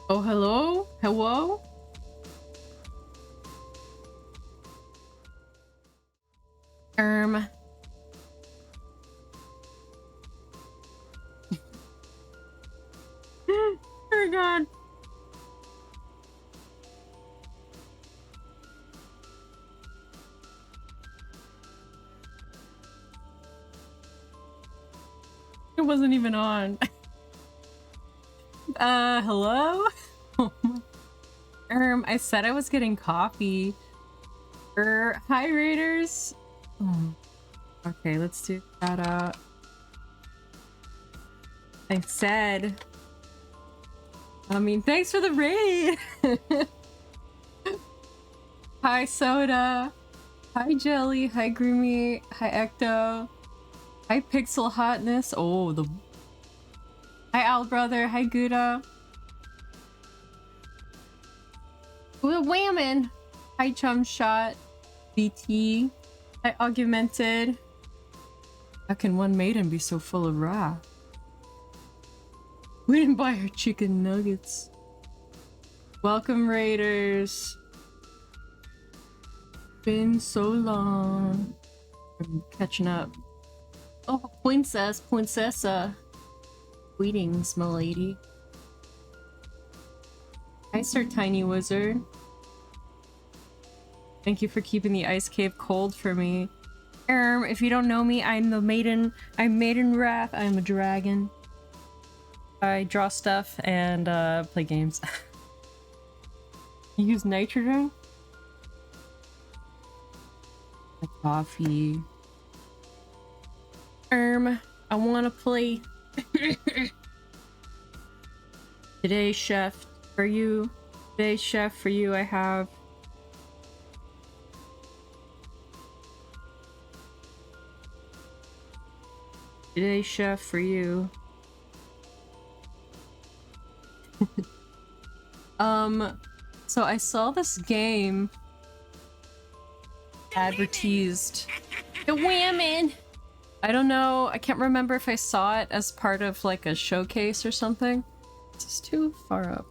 Oh, hello? Hello? Um. Oh my god. It wasn't even on. Hello? I said I was getting coffee. Hi, Raiders. Oh, okay, let's do shout out. I said. Thanks for the raid. Hi, Soda. Hi, Jelly. Hi, Groomy. Hi, Ecto. Hi, Pixel Hotness. Oh, the. Hi, Owl Brother. Hi, Gouda. We're whamming. Hi, Chum Shot. BT. Hi, Augmented. How can one maiden be so full of wrath? We didn't buy her chicken nuggets. Welcome, Raiders. Been so long. I'm catching up. Oh, Princessa. Greetings, milady. Hi, Sir Tiny Wizard. Thank you for keeping the ice cave cold for me. If you don't know me, I'm the maiden. I'm Maiden Wrath. I'm a dragon. I draw stuff and play games. You use nitrogen? My coffee. I wanna play. Today's chef for you. Today's chef for you I have. Today's chef for you. So I saw this game advertised. The women! I don't know, I can't remember if I saw it as part of like a showcase or something. This is too far up.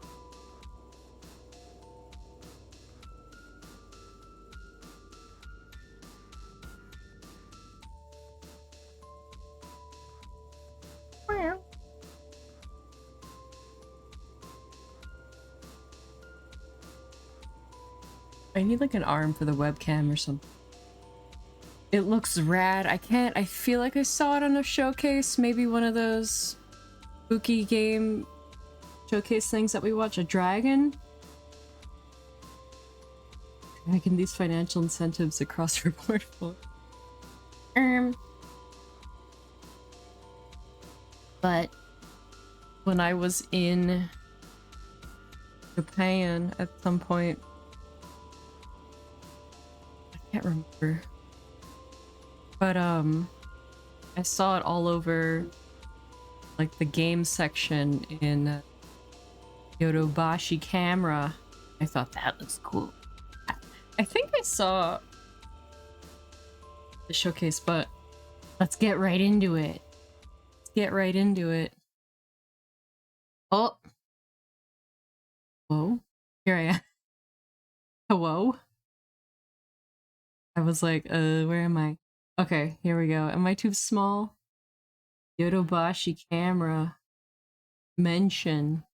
I need like an arm for the webcam or something. It looks rad. I feel like I saw it on a showcase, maybe one of those spooky game showcase things that we watch. A dragon? Dragging these financial incentives across your portfolio. But when I was in Japan at some point, I can't remember, but I saw it all over like the game section in Yodobashi Camera. I thought that looks cool. I think I saw the showcase, but let's get right into it. Let's get right into it. Oh. Whoa. Here I am. Hello? I was like, where am I? Okay, here we go. Am I too small? Yodobashi Camera. Mention.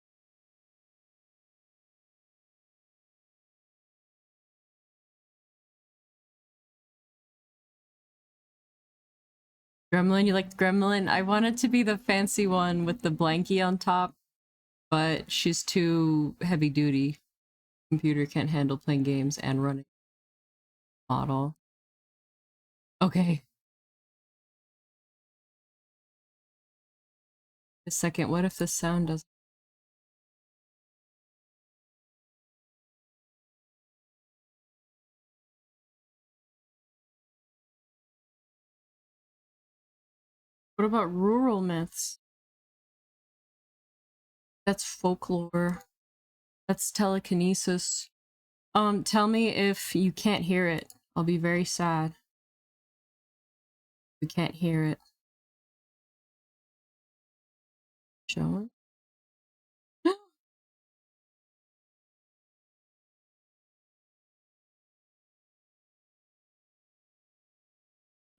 Gremlin, you liked Gremlin? I wanted to be the fancy one with the blankie on top, but she's too heavy duty. Computer can't handle playing games and running model. Okay. A second, what if the sound doesn't? What about rural myths? That's folklore. That's telekinesis. Tell me if you can't hear it. I'll be very sad. You can't hear it. Showing?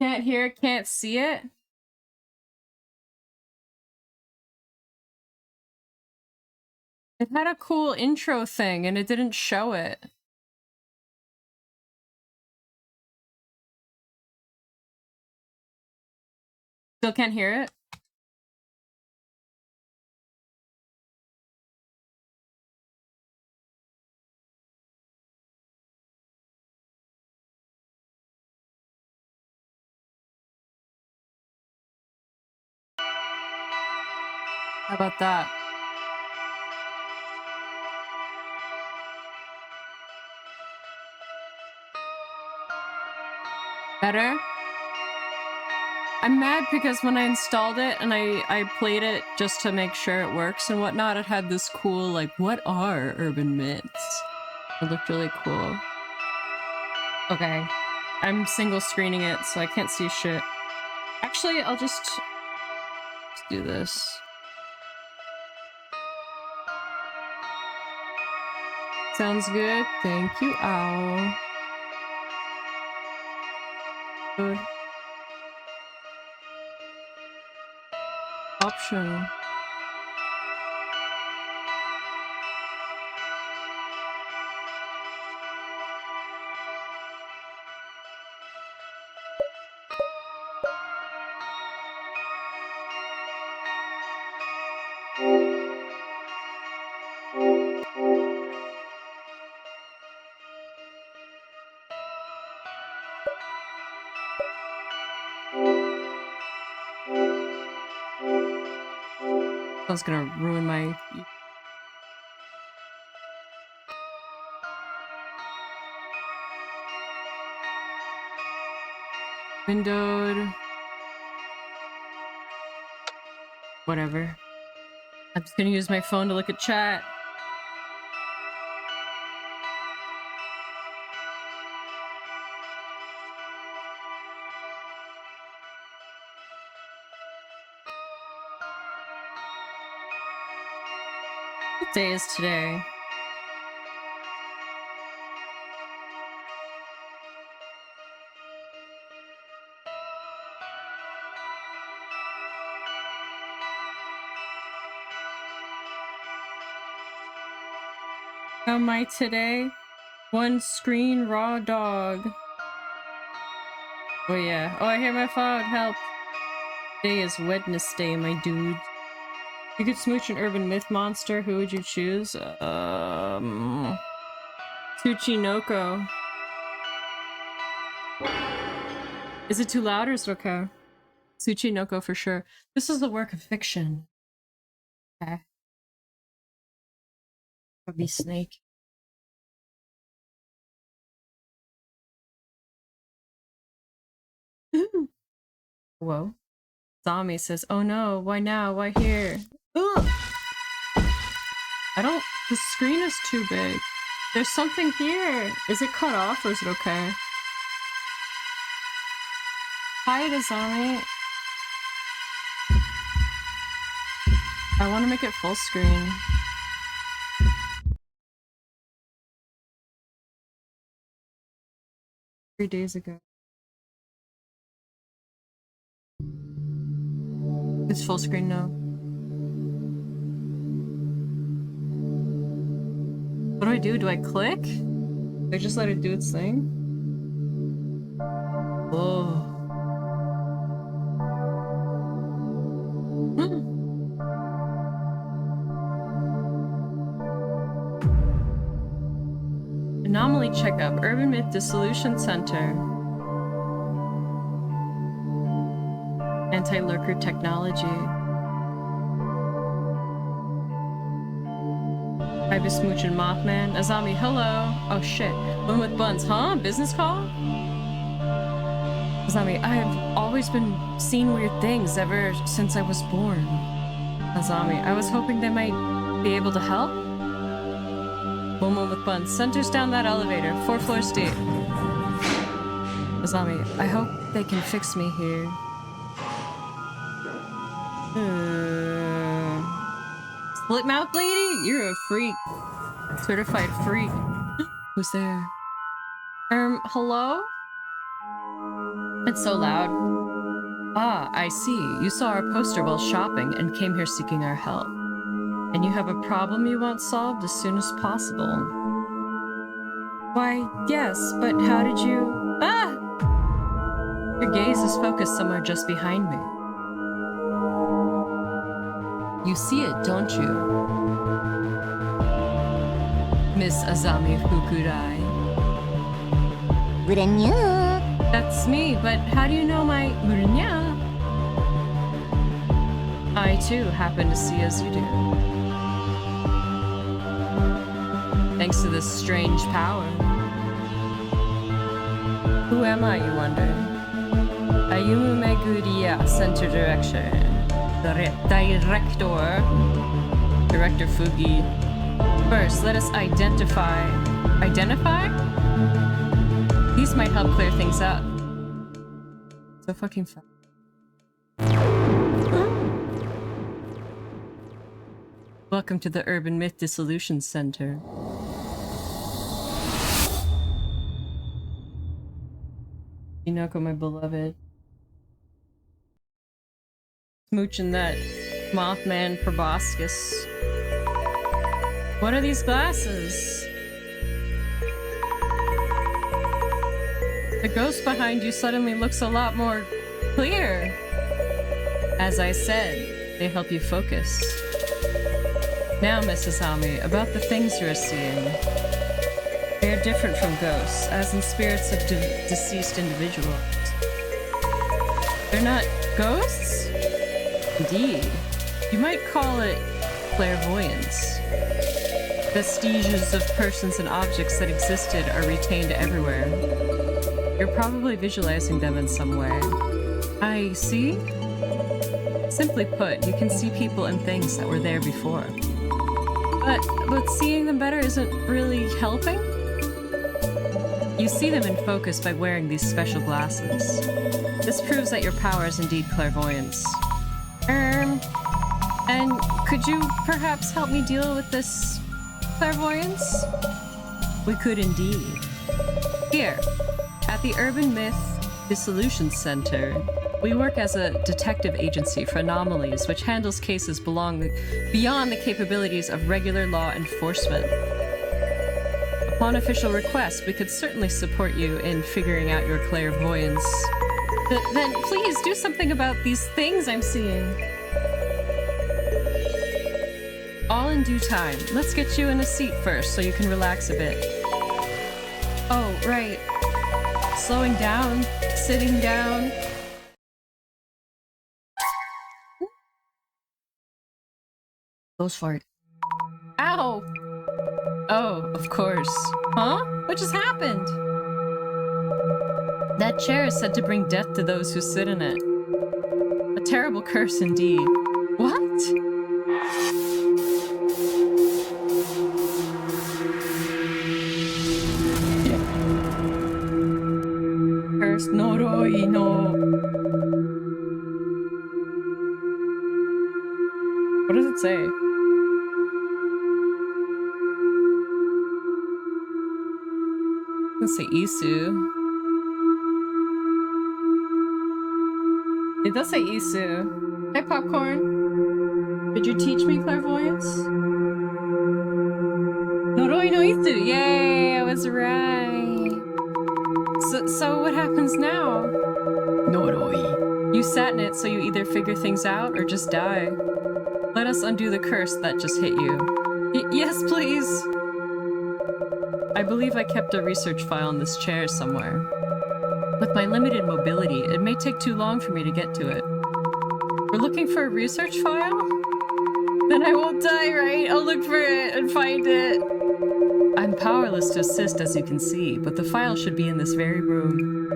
Can't hear it, can't see it? It had a cool intro thing and it didn't show it. Still can't hear it? How about that? Better? I'm mad because when I installed it and I played it just to make sure it works and whatnot, it had this cool, like, what are urban myths? It looked really cool. Okay. I'm single screening it, so I can't see shit. Actually, I'll just do this. Sounds good. Thank you, Owl. Good. Option. I was gonna ruin my... Windowed. Whatever. I'm just gonna use my phone to look at chat. What day is today? How am I today? One screen raw dog. Oh yeah. Oh, I hear my phone. Help. Today is Wednesday, my dude. You could smooch an urban myth monster. Who would you choose? Tsuchinoko. Is it too loud or is it okay? Tsuchinoko for sure. This is a work of fiction. Okay. Would be Snake. Whoa. Zombie says, oh no, why now? Why here? Ugh! The screen is too big. There's something here. Is it cut off or is it okay? Hi, Azami. I want to make it full screen. Days ago. It's full screen now. What do I do? Do I click? Do I just let it do its thing? Whoa. Anomaly checkup. Urban Myth Dissolution Center. Anti-lurker technology. Ibis Smooch and Mothman. Azami, hello. Oh shit. One with buns, huh? Business call? Azami, I have always been seeing weird things ever since I was born. Azami, I was hoping they might be able to help. One with buns. Centers down that elevator. 4 floors deep. Azami, I hope they can fix me here. Split mouth lady? You're a freak. Certified freak. Who's there? Hello? It's so loud. Ah, I see. You saw our poster while shopping and came here seeking our help. And you have a problem you want solved as soon as possible. Why, yes, but how did you... Ah! Your gaze is focused somewhere just behind me. You see it, don't you? Miss Azami Fukurai. That's me, but how do you know my Murnya? I too happen to see as you do. Thanks to this strange power. Who am I, you wonder? Ayumu Meguriya, Center Director. Director Fugi. First, let us identify. Identify? These might help clear things up. So fucking fast. Welcome to the Urban Myth Dissolution Center. Inoko, my beloved. Smooching that Mothman proboscis. What are these glasses? The ghost behind you suddenly looks a lot more clear. As I said, they help you focus. Now, Mrs. Ami, about the things you are seeing. They are different from ghosts, as in spirits of deceased individuals. They're not ghosts? Indeed. You might call it clairvoyance. Vestiges of persons and objects that existed are retained everywhere. You're probably visualizing them in some way. I see? Simply put, you can see people and things that were there before. But seeing them better isn't really helping? You see them in focus by wearing these special glasses. This proves that your power is indeed clairvoyance. And could you perhaps help me deal with this clairvoyance? We could indeed. Here, at the Urban Myth Dissolution Center, we work as a detective agency for anomalies which handles cases beyond the capabilities of regular law enforcement. Upon official request, we could certainly support you in figuring out your clairvoyance. Then please do something about these things I'm seeing. All in due time. Let's get you in a seat first so you can relax a bit. Oh, right. Slowing down, sitting down. Those fart. Ow! Oh, of course. Huh? What just happened? That chair is said to bring death to those who sit in it. A terrible curse indeed. What? Curse Noroi no. What does it say? Let's say Isu. It does say Isu. Hey, Popcorn. Did you teach me clairvoyance? Noroi no Isu. Yay, I was right. So what happens now? Noroi. You sat in it, so you either figure things out or just die. Let us undo the curse that just hit you. Yes, please. I believe I kept a research file in this chair somewhere. With my limited mobility, it may take too long for me to get to it. We're looking for a research file? Then I won't die, right? I'll look for it and find it. I'm powerless to assist, as you can see, but the file should be in this very room.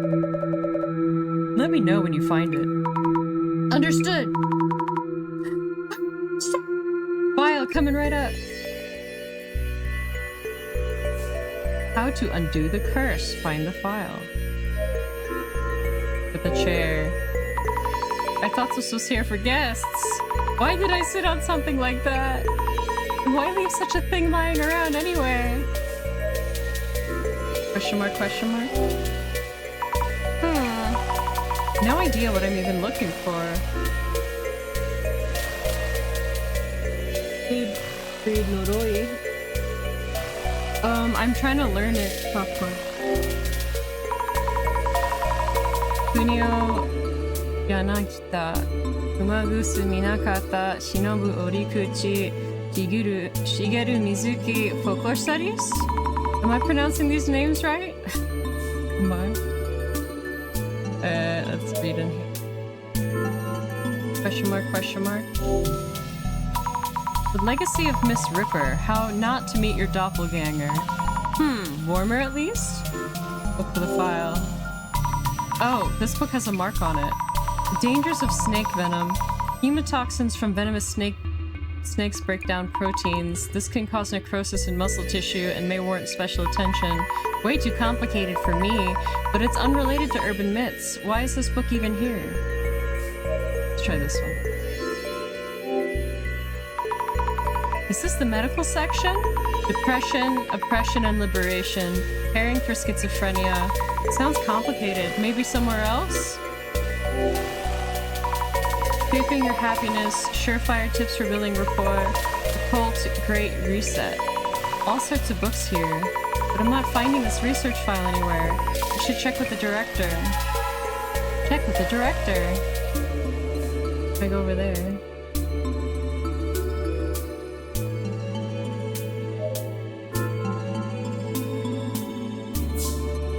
Let me know when you find it. Understood. File coming right up. How to undo the curse. Find the file. With the chair. I thought this was here for guests. Why did I sit on something like that? Why leave such a thing lying around anyway? Question mark, question mark? No idea what I'm even looking for. Read Noroi. I'm trying to learn it. Popcorn. Kunio Yanagita. Umagusu Minakata Shinobu Orikuchi Shigeru Mizuki Folklore Studies? Am I pronouncing these names right? Am I? Let's read in here. Question mark, question mark. The Legacy of Miss Ripper. How not to meet your doppelganger. Warmer at least? Look for the file. Oh, this book has a mark on it. Dangers of snake venom. Hemotoxins from venomous snakes break down proteins. This can cause necrosis in muscle tissue and may warrant special attention. Way too complicated for me, but it's unrelated to urban myths. Why is this book even here? Let's try this one. Is this the medical section? Depression, oppression, and liberation. Caring for schizophrenia. Sounds complicated. Maybe somewhere else? Shaping your happiness. Surefire tips for building rapport. Occult Great Reset. All sorts of books here. But I'm not finding this research file anywhere. I should check with the director. Check with the director. I go over there.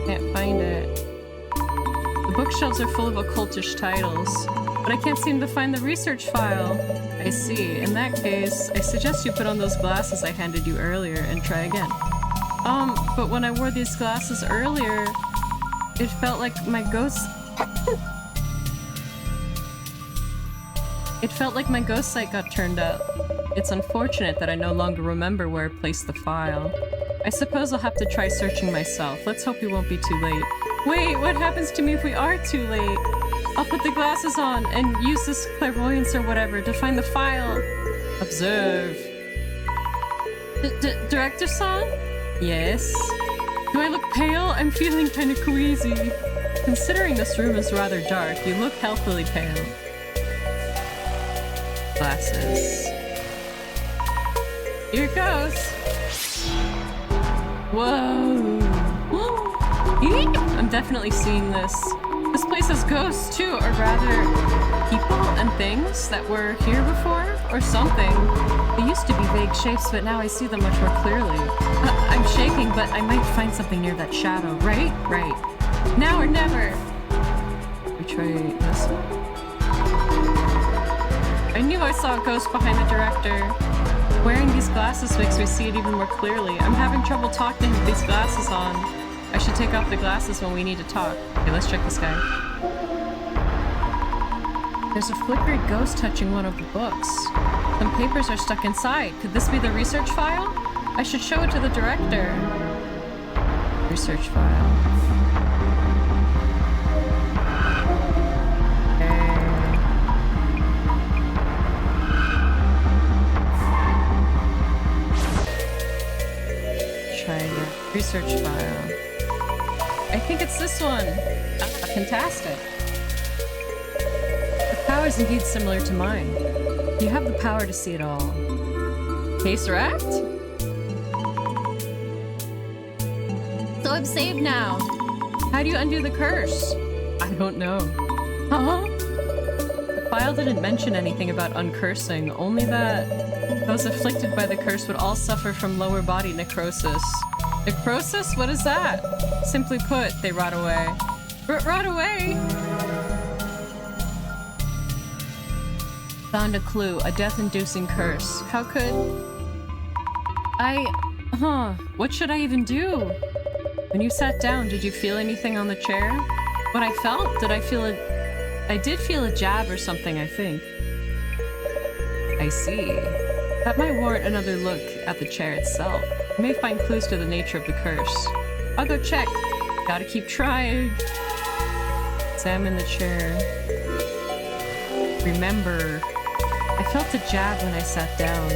Can't find it. The bookshelves are full of occultish titles, but I can't seem to find the research file. I see. In that case, I suggest you put on those glasses I handed you earlier and try again. But when I wore these glasses earlier, it felt like my ghost... It felt like my ghost sight got turned up. It's unfortunate that I no longer remember where I placed the file. I suppose I'll have to try searching myself. Let's hope we won't be too late. Wait, what happens to me if we are too late? I'll put the glasses on and use this clairvoyance or whatever to find the file. Observe. Director-san? Yes? Do I look pale? I'm feeling kind of queasy. Considering this room is rather dark, you look healthily pale. Glasses. Here it goes. Whoa. I'm definitely seeing this. This place has ghosts too, or rather, people and things that were here before, or something. They used to be vague shapes, but now I see them much more clearly. I'm shaking, but I might find something near that shadow, right? Right. Now or never. We try this one. I knew I saw a ghost behind the director. Wearing these glasses makes me see it even more clearly. I'm having trouble talking with these glasses on. I should take off the glasses when we need to talk. Okay, let's check this guy. There's a flickering ghost touching one of the books. Some papers are stuck inside. Could this be the research file? I should show it to the director. Research file. Try the research file. I think it's this one. Ah, fantastic. The power is indeed similar to mine. You have the power to see it all. Case wrecked? So I'm saved now. How do you undo the curse? I don't know. Huh? The file didn't mention anything about uncursing, only that those afflicted by the curse would all suffer from lower body necrosis. Necrosis? What is that? Simply put, they rot away. Rot away? Found a clue. A death-inducing curse. How could... What should I even do? When you sat down, did you feel anything on the chair? What I felt? Did I feel a... I did feel a jab or something, I think. I see. That might warrant another look at the chair itself. You may find clues to the nature of the curse. I'll go check. Gotta keep trying. Examine the chair. Remember, I felt a jab when I sat down.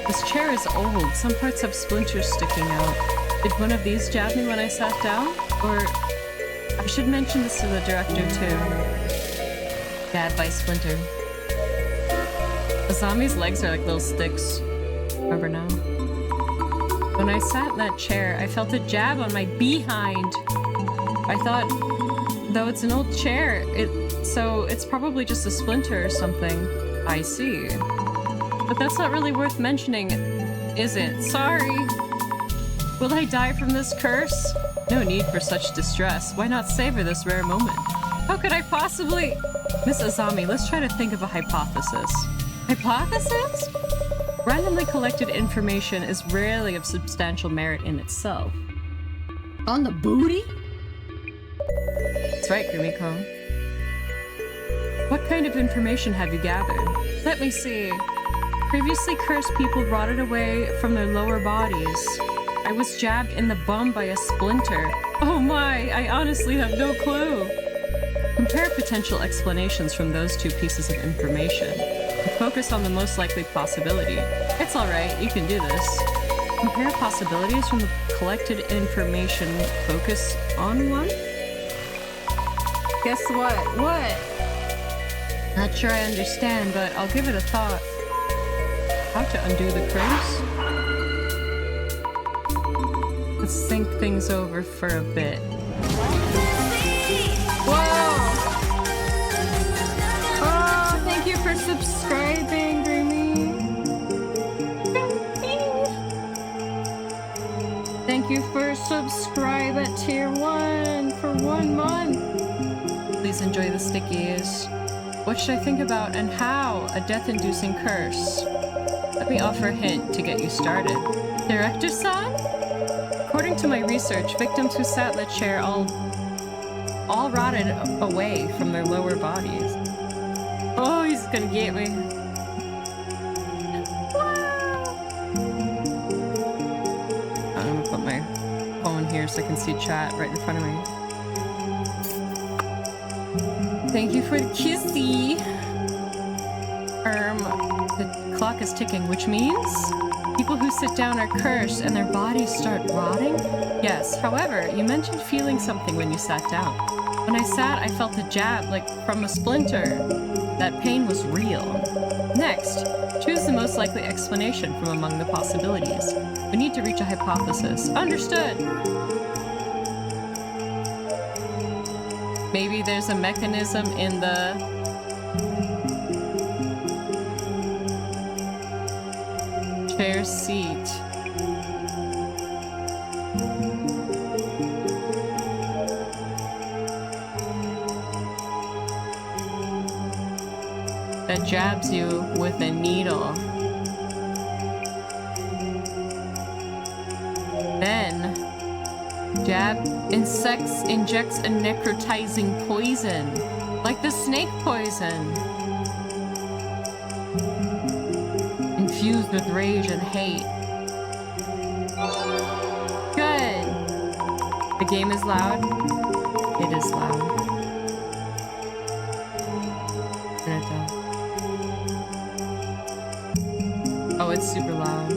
This chair is old. Some parts have splinters sticking out. Did one of these jab me when I sat down? Or... I I should mention this to the director too. Dad by Splinter. The zombie's legs are like little sticks. Remember now? When I sat in that chair, I felt a jab on my behind. I thought, though it's an old chair, so it's probably just a splinter or something. I see. But that's not really worth mentioning, is it? Sorry. Will I die from this curse? No need for such distress. Why not savor this rare moment? How could I possibly... Miss Azami, let's try to think of a hypothesis. Hypothesis? Randomly collected information is rarely of substantial merit in itself. On the booty? That's right, Grimiko. What kind of information have you gathered? Let me see. Previously cursed people rotted away from their lower bodies. I was jabbed in the bum by a splinter. Oh my, I honestly have no clue. Compare potential explanations from those two pieces of information. Focus on the most likely possibility. It's alright, you can do this. Compare possibilities from the collected information. Focus on one? Guess what? What? Not sure I understand, but I'll give it a thought. How to undo the curse? Let's think things over for a bit. Whoa! Oh, thank you for subscribing, Grimmy. Thank you for subscribe at tier 1 for 1 month. Please enjoy the stickies. What should I think about and how? A death-inducing curse. Let me offer a hint to get you started. Director-san? According to my research, victims who sat in the chair all rotted away from their lower bodies. Oh, he's gonna get me. I'm gonna put my phone here so I can see chat right in front of me. Thank you for the kissy. The clock is ticking, which means people who sit down are cursed and their bodies start rotting? Yes, however, you mentioned feeling something when you sat down. When I sat, I felt a jab, like from a splinter. That pain was real. Next, choose the most likely explanation from among the possibilities. We need to reach a hypothesis. Understood! Maybe there's a mechanism in the... chair seat. That jabs you with a needle. Then, injects a necrotizing poison, like the snake poison. Infused with rage and hate. Good. The game is loud. It is loud. Turn it down. Oh, it's super loud.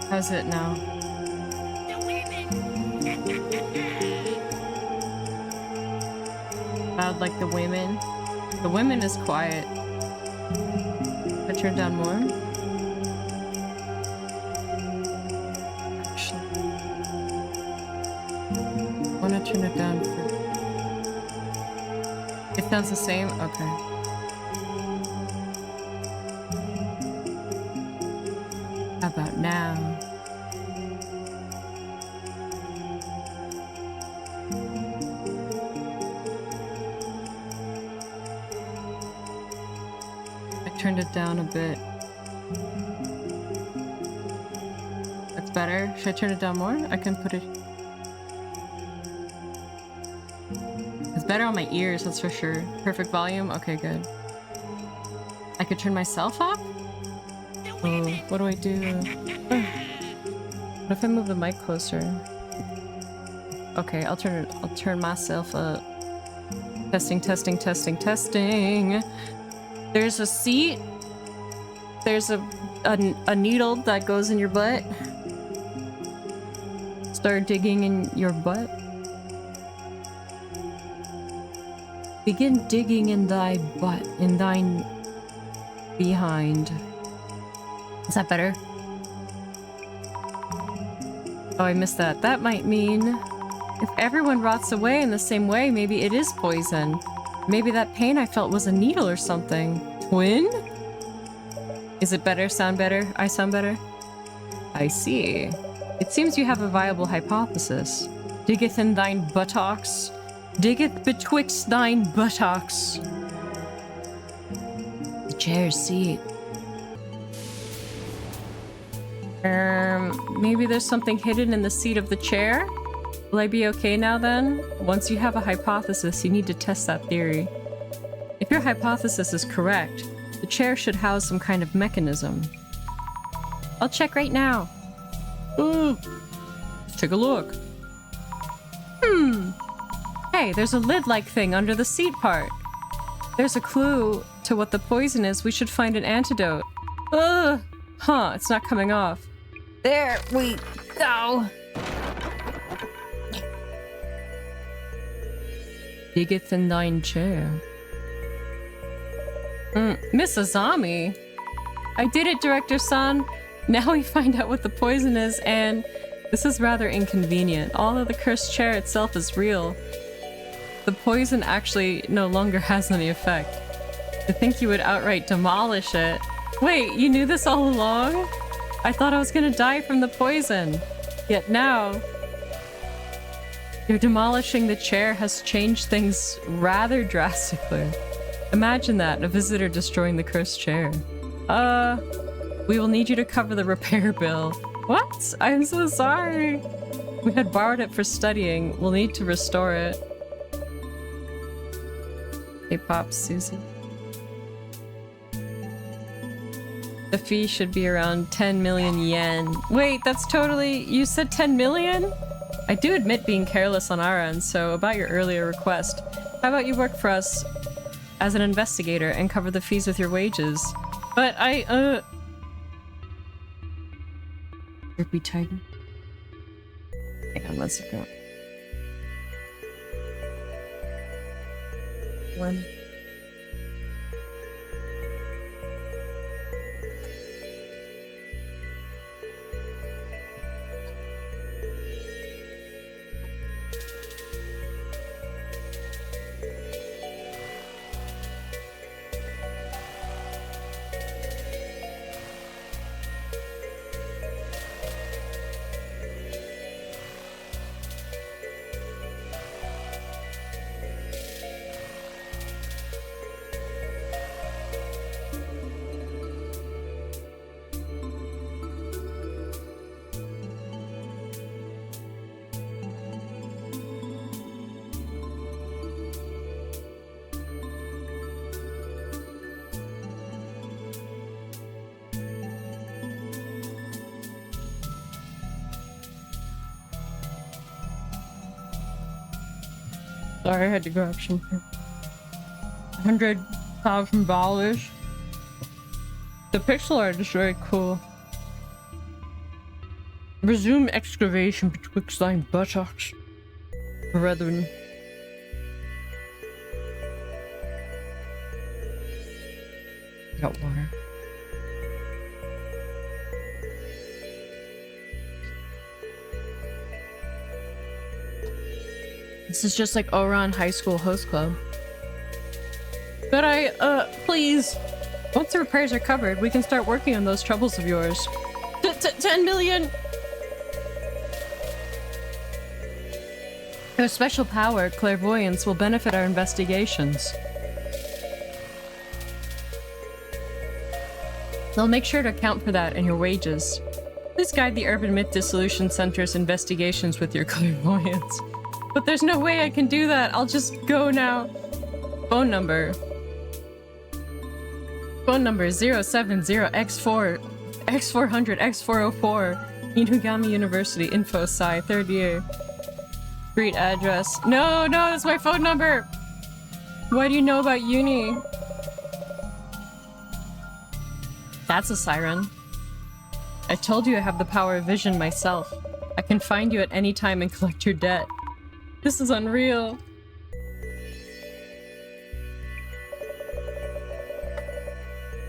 How's it now? Loud like the women. The women is quiet. I turn down more. Actually, I want to turn it down for... It sounds the same? Okay. How about now? Turned it down a bit. That's better. Should I turn it down more? I can put it... It's better on my ears, that's for sure. Perfect volume? Okay, good. I could turn myself up? Oh, what do I do? What if I move the mic closer? Okay, I'll turn myself up. Testing, testing, testing, testing. There's a seat. There's a needle that goes in your butt. Start digging in your butt. Begin digging in thy butt, in thine behind. Is that better? Oh, I missed that. That might mean if everyone rots away in the same way, maybe it is poison. Maybe that pain I felt was a needle or something. Twin? Is it better? Sound better? I sound better? I see. It seems you have a viable hypothesis. Diggeth in thine buttocks. Diggeth betwixt thine buttocks. The chair's seat. Maybe there's something hidden in the seat of the chair? Will I be okay now then? Once you have a hypothesis, you need to test that theory. If your hypothesis is correct, the chair should house some kind of mechanism. I'll check right now. Ooh. Let's take a look. Hey, there's a lid-like thing under the seat part. There's a clue to what the poison is. We should find an antidote. Ugh. Huh, it's not coming off. There we go. Diggeth in thine chair. Miss Azami. I did it, Director-san. Now we find out what the poison is, and this is rather inconvenient. Although the cursed chair itself is real, the poison actually no longer has any effect. I think you would outright demolish it. Wait, you knew this all along? I thought I was gonna die from the poison. Yet now, your demolishing the chair has changed things rather drastically. Imagine that, a visitor destroying the cursed chair. We will need you to cover the repair bill. What? I'm so sorry. We had borrowed it for studying. We'll need to restore it. Hey, Pop, Susie. The fee should be around 10 million yen. Wait, that's totally... You said 10 million? I do admit being careless on our end, so about your earlier request. How about you work for us as an investigator and cover the fees with your wages? But Drippy Tiger. Hang on, let's go. One. Sorry, I had to grab something. $100,000. The pixel art is very cool. Resume excavation betwixt thine buttocks, brethren. Got water. This is just like Oran High School Host Club. But please. Once the repairs are covered, we can start working on those troubles of yours. 10 million! Your special power, clairvoyance, will benefit our investigations. They'll make sure to account for that in your wages. Please guide the Urban Myth Dissolution Center's investigations with your clairvoyance. But there's no way I can do that. I'll just go now. Phone number. Phone number 070X4 X400 X404 Inugami University Info Sci 3rd year. Street address. No, that's my phone number. Why do you know about uni? That's a siren. I told you I have the power of vision myself. I can find you at any time and collect your debt. This is unreal.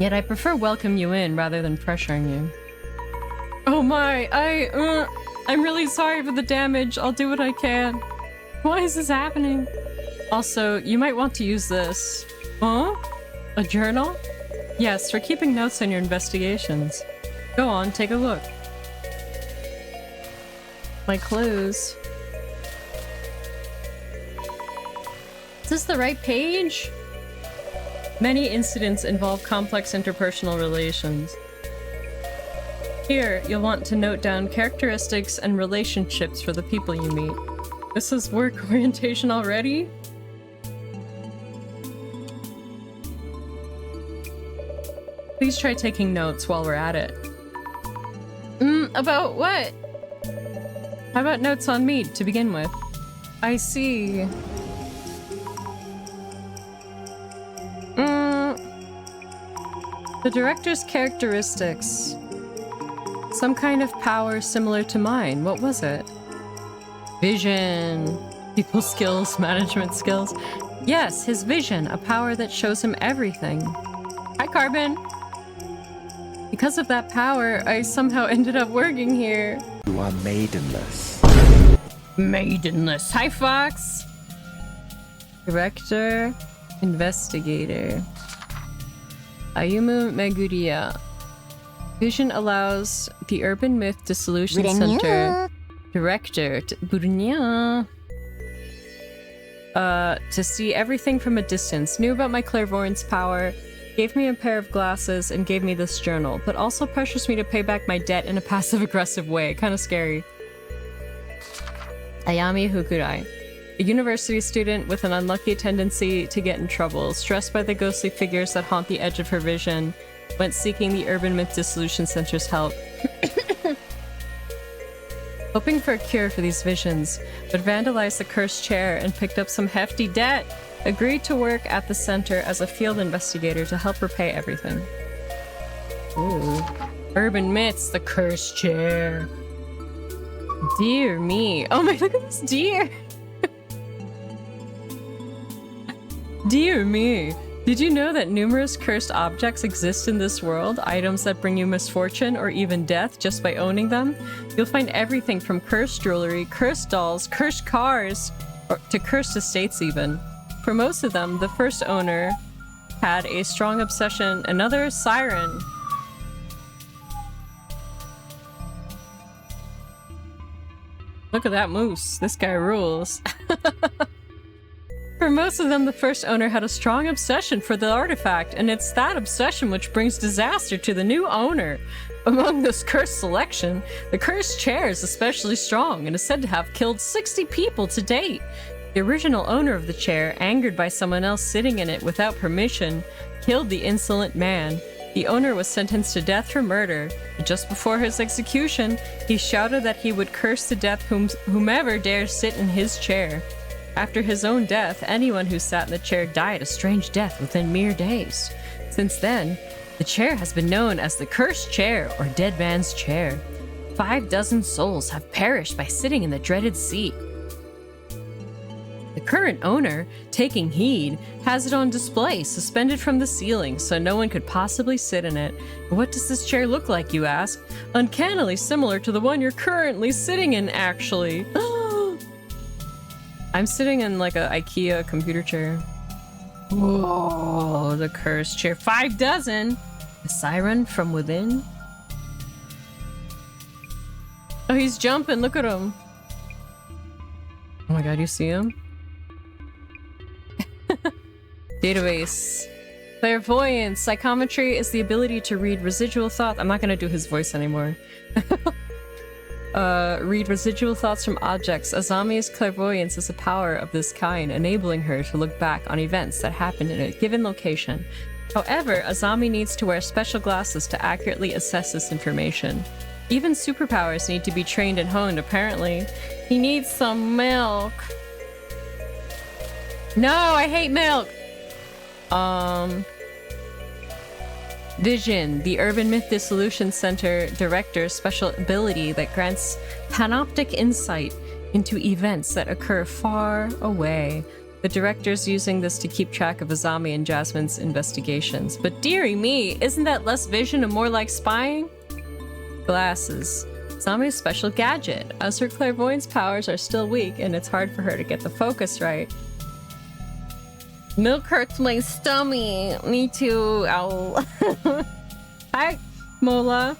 Yet I prefer welcome you in rather than pressuring you. Oh my, I'm really sorry for the damage. I'll do what I can. Why is this happening? Also, you might want to use this. Huh? A journal? Yes, for keeping notes on your investigations. Go on, take a look. My clues. Is this the right page? Many incidents involve complex interpersonal relations. Here, you'll want to note down characteristics and relationships for the people you meet. This is work orientation already? Please try taking notes while we're at it. About what? How about notes on me to begin with? I see. The director's characteristics. Some kind of power similar to mine. What was it? Vision. People skills, management skills. Yes, his vision. A power that shows him everything. Hi, Carbon. Because of that power, I somehow ended up working here. You are maidenless. Maidenless. Hi, Fox. Director. Investigator. Ayumu Meguriya. Vision allows the Urban Myth Dissolution Center director to see everything from a distance. Knew about my clairvoyance power, gave me a pair of glasses, and gave me this journal, but also pressures me to pay back my debt in a passive-aggressive way. Kind of scary. Ayami Hukurai. A university student with an unlucky tendency to get in trouble, stressed by the ghostly figures that haunt the edge of her vision, went seeking the Urban Myth Dissolution Center's help. Hoping for a cure for these visions, but vandalized the cursed chair and picked up some hefty debt. Agreed to work at the center as a field investigator to help repay everything. Ooh. Urban Myths, the cursed chair. Dear me. Oh my, look at this deer! Dear me. Did you know that numerous cursed objects exist in this world? Items that bring you misfortune or even death just by owning them? You'll find everything from cursed jewelry, cursed dolls, cursed cars, or to cursed estates even. For most of them, the first owner had a strong obsession. Another siren. Look at that moose. This guy rules. For most of them, the first owner had a strong obsession for the artifact, and it's that obsession which brings disaster to the new owner. Among this cursed selection, the cursed chair is especially strong and is said to have killed 60 people to date. The original owner of the chair, angered by someone else sitting in it without permission, killed the insolent man. The owner was sentenced to death for murder. Just before his execution, he shouted that he would curse to death whomever dares sit in his chair. After his own death, anyone who sat in the chair died a strange death within mere days. Since then, the chair has been known as the Cursed Chair or Dead Man's Chair. 6 souls have perished by sitting in the dreaded seat. The current owner, taking heed, has it on display, suspended from the ceiling, so no one could possibly sit in it. What does this chair look like, you ask? Uncannily similar to the one you're currently sitting in, actually. I'm sitting in like a IKEA computer chair. Whoa, the cursed chair. 5 dozen! A siren from within? Oh, he's jumping, look at him. Oh my god, you see him? Database. Clairvoyance. Psychometry is the ability to read residual thoughts. I'm not gonna do his voice anymore. Read residual thoughts from objects. Azami's clairvoyance is a power of this kind, enabling her to look back on events that happened in a given location. However, Azami needs to wear special glasses to accurately assess this information. Even superpowers need to be trained and honed, apparently. He needs some milk. No, I hate milk! Vision, the Urban Myth Dissolution Center director's special ability that grants panoptic insight into events that occur far away. The director's using this to keep track of Azami and Jasmine's investigations. But dearie me, isn't that less vision and more like spying? Glasses. Azami's special gadget, as her clairvoyance powers are still weak and it's hard for her to get the focus right. Milk hurts my stomach. Me too. Ow. Hi, Mola.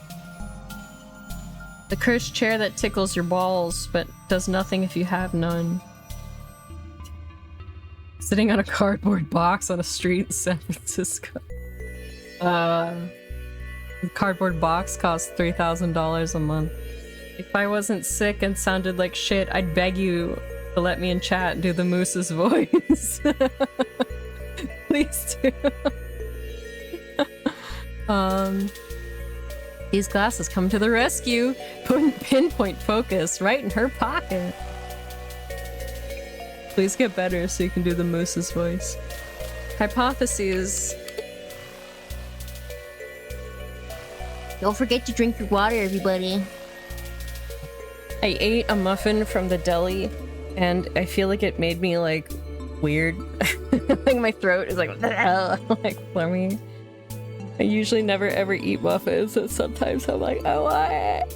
The cursed chair that tickles your balls, but does nothing if you have none. Sitting on a cardboard box on a street in San Francisco. The cardboard box costs $3,000 a month. If I wasn't sick and sounded like shit, I'd beg you to let me in chat and do the moose's voice. Please do. These glasses come to the rescue. Putting pinpoint focus right in her pocket. Please get better so you can do the moose's voice. Hypotheses. Don't forget to drink your water, everybody. I ate a muffin from the deli and I feel like it made me like weird. Like my throat is like like phlegmy. I usually never ever eat muffins, and sometimes I'm like, oh what?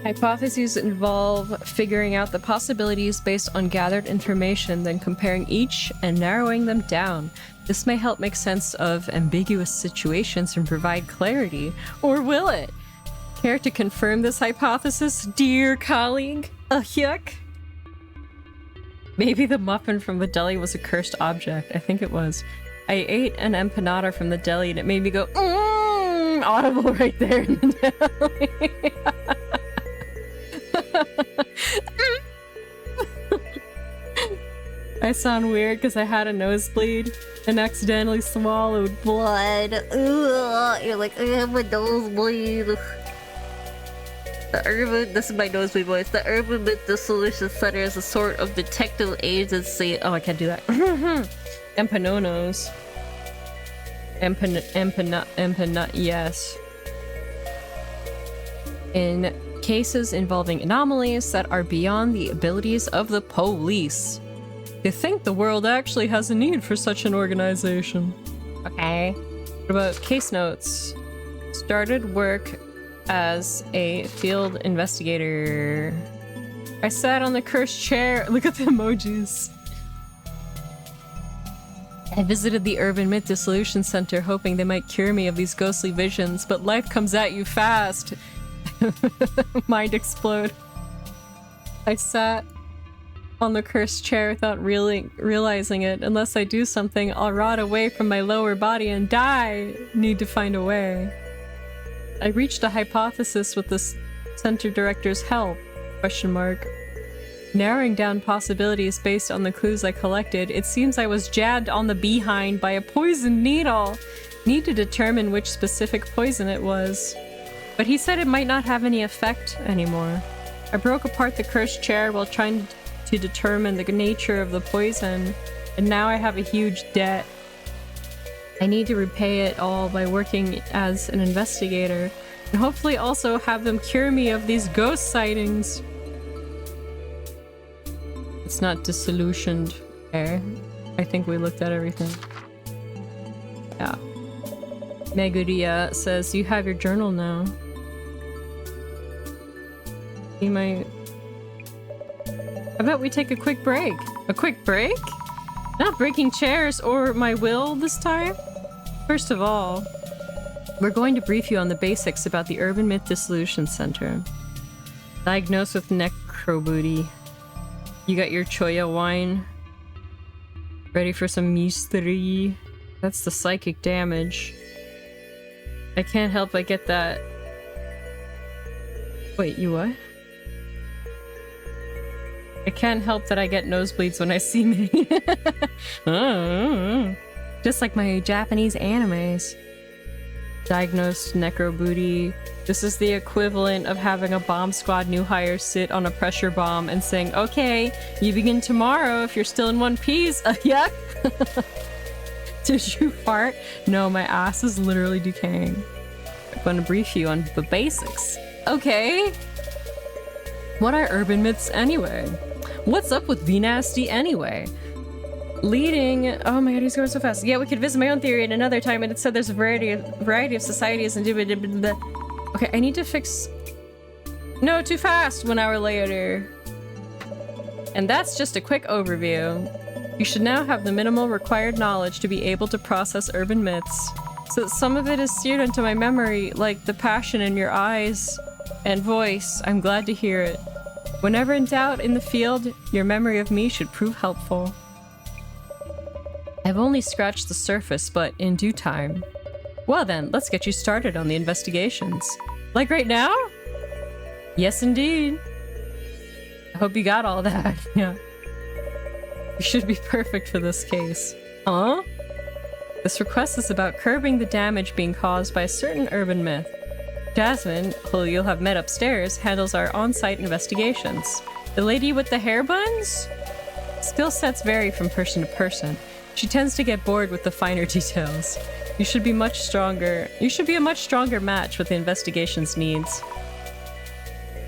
Hypotheses involve figuring out the possibilities based on gathered information, then comparing each and narrowing them down. This may help make sense of ambiguous situations and provide clarity. Or will it? Care to confirm this hypothesis, dear colleague? Yuck. Maybe the muffin from the deli was a cursed object. I think it was. I ate an empanada from the deli and it made me go, audible right there in the deli. I sound weird because I had a nosebleed and accidentally swallowed blood. Ugh, you're like, I have a nosebleed. This is my nosebleed voice. The Urban Myth Dissolution Center is a sort of detective agency. Oh, I can't do that. Empanonos. Empanut, yes. In cases involving anomalies that are beyond the abilities of the police. They think the world actually has a need for such an organization. Okay. What about case notes? Started work as a field investigator. I sat on the cursed chair. Look at the emojis. I visited the Urban Myth Dissolution Center hoping they might cure me of these ghostly visions, but life comes at you fast. Mind explode. I sat on the cursed chair without really realizing it. Unless I do something, I'll rot away from my lower body and die. Need to find a way. I reached a hypothesis with the center director's help. Question mark. Narrowing down possibilities based on the clues I collected, it seems I was jabbed on the behind by a poison needle. Need to determine which specific poison it was. But he said it might not have any effect anymore. I broke apart the cursed chair while trying to determine the nature of the poison, and now I have a huge debt. I need to repay it all by working as an investigator, and hopefully also have them cure me of these ghost sightings. It's not dissolutioned. Okay. I think we looked at everything. Yeah. Meguria says, you have your journal now. You might... How about we take a quick break? A quick break? Not breaking chairs or my will this time? First of all, we're going to brief you on the basics about the Urban Myth Dissolution Center. Diagnosed with necrobooty. You got your choya wine. Ready for some mystery? That's the psychic damage. I can't help but get that. Wait, you what? I can't help that I get nosebleeds when I see me. Just like my Japanese animes. Diagnosed necro booty. This is the equivalent of having a bomb squad new hire sit on a pressure bomb and saying, okay, you begin tomorrow if you're still in one piece. Yeah. Did you fart? No, my ass is literally decaying. I'm going to brief you on the basics. Okay. What are urban myths anyway? What's up with V-Nasty anyway? Leading... Oh my god, he's going so fast. Yeah, we could visit my own theory at another time, and it said there's a variety of societies and... Okay, I need to fix... No, too fast! 1 hour later. And that's just a quick overview. You should now have the minimal required knowledge to be able to process urban myths. So some of it is seared into my memory, like the passion in your eyes and voice. I'm glad to hear it. Whenever in doubt in the field, your memory of me should prove helpful. I've only scratched the surface, but in due time. Well then, let's get you started on the investigations. Like right now? Yes, indeed. I hope you got all that. Yeah. You should be perfect for this case. Huh? This request is about curbing the damage being caused by a certain urban myth. Jasmine, who you'll have met upstairs, handles our on-site investigations. The lady with the hair buns? Skill sets vary from person to person. She tends to get bored with the finer details. You should be a much stronger match with the investigation's needs.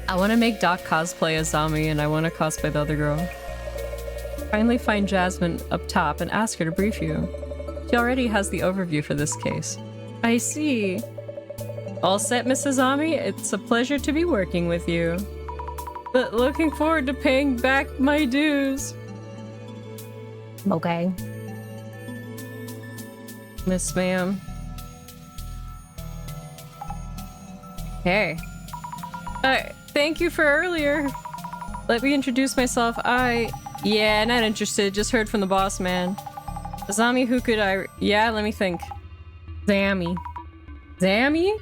I want to make Doc cosplay as Zami, and I want to cosplay the other girl. Finally find Jasmine up top and ask her to brief you. She already has the overview for this case. I see. All set, Mrs. Zami? It's a pleasure to be working with you. But looking forward to paying back my dues. Okay. Miss ma'am. Hey. Thank you for earlier. Let me introduce myself. Yeah, not interested. Just heard from the boss man. Zami, who could I... Yeah, let me think. Zami. Zami?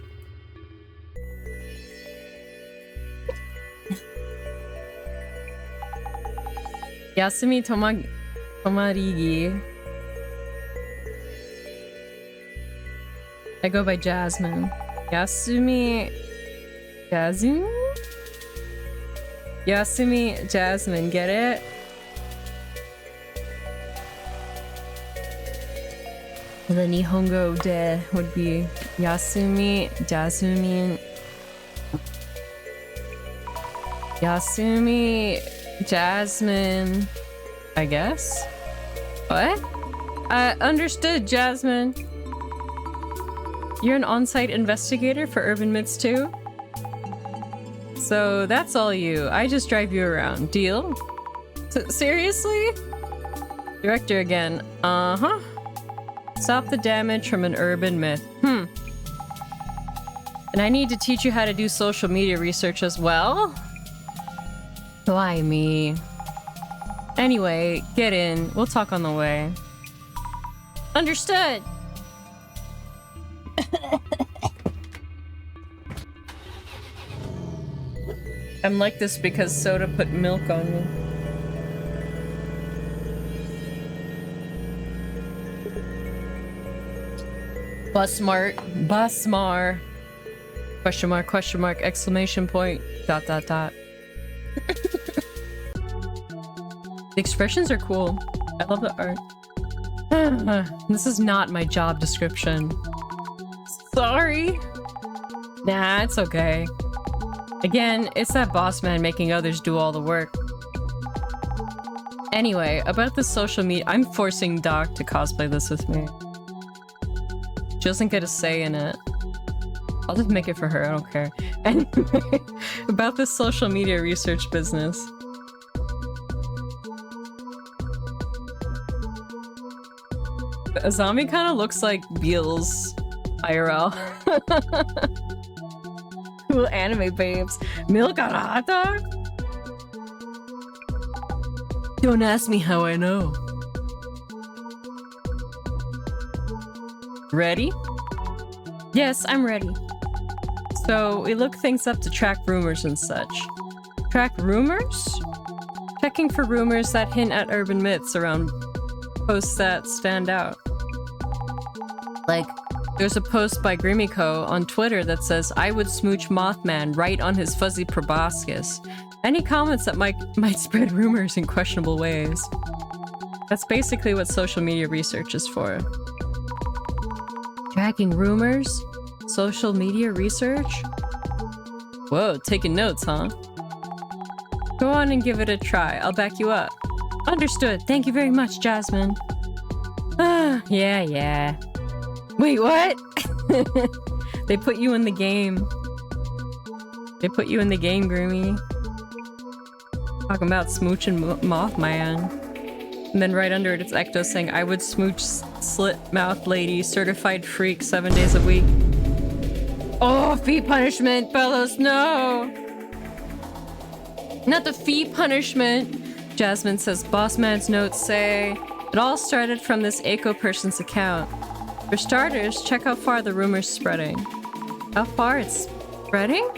Yasumi Tomarigi. I go by Jasmine. Yasumi... Yasumi Jasmine, get it? The Nihongo de would be Yasumi Jasmine, I guess? What? Understood, Jasmine. You're an on-site investigator for urban myths too? So that's all you. I just drive you around. Deal? Seriously? Director again. Uh-huh. Stop the damage from an urban myth. And I need to teach you how to do social media research as well? Why me? Anyway, get in. We'll talk on the way. Understood! I'm like this because Soda put milk on me. Busmar. Question mark, exclamation point, ... The expressions are cool. I love the art. This is not my job description. Sorry. Nah, it's okay. Again, it's that boss man making others do all the work. Anyway, about the social media, I'm forcing Doc to cosplay this with me. She doesn't get a say in it. I'll just make it for her, I don't care. Anyway, about this social media research business. Azami kind of looks like Beals IRL. Cool anime babes. Milk on a hot dog? Don't ask me how I know. Ready? Yes, I'm ready. So, we look things up to track rumors and such. Track rumors? Checking for rumors that hint at urban myths around posts that stand out. Like, There's a post by Grimiko on Twitter that says, I would smooch Mothman right on his fuzzy proboscis. Any comments that might spread rumors in questionable ways. That's basically what social media research is for. Tracking rumors? Social media research? Whoa, taking notes, huh? Go on and give it a try. I'll back you up. Understood. Thank you very much, Jasmine. Ah, yeah. Wait, what? They put you in the game. They put you in the game, Groomy. Talking about smooching Mothman. And then right under it, it's Ecto saying, I would smooch slit-mouth lady, certified freak 7 days a week. Oh, fee punishment, Bellows, no! Not the fee punishment. Jasmine says, Bossman's notes say, it all started from this Echo person's account. For starters, check how far the rumor's spreading. How far it's spreading?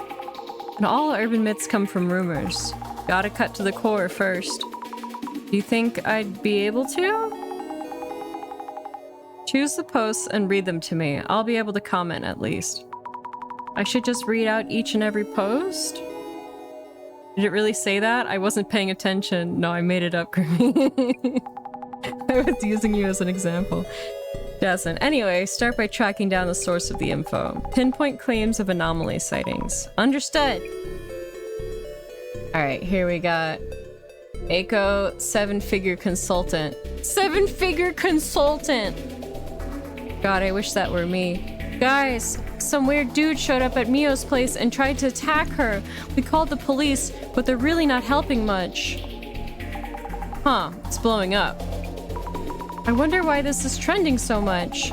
And all urban myths come from rumors. Gotta cut to the core first. Do you think I'd be able to? Choose the posts and read them to me. I'll be able to comment at least. I should just read out each and every post? Did it really say that? I wasn't paying attention. No, I made it up, Grimmy. I was using you as an example. Jasmine. Anyway, start by tracking down the source of the info. Pinpoint claims of anomaly sightings. Understood. Alright, here we got Eiko, 7-figure consultant. 7-figure consultant! God, I wish that were me. Guys, some weird dude showed up at Mio's place and tried to attack her. We called the police, but they're really not helping much. Huh, it's blowing up. I wonder why this is trending so much.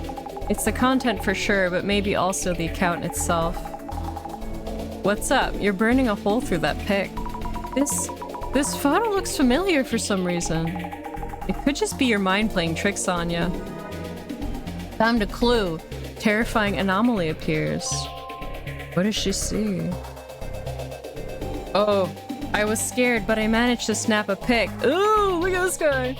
It's the content for sure, but maybe also the account itself. What's up? You're burning a hole through that pic. This photo looks familiar for some reason. It could just be your mind playing tricks on you. Found a clue. Terrifying anomaly appears. What does she see? Oh, I was scared, but I managed to snap a pic. Ooh, look at this guy.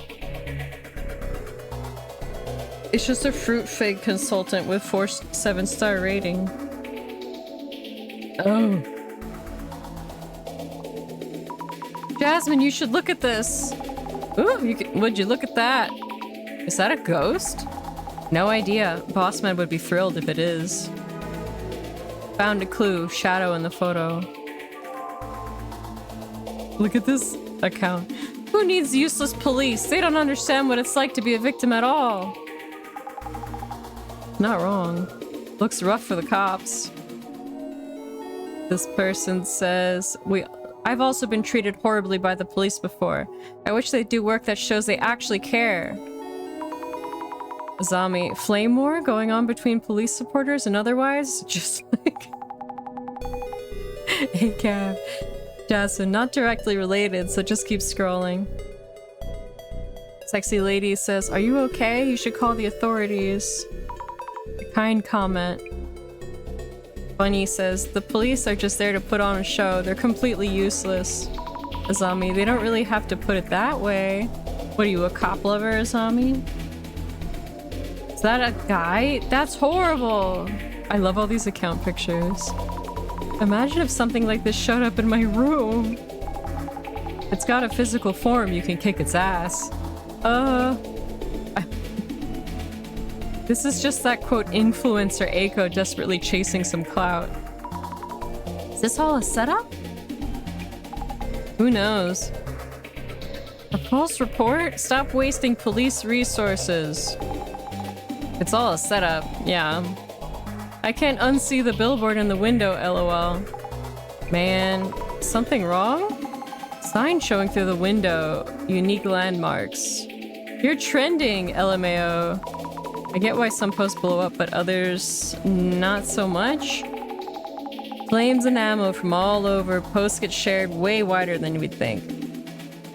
It's just a fruit fig consultant with 4 7-star rating. Oh. Jasmine, you should look at this. Ooh, would you look at that? Is that a ghost? No idea. Bossman would be thrilled if it is. Found a clue. Shadow in the photo. Look at this account. Who needs useless police? They don't understand what it's like to be a victim at all. Not wrong. Looks rough for the cops. This person says, I've also been treated horribly by the police before. I wish they'd do work that shows they actually care. Azami, flame war going on between police supporters and otherwise? Just like... ACAB. Jasmine, not directly related, so just keep scrolling. Sexy lady says, are you okay? You should call the authorities. A kind comment. Bunny says, the police are just there to put on a show. They're completely useless. Azami, they don't really have to put it that way. What are you, a cop lover, Azami? Is that a guy? That's horrible! I love all these account pictures. Imagine if something like this showed up in my room. It's got a physical form, you can kick its ass. This is just that quote influencer Eiko desperately chasing some clout. Is this all a setup? Who knows? A false report? Stop wasting police resources. It's all a setup, yeah. I can't unsee the billboard in the window, lol. Man, something wrong? Sign showing through the window. Unique landmarks. You're trending, LMAO. I get why some posts blow up, but others not so much. Flames and ammo from all over. Posts get shared way wider than we'd think.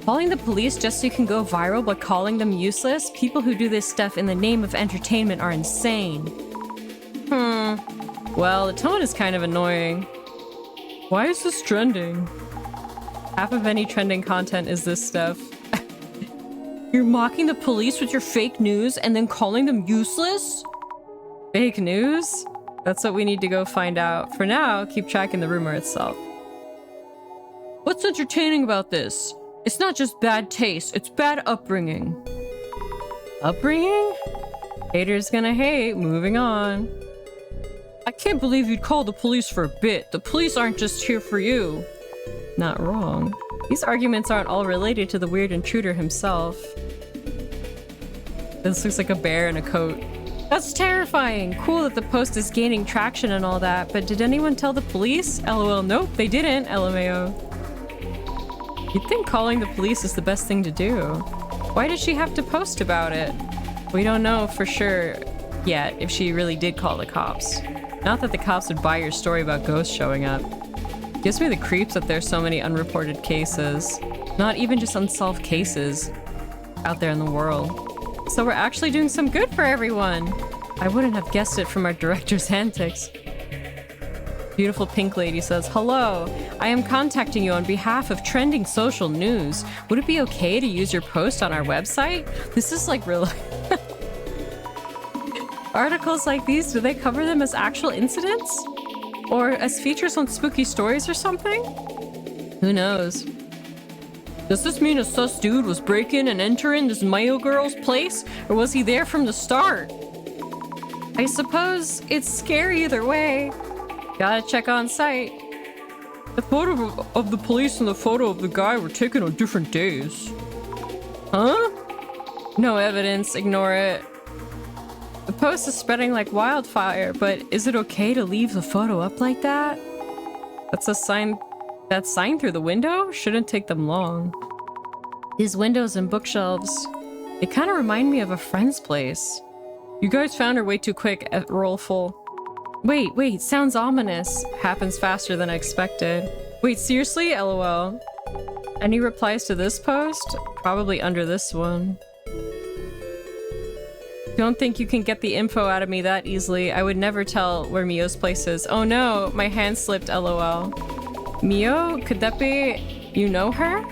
Calling the police just so you can go viral but calling them useless? People who do this stuff in the name of entertainment are insane. Well, the tone is kind of annoying. Why is this trending? Half of any trending content is this stuff. You're mocking the police with your fake news and then calling them useless? Fake news? That's what we need to go find out. For now, keep tracking the rumor itself. What's entertaining about this? It's not just bad taste, it's bad upbringing. Upbringing? Haters gonna hate. Moving on. I can't believe you'd call the police for a bit. The police aren't just here for you. Not wrong. These arguments aren't all related to the weird intruder himself. This looks like a bear in a coat. That's terrifying. Cool that the post is gaining traction and all that, but did anyone tell the police? LOL, nope, they didn't. LMAO. You'd think calling the police is the best thing to do. Why did she have to post about it? We don't know for sure yet if she really did call the cops. Not that the cops would buy your story about ghosts showing up. Gives me the creeps that there's so many unreported cases. Not even just unsolved cases out there in the world. So we're actually doing some good for everyone. I wouldn't have guessed it from our director's antics. Beautiful pink lady says, hello, I am contacting you on behalf of trending social news. Would it be okay to use your post on our website? This is like real. Articles like these, do they cover them as actual incidents? Or as features on spooky stories or something? Who knows? Does this mean a sus dude was breaking and entering this Mayo girl's place? Or was he there from the start? I suppose it's scary either way. Gotta check on site. The photo of the police and the photo of the guy were taken on different days. Huh? No evidence, ignore it. The post is spreading like wildfire, but is it okay to leave the photo up like that? That's a sign. That sign through the window? Shouldn't take them long. These windows and bookshelves, they kind of remind me of a friend's place. You guys found her way too quick at roll full. Wait, sounds ominous. Happens faster than I expected. Wait, seriously? LOL. Any replies to this post? Probably under this one. Don't think you can get the info out of me that easily. I would never tell where Mio's place is. Oh no, my hand slipped, LOL. Mio? Could that be... you know her?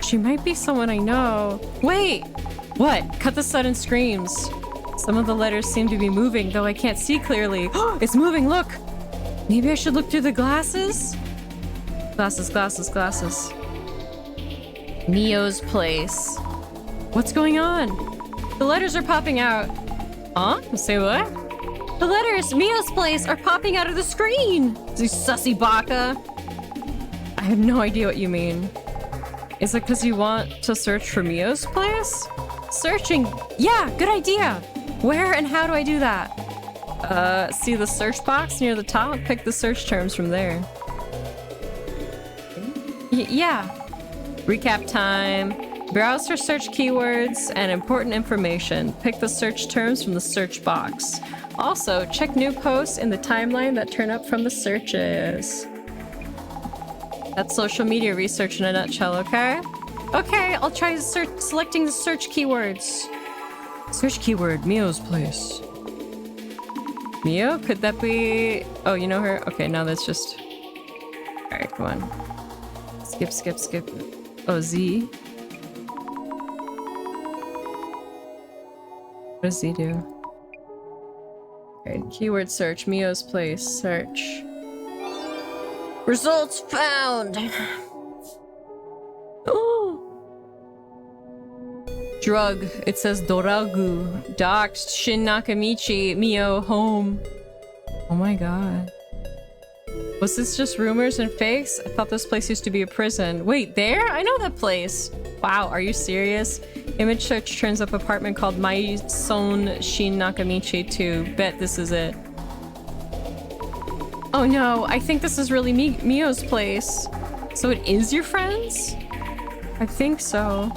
She might be someone I know. Wait! What? Cut the sudden screams. Some of the letters seem to be moving, though I can't see clearly. It's moving, look! Maybe I should look through the glasses? Glasses. Mio's place. What's going on? The letters are popping out. Huh? Say what? The letters, Mio's place, are popping out of the screen! You sussy baka. I have no idea what you mean. Is it because you want to search for Mio's place? Searching! Yeah, good idea! Where and how do I do that? See the search box near the top? Pick the search terms from there. Yeah. Recap time. Browse for search keywords and important information. Pick the search terms from the search box. Also, check new posts in the timeline that turn up from the searches. That's social media research in a nutshell, okay? Okay, I'll try selecting the search keywords. Search keyword, Mio's place. Mio? Could that be... oh, you know her? Okay, now that's just... alright, come on. Skip. Oh, Z. What does Z do? Okay, keyword search, Mio's place, search. Results found! Oh! Drug. It says Doragu. Doxed. Shin Nakamichi. Mio. Home. Oh my god. Was this just rumors and fakes? I thought this place used to be a prison. Wait, there? I know that place. Wow, are you serious? Image search turns up apartment called Maison Shin Nakamichi 2. Bet this is it. Oh no, I think this is really Mio's place. So it is your friend's? I think so.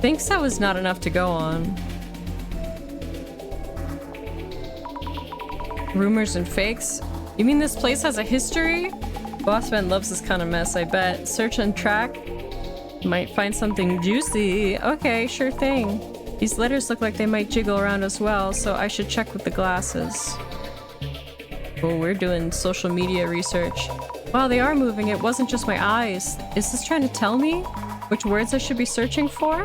Think so is not enough to go on. Rumors and fakes? You mean this place has a history? Bossman loves this kind of mess, I bet. Search and track. Might find something juicy. Okay, sure thing. These letters look like they might jiggle around as well, so I should check with the glasses. Oh, we're doing social media research. Wow, they are moving. It wasn't just my eyes. Is this trying to tell me which words I should be searching for?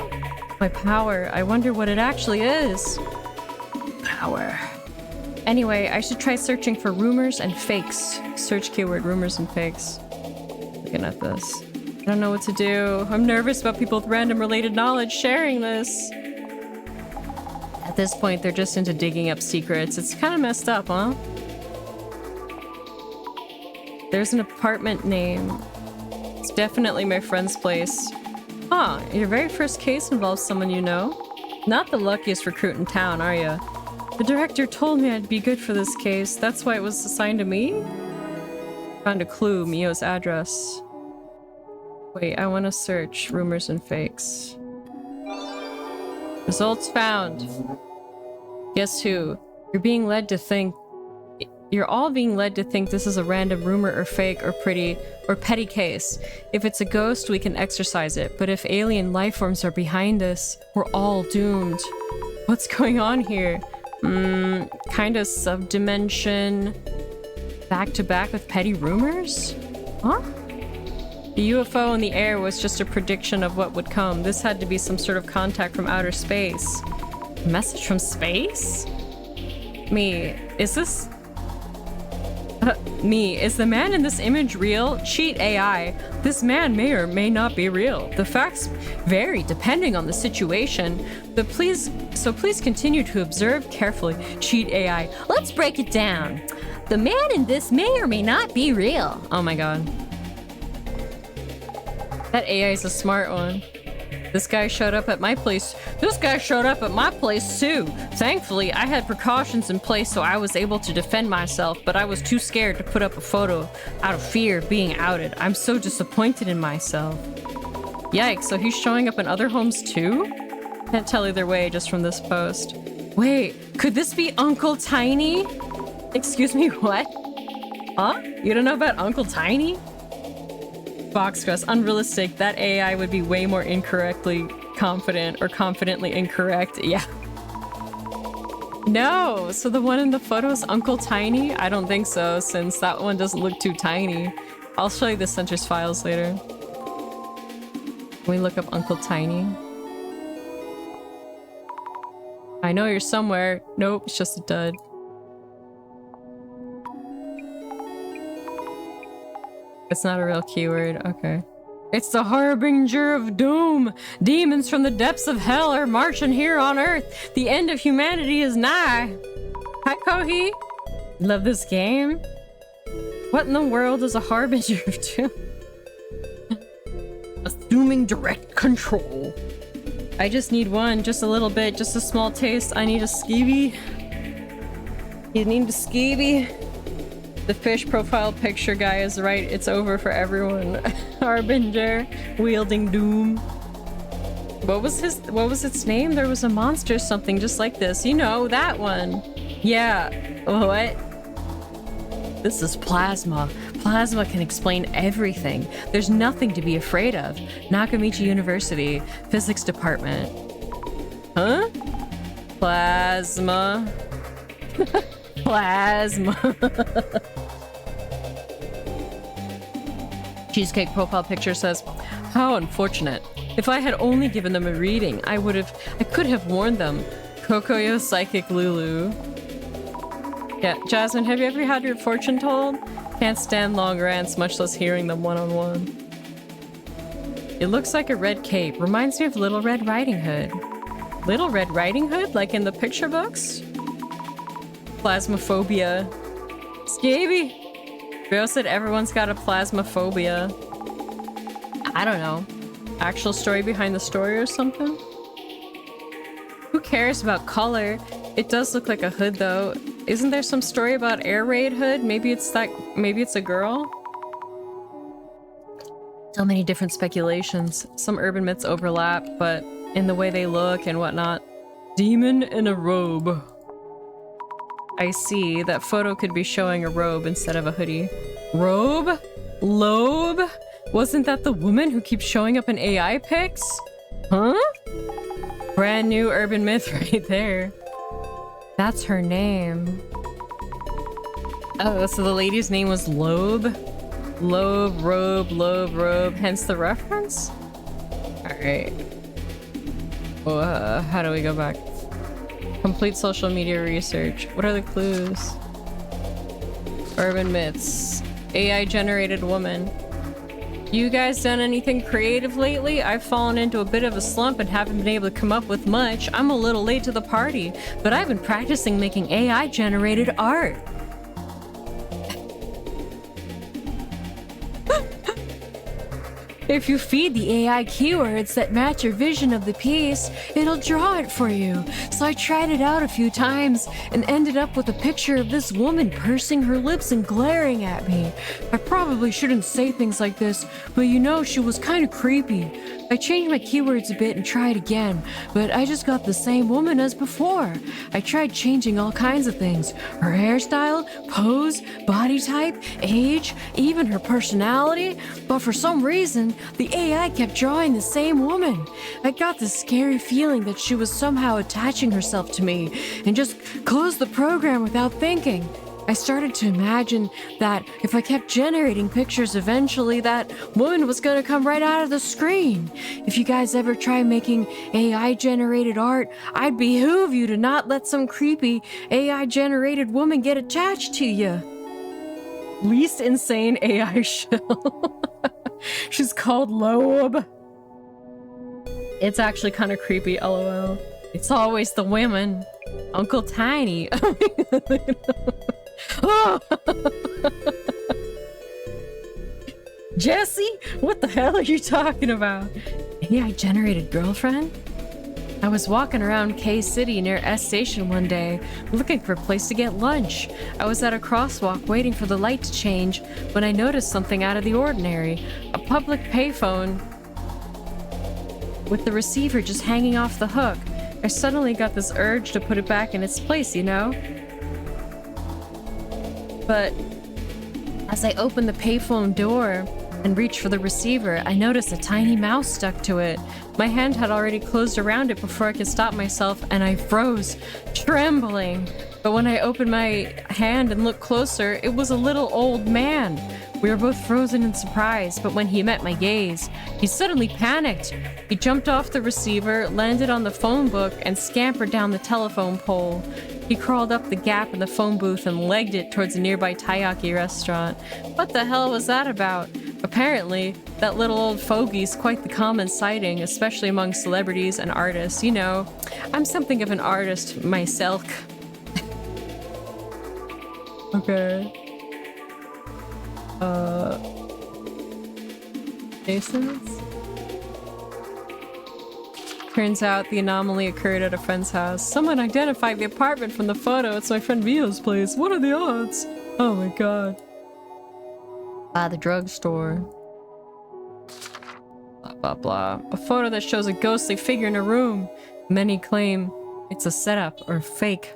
My power. I wonder what it actually is. Power. Anyway, I should try searching for rumors and fakes. Search keyword rumors and fakes. Looking at this. I don't know what to do. I'm nervous about people with random related knowledge sharing this. At this point, they're just into digging up secrets. It's kind of messed up, huh? There's an apartment name. It's definitely my friend's place. Huh, your very first case involves someone you know? Not the luckiest recruit in town, are you? The director told me I'd be good for this case. That's why it was assigned to me? Found a clue, Mio's address. Wait, I want to search rumors and fakes. Results found. Guess who? You're all being led to think this is a random rumor or fake or petty case. If it's a ghost, we can exorcise it. But if alien life forms are behind this, we're all doomed. What's going on here? Kind of subdimension. Back to back with petty rumors? Huh? The UFO in the air was just a prediction of what would come. This had to be some sort of contact from outer space. A message from space? Is the man in this image real? Cheat AI. This man may or may not be real. The facts vary depending on the situation. So please continue to observe carefully. Cheat AI. Let's break it down. The man in this may or may not be real. Oh my god. That AI is a smart one. This guy showed up at my place. This guy showed up at my place too. Thankfully, I had precautions in place so I was able to defend myself, but I was too scared to put up a photo out of fear of being outed. I'm so disappointed in myself. Yikes, so he's showing up in other homes too? Can't tell either way just from this post. Wait, could this be Uncle Tiny? Excuse me, what? Huh? You don't know about Uncle Tiny? Boxcrest, unrealistic. That AI would be way more incorrectly confident or confidently incorrect. Yeah. No, so the one in the photo is Uncle Tiny? I don't think so, since that one doesn't look too tiny. I'll show you the center's files later. Can we look up Uncle Tiny? I know you're somewhere. Nope, it's just a dud. It's not a real keyword. Okay. It's the harbinger of doom. Demons from the depths of hell are marching here on Earth. The end of humanity is nigh. Hi, Kohi. Love this game. What in the world is a harbinger of doom? Assuming direct control. I just need one, just a little bit, just a small taste. I need a skeevy. You need a skeevy. The fish profile picture guy is right. It's over for everyone. Harbinger, wielding doom. What was its name? There was a monster something just like this. You know, that one. Yeah. What? This is plasma. Plasma can explain everything. There's nothing to be afraid of. Nakamichi University, physics department. Huh? Plasma. Plasma. Cheesecake profile picture says, how unfortunate. If I had only given them a reading, I could have warned them. Kokoyo Psychic Lulu. Yeah, Jasmine, have you ever had your fortune told? Can't stand long rants, much less hearing them one-on-one. It looks like a red cape. Reminds me of Little Red Riding Hood. Little Red Riding Hood? Like in the picture books? Plasmophobia. Scaby! Bro said everyone's got a plasmophobia. I don't know. Actual story behind the story or something? Who cares about color? It does look like a hood though. Isn't there some story about air raid hood? Maybe it's a girl? So many different speculations. Some urban myths overlap, but in the way they look and whatnot. Demon in a robe. I see. That photo could be showing a robe instead of a hoodie. Robe? Lobe? Wasn't that the woman who keeps showing up in AI pics? Huh? Brand new urban myth right there. That's her name. Oh, so the lady's name was Lobe? Lobe, robe, hence the reference? Alright. How do we go back? Complete social media research. What are the clues? Urban myths. AI generated woman. You guys done anything creative lately? I've fallen into a bit of a slump and haven't been able to come up with much. I'm a little late to the party, but I've been practicing making AI generated art. If you feed the AI keywords that match your vision of the piece, it'll draw it for you. So I tried it out a few times and ended up with a picture of this woman pursing her lips and glaring at me. I probably shouldn't say things like this, but you know, she was kind of creepy. I changed my keywords a bit and tried again, but I just got the same woman as before. I tried changing all kinds of things. Her hairstyle, pose, body type, age, even her personality, but for some reason, the AI kept drawing the same woman. I got this scary feeling that she was somehow attaching herself to me and just closed the program without thinking. I started to imagine that if I kept generating pictures, eventually that woman was gonna come right out of the screen. If you guys ever try making AI-generated art, I'd behoove you to not let some creepy AI-generated woman get attached to you. Least insane AI shill. She's called Loeb. It's actually kind of creepy, lol. It's always the women. Uncle Tiny. Oh. Jesse, what the hell are you talking about? AI generated girlfriend? I was walking around K City near S Station one day, looking for a place to get lunch. I was at a crosswalk waiting for the light to change when I noticed something out of the ordinary. A public payphone with the receiver just hanging off the hook. I suddenly got this urge to put it back in its place, you know? But as I opened the payphone door and reached for the receiver, I noticed a tiny mouse stuck to it. My hand had already closed around it before I could stop myself, and I froze, trembling. But when I opened my hand and looked closer, it was a little old man. We were both frozen in surprise, but when he met my gaze, he suddenly panicked. He jumped off the receiver, landed on the phone book, and scampered down the telephone pole. He crawled up the gap in the phone booth and legged it towards a nearby taiyaki restaurant. What the hell was that about? Apparently, that little old fogey's quite the common sighting, especially among celebrities and artists. You know, I'm something of an artist myself. Okay. Jason's? Turns out the anomaly occurred at a friend's house. Someone identified the apartment from the photo. It's my friend Mio's place. What are the odds? Oh my god. By the drugstore. Blah blah blah. A photo that shows a ghostly figure in a room. Many claim it's a setup or fake.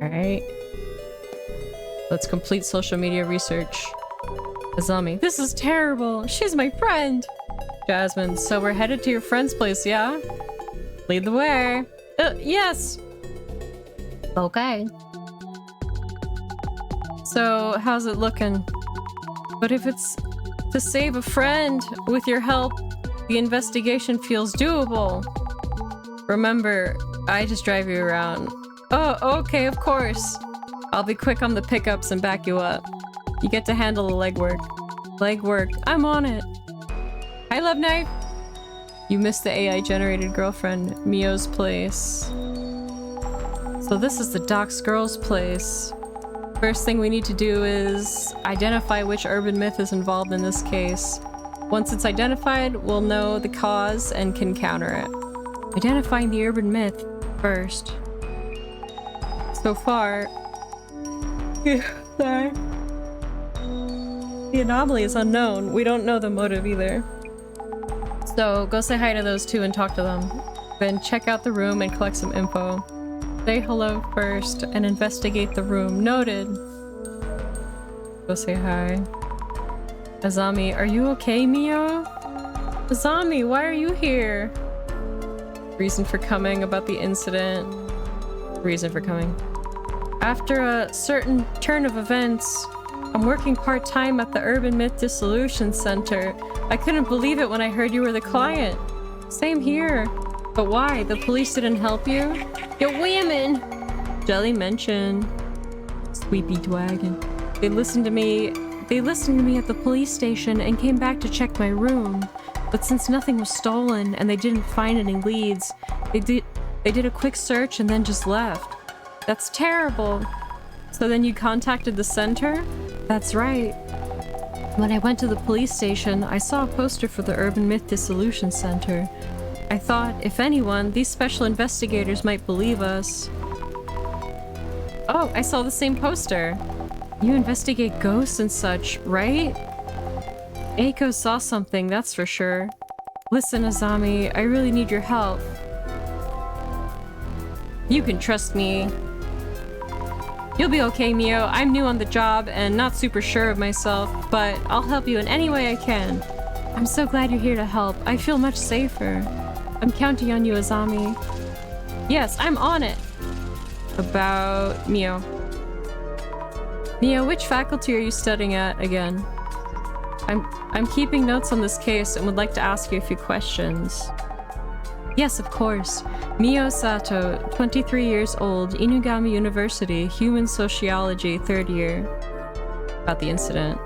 Alright. Let's complete social media research. Azami. This is terrible. She's my friend. Jasmine. So we're headed to your friend's place, yeah? Lead the way. Yes. Okay. So, how's it looking? But if it's to save a friend with your help, the investigation feels doable. Remember, I just drive you around. Oh, okay, of course. I'll be quick on the pickups and back you up. You get to handle the legwork. Legwork. I'm on it. Hi, Love Knife. You missed the AI-generated girlfriend, Mio's place. So this is the Doc's girl's place. First thing we need to do is identify which urban myth is involved in this case. Once it's identified, we'll know the cause and can counter it. Identifying the urban myth first. So far, sorry. The anomaly is unknown. We don't know the motive either. So go say hi to those two and talk to them. Then check out the room and collect some info. Say hello first and investigate the room. Noted. Go say hi. Azami, are you okay, Mio? Azami, why are you here? Reason for coming, about the incident. Reason for coming. After a certain turn of events, I'm working part-time at the Urban Myth Dissolution Center. I couldn't believe it when I heard you were the client. Same here. But why? The police didn't help you? You women! Jelly mention. Sweepy Dwagon. They listened to me at the police station and came back to check my room. But since nothing was stolen and they didn't find any leads, they did a quick search and then just left. That's terrible. So then you contacted the center? That's right. When I went to the police station, I saw a poster for the Urban Myth Dissolution Center. I thought, if anyone, these special investigators might believe us. Oh, I saw the same poster. You investigate ghosts and such, right? Eiko saw something, that's for sure. Listen, Azami, I really need your help. You can trust me. You'll be okay, Mio. I'm new on the job and not super sure of myself, but I'll help you in any way I can. I'm so glad you're here to help. I feel much safer. I'm counting on you, Azami. Yes, I'm on it. About Mio. Mio, which faculty are you studying at again? I'm keeping notes on this case and would like to ask you a few questions. Yes, of course. Mio Sato, 23 years old, Inugami University, Human Sociology, 3rd year. About the incident.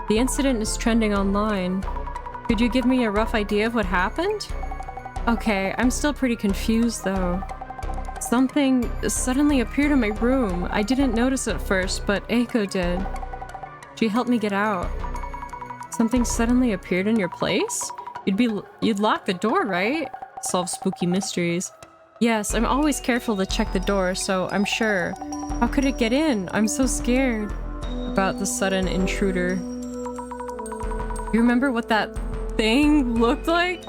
The incident is trending online. Could you give me a rough idea of what happened? Okay, I'm still pretty confused though. Something suddenly appeared in my room. I didn't notice at first, but Eiko did. She helped me get out. Something suddenly appeared in your place? You'd lock the door, right? Solve spooky mysteries. Yes, I'm always careful to check the door, so I'm sure. How could it get in? I'm so scared. About the sudden intruder. You remember what that thing looked like?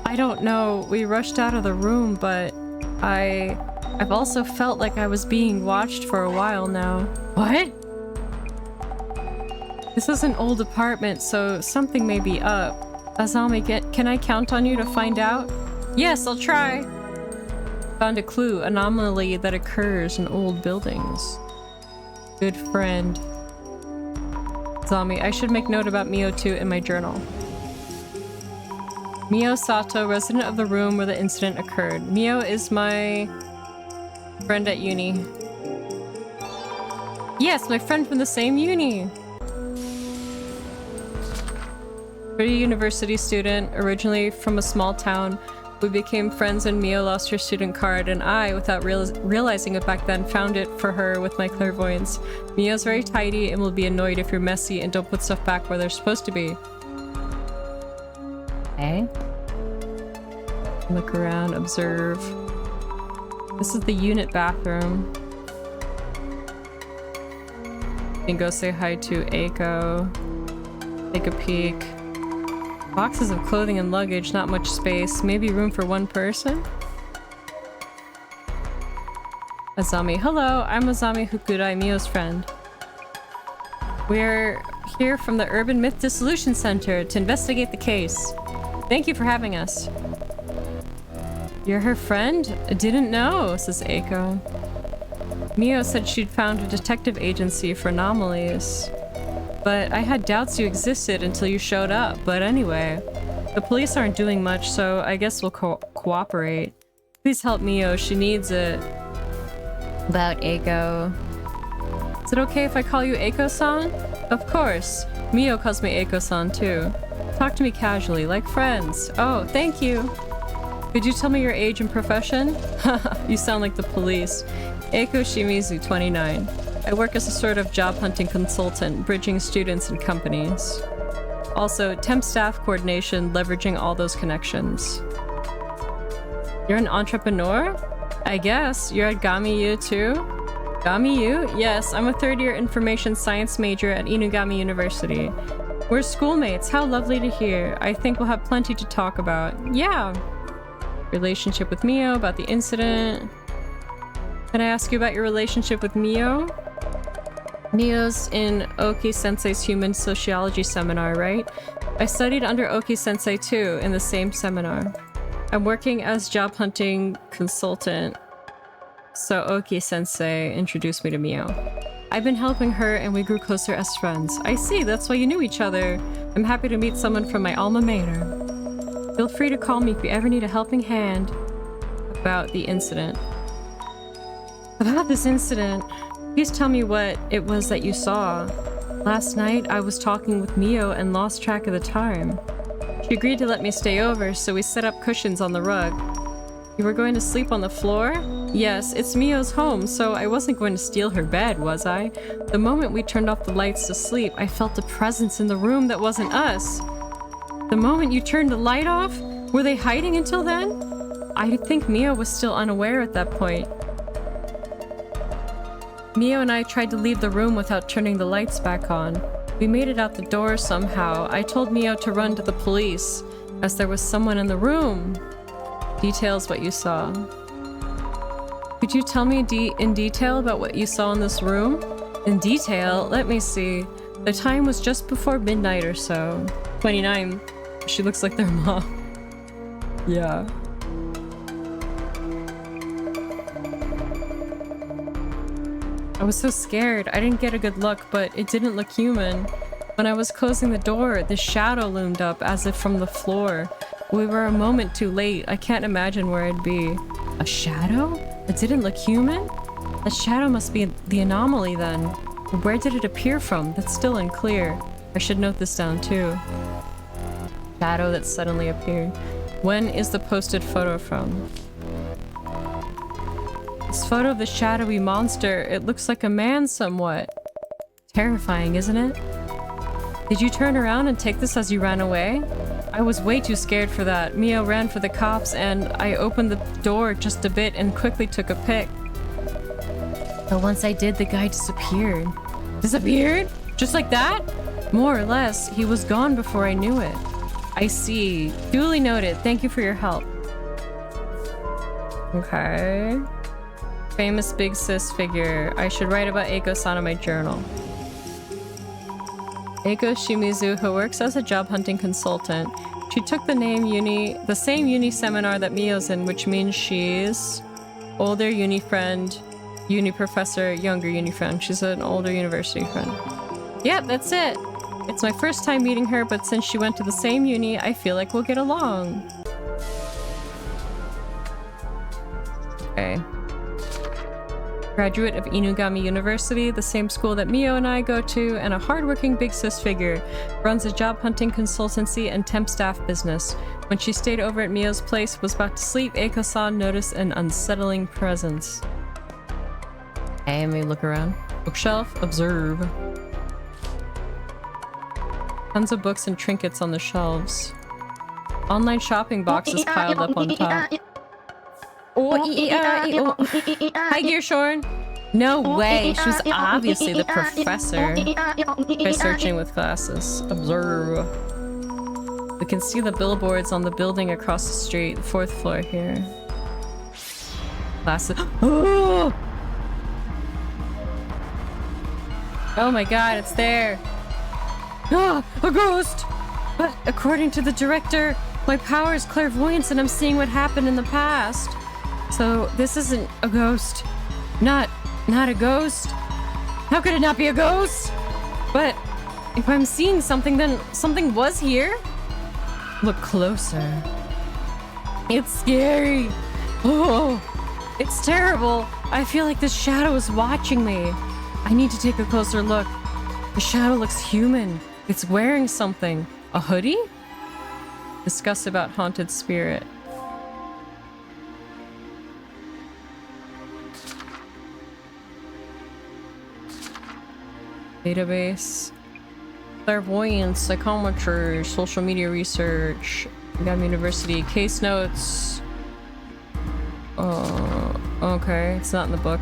I don't know. We rushed out of the room, but I've also felt like I was being watched for a while now. What? This is an old apartment, so something may be up. Azami, can I count on you to find out? Yes, I'll try. Found a clue, anomaly that occurs in old buildings. Good friend. Azami, I should make note about Mio too in my journal. Mio Sato, resident of the room where the incident occurred. Mio is my friend at uni. Yes, my friend from the same uni. Pretty university student, originally from a small town. We became friends when Mio lost her student card, and I, without realizing it back then, found it for her with my clairvoyance. Mio's very tidy and will be annoyed if you're messy and don't put stuff back where they're supposed to be. Okay. Look around, observe. This is the unit bathroom. You can go say hi to Eiko. Take a peek. Boxes of clothing and luggage, not much space. Maybe room for one person? Azami. Hello, I'm Azami Hukudai, Mio's friend. We're here from the Urban Myth Dissolution Center to investigate the case. Thank you for having us. You're her friend? I didn't know, says Eiko. Mio said she'd found a detective agency for anomalies. But I had doubts you existed until you showed up. But anyway, the police aren't doing much, so I guess we'll cooperate. Please help Mio, she needs it. About Eiko. Is it okay if I call you Eiko-san? Of course. Mio calls me Eiko-san too. Talk to me casually, like friends. Oh, thank you. Could you tell me your age and profession? Haha, you sound like the police. Eiko Shimizu, 29. I work as a sort of job hunting consultant, bridging students and companies. Also, temp staff coordination, leveraging all those connections. You're an entrepreneur? I guess. You're at Gami-U too? Gami-U? Yes, I'm a 3rd year information science major at Inugami University. We're schoolmates. How lovely to hear. I think we'll have plenty to talk about. Yeah. Relationship with Mio, about the incident. Can I ask you about your relationship with Mio? Mio's in Oki-sensei's human sociology seminar, right? I studied under Oki-sensei too, in the same seminar. I'm working as job hunting consultant, so Oki-sensei introduced me to Mio. I've been helping her and we grew closer as friends. I see, that's why you knew each other. I'm happy to meet someone from my alma mater. Feel free to call me if you ever need a helping hand about the incident. About this incident, please tell me what it was that you saw. Last night, I was talking with Mio and lost track of the time. She agreed to let me stay over, so we set up cushions on the rug. You were going to sleep on the floor? Yes, it's Mio's home, so I wasn't going to steal her bed, was I? The moment we turned off the lights to sleep, I felt a presence in the room that wasn't us. The moment you turned the light off? Were they hiding until then? I think Mio was still unaware at that point. Mio and I tried to leave the room without turning the lights back on. We made it out the door somehow. I told Mio to run to the police, as there was someone in the room. Details what you saw. Could you tell me in detail about what you saw in this room? In detail? Let me see. The time was just before midnight or so. 29. She looks like their mom. Yeah. I was so scared. I didn't get a good look, but it didn't look human. When I was closing the door, the shadow loomed up as if from the floor. We were a moment too late. I can't imagine where I'd be. A shadow? It didn't look human? That shadow must be the anomaly then. Where did it appear from? That's still unclear. I should note this down too. Shadow that suddenly appeared. When is the posted photo from? This photo of the shadowy monster, it looks like a man somewhat. Terrifying, isn't it? Did you turn around and take this as you ran away? I was way too scared for that. Mio ran for the cops and I opened the door just a bit and quickly took a pic. But once I did, the guy disappeared. Disappeared? Just like that? More or less. He was gone before I knew it. I see. Duly noted. Thank you for your help. Okay. Famous big sis figure. I should write about Eiko-san in my journal. Eiko Shimizu, who works as a job hunting consultant. She took the same uni seminar that Mio's in, which means she's older uni friend, uni professor, younger uni friend. She's an older university friend. Yep, that's it. It's my first time meeting her, but since she went to the same uni, I feel like we'll get along. Okay. Graduate of Inugami University, the same school that Mio and I go to, and a hardworking big sis figure. Runs a job hunting consultancy and temp staff business. When she stayed over at Mio's place, was about to sleep, Eiko-san noticed an unsettling presence. Hey, let me look around. Bookshelf, observe. Tons of books and trinkets on the shelves. Online shopping boxes piled up on top. Hi, Gearshorn. No way. She was obviously the professor. Try searching with glasses. Observe. We can see the billboards on the building across the street. 4th floor here. Glasses. Oh! Oh my god, it's there. Ah, a ghost! But according to the director, my power is clairvoyance and I'm seeing what happened in the past. So this isn't a ghost. Not a ghost? How could it not be a ghost? But if I'm seeing something, then something was here? Look closer. It's scary. Oh, it's terrible. I feel like this shadow is watching me. I need to take a closer look. The shadow looks human. It's wearing something. A hoodie? Discuss about haunted spirit. Database. Clairvoyance, psychometry, social media research, Inugami University, case notes. Okay, it's not in the book.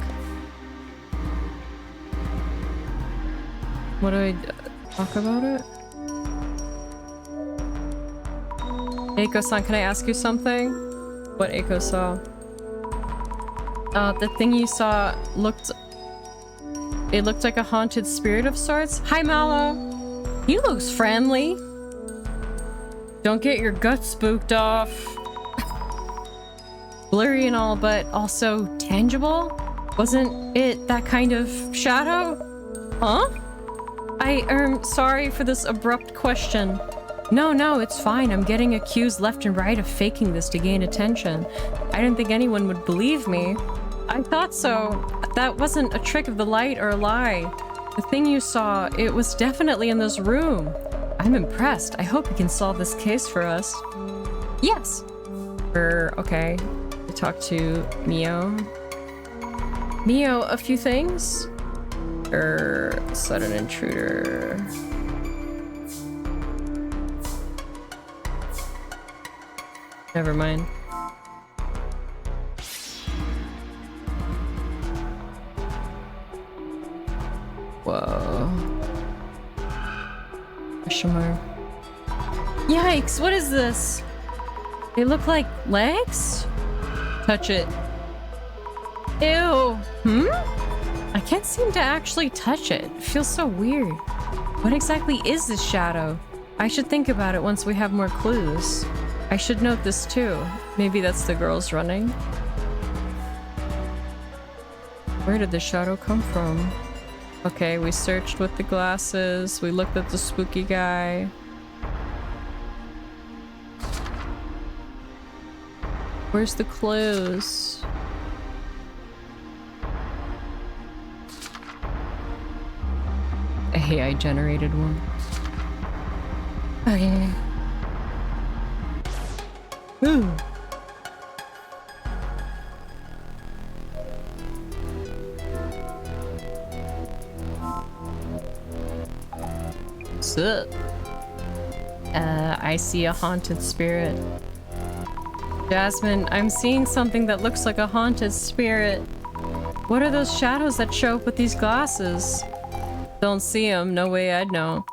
What do I talk about it? Eiko-san, can I ask you something? What Eiko saw? The thing you saw looked like a haunted spirit of sorts. Hi, Mallow. He looks friendly. Don't get your guts spooked off. Blurry and all, but also tangible? Wasn't it that kind of shadow? Huh? Sorry for this abrupt question. No, it's fine. I'm getting accused left and right of faking this to gain attention. I didn't think anyone would believe me. I thought so. That wasn't a trick of the light or a lie. The thing you saw, it was definitely in this room. I'm impressed. I hope you can solve this case for us. Yes. Okay. I talked to Mio. Mio, a few things? Sudden intruder. Never mind. Whoa. Question mark. Yikes, what is this? They look like legs? Touch it. Ew. I can't seem to actually touch it. It feels so weird. What exactly is this shadow? I should think about it once we have more clues. I should note this too. Maybe that's the girls running. Where did the shadow come from? Okay, we searched with the glasses. We looked at the spooky guy. Where's the clues? Hey, I generated one. Okay. Ooh. What's up? I see a haunted spirit. Jasmine, I'm seeing something that looks like a haunted spirit. What are those shadows that show up with these glasses? Don't see them, no way I'd know.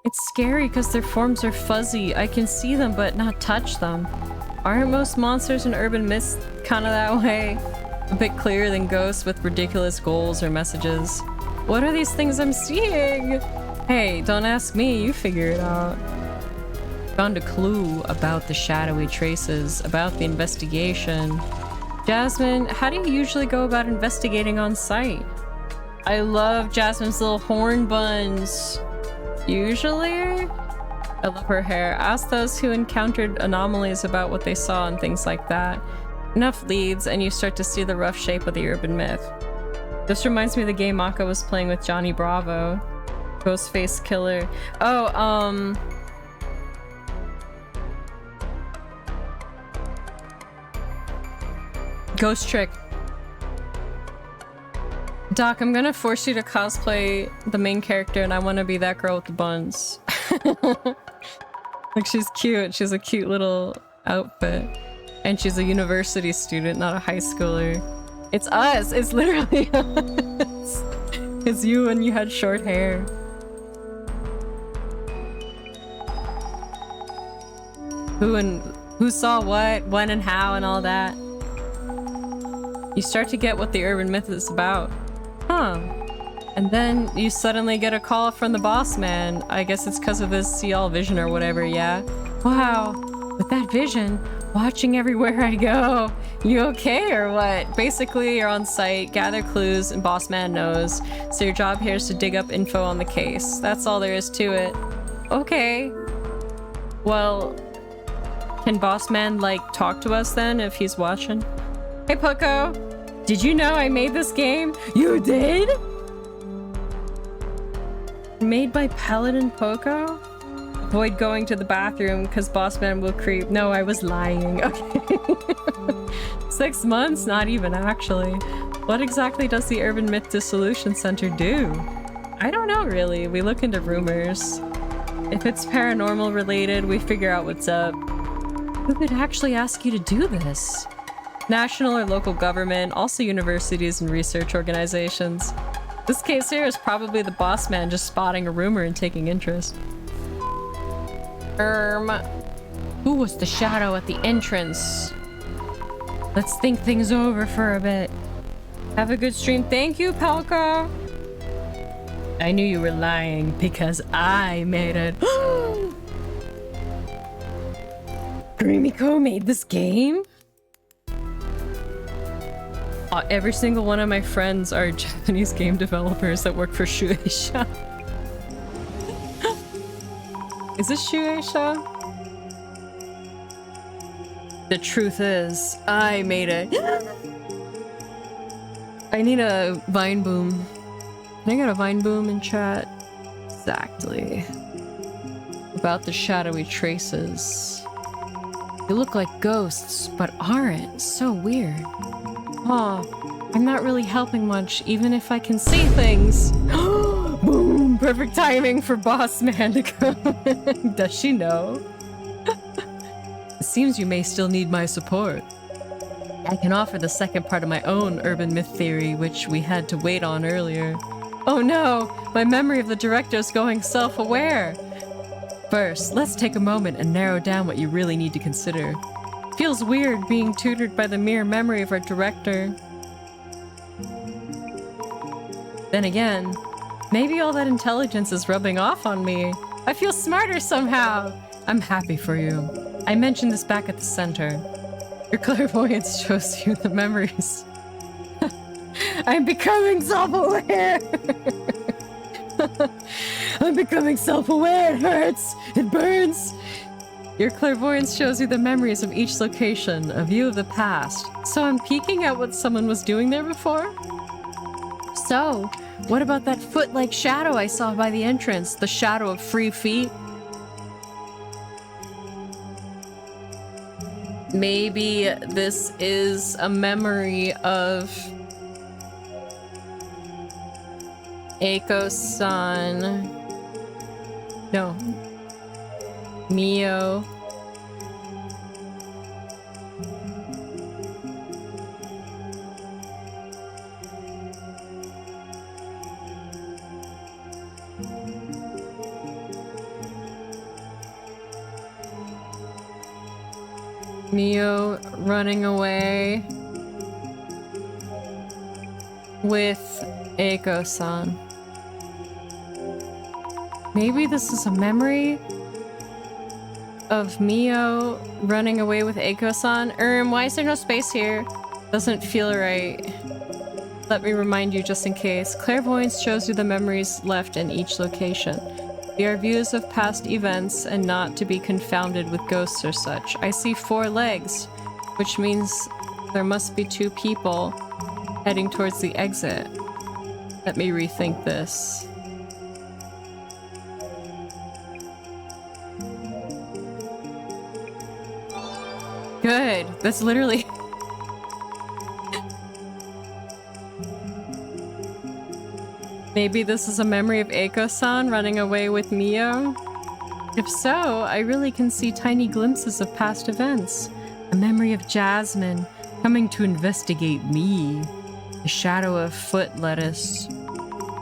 It's scary because their forms are fuzzy. I can see them but not touch them. Aren't most monsters in Urban Myths kind of that way? A bit clearer than ghosts with ridiculous goals or messages. What are these things I'm seeing? Hey, don't ask me, you figure it out. Found a clue about the shadowy traces, about the investigation. Jasmine, how do you usually go about investigating on site? I love Jasmine's little horn buns. Usually? I love her hair. Ask those who encountered anomalies about what they saw and things like that. Enough leads and you start to see the rough shape of the urban myth. This reminds me of the game Maka was playing with Johnny Bravo. Ghostface Killer. Oh, Ghost Trick. Doc, I'm gonna force you to cosplay the main character and I want to be that girl with the buns. Like, she's cute. She's a cute little outfit. And she's a university student, not a high schooler. It's us! It's literally us! It's you when you had short hair. Who saw what, when and how and all that. You start to get what the urban myth is about. Huh. And then you suddenly get a call from the boss man. I guess it's because of his see-all vision or whatever, yeah? Wow. With that vision, watching everywhere I go. You okay or what? Basically, you're on site, gather clues, and boss man knows. So your job here is to dig up info on the case. That's all there is to it. Okay. Well, can boss man, like, talk to us then if he's watching? Hey, Poco. Did you know I made this game? You did? Made by Paladin Poco? Avoid going to the bathroom because boss man will creep. No, I was lying. Okay. 6 months? Not even, actually. What exactly does the Urban Myth Dissolution Center do? I don't know, really. We look into rumors. If it's paranormal related, we figure out what's up. Who could actually ask you to do this? National or local government, also universities and research organizations. This case here is probably the boss man just spotting a rumor and taking interest. Who was the shadow at the entrance? Let's think things over for a bit. Have a good stream. Thank you, Pelka. I knew you were lying because I made it. Grimiko made this game? Every single one of my friends are Japanese game developers that work for Shueisha. Is this Shueisha? The truth is, I made it. I need a vine boom. Can I get a vine boom in chat? Exactly. About the shadowy traces. They look like ghosts, but aren't. So weird. Oh, I'm not really helping much, even if I can see things. Boom! Perfect timing for Boss Man to come. Does she know? It seems you may still need my support. I can offer the second part of my own urban myth theory, which we had to wait on earlier. Oh no! My memory of the director is going self-aware! First, let's take a moment and narrow down what you really need to consider. Feels weird being tutored by the mere memory of our director. Then again, maybe all that intelligence is rubbing off on me. I feel smarter somehow! I'm happy for you. I mentioned this back at the center. Your clairvoyance shows you the memories. I'm becoming self-aware! I'm becoming self-aware! It hurts! It burns! Your clairvoyance shows you the memories of each location, a view of the past. So I'm peeking at what someone was doing there before? So, what about that foot-like shadow I saw by the entrance? The shadow of free feet? Maybe this is a memory of Eiko-san. No. Mio. Mio running away with Eiko-san. Maybe this is a memory of Mio running away with Eiko-san. Why is there no space here? Doesn't feel right. Let me remind you just in case. Clairvoyance shows you the memories left in each location. They are views of past events and not to be confounded with ghosts or such. I see 4 legs, which means there must be 2 people heading towards the exit. Let me rethink this. Good. That's literally... Maybe this is a memory of Eiko-san running away with Mio? If so, I really can see tiny glimpses of past events. A memory of Jasmine coming to investigate me. The shadow of foot lettuce.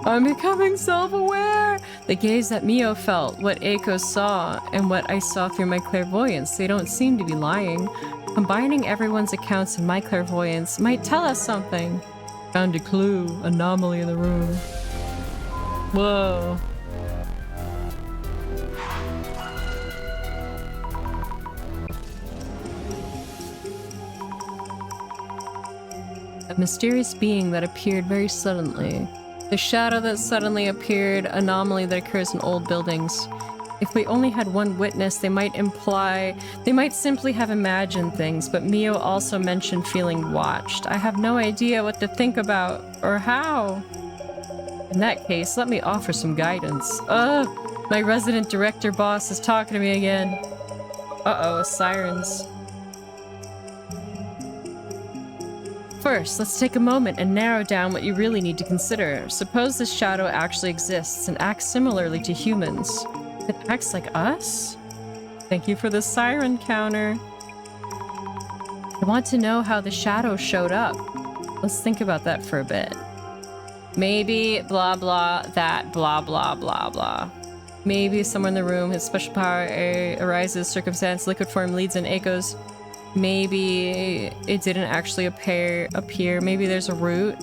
I'm becoming self-aware! The gaze that Mio felt, what Eiko saw, and what I saw through my clairvoyance, they don't seem to be lying. Combining everyone's accounts and my clairvoyance might tell us something. Found a clue. Anomaly in the room. Whoa. A mysterious being that appeared very suddenly. The shadow that suddenly appeared, anomaly that occurs in old buildings. If we only had one witness, they might simply have imagined things, but Mio also mentioned feeling watched. I have no idea what to think about, or how. In that case, let me offer some guidance. Ugh! My resident director boss is talking to me again. Uh-oh, sirens. First, let's take a moment and narrow down what you really need to consider. Suppose this shadow actually exists and acts similarly to humans. It acts like us? Thank you for the siren counter. I want to know how the shadow showed up. Let's think about that for a bit. Maybe blah blah that blah blah blah blah. Maybe somewhere in the room his special power arises, circumstance, liquid form leads and echoes. Maybe it didn't actually appear. Maybe there's a route.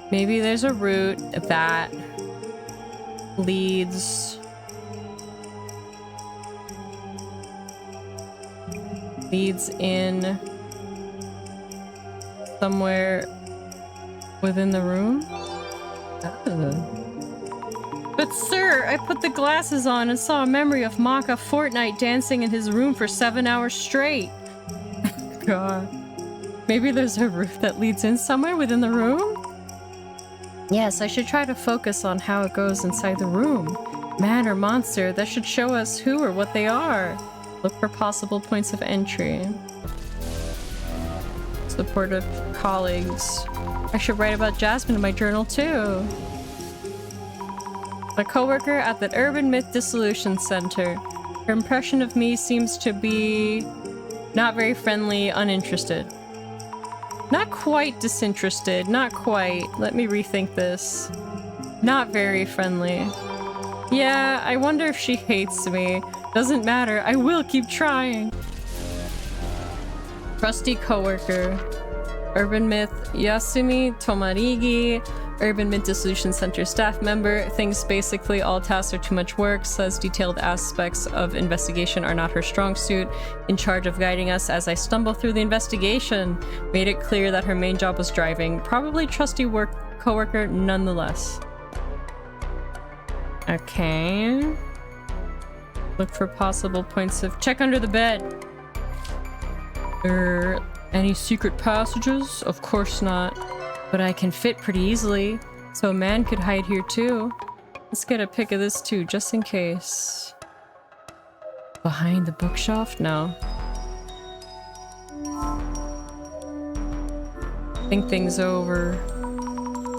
Maybe there's a route that leads in somewhere within the room. But sir, I put the glasses on and saw a memory of Maka Fortnite dancing in his room for 7 hours straight. God. Maybe there's a roof that leads in somewhere within the room? Yes, I should try to focus on how it goes inside the room. Man or monster, that should show us who or what they are. Look for possible points of entry. Supportive colleagues. I should write about Jasmine in my journal too. A coworker at the Urban Myth Dissolution Center. Her impression of me seems to be not very friendly, uninterested. Not quite disinterested, not quite. Let me rethink this. Not very friendly. Yeah, I wonder if she hates me. Doesn't matter, I will keep trying. Trusty coworker. Urban Myth Yasumi Tomarigi. Urban Myth Dissolution Center staff member. Thinks basically all tasks are too much work. Says detailed aspects of investigation are not her strong suit. In charge of guiding us as I stumble through the investigation. Made it clear that her main job was driving. Probably trusty coworker nonetheless. Okay. Look for possible points of... Check under the bed. Any secret passages? Of course not. But I can fit pretty easily, so a man could hide here too. Let's get a pic of this too, just in case. Behind the bookshelf? No. Think things over.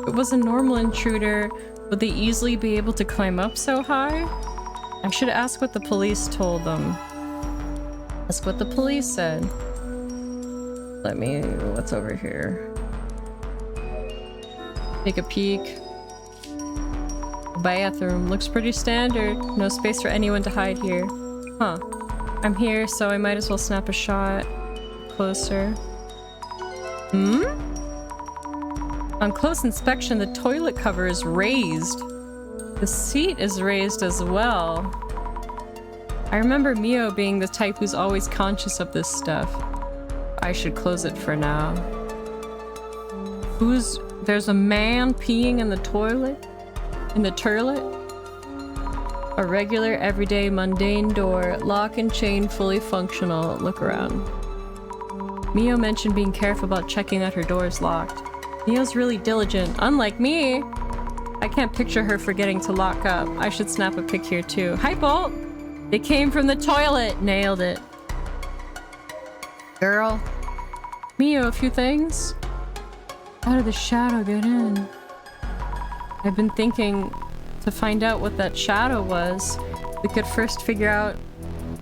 If it was a normal intruder, would they easily be able to climb up so high? I should ask what the police told them. Ask what the police said. What's over here? Take a peek. Bathroom. Looks pretty standard. No space for anyone to hide here. Huh. I'm here, so I might as well snap a shot. Closer. On close inspection, the toilet cover is raised. The seat is raised as well. I remember Mio being the type who's always conscious of this stuff. I should close it for now. There's a man peeing in the toilet? In the turlet? A regular, everyday, mundane door. Lock and chain, fully functional. Look around. Mio mentioned being careful about checking that her door is locked. Mio's really diligent, unlike me! I can't picture her forgetting to lock up. I should snap a pic here too. Hi, Bolt! It came from the toilet! Nailed it. Girl. Mio, a few things? How did the shadow get in? I've been thinking to find out what that shadow was. We could first figure out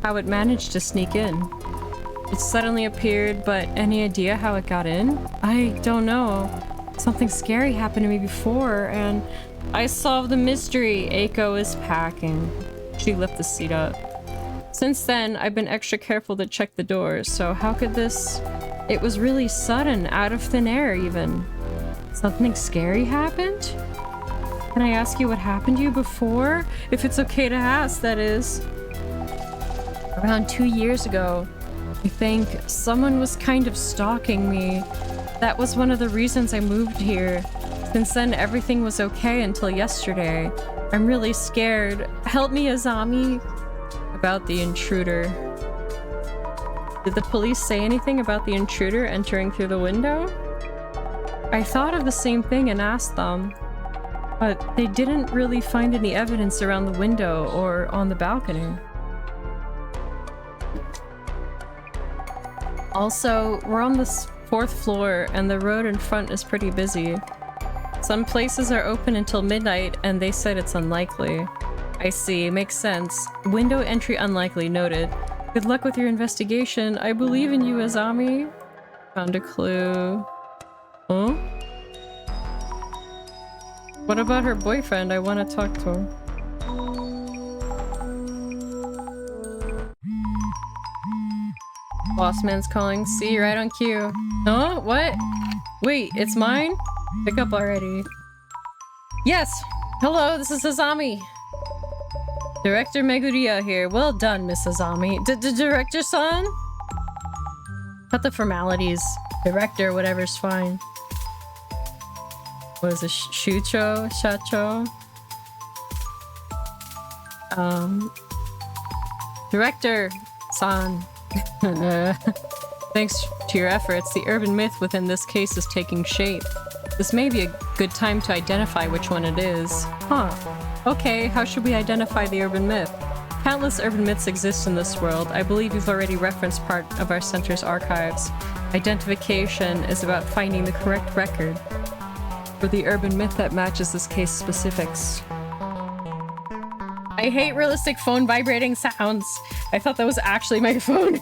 how it managed to sneak in. It suddenly appeared, but any idea how it got in? I don't know. Something scary happened to me before, and I solved the mystery. Eiko is packing. She lifted the seat up. Since then, I've been extra careful to check the doors, so how could this... It was really sudden, out of thin air even. Something scary happened? Can I ask you what happened to you before? If it's okay to ask, that is. Around 2 years ago, I think someone was kind of stalking me. That was one of the reasons I moved here. Since then, everything was okay until yesterday. I'm really scared. Help me, Azami. About the intruder. Did the police say anything about the intruder entering through the window? I thought of the same thing and asked them, but they didn't really find any evidence around the window or on the balcony. Also, we're on the 4th floor and the road in front is pretty busy. Some places are open until midnight and they said it's unlikely. I see, makes sense. Window entry unlikely, noted. Good luck with your investigation. I believe in you, Azami. Found a clue. Huh? What about her boyfriend? I want to talk to him. Bossman's calling. See, right on cue. Huh? What? Wait, it's mine? Pick up already. Yes! Hello, this is Azami. Director Meguriya here. Well done, Miss Azami. Director-san? Cut the formalities. Director, whatever's fine. What is it? Shucho? Shacho? Director San. Thanks to your efforts, the urban myth within this case is taking shape. This may be a good time to identify which one it is. Huh. Okay, how should we identify the urban myth? Countless urban myths exist in this world. I believe you've already referenced part of our center's archives. Identification is about finding the correct record for the urban myth that matches this case specifics. I hate realistic phone vibrating sounds. I thought that was actually my phone.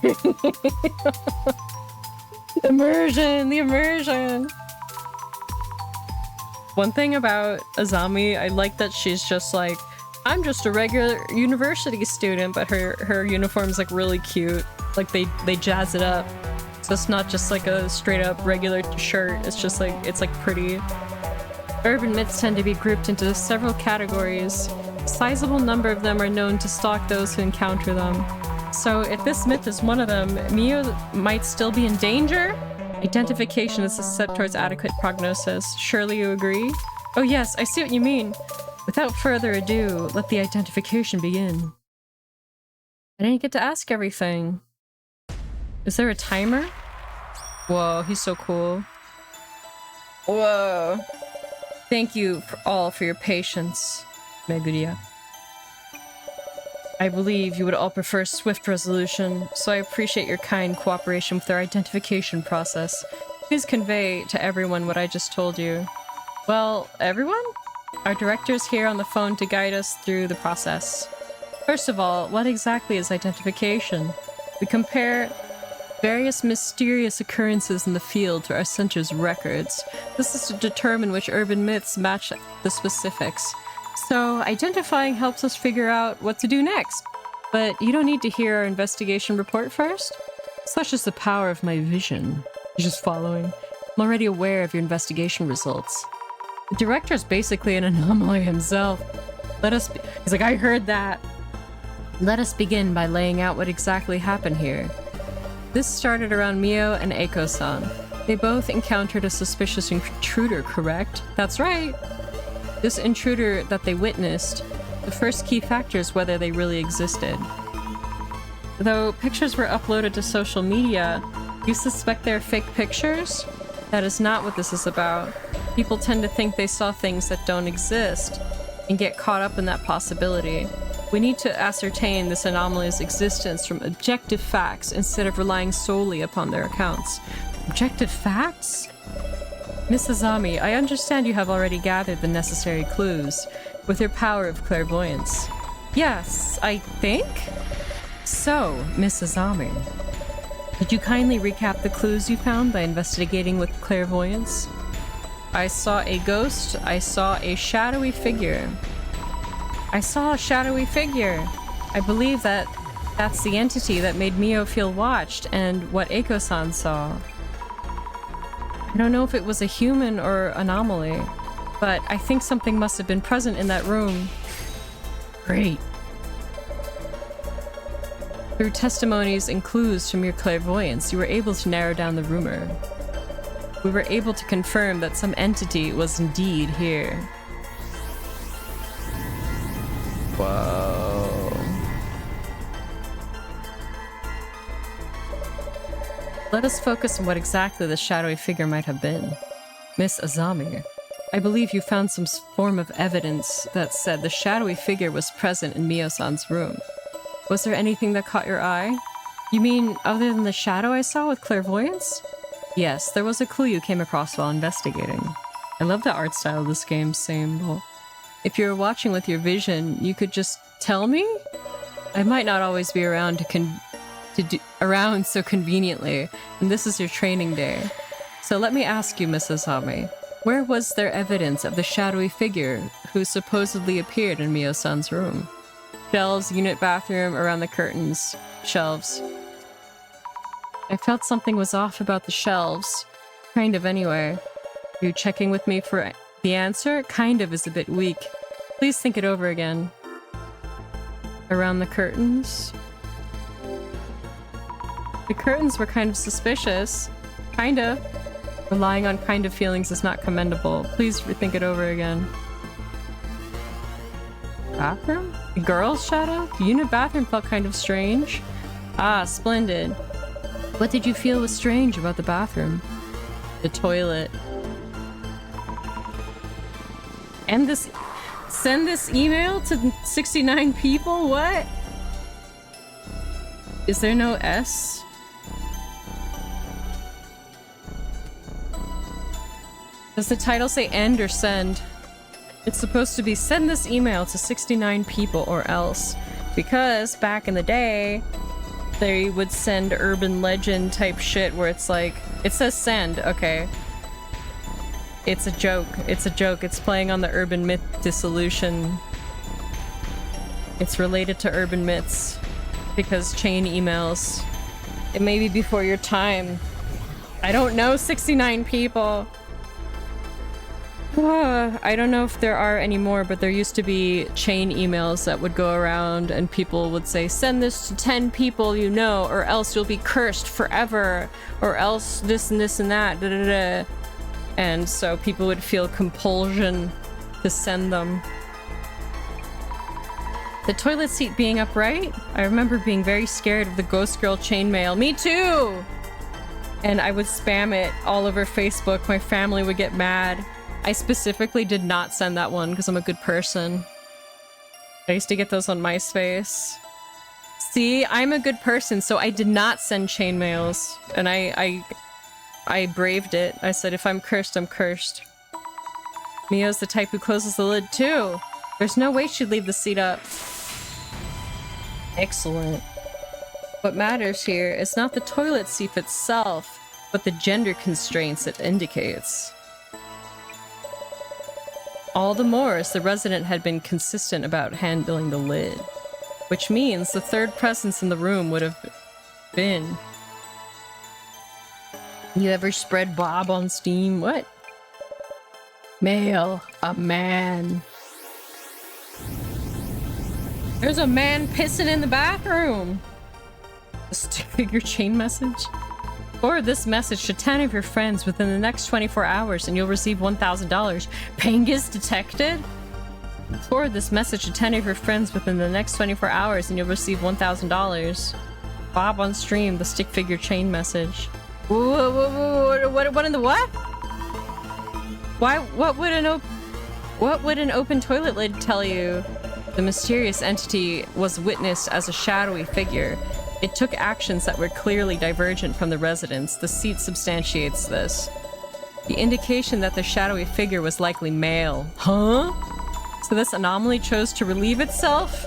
Immersion, the immersion. One thing about Azami, I like that she's just like, I'm just a regular university student, but her uniform's like really cute. Like they jazz it up. So it's not just like a straight up regular shirt. It's just like, it's like pretty. Urban myths tend to be grouped into several categories. A sizable number of them are known to stalk those who encounter them. So if this myth is one of them, Mio might still be in danger? Identification is a step towards adequate prognosis. Surely you agree? Oh yes, I see what you mean. Without further ado, let the identification begin. I didn't get to ask everything. Is there a timer? Whoa, he's so cool. Whoa. Thank you all for your patience, Meguria. I believe you would all prefer swift resolution, so I appreciate your kind cooperation with our identification process. Please convey to everyone what I just told you. Well, everyone? Our director is here on the phone to guide us through the process. First of all, what exactly is identification? We compare various mysterious occurrences in the field to our center's records. This is to determine which urban myths match the specifics. So, identifying helps us figure out what to do next. But you don't need to hear our investigation report first? Such is the power of my vision. You're just following. I'm already aware of your investigation results. The director is basically an anomaly himself. He's like, I heard that. Let us begin by laying out what exactly happened here. This started around Mio and Eiko-san. They both encountered a suspicious intruder, correct? That's right. This intruder that they witnessed, the first key factor is whether they really existed. Though pictures were uploaded to social media, you suspect they're fake pictures? That is not what this is about. People tend to think they saw things that don't exist and get caught up in that possibility. We need to ascertain this anomaly's existence from objective facts instead of relying solely upon their accounts. Objective facts? Miss Azami, I understand you have already gathered the necessary clues with your power of clairvoyance. Yes, I think? So, Miss Azami, could you kindly recap the clues you found by investigating with clairvoyance? I saw a ghost. I saw a shadowy figure. I saw a shadowy figure. I believe that's the entity that made Mio feel watched and what Eiko-san saw. I don't know if it was a human or anomaly, but I think something must have been present in that room. Great. Through testimonies and clues from your clairvoyance, you were able to narrow down the rumor. We were able to confirm that some entity was indeed here. Whoa. Let us focus on what exactly the shadowy figure might have been. Miss Azami, I believe you found some form of evidence that said the shadowy figure was present in Mio-san's room. Was there anything that caught your eye? You mean other than the shadow I saw with clairvoyance? Yes, there was a clue you came across while investigating. I love the art style of this game, same. Well, if you're watching with your vision, you could just tell me? I might not always be around around so conveniently, and this is your training day. So let me ask you, Miss Azami, where was there evidence of the shadowy figure who supposedly appeared in Mio-san's room? Shelves, unit bathroom, around the curtains. Shelves. I felt something was off about the shelves. Kind of, anyway. Are you checking with me for the answer? Kind of is a bit weak. Please think it over again. Around the curtains? The curtains were kind of suspicious. Kind of. Relying on kind of feelings is not commendable. Please rethink it over again. Bathroom? The girl's shadow? The unit bathroom felt kind of strange. Ah, splendid. What did you feel was strange about the bathroom? The toilet. And this... Send this email to 69 people? What? Is there no S? Does the title say end or send? It's supposed to be send this email to 69 people or else. Because back in the day, they would send urban legend type shit where it's like, it says send, okay. It's a joke. It's a joke. It's playing on the Urban Myth Dissolution. It's related to urban myths because chain emails. It may be before your time. I don't know 69 people. I don't know if there are anymore, but there used to be chain emails that would go around and people would say, send this to 10 people you know, or else you'll be cursed forever, or else this and this and that, da da da. And so people would feel compulsion to send them. The toilet seat being upright? I remember being very scared of the Ghost Girl chainmail. Me too! And I would spam it all over Facebook. My family would get mad. I specifically did not send that one because I'm a good person. I used to get those on MySpace. See, I'm a good person, so I did not send chainmails. And I braved it. I said, if I'm cursed, I'm cursed. Mio's the type who closes the lid too. There's no way she'd leave the seat up. Excellent. What matters here is not the toilet seat itself, but the gender constraints it indicates. All the more as the resident had been consistent about handling the lid, which means the third presence in the room would have been. You ever spread Bob on Steam? What? Male. A man. There's a man pissing in the bathroom. A stick figure chain message? Forward this message to 10 of your friends within the next 24 hours and you'll receive $1,000. Pengus detected? Forward this message to 10 of your friends within the next 24 hours and you'll receive $1,000. Bob on stream, the stick figure chain message. What in the what? Why? What would an open toilet lid tell you? The mysterious entity was witnessed as a shadowy figure. It took actions that were clearly divergent from the residents. The seat substantiates this. The indication that the shadowy figure was likely male. Huh? So this anomaly chose to relieve itself?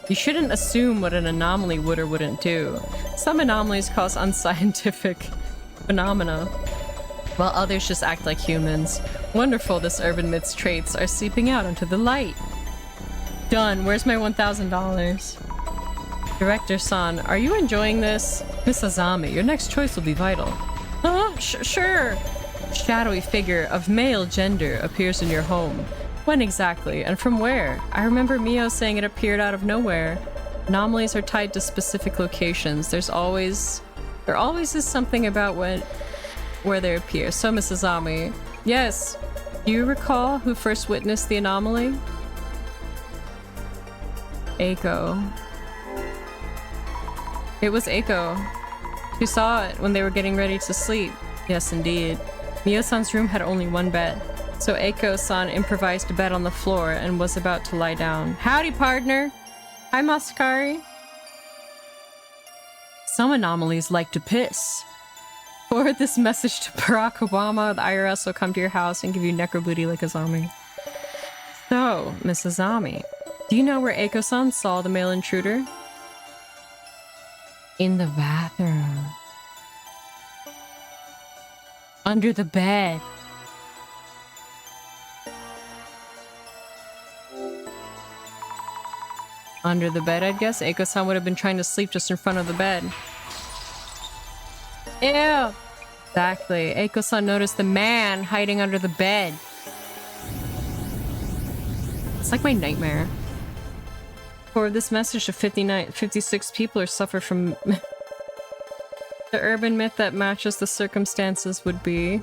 You shouldn't assume what an anomaly would or wouldn't do. Some anomalies cause unscientific phenomena, while others just act like humans. Wonderful, this urban myth's traits are seeping out into the light. Done. Where's my $1,000? Director-san, are you enjoying this? Miss Azami, your next choice will be vital. Huh? Sure. Shadowy figure of male gender appears in your home. When exactly, and from where? I remember Mio saying it appeared out of nowhere. Anomalies are tied to specific locations. There always is something about where they appear. So, Miss Azami, yes. Do you recall who first witnessed the anomaly? Eiko. It was Eiko. She saw it when they were getting ready to sleep. Yes, indeed. Mio-san's room had only one bed, so Eiko-san improvised a bed on the floor and was about to lie down. Howdy, partner! Hi, Masakari. Some anomalies like to piss. Forward this message to Barack Obama. The IRS will come to your house and give you necro booty like Azami. So, Miss Azami, do you know where Eiko-san saw the male intruder? In the bathroom. Under the bed. Under the bed, I'd guess. Eiko-san would have been trying to sleep just in front of the bed. Ew! Exactly. Eiko-san noticed the man hiding under the bed. It's like my nightmare. Forward this message to 56 people who suffer from the urban myth that matches the circumstances would be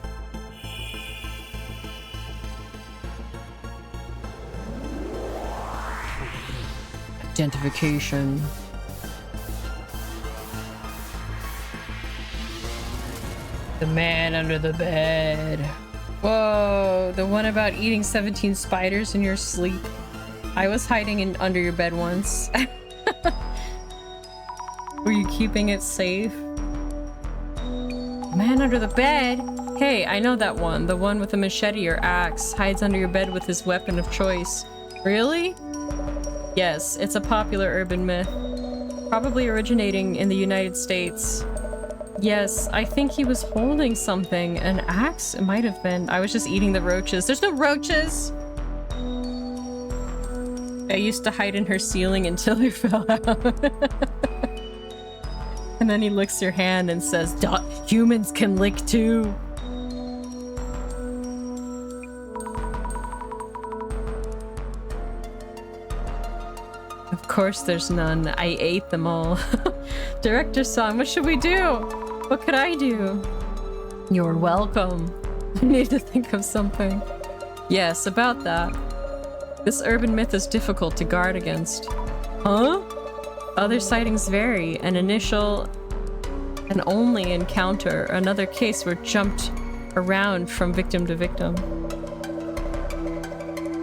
Identification. The man under the bed. Whoa, the one about eating 17 spiders in your sleep. I was hiding in under your bed once. Were you keeping it safe? Man under the bed? Hey, I know that one. The one with a machete or axe hides under your bed with his weapon of choice. Really? Yes, it's a popular urban myth. Probably originating in the United States. Yes, I think he was holding something. An axe? It might have been. I was just eating the roaches. There's no roaches! I used to hide in her ceiling until he fell out. And then he licks your hand and says, humans can lick too. Of course there's none. I ate them all. Director Song, what should we do? What could I do? You're welcome. I need to think of something. Yes, about that. This urban myth is difficult to guard against. Huh? Other sightings vary. An initial and only encounter, another case were jumped around from victim to victim.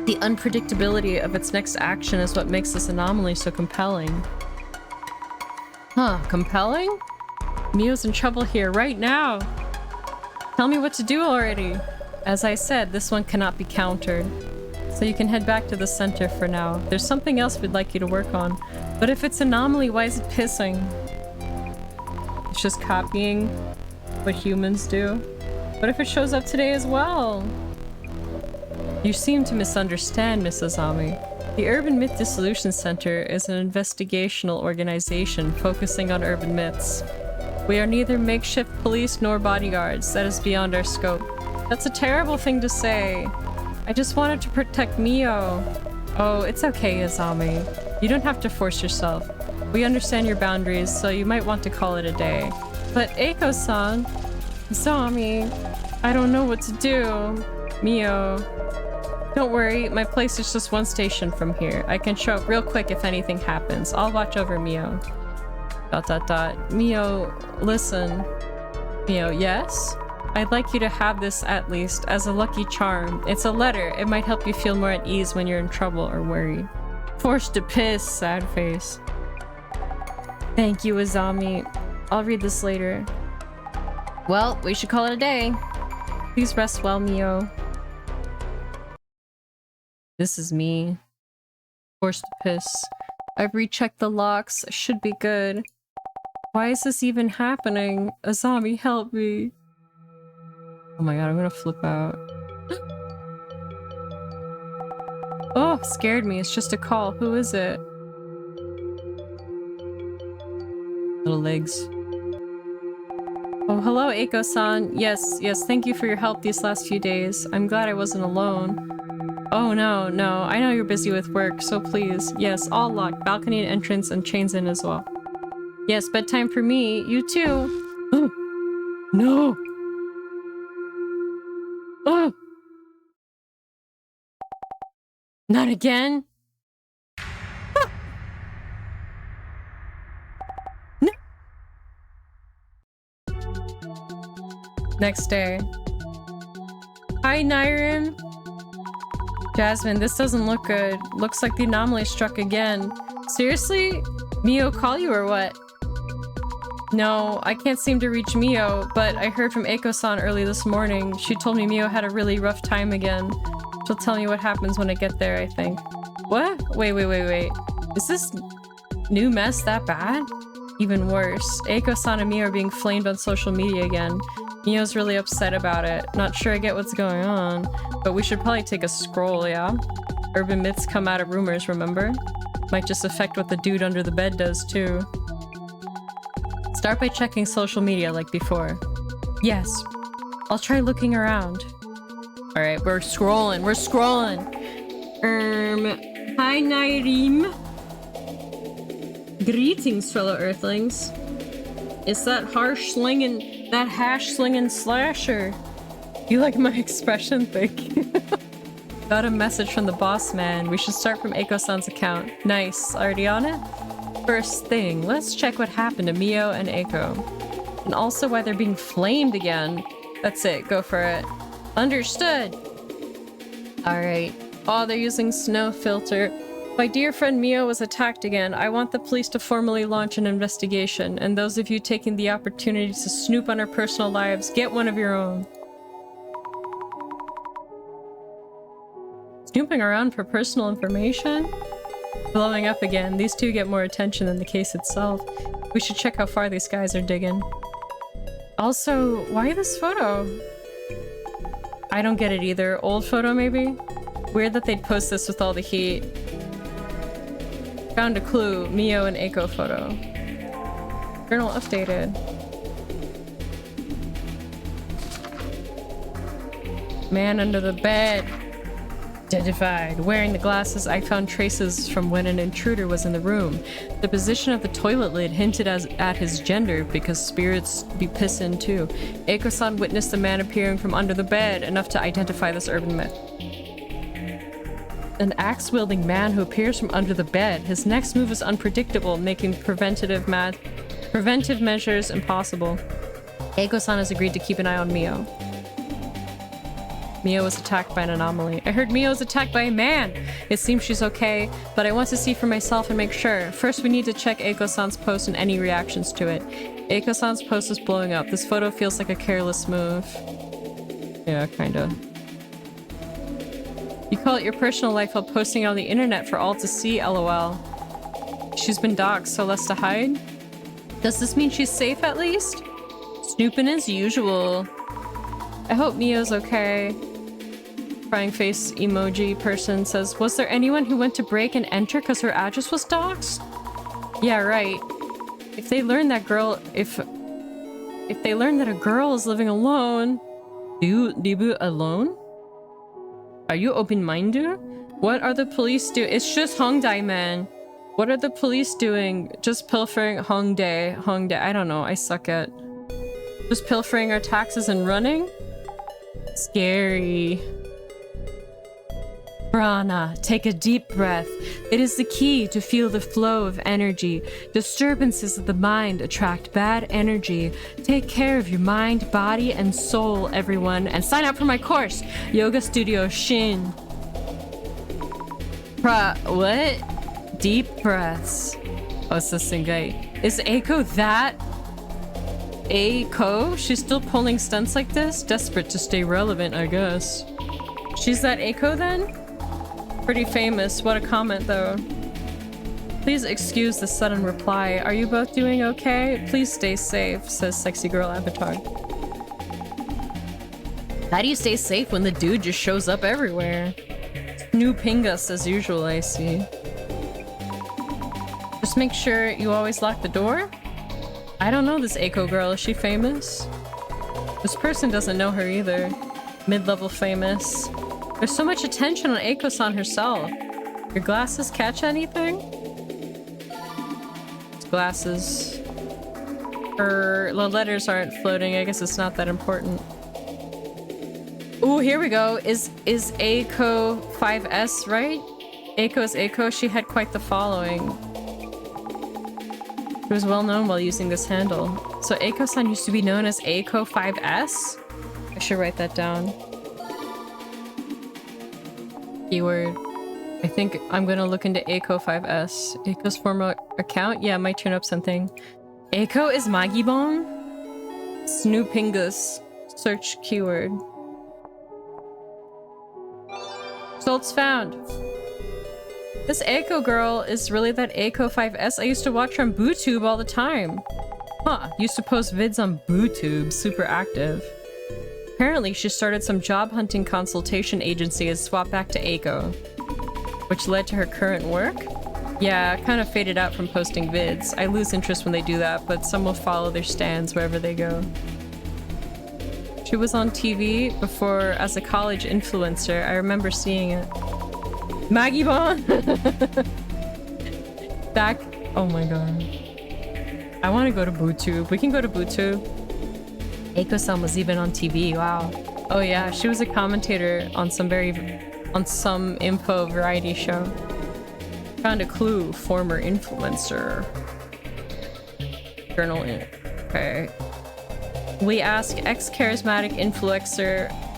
The unpredictability of its next action is what makes this anomaly so compelling. Huh, compelling? Mio's in trouble here right now. Tell me what to do already. As I said, this one cannot be countered. So you can head back to the center for now. There's something else we'd like you to work on. But if it's anomaly, why is it pissing? It's just copying what humans do. What if it shows up today as well? You seem to misunderstand, Miss Azami. The Urban Myth Dissolution Center is an investigational organization focusing on urban myths. We are neither makeshift police nor bodyguards. That is beyond our scope. That's a terrible thing to say. I just wanted to protect Mio. Oh, it's okay, Azami. You don't have to force yourself. We understand your boundaries, so you might want to call it a day. But Eiko-san... Azami... I don't know what to do. Mio... Don't worry, my place is just one station from here. I can show up real quick if anything happens. I'll watch over Mio. ... Mio, listen. Mio, yes? I'd like you to have this at least as a lucky charm. It's a letter. It might help you feel more at ease when you're in trouble or worried. Forced to piss, sad face. Thank you, Azami. I'll read this later. Well, we should call it a day. Please rest well, Mio. This is me. Forced to piss. I've rechecked the locks. Should be good. Why is this even happening? Azami, help me. Oh my god, I'm gonna flip out. Oh, scared me. It's just a call. Who is it? Little legs. Oh, hello, Eiko-san. Yes, thank you for your help these last few days. I'm glad I wasn't alone. Oh, no, I know you're busy with work, so please. Yes, all locked. Balcony and entrance and chains in as well. Yes, bedtime for me. You too. No! Oh! Not again? No. Next day. Hi, Nyrim. Jasmine, this doesn't look good. Looks like the anomaly struck again. Seriously? Mio call you or what? No, I can't seem to reach Mio, but I heard from Eiko-san early this morning. She told me Mio had a really rough time again. She'll tell me what happens when I get there, I think. What? Wait. Is this new mess that bad? Even worse. Eiko-san and Mio are being flamed on social media again. Mio's really upset about it. Not sure I get what's going on, but we should probably take a scroll, yeah? Urban myths come out of rumors, remember? Might just affect what the dude under the bed does, too. Start by checking social media like before. Yes. I'll try looking around. Alright, we're scrolling. Hi, Nyrim. Greetings, fellow Earthlings. It's that hash slinging slasher. You like my expression? Thank you. Got a message from the boss man. We should start from Eiko-san's account. Nice. Already on it? First thing, let's check what happened to Mio and Eiko. And also why they're being flamed again. That's it. Go for it. Understood. Alright. Oh, they're using snow filter. My dear friend Mio was attacked again. I want the police to formally launch an investigation. And those of you taking the opportunity to snoop on her personal lives, get one of your own. Snooping around for personal information? Blowing up again. These two get more attention than the case itself. We should check how far these guys are digging. Also, why this photo? I don't get it either. Old photo, maybe? Weird that they'd post this with all the heat. Found a clue. Mio and Eiko photo. Journal updated. Man under the bed. Identified. Wearing the glasses, I found traces from when an intruder was in the room. The position of the toilet lid hinted at his gender because spirits be pissin' too. Eiko-san witnessed the man appearing from under the bed, enough to identify this urban myth. An axe-wielding man who appears from under the bed. His next move is unpredictable, making preventive measures impossible. Eiko-san has agreed to keep an eye on Mio. Mio was attacked by an anomaly. I heard Mio was attacked by a man! It seems she's okay, but I want to see for myself and make sure. First, we need to check Eiko-san's post and any reactions to it. Eiko-san's post is blowing up. This photo feels like a careless move. Yeah, kinda. You call it your personal life while posting it on the internet for all to see, lol. She's been doxxed, so less to hide? Does this mean she's safe at least? Snooping as usual. I hope Mio's okay. Crying face emoji person says, was there anyone who went to break and enter because her address was doxxed? Yeah, right. If they learn that a girl is living alone, do you live alone? Are you open-minded? What are the police doing? It's just Hongdae, man. What are the police doing? Just pilfering Hongdae. I don't know. I suck at just pilfering our taxes and running? Scary. Prana, take a deep breath. It is the key to feel the flow of energy. Disturbances of the mind attract bad energy. Take care of your mind, body, and soul, everyone. And sign up for my course, Yoga Studio Shin. What? Deep breaths. Oh, it's this guy. Is Eiko that? Eiko? She's still pulling stunts like this? Desperate to stay relevant, I guess. She's that Eiko then? Pretty famous. What a comment, though. Please excuse the sudden reply. Are you both doing okay? Please stay safe, says Sexy Girl Avatar. How do you stay safe when the dude just shows up everywhere? Snooping us as usual, I see. Just make sure you always lock the door? I don't know this Eiko girl. Is she famous? This person doesn't know her either. Mid-level famous. There's so much attention on Eiko-san herself. Your glasses catch anything? It's glasses. The letters aren't floating. I guess it's not that important. Ooh, here we go. Is Eiko 5S, right? Eiko is Eiko. She had quite the following. She was well known while using this handle. So Eiko-san used to be known as Eiko 5S? I should write that down. Keyword. I think I'm gonna look into Eiko 5S. Eiko's former account? Yeah, might turn up something. Eiko is Magibon? Snoopingus. Search keyword. Results found. This Eiko girl is really that Eiko 5S. I used to watch her on BooTube all the time. Huh, used to post vids on BooTube, super active. Apparently she started some job hunting consultation agency and swapped back to Eiko, which led to her current work. Yeah, kind of faded out from posting vids. I lose interest when they do that, but some will follow their stands wherever they go. She was on TV before as a college influencer. I remember seeing it. Maggie Bon! Back. Oh my god. I want to go to BooTube. We can go to BooTube. Eiko-san was even on TV. Wow. Oh yeah, she was a commentator on some very on some info variety show. Found a clue, former influencer. Journal in. Okay. We ask ex-charismatic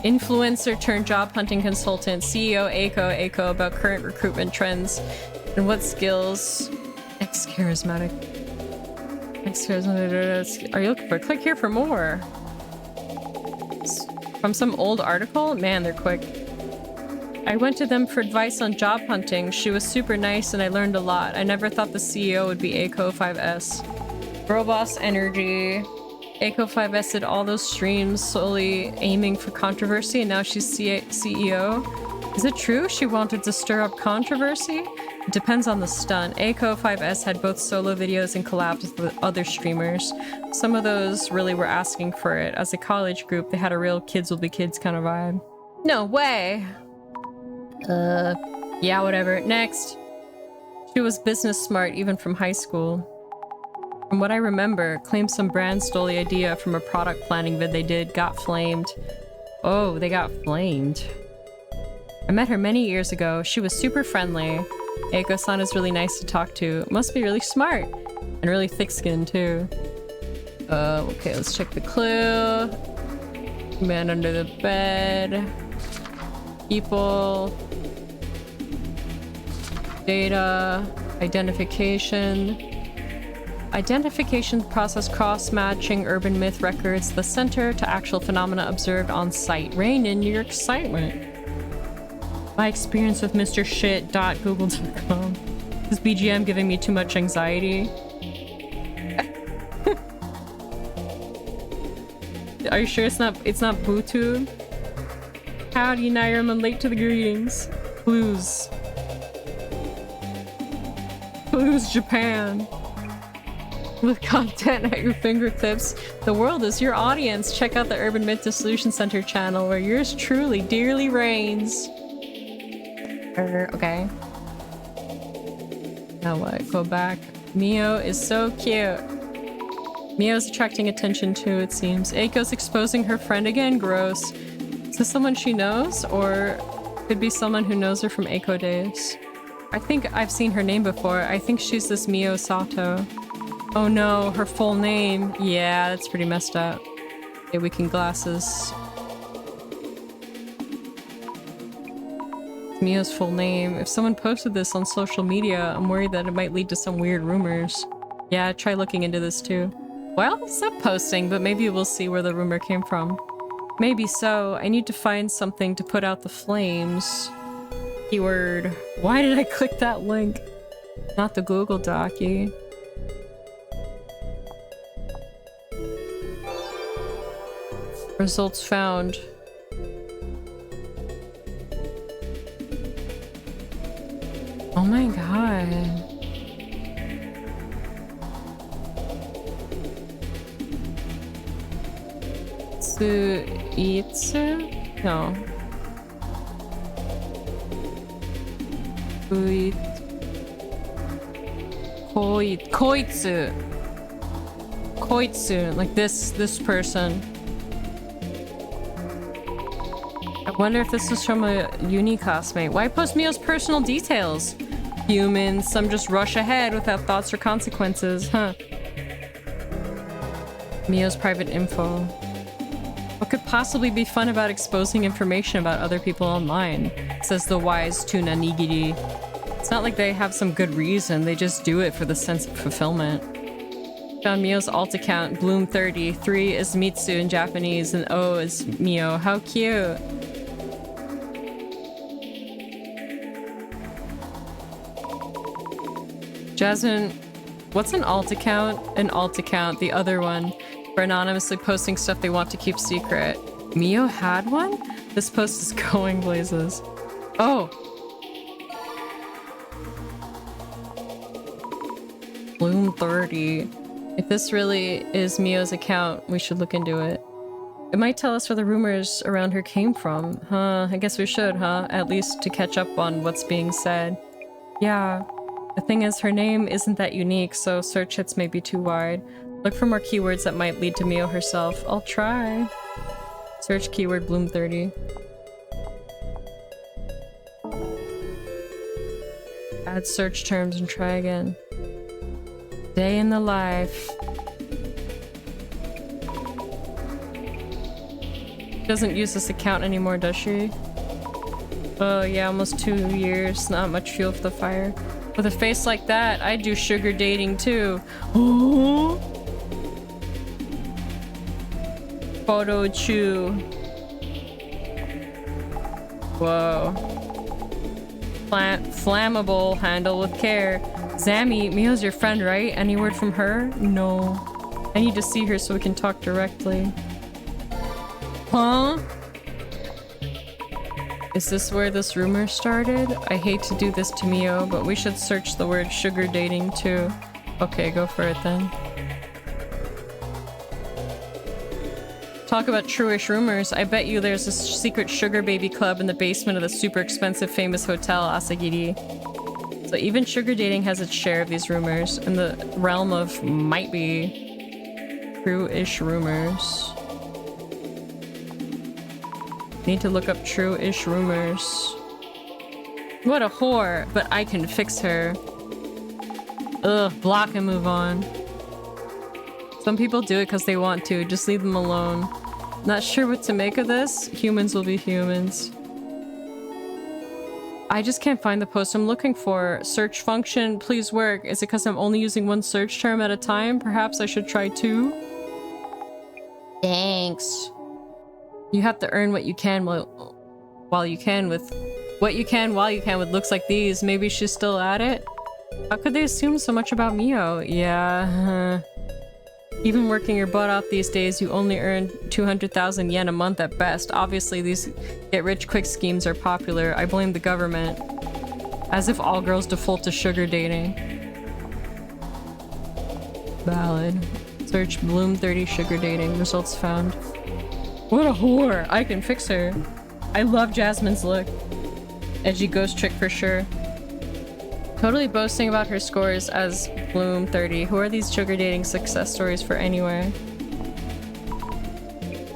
influencer turned job hunting consultant, CEO Aiko about current recruitment trends and what skills. Ex-charismatic. Are you looking for? Click here for more. From some old article? Man, they're quick. I went to them for advice on job hunting. She was super nice and I learned a lot. I never thought the CEO would be Aiko 5S. Roboss Energy. Aiko 5S did all those streams solely aiming for controversy and now she's CEO. Is it true she wanted to stir up controversy? It depends on the stunt. Aiko 5S had both solo videos and collabs with other streamers. Some of those really were asking for it. As a college group, they had a real kids will be kids kind of vibe. No way! Yeah, whatever. Next. She was business smart even from high school. From what I remember, claimed some brand stole the idea from a product planning vid they did, got flamed. Oh, they got flamed. I met her many years ago. She was super friendly. Aiko-san is really nice to talk to. Must be really smart. And really thick-skinned, too. Okay, let's check the clue. Man under the bed. People. Data. Identification. Identification process cross-matching urban myth records, the center to actual phenomena observed on site. Rein in your excitement. My experience with Mr. Shit.google.com. Is BGM giving me too much anxiety? Are you sure it's not Bluetooth? Howdy, Nairm, I'm late to the greetings. Blues. Blues Japan. With content at your fingertips. The world is your audience. Check out the Urban Myth Dissolution Center channel where yours truly dearly reigns. Okay. Now what? Go back. Mio is so cute. Mio's attracting attention too, it seems. Aiko's exposing her friend again? Gross. Is this someone she knows? Or could be someone who knows her from Aiko days? I think I've seen her name before. I think she's this Mio Sato. Oh no, her full name. Yeah, that's pretty messed up. Okay, weekend glasses. Mio's full name. If someone posted this on social media, I'm worried that it might lead to some weird rumors. Yeah, try looking into this too. Well, stop posting, but maybe we'll see where the rumor came from. Maybe so. I need to find something to put out the flames. Keyword. Why did I click that link? Not the Google Docie. Results found. Oh my god. Itsu? No. Koitsu. Koitsu. Like this person. I wonder if this is from a uni classmate. Why post Mio's personal details? Humans, some just rush ahead without thoughts or consequences, huh? Mio's private info. What could possibly be fun about exposing information about other people online? Says the wise Tuna Nigiri. It's not like they have some good reason, they just do it for the sense of fulfillment. Found Mio's alt account, Bloom30. 3 is Mitsu in Japanese and O is Mio. How cute! Jasmine, what's an alt account? An alt account, the other one, for anonymously posting stuff they want to keep secret. Mio had one? This post is going places. Oh! Bloom30. If this really is Mio's account, we should look into it. It might tell us where the rumors around her came from. Huh, I guess we should, huh? At least to catch up on what's being said. Yeah. The thing is, her name isn't that unique, so search hits may be too wide. Look for more keywords that might lead to Mio herself. I'll try. Search keyword Bloom30. Add search terms and try again. Day in the life. Doesn't use this account anymore, does she? Oh yeah, almost 2 years. Not much fuel for the fire. With a face like that, I'd do sugar dating too. Oh. Photo chew. Whoa. Flammable. Handle with care. Zammy, Mio's your friend, right? Any word from her? No. I need to see her so we can talk directly. Huh? Is this where this rumor started? I hate to do this to Mio, but we should search the word sugar dating too. Okay, go for it then. Talk about true-ish rumors. I bet you there's a secret sugar baby club in the basement of the super expensive famous hotel Asagiri. So even sugar dating has its share of these rumors in the realm of might be true-ish rumors. Need to look up true-ish rumors. What a whore, but I can fix her. Ugh, block and move on. Some people do it because they want to, just leave them alone. Not sure what to make of this? Humans will be humans. I just can't find the post I'm looking for. Search function, please work. Is it because I'm only using one search term at a time? Perhaps I should try two? Thanks. You have to earn what you can while you can with looks like these. Maybe she's still at it? How could they assume so much about Mio? Yeah. Even working your butt off these days, you only earn 200,000 yen a month at best. Obviously, these get-rich-quick schemes are popular. I blame the government. As if all girls default to sugar dating. Valid. Search Bloom 30 sugar dating. Results found. What a whore! I can fix her. I love Jasmine's look. Edgy ghost trick for sure. Totally boasting about her scores as Bloom 30. Who are these sugar dating success stories for anyway?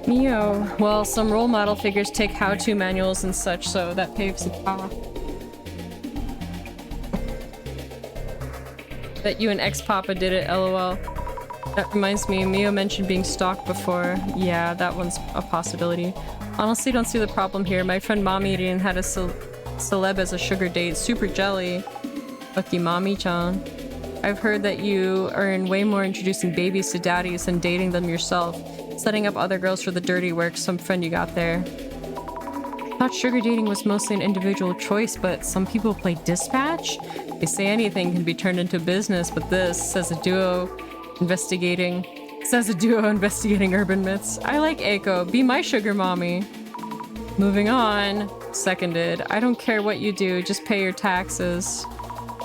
Mio. Well, some role model figures take how-to manuals and such, so that paves the path. Bet you and ex-papa did it, lol. That reminds me, Mio mentioned being stalked before. Yeah, that one's a possibility. Honestly, don't see the problem here. My friend Mommy had a celeb as a sugar date. Super jelly. Lucky Mommy-chan. I've heard that you earn way more introducing babies to daddies than dating them yourself. Setting up other girls for the dirty work, some friend you got there. Thought sugar dating was mostly an individual choice, but some people play dispatch? They say anything can be turned into business, but this, says a duo investigating urban myths. I like Eiko. Be my sugar mommy. Moving on. Seconded. I don't care what you do, just pay your taxes.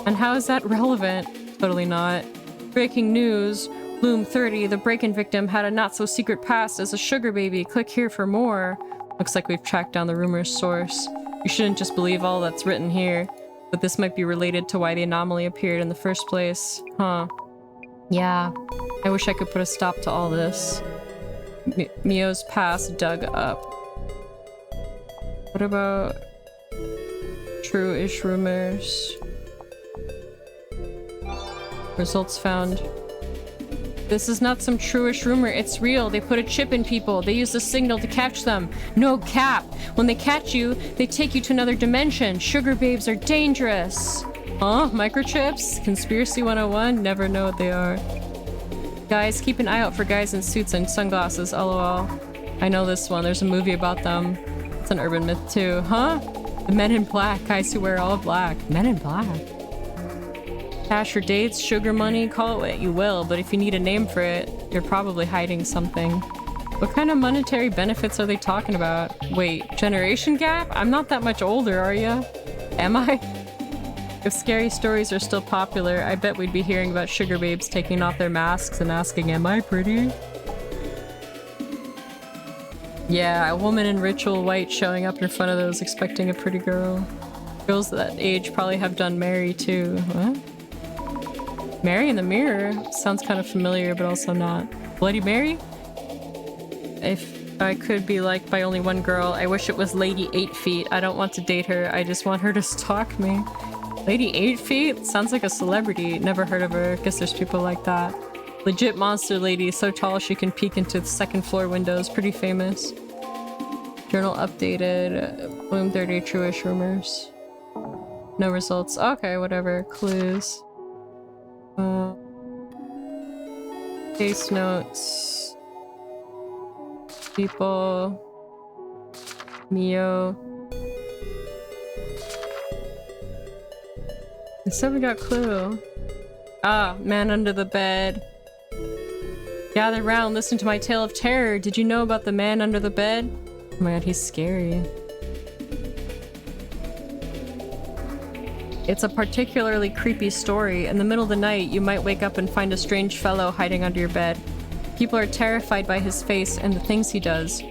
And how is that relevant? Totally not. Breaking news. Bloom 30, the break-in victim, had a not-so-secret past as a sugar baby. Click here for more. Looks like we've tracked down the rumor's source. You shouldn't just believe all that's written here. But this might be related to why the anomaly appeared in the first place. Huh. Yeah. I wish I could put a stop to all this. Mio's past dug up. What about true-ish rumors? Results found. This is not some true-ish rumor, it's real. They put a chip in people. They use the signal to catch them. No cap. When they catch you, they take you to another dimension. Sugar babes are dangerous. Huh? Microchips? Conspiracy 101? Never know what they are. Guys, keep an eye out for guys in suits and sunglasses, lol. I know this one. There's a movie about them. It's an urban myth too. Huh? The Men in Black. Guys who wear all black. Men in Black. Cash for dates, sugar money, call it what you will, but if you need a name for it, you're probably hiding something. What kind of monetary benefits are they talking about? Wait, generation gap? I'm not that much older, are ya? Am I? If scary stories are still popular, I bet we'd be hearing about sugar babes taking off their masks and asking, am I pretty? Yeah, a woman in ritual white showing up in front of those expecting a pretty girl. Girls that age probably have done Mary too. What? Mary in the Mirror? Sounds kind of familiar, but also not. Bloody Mary? If I could be liked by only one girl, I wish it was Lady 8 Feet. I don't want to date her, I just want her to stalk me. Lady 8 Feet? Sounds like a celebrity. Never heard of her. Guess there's people like that. Legit monster lady, so tall she can peek into the second floor windows. Pretty famous. Journal updated. Bloom 30 Truish rumors. No results. Okay, whatever. Clues. Case notes. People. Mio. I said we got clue. Ah, man under the bed. Gather round, listen to my tale of terror. Did you know about the man under the bed? Oh my god, he's scary. It's a particularly creepy story. In the middle of the night, you might wake up and find a strange fellow hiding under your bed. People are terrified by his face and the things he does.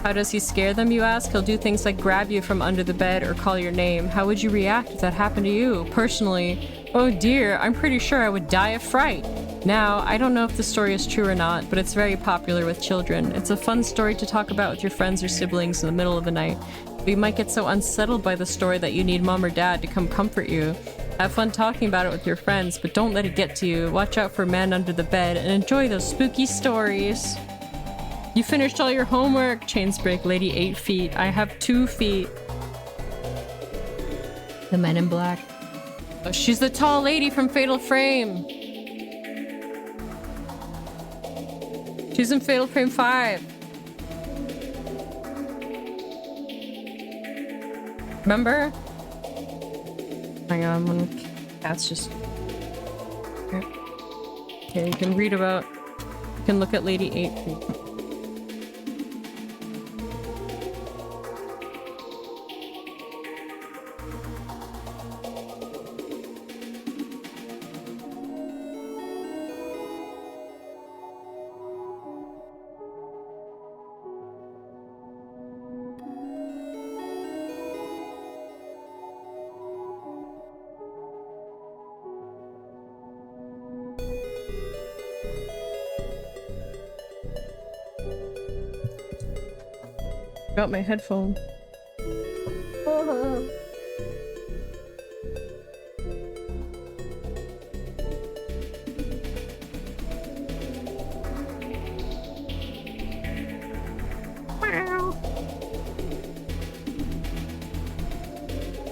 How does he scare them, you ask? He'll do things like grab you from under the bed or call your name. How would you react if that happened to you? Personally, oh dear, I'm pretty sure I would die of fright. Now, I don't know if the story is true or not, but it's very popular with children. It's a fun story to talk about with your friends or siblings in the middle of the night. But you might get so unsettled by the story that you need mom or dad to come comfort you. Have fun talking about it with your friends, but don't let it get to you. Watch out for man under the bed and enjoy those spooky stories. You finished all your homework? Chains break, Lady 8 Feet. I have 2 feet. The men in black. Oh, she's the tall lady from Fatal Frame. She's in Fatal Frame 5. Remember? Hang on, one cat's just... Okay, you can read about... You can look at Lady 8 Feet. Got my headphone.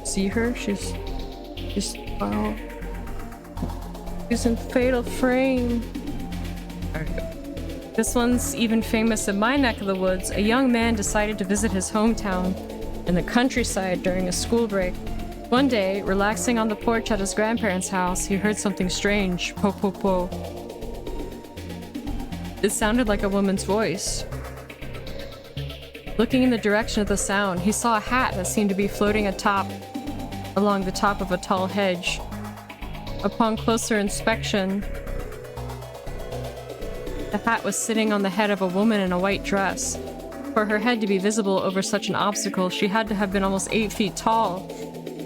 See her? She's wow. She's in Fatal Frame. There we go. This one's even famous in my neck of the woods. A young man decided to visit his hometown in the countryside during a school break. One day, relaxing on the porch at his grandparents' house, he heard something strange. Po po po. It sounded like a woman's voice. Looking in the direction of the sound, he saw a hat that seemed to be floating along the top of a tall hedge. Upon closer inspection, the hat was sitting on the head of a woman in a white dress. For her head to be visible over such an obstacle, she had to have been almost 8 feet tall.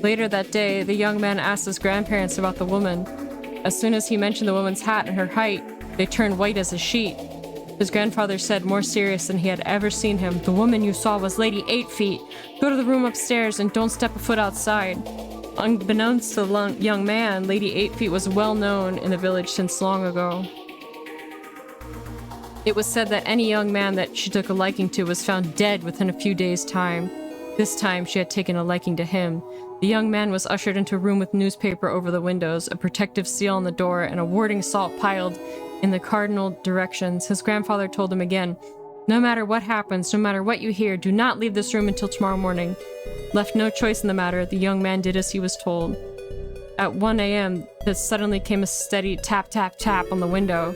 Later that day, the young man asked his grandparents about the woman. As soon as he mentioned the woman's hat and her height, they turned white as a sheet. His grandfather said, more serious than he had ever seen him, "The woman you saw was Lady 8 Feet. Go to the room upstairs and don't step a foot outside." Unbeknownst to the young man, Lady 8 Feet was well known in the village since long ago. It was said that any young man that she took a liking to was found dead within a few days' time. This time, she had taken a liking to him. The young man was ushered into a room with newspaper over the windows, a protective seal on the door, and a warding salt piled in the cardinal directions. His grandfather told him again, "No matter what happens, no matter what you hear, do not leave this room until tomorrow morning." Left no choice in the matter, the young man did as he was told. At 1 a.m., there suddenly came a steady tap, tap, tap on the window.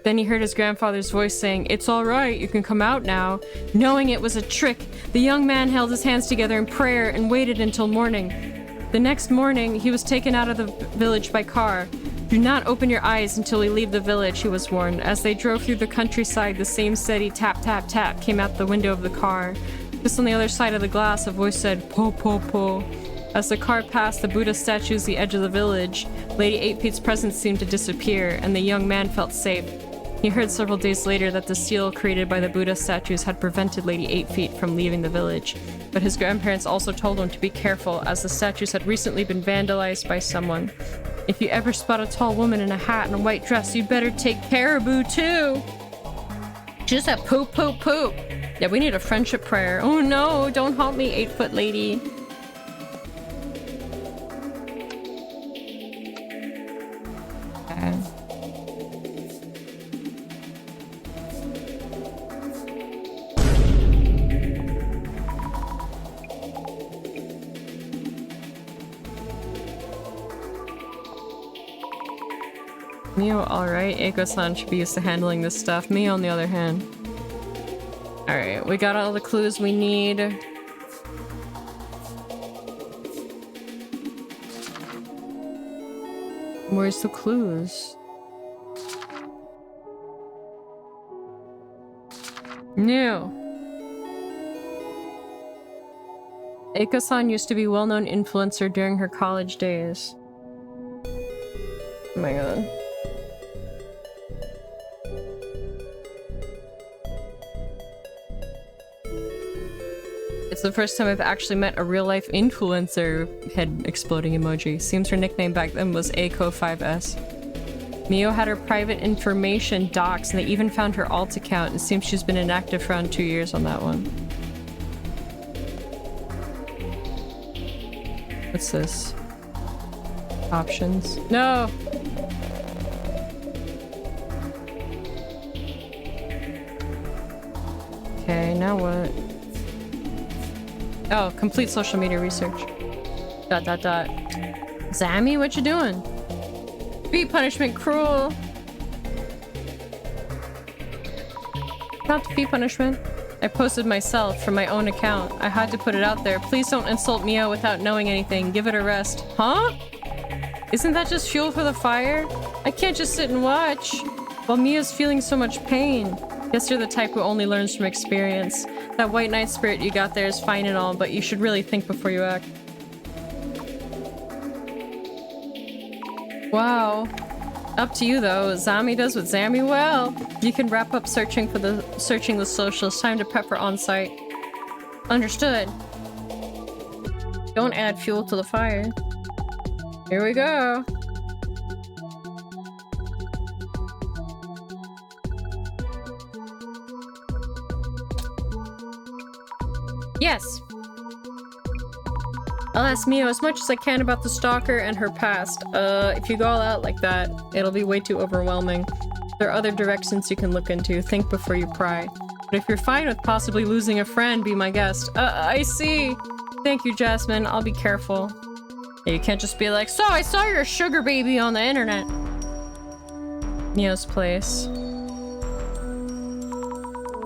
Then he heard his grandfather's voice saying, "It's all right, you can come out now." Knowing it was a trick, the young man held his hands together in prayer and waited until morning. The next morning, he was taken out of the village by car. "Do not open your eyes until we leave the village," he was warned. As they drove through the countryside, the same steady tap, tap, tap came out the window of the car. Just on the other side of the glass, a voice said, "Po, po, po." As the car passed the Buddha statues the edge of the village, Lady 8 Feet's presence seemed to disappear, and the young man felt safe. He heard several days later that the seal created by the Buddha statues had prevented Lady 8 Feet from leaving the village, but his grandparents also told him to be careful as the statues had recently been vandalized by someone. If you ever spot a tall woman in a hat and a white dress, you'd better take caribou too! She just said poop, poop, poop! Yeah, we need a friendship prayer. Oh no, don't haunt me, 8-foot lady. Okay. Mio, alright. Eiko-san should be used to handling this stuff. Me, on the other hand. Alright, we got all the clues we need. Where's the clues? No. Eiko-san used to be a well-known influencer during her college days. Oh my god. It's the first time I've actually met a real-life influencer. Head exploding emoji. Seems her nickname back then was Eiko5S. Mio had her private information doxed, and they even found her alt account. It seems she's been inactive for around 2 years on that one. What's this? Options? No! Okay, now what? Oh, complete social media research. ... Zammy, what you doing? Beat punishment cruel. Not the feet punishment. I posted myself from my own account. I had to put it out there. Please don't insult Mio without knowing anything. Give it a rest. Huh? Isn't that just fuel for the fire? I can't just sit and watch while Mio's feeling so much pain. Guess you're the type who only learns from experience. That white knight spirit you got there is fine and all, but you should really think before you act. Wow. Up to you though. Zami does what Zami well. You can wrap up searching the socials. Time to prep for on-site. Understood. Don't add fuel to the fire. Here we go. Yes. I'll ask Mio as much as I can about the stalker and her past. If you go all out like that, it'll be way too overwhelming. There are other directions you can look into. Think before you pry. But if you're fine with possibly losing a friend, be my guest. I see. Thank you, Jasmine. I'll be careful. Yeah, you can't just be like, so I saw your sugar baby on the internet. Mio's place.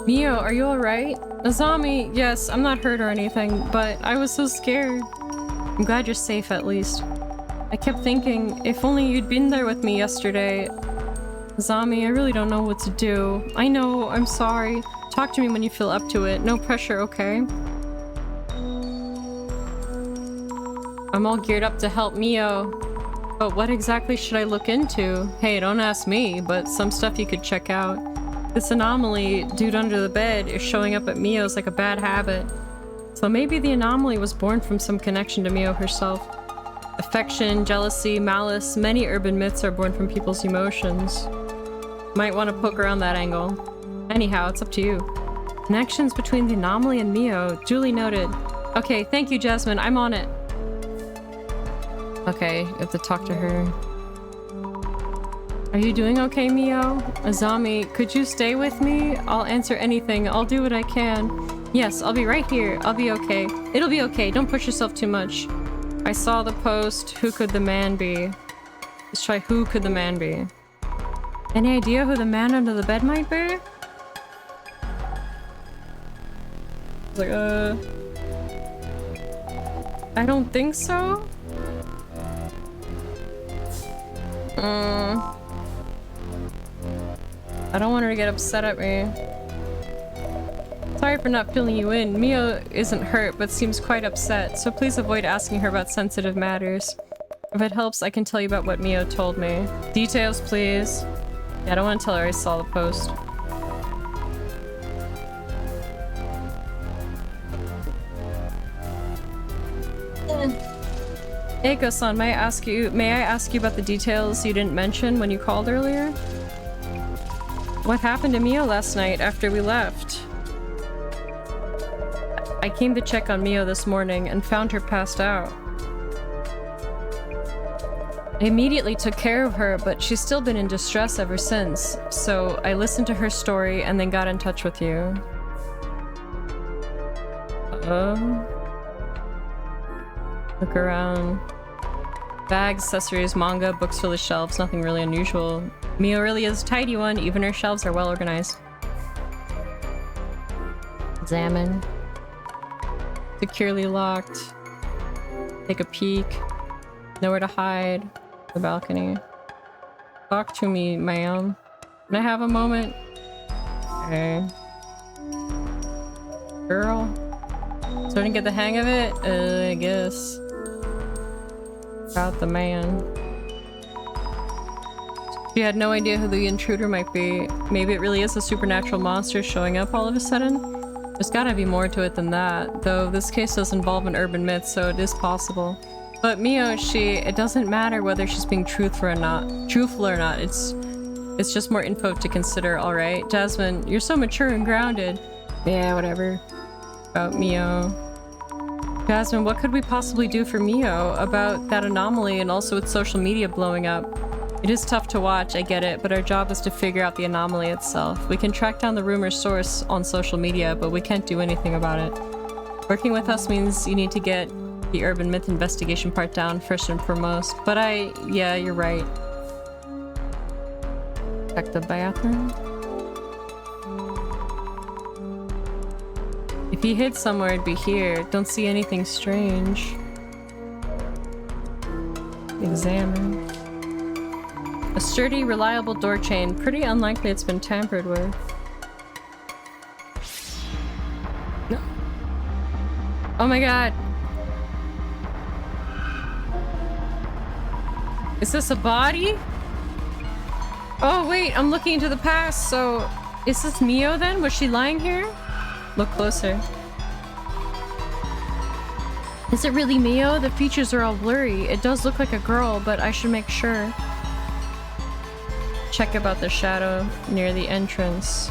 Mio, are you alright? Azami, yes, I'm not hurt or anything, but I was so scared. I'm glad you're safe at least. I kept thinking, if only you'd been there with me yesterday. Azami, I really don't know what to do. I know, I'm sorry. Talk to me when you feel up to it. No pressure, okay? I'm all geared up to help Mio. But what exactly should I look into? Hey, don't ask me, but some stuff you could check out. This anomaly, dude under the bed, is showing up at Mio's like a bad habit. So maybe the anomaly was born from some connection to Mio herself. Affection, jealousy, malice, many urban myths are born from people's emotions. Might want to poke around that angle. Anyhow, it's up to you. Connections between the anomaly and Mio, duly noted. Okay, thank you, Jasmine, I'm on it. Okay, you have to talk to her. Are you doing okay, Mio? Azami, could you stay with me? I'll answer anything. I'll do what I can. Yes, I'll be right here. I'll be okay. It'll be okay. Don't push yourself too much. I saw the post. Who could the man be? Let's try who could the man be. Any idea who the man under the bed might be? It's like, I don't think so. I don't want her to get upset at me. Sorry for not filling you in. Mio isn't hurt, but seems quite upset, so please avoid asking her about sensitive matters. If it helps, I can tell you about what Mio told me. Details, please. Yeah, I don't want to tell her I saw the post. Hey, Go-san, may I ask you about the details you didn't mention when you called earlier? What happened to Mio last night after we left? I came to check on Mio this morning and found her passed out. I immediately took care of her, but she's still been in distress ever since, so I listened to her story and then got in touch with you. Look around. Bags, accessories, manga, books fill the shelves, nothing really unusual. Mio really is a tidy one, even her shelves are well organized. Examine. Securely locked. Take a peek. Nowhere to hide. The balcony. Talk to me, ma'am. Can I have a moment? Okay. Girl. Starting to get the hang of it? I guess. About the man. She had no idea who the intruder might be. Maybe it really is a supernatural monster showing up all of a sudden? There's gotta be more to it than that, though this case does involve an urban myth, so it is possible. But Mio, it doesn't matter whether she's being truthful or not. It's just more info to consider, alright? Jasmine, you're so mature and grounded. Yeah, whatever. About Mio. Jasmine, what could we possibly do for Mio about that anomaly and also with social media blowing up? It is tough to watch, I get it, but our job is to figure out the anomaly itself. We can track down the rumor source on social media, but we can't do anything about it. Working with us means you need to get the urban myth investigation part down first and foremost. But yeah, you're right. Check the bathroom. If he hid somewhere, it'd be here. Don't see anything strange. Examine. A sturdy, reliable door chain. Pretty unlikely it's been tampered with. No. Oh my god. Is this a body? Oh wait, I'm looking into the past, so... Is this Mio then? Was she lying here? Look closer. Is it really Mio? The features are all blurry. It does look like a girl, but I should make sure. Check about the shadow near the entrance.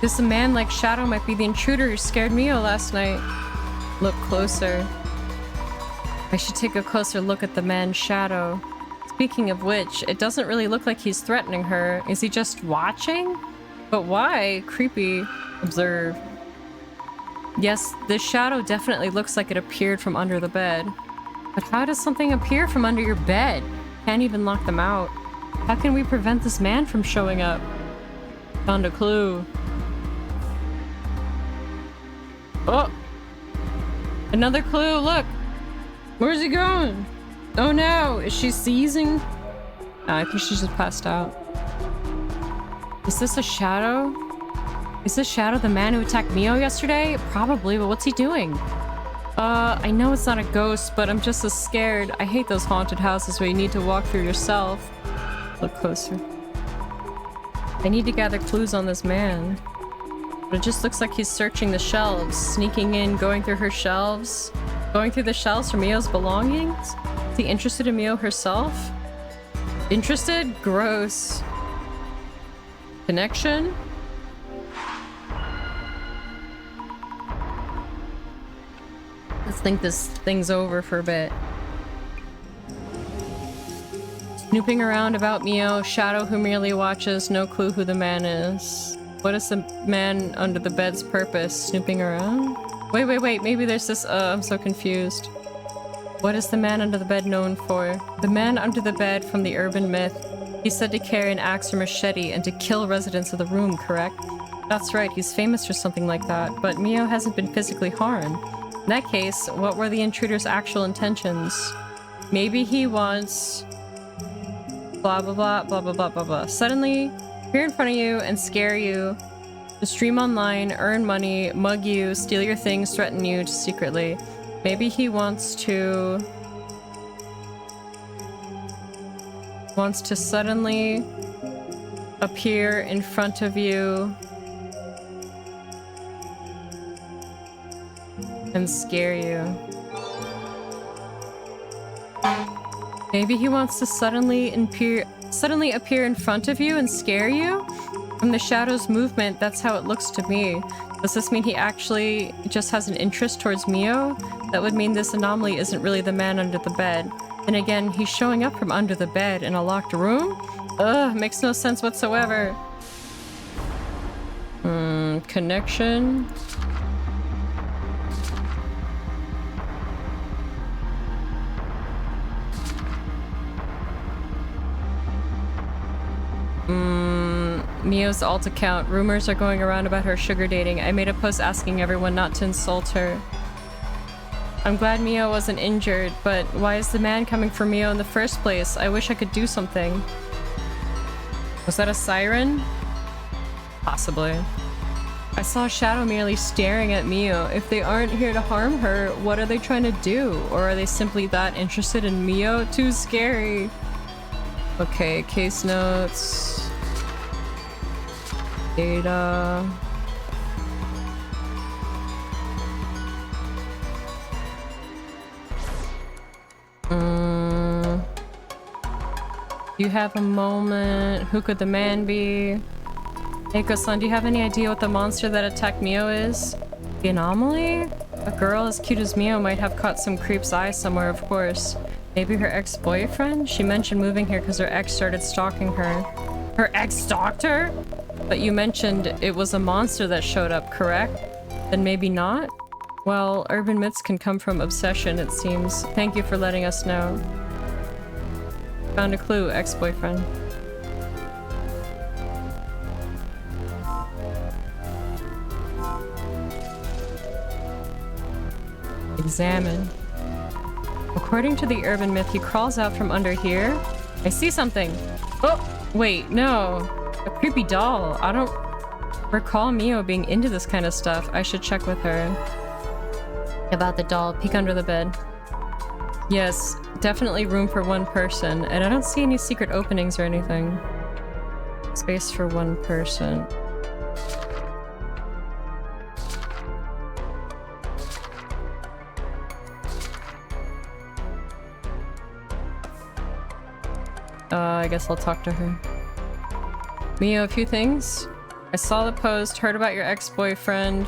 This man-like shadow might be the intruder who scared Mio last night. Look closer. I should take a closer look at the man's shadow. Speaking of which, it doesn't really look like he's threatening her. Is he just watching? But why? Creepy. Observe. Yes, this shadow definitely looks like it appeared from under the bed. But how does something appear from under your bed? Can't even lock them out. How can we prevent this man from showing up? Found a clue. Oh! Another clue, look! Where's he going? Oh no! Is she seizing? I think she's just passed out. Is this a shadow? Is this shadow the man who attacked Mio yesterday? Probably, but what's he doing? I know it's not a ghost, but I'm just as scared. I hate those haunted houses where you need to walk through yourself. Look closer. I need to gather clues on this man. But it just looks like he's searching the shelves, sneaking in, going through her shelves. Going through the shelves for Mio's belongings? Is he interested in Mio herself? Interested? Gross. Connection? Let's think this thing's over for a bit. Snooping around about Mio, shadow who merely watches, no clue who the man is. What is the man under the bed's purpose? Snooping around? Wait, maybe there's this- I'm so confused. What is the man under the bed known for? The man under the bed from the urban myth. He's said to carry an axe or machete and to kill residents of the room, correct? That's right, he's famous for something like that, but Mio hasn't been physically harmed. In that case, what were the intruder's actual intentions? Maybe he wants... blah blah blah blah blah blah blah blah. Suddenly, appear in front of you and scare you. To stream online, earn money, mug you, steal your things, threaten you secretly. Maybe he wants to suddenly appear in front of you and scare you. Maybe he wants to suddenly appear in front of you and scare you? From the shadows movement, that's how it looks to me. Does this mean he actually just has an interest towards Mio? That would mean this anomaly isn't really the man under the bed. And again, he's showing up from under the bed in a locked room? Ugh, makes no sense whatsoever. Connection. Mio's alt account. Rumors are going around about her sugar dating. I made a post asking everyone not to insult her. I'm glad Mio wasn't injured, but why is the man coming for Mio in the first place? I wish I could do something. Was that a siren? Possibly. I saw a shadow merely staring at Mio. If they aren't here to harm her, what are they trying to do? Or are they simply that interested in Mio? Too scary. Okay, case notes. Data. Do you have a moment? Who could the man be? Eiko-san, do you have any idea what the monster that attacked Mio is? The anomaly? A girl as cute as Mio might have caught some creep's eye somewhere, of course. Maybe her ex-boyfriend? She mentioned moving here because her ex started stalking her. Her ex stalked her? But you mentioned it was a monster that showed up, correct? Then maybe not? Well, urban myths can come from obsession, it seems. Thank you for letting us know. Found a clue, ex-boyfriend. Examine. According to the urban myth, he crawls out from under here. I see something! Oh! Wait, no! A creepy doll. I don't recall Mio being into this kind of stuff. I should check with her. About the doll. Peek under the bed. Yes, definitely room for one person. And I don't see any secret openings or anything. Space for one person. I guess I'll talk to her. Mio, a few things. I saw the post, heard about your ex-boyfriend.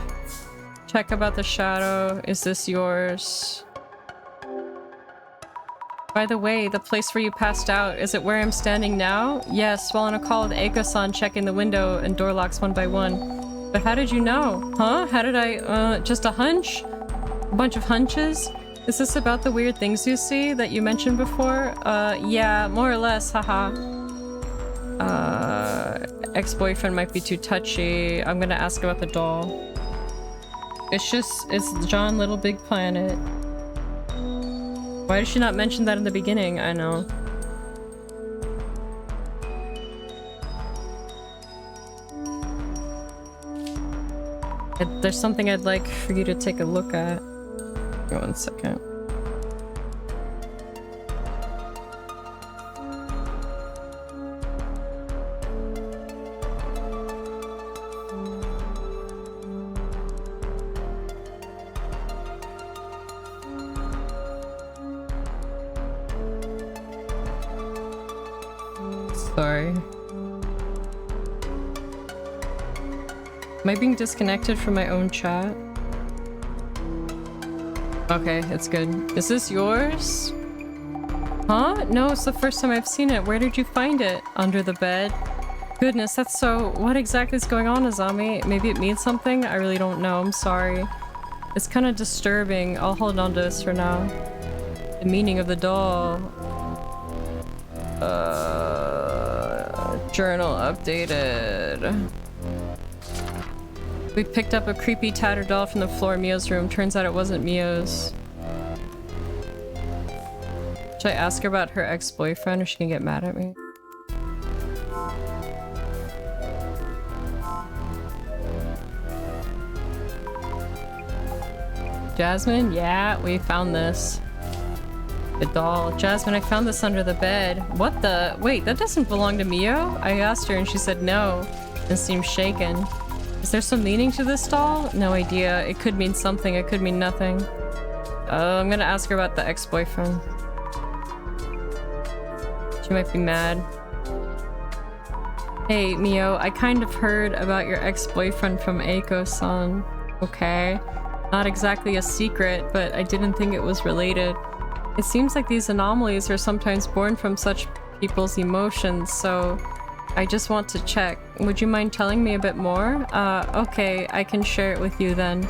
Check about the shadow. Is this yours? By the way, the place where you passed out, is it where I'm standing now? Yes, while on a call with Eiko-san checking the window and door locks one by one. But how did you know? Huh? How did I, just a hunch? A bunch of hunches? Is this about the weird things you see that you mentioned before? Yeah, more or less, haha. Ex-boyfriend might be too touchy. I'm gonna ask about the doll. It's John Little Big Planet. Why did she not mention that in the beginning? I know. There's something I'd like for you to take a look at. Give me 1 second. Sorry. Am I being disconnected from my own chat? Okay, it's good. Is this yours? Huh? No, it's the first time I've seen it. Where did you find it? Under the bed? Goodness, that's so... What exactly is going on, Azami? Maybe it means something? I really don't know. I'm sorry. It's kind of disturbing. I'll hold on to this for now. The meaning of the doll. Journal updated. We picked up a creepy tattered doll from the floor in Mio's room. Turns out it wasn't Mio's. Should I ask her about her ex-boyfriend or she can get mad at me? Do Jasmine? Yeah, we found this. The doll. Jasmine, I found this under the bed. What the? Wait, that doesn't belong to Mio? I asked her and she said no and seemed shaken. Is there some meaning to this doll? No idea. It could mean something. It could mean nothing. I'm gonna ask her about the ex-boyfriend. She might be mad. Hey, Mio, I kind of heard about your ex-boyfriend from Eiko-san. Okay. Not exactly a secret, but I didn't think it was related. It seems like these anomalies are sometimes born from such people's emotions, so I just want to check. Would you mind telling me a bit more? Okay, I can share it with you then.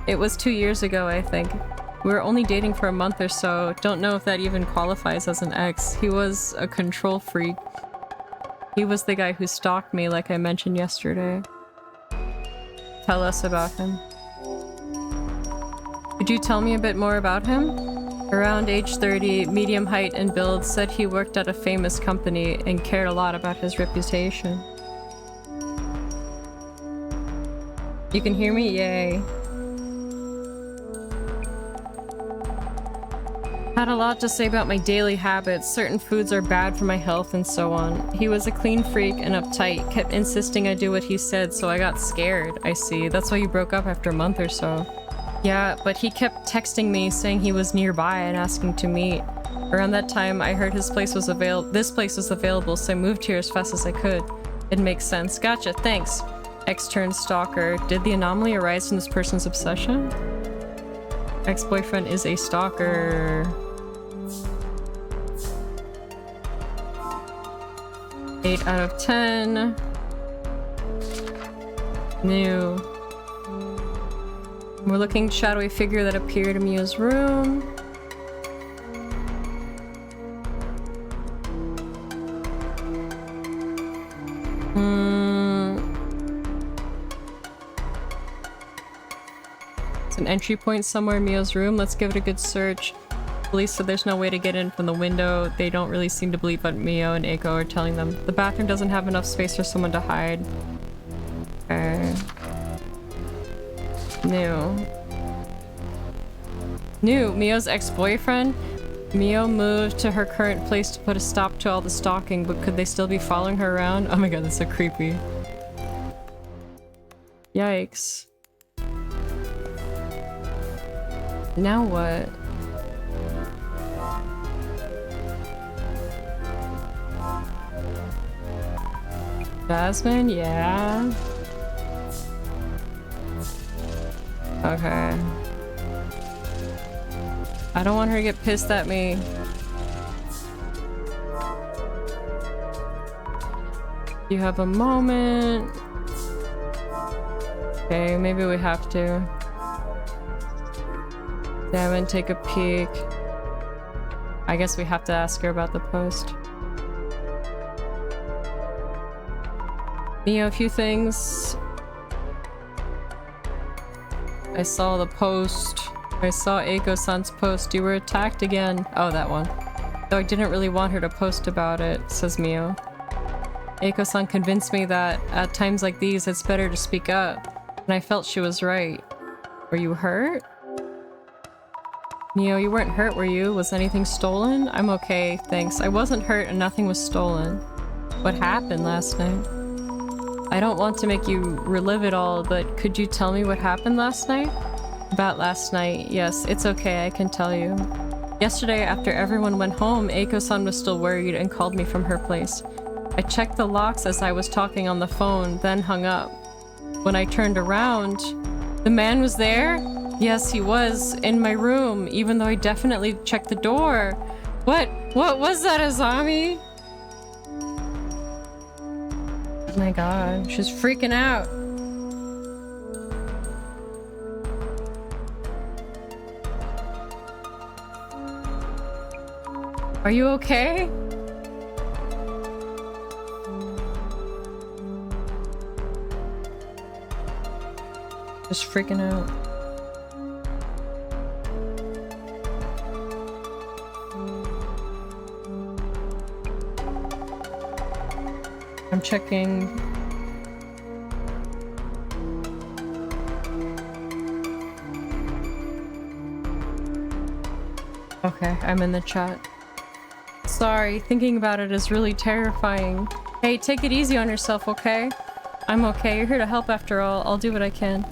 It was 2 years ago, I think. We were only dating for a month or so. Don't know if that even qualifies as an ex. He was a control freak. He was the guy who stalked me, like I mentioned yesterday. Tell us about him. Could you tell me a bit more about him? Around age 30, medium height and build, said he worked at a famous company and cared a lot about his reputation. You can hear me? Yay. Had a lot to say about my daily habits. Certain foods are bad for my health and so on. He was a clean freak and uptight, kept insisting I do what he said, so I got scared. I see. That's why you broke up after a month or so. Yeah, but he kept texting me saying he was nearby and asking to meet. Around that time, I heard this place was available, so I moved here as fast as I could. It makes sense. Gotcha, thanks. Ex-turned stalker. Did the anomaly arise from this person's obsession? Ex-boyfriend is a stalker. 8 out of 10. New. We're looking shadowy figure that appeared in Mio's room. It's an entry point somewhere in Mio's room. Let's give it a good search. Police said there's no way to get in from the window. They don't really seem to believe what Mio and Eiko are telling them. The bathroom doesn't have enough space for someone to hide. Okay. New. Mio's ex-boyfriend? Mio moved to her current place to put a stop to all the stalking, but could they still be following her around? Oh my god, that's so creepy. Yikes. Now what? Jasmine? Yeah. Okay. I don't want her to get pissed at me. You have a moment. Okay, maybe we have to. Damn, take a peek. I guess we have to ask her about the post. Mio, a few things. I saw the post. I saw Eiko-san's post. You were attacked again. Oh, that one. Though I didn't really want her to post about it, says Mio. Eiko-san convinced me that at times like these, it's better to speak up. And I felt she was right. Were you hurt? Mio, you weren't hurt, were you? Was anything stolen? I'm okay, thanks. I wasn't hurt and nothing was stolen. What happened last night? I don't want to make you relive it all, but could you tell me what happened last night? About last night, yes, it's okay, I can tell you. Yesterday, after everyone went home, Eiko-san was still worried and called me from her place. I checked the locks as I was talking on the phone, then hung up. When I turned around, the man was there? Yes, he was, in my room, even though I definitely checked the door. What was that, Azami? Oh my god, she's freaking out. Are you okay? Just freaking out. I'm checking. Okay, I'm in the chat. Sorry, thinking about it is really terrifying. Hey, take it easy on yourself, okay? I'm okay, you're here to help after all. I'll do what I can.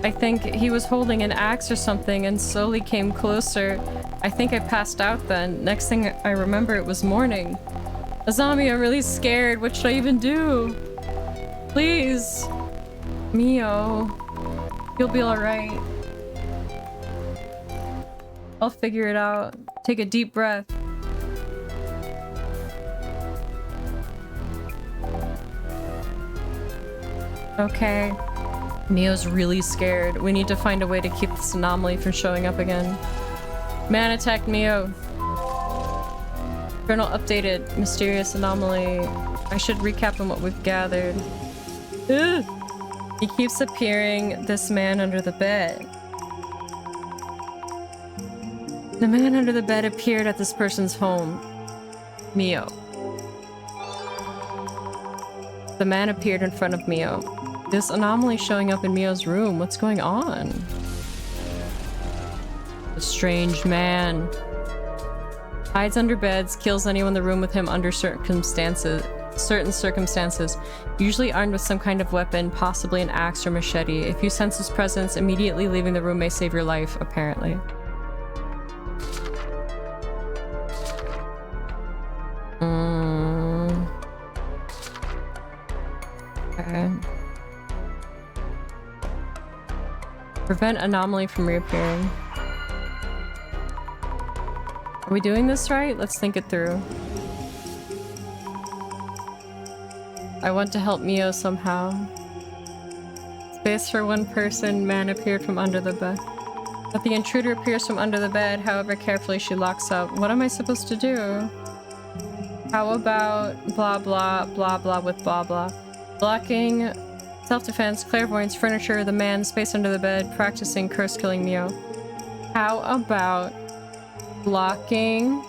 I think he was holding an axe or something and slowly came closer. I think I passed out then. Next thing I remember, it was morning. Azami, I'm really scared. What should I even do? Please. Mio. You'll be alright. I'll figure it out. Take a deep breath. Okay. Mio's really scared. We need to find a way to keep this anomaly from showing up again. Man attacked Mio. Journal updated. Mysterious anomaly. I should recap on what we've gathered. Ugh. He keeps appearing. This man under the bed. The man under the bed appeared at this person's home. Mio. The man appeared in front of Mio. This anomaly showing up in Mio's room. What's going on? A strange man. Hides under beds, kills anyone in the room with him under certain circumstances, usually armed with some kind of weapon, possibly an axe or machete. If you sense his presence, immediately leaving the room may save your life, apparently. Okay. Prevent anomaly from reappearing. Are we doing this right? Let's think it through. I want to help Mio somehow. Space for one person, man appeared from under the bed. But the intruder appears from under the bed, however carefully she locks up. What am I supposed to do? How about blah blah blah blah with blah blah? Blocking, self-defense, clairvoyance, furniture, the man, space under the bed, practicing curse-killing Mio. How about blocking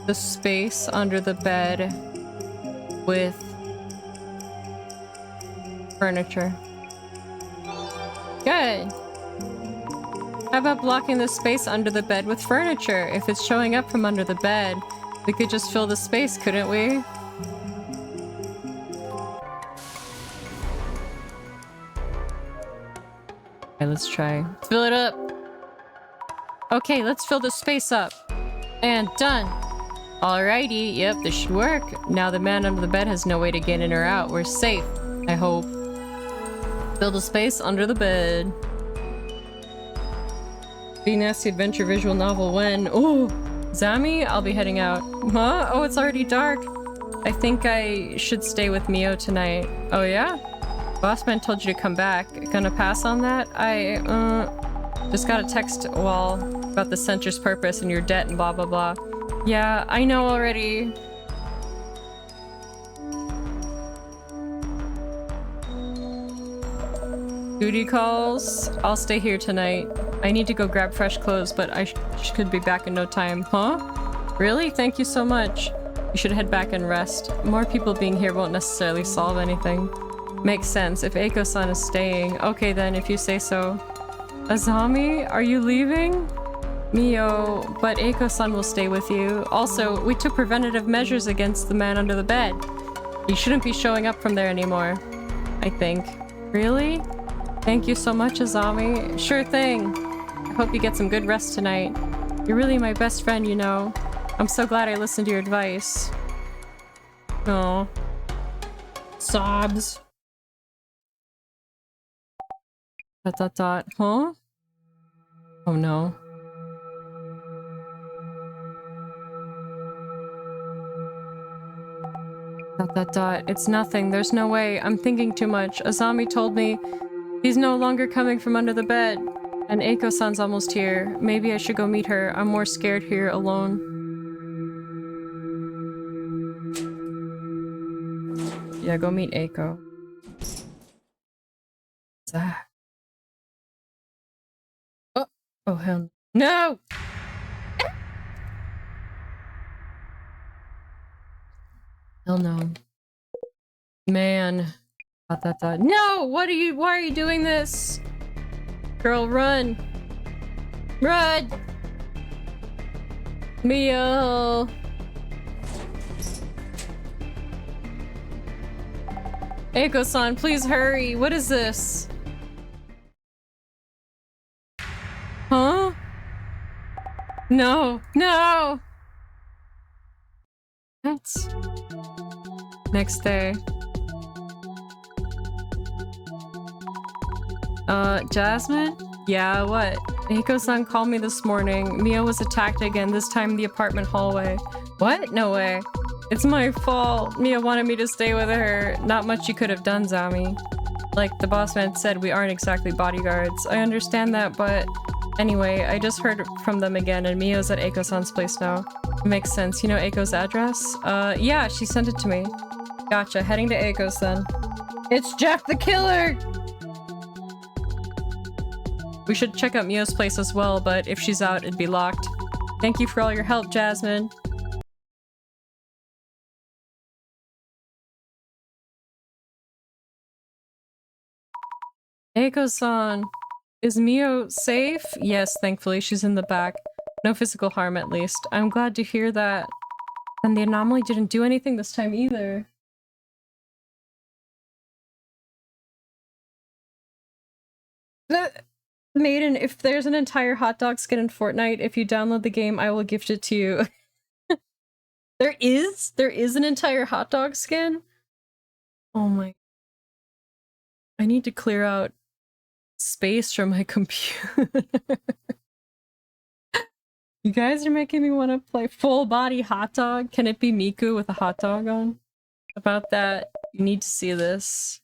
the space under the bed with furniture? Good. How about blocking the space under the bed with furniture? If it's showing up from under the bed, we could just fill the space, couldn't we? Okay, let's try. Fill it up. Okay, let's fill the space up. And done. Alrighty, yep, this should work. Now the man under the bed has no way to get in or out. We're safe, I hope. Fill the space under the bed. Big Nasty Adventure visual novel when? Oh, Zami, I'll be heading out. Huh? Oh, it's already dark. I think I should stay with Mio tonight. Oh yeah? Bossman told you to come back. Gonna pass on that? I, just got a text wall about the center's purpose and your debt and blah blah blah. Yeah, I know already. Duty calls. I'll stay here tonight. I need to go grab fresh clothes, but I could be back in no time. Huh? Really? Thank you so much. You should head back and rest. More people being here won't necessarily solve anything. Makes sense. If Eiko-san is staying. Okay then, if you say so. Azami, are you leaving? Mio, but Eiko-san will stay with you. Also, we took preventative measures against the man under the bed. He shouldn't be showing up from there anymore, I think. Really? Thank you so much, Azami. Sure thing. I hope you get some good rest tonight. You're really my best friend, you know. I'm so glad I listened to your advice. Aw. Sobs. ... Huh? Oh no. It's nothing. There's no way. I'm thinking too much. Azami told me he's no longer coming from under the bed. And Eiko-san's almost here. Maybe I should go meet her. I'm more scared here alone. Yeah, go meet Eiko. What's that? Oh, oh hell no! Hell no. Man. No! Why are you doing this? Girl, run! Run! Mio! Eiko-san, please hurry! What is this? Huh? No! No! What? Next day. Jasmine? Yeah, what? Eiko-san called me this morning. Mio was attacked again, this time in the apartment hallway. What? No way. It's my fault. Mia wanted me to stay with her. Not much you could have done, Zami. Like the boss man said, we aren't exactly bodyguards. I understand that, but... Anyway, I just heard from them again, and Mio's at Eiko-san's place now. It makes sense. You know Eiko's address? Yeah, she sent it to me. Gotcha. Heading to Eiko's then. It's Jeff the Killer! We should check out Mio's place as well, but if she's out, it'd be locked. Thank you for all your help, Jasmine. Eiko-san, is Mio safe? Yes, thankfully, she's in the back. No physical harm, at least. I'm glad to hear that. And the anomaly didn't do anything this time either. Maiden, if there's an entire hot dog skin in Fortnite, if you download the game, I will gift it to you. There is an entire hot dog skin? Oh my... I need to clear out space from my computer. You guys are making me want to play full body hot dog. Can it be Miku with a hot dog on? About that, you need to see this.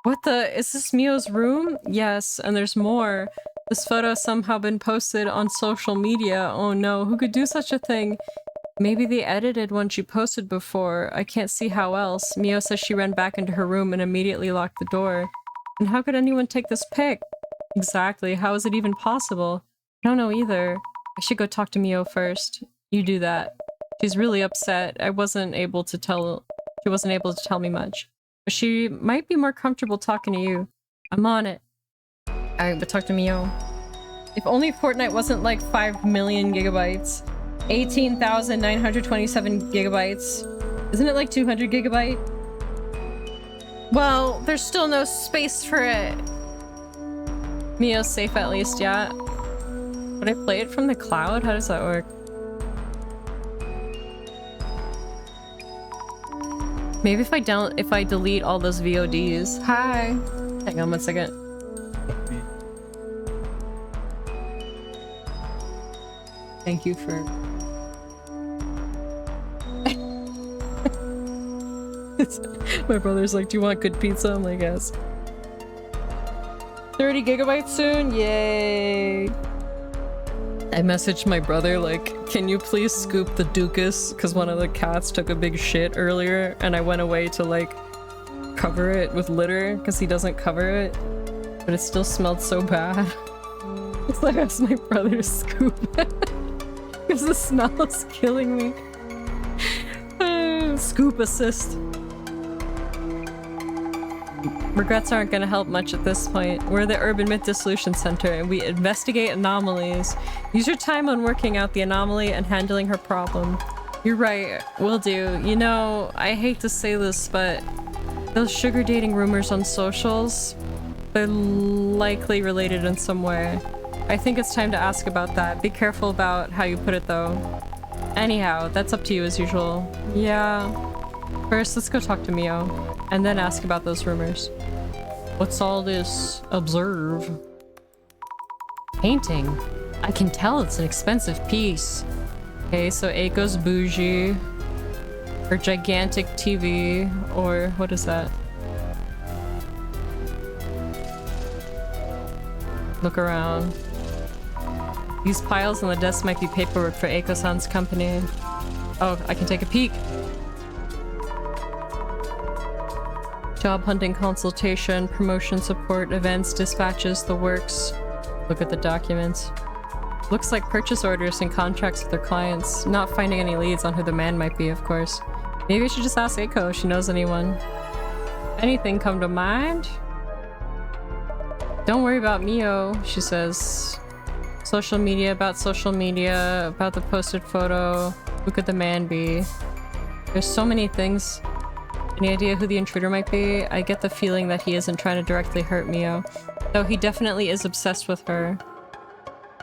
What the? Is this Mio's room? Yes, and there's more. This photo has somehow been posted on social media. Oh no, who could do such a thing? Maybe they edited one she posted before. I can't see how else. Mio says she ran back into her room and immediately locked the door. And how could anyone take this pic? Exactly, how is it even possible? I don't know either. I should go talk to Mio first. You do that. She's really upset. She wasn't able to tell me much. But she might be more comfortable talking to you. I'm on it. Alright, but talk to Mio. If only Fortnite wasn't like 5 million gigabytes. 18,927 gigabytes. Isn't it like 200 gigabyte? Well, there's still no space for it. Mio's safe at least, yeah. Would I play it from the cloud? How does that work? Maybe if I delete all those VODs. Hi. Hang on one second. Thank you for... My brother's like, do you want good pizza? I'm like, yes. 30 gigabytes soon? Yay! I messaged my brother like, can you please scoop the Dukas? Because one of the cats took a big shit earlier and I went away to like cover it with litter because he doesn't cover it. But it still smelled so bad. It's like I asked my brother to scoop it. Because the smell is killing me. Scoop assist. Regrets aren't gonna help much at this point. We're the Urban Myth Dissolution Center and we investigate anomalies. Use your time on working out the anomaly and handling her problem. You're right, will do. You know, I hate to say this, but those sugar dating rumors on socials, they're likely related in some way. I think it's time to ask about that. Be careful about how you put it though. Anyhow, that's up to you as usual. Yeah. First, let's go talk to Mio, and then ask about those rumors. What's all this? Observe. Painting. I can tell it's an expensive piece. Okay, so Eiko's bougie. Her gigantic TV, or what is that? Look around. These piles on the desk might be paperwork for Eiko-san's company. Oh, I can take a peek. Job hunting consultation, promotion support, events, dispatches, the works. Look at the documents. Looks like purchase orders and contracts with their clients. Not finding any leads on who the man might be, of course. Maybe I should just ask Eiko if she knows anyone. Anything come to mind? Don't worry about Mio, she says. Social media, about the posted photo. Who could the man be? There's so many things. Any idea who the intruder might be? I get the feeling that he isn't trying to directly hurt Mio, though he definitely is obsessed with her.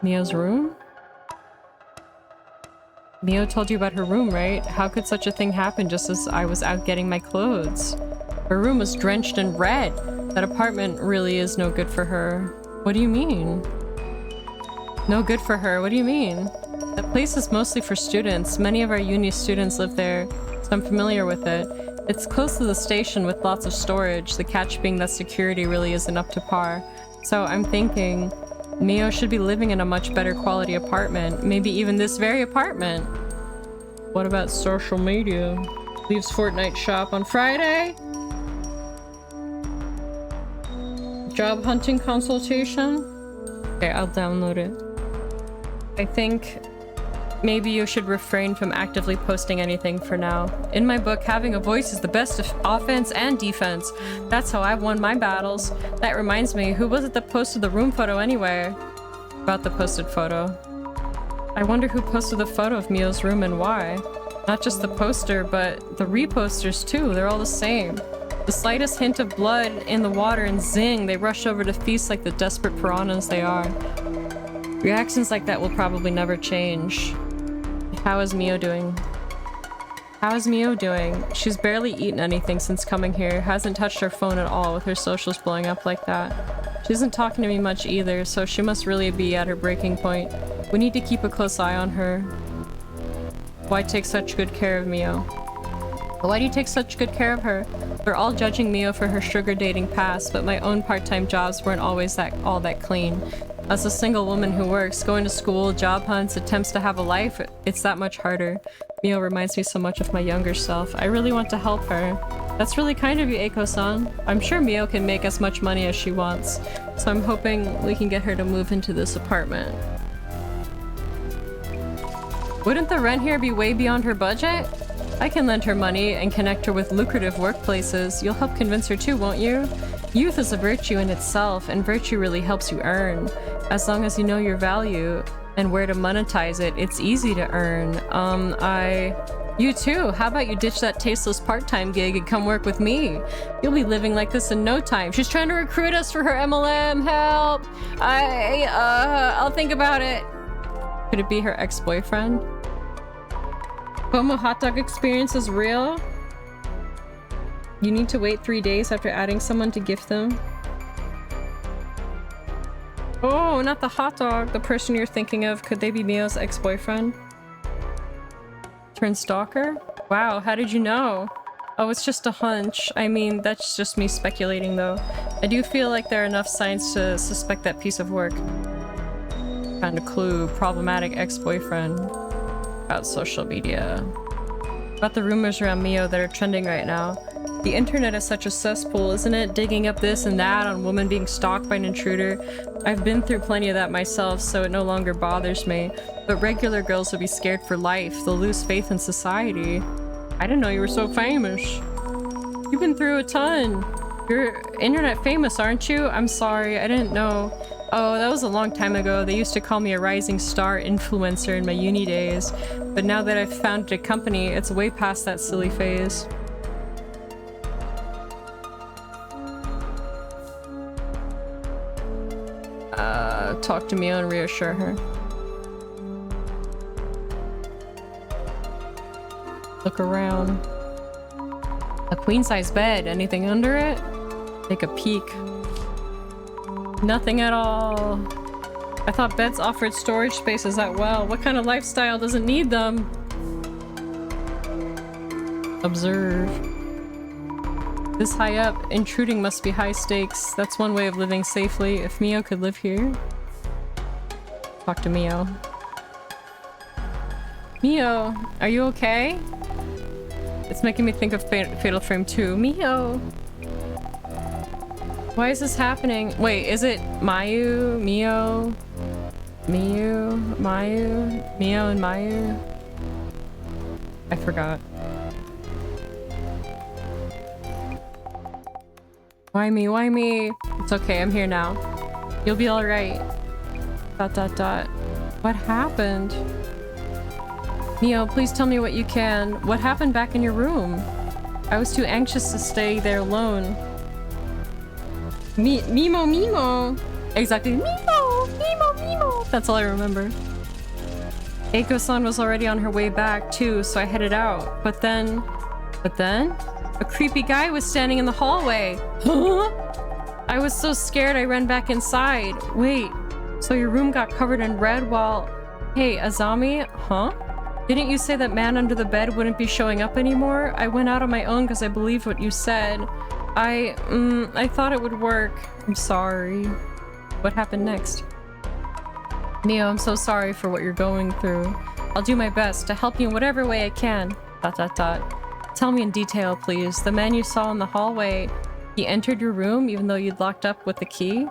Mio's room? Mio told you about her room, right? How could such a thing happen just as I was out getting my clothes? Her room was drenched in red. That apartment really is no good for her. What do you mean? No good for her? What do you mean? That place is mostly for students. Many of our uni students live there, so I'm familiar with it. It's close to the station with lots of storage, the catch being that security really isn't up to par. So I'm thinking Mio should be living in a much better quality apartment, maybe even this very apartment. What about social media? Leaves Fortnite shop on Friday? Job hunting consultation? Okay, I'll download it. I think maybe you should refrain from actively posting anything for now. In my book, having a voice is the best of offense and defense. That's how I've won my battles. That reminds me, who was it that posted the room photo anyway? About the posted photo. I wonder who posted the photo of Mio's room and why. Not just the poster, but the reposters too. They're all the same. The slightest hint of blood in the water and zing, they rush over to feast like the desperate piranhas they are. Reactions like that will probably never change. How is Mio doing? How is Mio doing? She's barely eaten anything since coming here. Hasn't touched her phone at all with her socials blowing up like that. She isn't talking to me much either, so she must really be at her breaking point. We need to keep a close eye on her. Why take such good care of Mio? Why do you take such good care of her? We're all judging Mio for her sugar dating past, but my own part-time jobs weren't always all that clean. As a single woman who works, going to school, job hunts, attempts to have a life, it's that much harder. Mio reminds me so much of my younger self. I really want to help her. That's really kind of you, Eiko-san. I'm sure Mio can make as much money as she wants, so I'm hoping we can get her to move into this apartment. Wouldn't the rent here be way beyond her budget? I can lend her money and connect her with lucrative workplaces. You'll help convince her too, won't you? Youth is a virtue in itself, and virtue really helps you earn. As long as you know your value and where to monetize it, it's easy to earn. You too. How about you ditch that tasteless part-time gig and come work with me? You'll be living like this in no time. She's trying to recruit us for her MLM. Help! I'll think about it. Could it be her ex-boyfriend? Como hot dog experience is real? You need to wait 3 days after adding someone to gift them. Oh, not the hot dog. The person you're thinking of. Could they be Mio's ex-boyfriend? Turned stalker? Wow, how did you know? Oh, it's just a hunch. I mean, that's just me speculating though. I do feel like there are enough signs to suspect that piece of work. Found a clue. Problematic ex-boyfriend. About social media. About the rumors around Mio that are trending right now. The internet is such a cesspool, isn't it? Digging up this and that on women being stalked by an intruder. I've been through plenty of that myself, so it no longer bothers me. But regular girls will be scared for life. They'll lose faith in society. I didn't know you were so famous. You've been through a ton. You're internet famous, aren't you? I'm sorry, I didn't know. Oh, that was a long time ago. They used to call me a rising star influencer in my uni days. But now that I've founded a company, it's way past that silly phase. Talk to Mio and reassure her. Look around. A queen-size bed. Anything under it? Take a peek. Nothing at all. I thought beds offered storage spaces that well. What kind of lifestyle doesn't need them? Observe. This high up, intruding must be high stakes. That's one way of living safely. If Mio could live here. Talk to Mio. Mio, are you okay? It's making me think of Fatal Frame 2. Mio! Why is this happening? Wait, is it Mayu? Mio? Miyu? Mayu? Mio and Mayu? I forgot. Why me? Why me? It's okay, I'm here now. You'll be alright. ... What happened? Neo, please tell me what you can. What happened back in your room? I was too anxious to stay there alone. Mimo. Exactly. Mimo. That's all I remember. Eiko-san was already on her way back too, so I headed out. But then, a creepy guy was standing in the hallway. Huh? I was so scared I ran back inside. Wait, so your room got covered in red while... Hey, Azami? Huh? Didn't you say that man under the bed wouldn't be showing up anymore? I went out on my own because I believed what you said. I thought it would work. I'm sorry. What happened next? Neo, I'm so sorry for what you're going through. I'll do my best to help you in whatever way I can. ... Tell me in detail, please. The man you saw in the hallway, he entered your room even though you'd locked up with the key?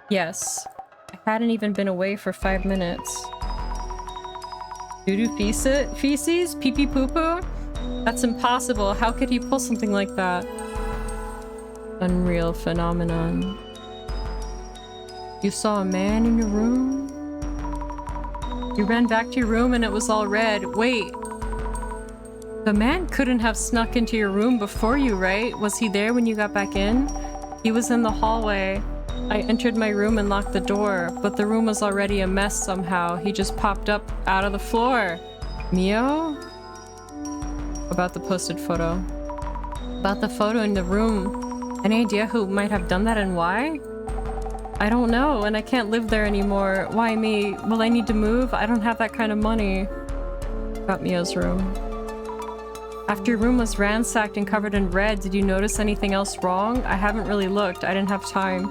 Yes. I hadn't even been away for 5 minutes. Doo-doo feces? Pee-pee poo-poo? That's impossible. How could he pull something like that? Unreal phenomenon. You saw a man in your room? You ran back to your room and it was all red. Wait. The man couldn't have snuck into your room before you, right? Was he there when you got back in? He was in the hallway. I entered my room and locked the door, but the room was already a mess somehow. He just popped up out of the floor. Mio? About the posted photo. About the photo in the room. Any idea who might have done that and why? I don't know, and I can't live there anymore. Why me? Will I need to move? I don't have that kind of money. About Mio's room. After your room was ransacked and covered in red, did you notice anything else wrong? I haven't really looked. I didn't have time.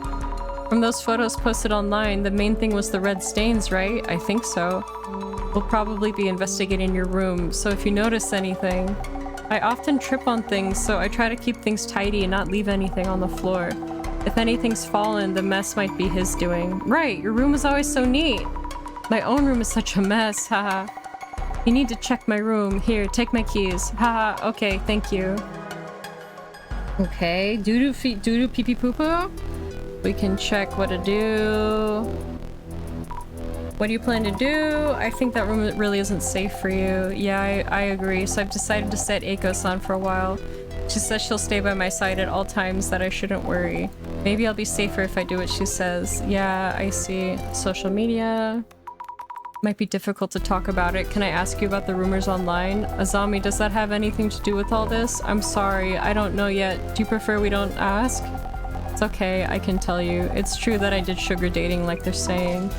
From those photos posted online, the main thing was the red stains, right? I think so. We'll probably be investigating your room, so if you notice anything... I often trip on things, so I try to keep things tidy and not leave anything on the floor. If anything's fallen, the mess might be his doing. Right, your room is always so neat. My own room is such a mess, haha. You need to check my room. Here, take my keys. Haha, okay, thank you. Okay, doo-doo pee-pee poo-poo? We can check what to do. What do you plan to do? I think that room really isn't safe for you. Yeah, I agree. So I've decided to set Eiko-san for a while. She says she'll stay by my side at all times, that I shouldn't worry. Maybe I'll be safer if I do what she says. Yeah, I see. Social media. Might be difficult to talk about it. Can I ask you about the rumors online? Azami, does that have anything to do with all this? I'm sorry, I don't know yet. Do you prefer we don't ask? It's okay, I can tell you. It's true that I did sugar dating like they're saying.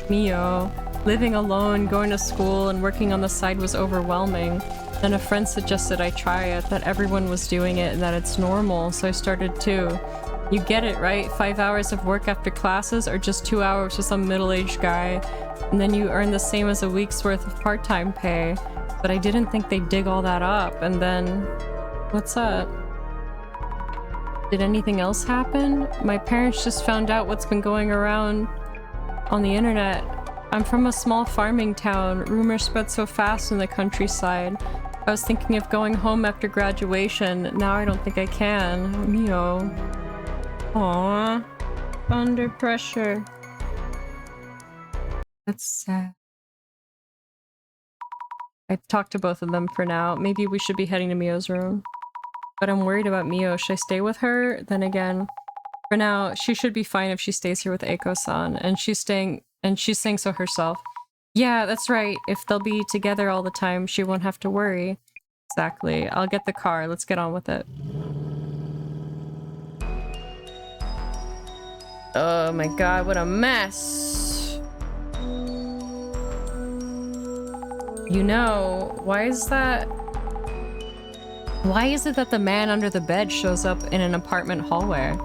Mio. Living alone, going to school, and working on the side was overwhelming. Then a friend suggested I try it, that everyone was doing it and that it's normal, so I started too. You get it, right? 5 hours of work after classes or just 2 hours with some middle-aged guy. And then you earn the same as a week's worth of part-time pay. But I didn't think they'd dig all that up, and then... What's up? Did anything else happen? My parents just found out what's been going around on the internet. I'm from a small farming town. Rumors spread so fast in the countryside. I was thinking of going home after graduation. Now I don't think I can. Mio. Aww. Under pressure. That's sad. I've talked to both of them for now. Maybe we should be heading to Mio's room. But I'm worried about Mio. Should I stay with her? Then again, for now, she should be fine if she stays here with Eiko-san. And she's saying so herself. Yeah, that's right. If they'll be together all the time, she won't have to worry. Exactly. I'll get the car. Let's get on with it. Oh my god, what a mess. You know, why is it that the man under the bed shows up in an apartment hallway?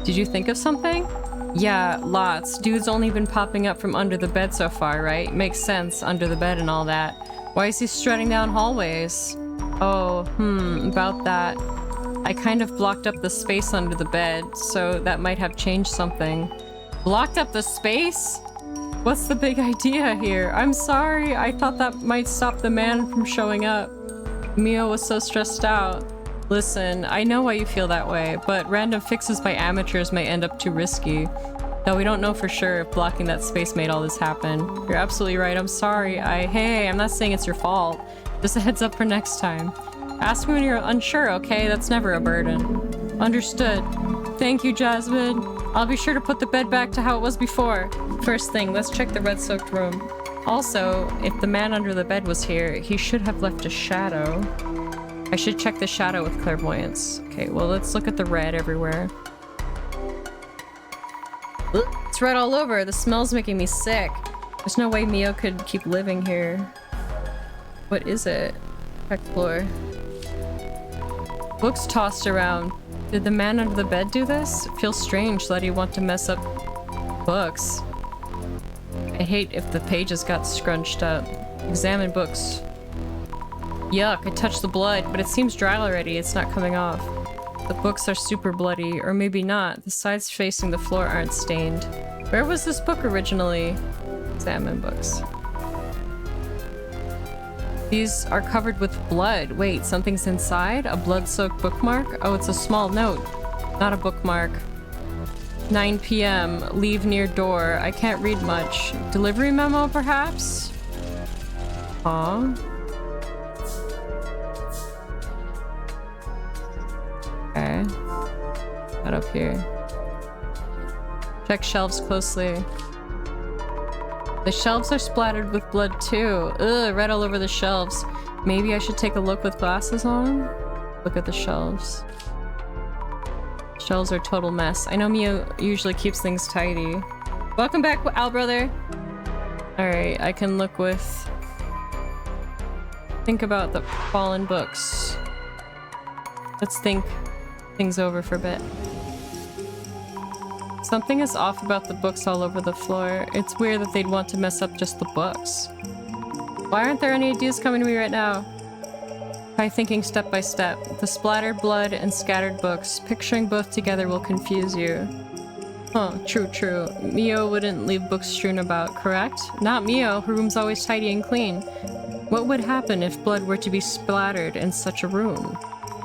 Did you think of something? Yeah, lots. Dude's only been popping up from under the bed so far, right? Makes sense, under the bed and all that. Why is he strutting down hallways? Oh, about that. I kind of blocked up the space under the bed, so that might have changed something. Blocked up the space? What's the big idea here? I'm sorry, I thought that might stop the man from showing up. Mio was so stressed out. Listen, I know why you feel that way, but random fixes by amateurs may end up too risky. Though we don't know for sure if blocking that space made all this happen. You're absolutely right, I'm sorry. Hey, I'm not saying it's your fault. Just a heads up for next time. Ask me when you're unsure, okay? That's never a burden. Understood. Thank you, Jasmine. I'll be sure to put the bed back to how it was before. First thing, let's check the red-soaked room. Also, if the man under the bed was here, he should have left a shadow. I should check the shadow with clairvoyance. Okay, well, let's look at the red everywhere. It's red all over. The smell's making me sick. There's no way Mio could keep living here. What is it? Check floor. Books tossed around. Did the man under the bed do this? It feels strange that he'd want to mess up books. I hate if the pages got scrunched up. Examine books. Yuck, I touched the blood, but it seems dry already. It's not coming off. The books are super bloody, or maybe not. The sides facing the floor aren't stained. Where was this book originally? Examine books. These are covered with blood. Wait, something's inside? A blood-soaked bookmark? Oh, it's a small note. Not a bookmark. 9 p.m. Leave near door. I can't read much. Delivery memo, perhaps? Aw. Okay. Not up here. Check shelves closely. The shelves are splattered with blood too. Ugh, red all over the shelves. Maybe I should take a look with glasses on? Look at the shelves. Shelves are a total mess. I know Mio usually keeps things tidy. Welcome back, Al brother. Alright, I can look with... Think about the fallen books. Let's think things over for a bit. Something is off about the books all over the floor. It's weird that they'd want to mess up just the books. Why aren't there any ideas coming to me right now? Try thinking step by step. The splattered blood and scattered books. Picturing both together will confuse you. Huh, true. Mio wouldn't leave books strewn about, correct? Not Mio, her room's always tidy and clean. What would happen if blood were to be splattered in such a room?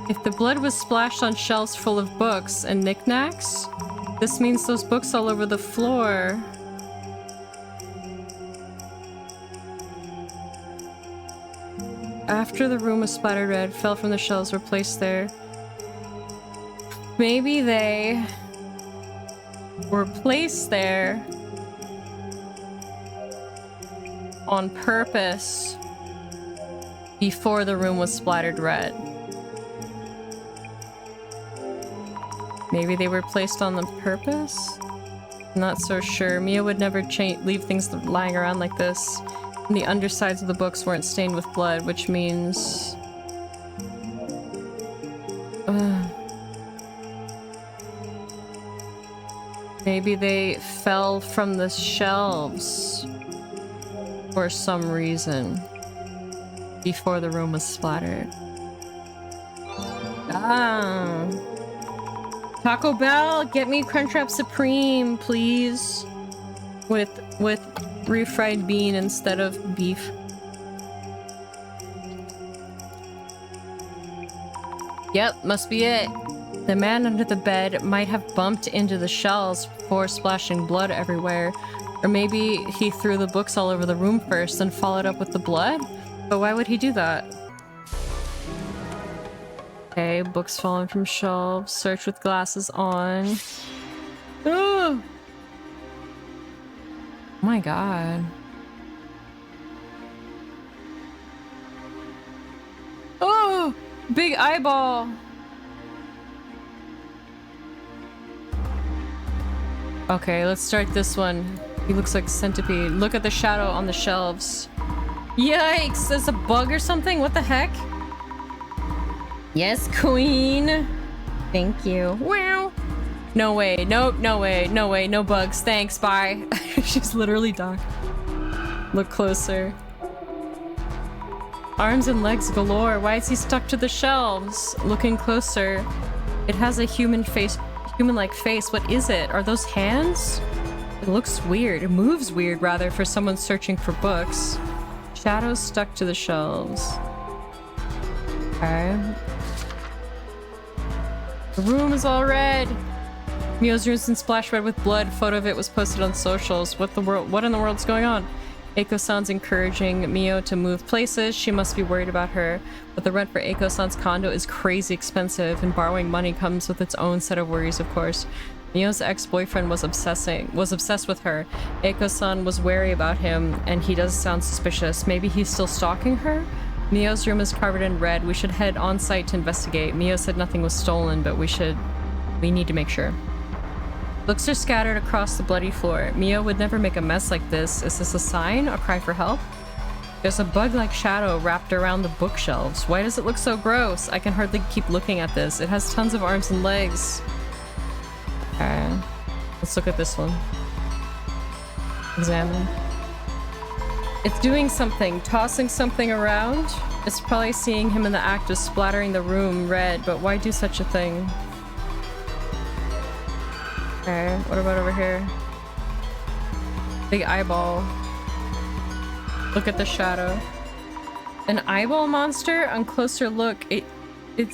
If the blood was splashed on shelves full of books and knickknacks, this means those books all over the floor. After the room was splattered red, fell from the shelves, were placed there. Maybe they were placed there on purpose before the room was splattered red. Maybe they were placed on the purpose? I'm not so sure. Mia would never leave things lying around like this. And the undersides of the books weren't stained with blood, which means... Maybe they fell from the shelves for some reason before the room was splattered. Ah... Taco Bell, get me Crunchwrap Supreme, please. With refried bean instead of beef. Yep, must be it. The man under the bed might have bumped into the shelves before splashing blood everywhere. Or maybe he threw the books all over the room first and followed up with the blood? But why would he do that? Okay, books falling from shelves. Search with glasses on. Ugh! Oh my god. Oh! Big eyeball! Okay, let's start this one. He looks like a centipede. Look at the shadow on the shelves. Yikes! There's a bug or something? What the heck? Yes, queen. Thank you. Wow. No way. Nope. No way. No way. No bugs. Thanks. Bye. She's literally docked. Look closer. Arms and legs galore. Why is he stuck to the shelves? Looking closer. It has a human face, human-like face. What is it? Are those hands? It looks weird. It moves weird, rather, for someone searching for books. Shadows stuck to the shelves. Okay. The room is all red. Mio's room's been splashed red with blood. Photo of it was posted on socials. What in the world's going on? Eiko-san's encouraging Mio to move places. She must be worried about her. But the rent for Eiko-san's condo is crazy expensive, and borrowing money comes with its own set of worries, of course. Mio's ex-boyfriend was obsessed with her. Eiko-san was wary about him, and he does sound suspicious. Maybe he's still stalking her? Mio's room is covered in red. We should head on site to investigate. Mio said nothing was stolen, but we need to make sure. Books are scattered across the bloody floor. Mio would never make a mess like this. Is this a sign? A cry for help? There's a bug-like shadow wrapped around the bookshelves. Why does it look so gross? I can hardly keep looking at this. It has tons of arms and legs. Okay. Let's look at this one. Examine. It's doing something. Tossing something around. It's probably seeing him in the act of splattering the room red, but why do such a thing? Okay, what about over here? Big eyeball. Look at the shadow. An eyeball monster? On closer look, it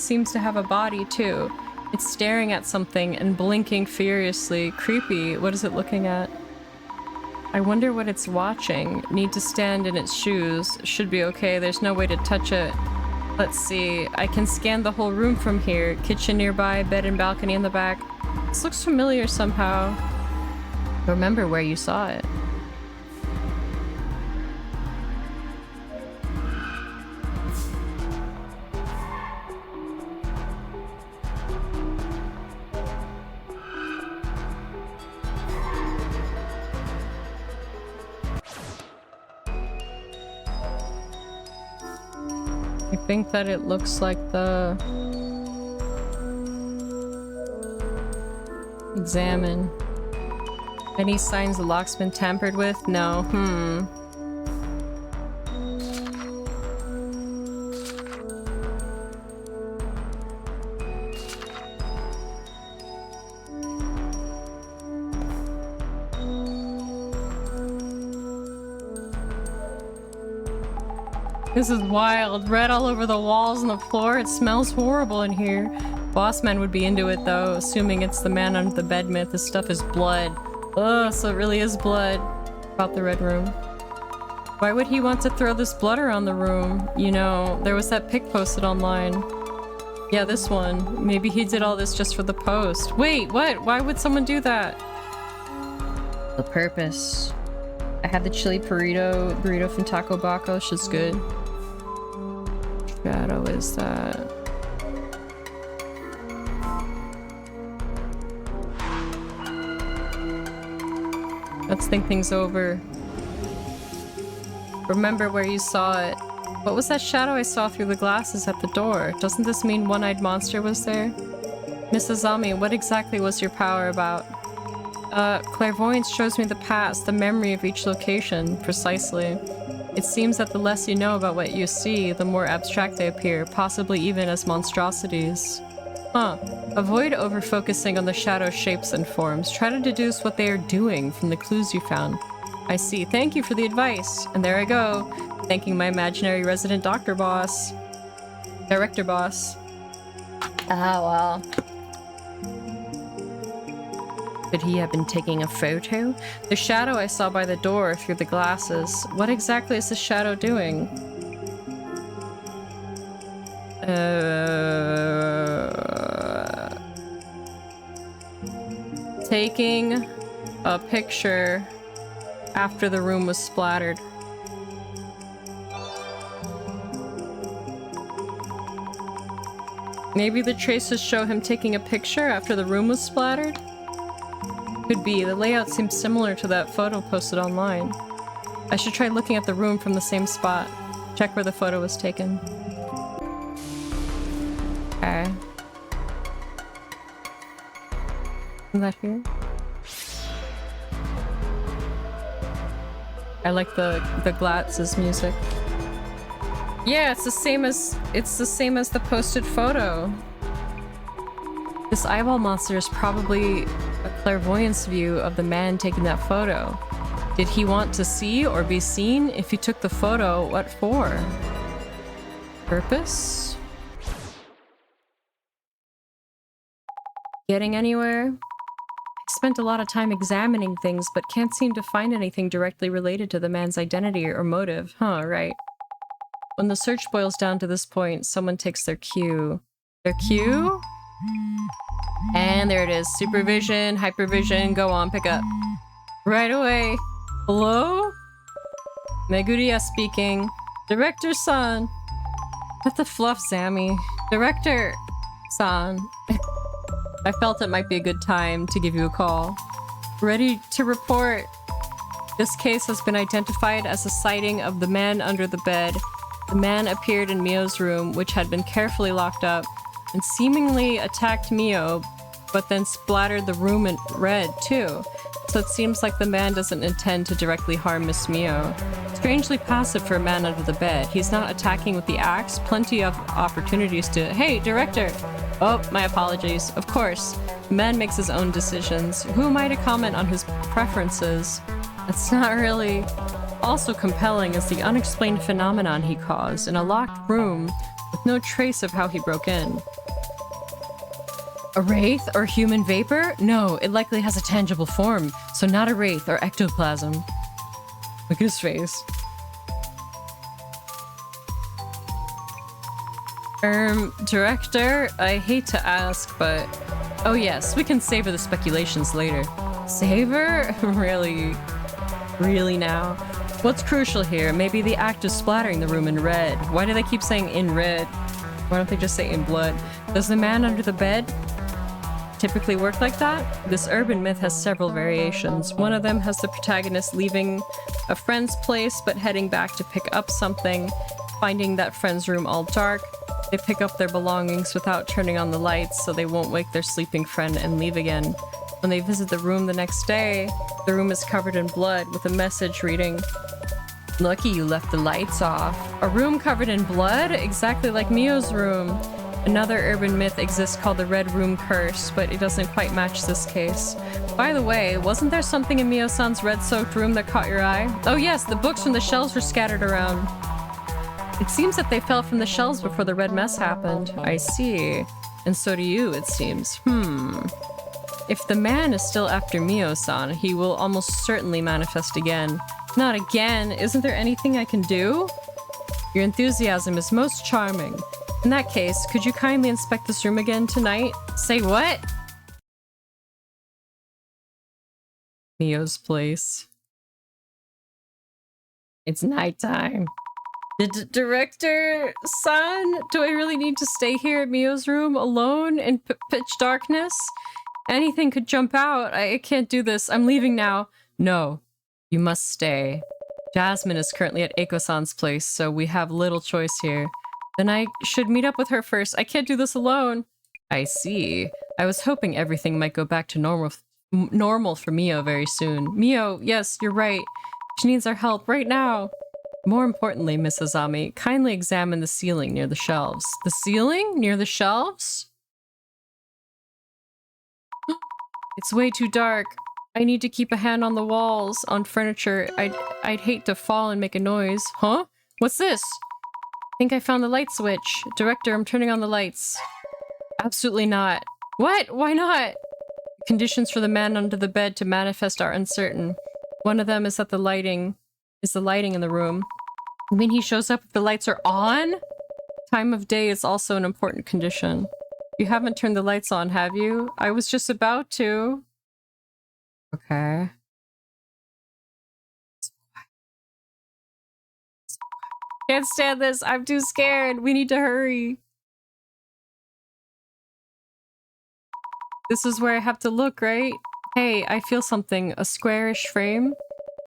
seems to have a body too. It's staring at something and blinking furiously. Creepy. What is it looking at? I wonder what it's watching. Need to stand in its shoes. Should be okay. There's no way to touch it. Let's see. I can scan the whole room from here. Kitchen nearby, bed and balcony in the back. This looks familiar somehow. Remember where you saw it. I think that it looks like the... Examine. Any signs the lock's been tampered with? No. This is wild. Red all over the walls and the floor. It smells horrible in here. Bossman would be into it though, assuming it's the man under the bed myth. This stuff is blood. Ugh, so it really is blood. About the red room. Why would he want to throw this blood around the room? You know, there was that pic posted online. Yeah, this one. Maybe he did all this just for the post. Wait, what? Why would someone do that? The purpose. I had the chili burrito from Taco Baco. Shit's good. Shadow is that? Let's think things over. Remember where you saw it. What was that shadow I saw through the glasses at the door? Doesn't this mean one-eyed monster was there? Mrs. Ami, what exactly was your power about? Clairvoyance shows me the past, the memory of each location, precisely. It seems that the less you know about what you see, the more abstract they appear, possibly even as monstrosities. Huh. Avoid over-focusing on the shadow shapes and forms. Try to deduce what they are doing from the clues you found. I see. Thank you for the advice. And there I go. Thanking my imaginary resident doctor boss. Director boss. Ah, well. Could he have been taking a photo? The shadow I saw by the door through the glasses. What exactly is the shadow doing? Taking a picture after the room was splattered. Maybe the traces show him taking a picture after the room was splattered? Could be. The layout seems similar to that photo posted online. I should try looking at the room from the same spot. Check where the photo was taken. Okay. Is that here? I like the Glatz's music. Yeah, it's the same as the posted photo. This eyeball monster is probably a clairvoyance view of the man taking that photo. Did he want to see or be seen? If he took the photo, what for? Purpose? Getting anywhere? spent a lot of time examining things, but can't seem to find anything directly related to the man's identity or motive. Huh, right. When the search boils down to this point, someone takes their cue. Their cue? And there it is. Supervision, hypervision, go on, pick up. Right away. Hello? Meguriya speaking. Director-san. What the fluff, Zammy? Director-san. I felt it might be a good time to give you a call. Ready to report. This case has been identified as a sighting of the man under the bed. The man appeared in Mio's room, which had been carefully locked up, and seemingly attacked Mio, but then splattered the room in red too. So it seems like the man doesn't intend to directly harm Miss Mio. Strangely passive for a man under the bed. He's not attacking with the axe. Plenty of opportunities to— Hey, director! Oh, my apologies. Of course, the man makes his own decisions. Who am I to comment on his preferences? That's not really... Also compelling is the unexplained phenomenon he caused in a locked room with no trace of how he broke in. A wraith or human vapor? No, it likely has a tangible form, so not a wraith or ectoplasm. Look at his face. Director, I hate to ask, but... Oh yes, we can savor the speculations later. Savor? Really? Really now? What's crucial here? Maybe the act of splattering the room in red. Why do they keep saying in red? Why don't they just say in blood? Does the man under the bed typically work like that? This urban myth has several variations. One of them has the protagonist leaving a friend's place but heading back to pick up something, finding that friend's room all dark. They pick up their belongings without turning on the lights so they won't wake their sleeping friend and leave again. When they visit the room the next day, the room is covered in blood with a message reading, "Lucky you left the lights off." A room covered in blood? Exactly like Mio's room. Another urban myth exists called the Red Room Curse, but it doesn't quite match this case. By the way, wasn't there something in Mio-san's red-soaked room that caught your eye? Oh yes, the books from the shelves were scattered around. It seems that they fell from the shelves before the red mess happened. I see. And so do you, it seems. If the man is still after Mio-san, he will almost certainly manifest again. Not again! Isn't there anything I can do? Your enthusiasm is most charming. In that case, could you kindly inspect this room again tonight? Say what? Mio's place. It's nighttime. The director-san? Do I really need to stay here at Mio's room alone in pitch darkness? Anything could jump out. I can't do this. I'm leaving now. No, you must stay. Jasmine is currently at Eiko-san's place, so we have little choice here. Then I should meet up with her first. I can't do this alone. I see. I was hoping everything might go back to normal for Mio very soon. Mio, yes, you're right. She needs our help right now. More importantly, Miss Azami, kindly examine the ceiling near the shelves. The ceiling? Near the shelves? It's way too dark. I need to keep a hand on the walls, on furniture. I'd hate to fall and make a noise. Huh? What's this? I think I found the light switch. Director, I'm turning on the lights. Absolutely not. What? Why not? Conditions for the man under the bed to manifest are uncertain. One of them is that the lighting in the room. You mean he shows up if the lights are on? Time of day is also an important condition. You haven't turned the lights on, have you? I was just about to. Okay. Can't stand this. I'm too scared. We need to hurry. This is where I have to look, right? Hey, I feel something. A squarish frame?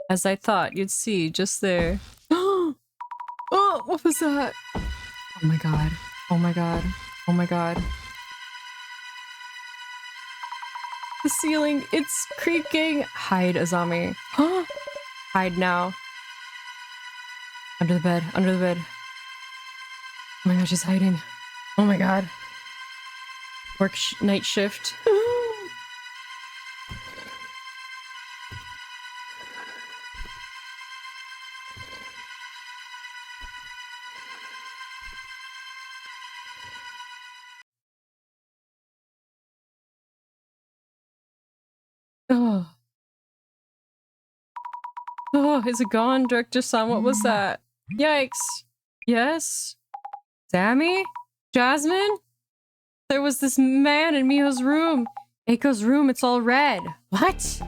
As I thought. You'd see. Just there. Oh, what was that? Oh my god. Oh my god. Oh my god. The ceiling. It's creaking. Hide, Azami. Hide now. Under the bed. Under the bed. Oh my god, she's hiding. Oh my god. Work night shift. Oh. Oh, is it gone? Director-san, what was that? Yikes. Yes? Sammy? Jasmine? There was this man in Mio's room. Eiko's room, it's all red. What?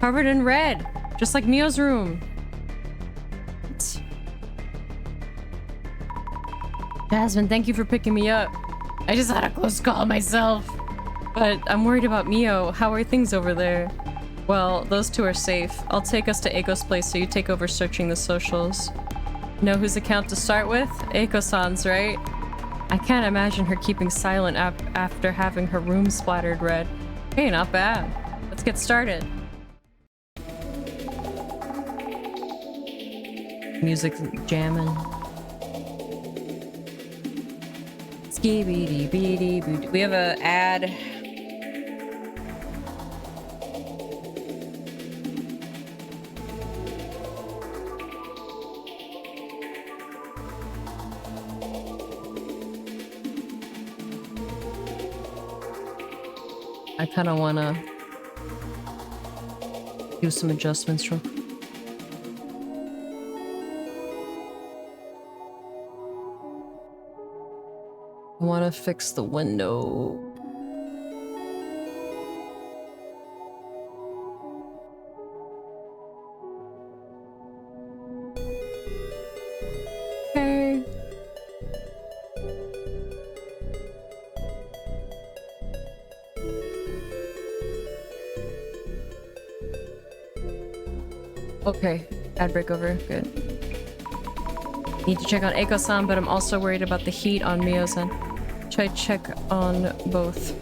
Covered in red. Just like Mio's room. What? Jasmine, thank you for picking me up. I just had a close call myself. But I'm worried about Mio. How are things over there? Well, those two are safe. I'll take us to Eiko's place so you take over searching the socials. Know whose account to start with? Eiko-san's, right? I can't imagine her keeping silent after having her room splattered red. Hey, not bad. Let's get started. Music's jamming. Skibidi-bidi-boo. We have an ad. I kind of want to do some adjustments real quick. I want to fix the window. Okay. Okay, ad break over. Good. Need to check on Eiko-san, but I'm also worried about the heat on Mio-san. Should I check on both?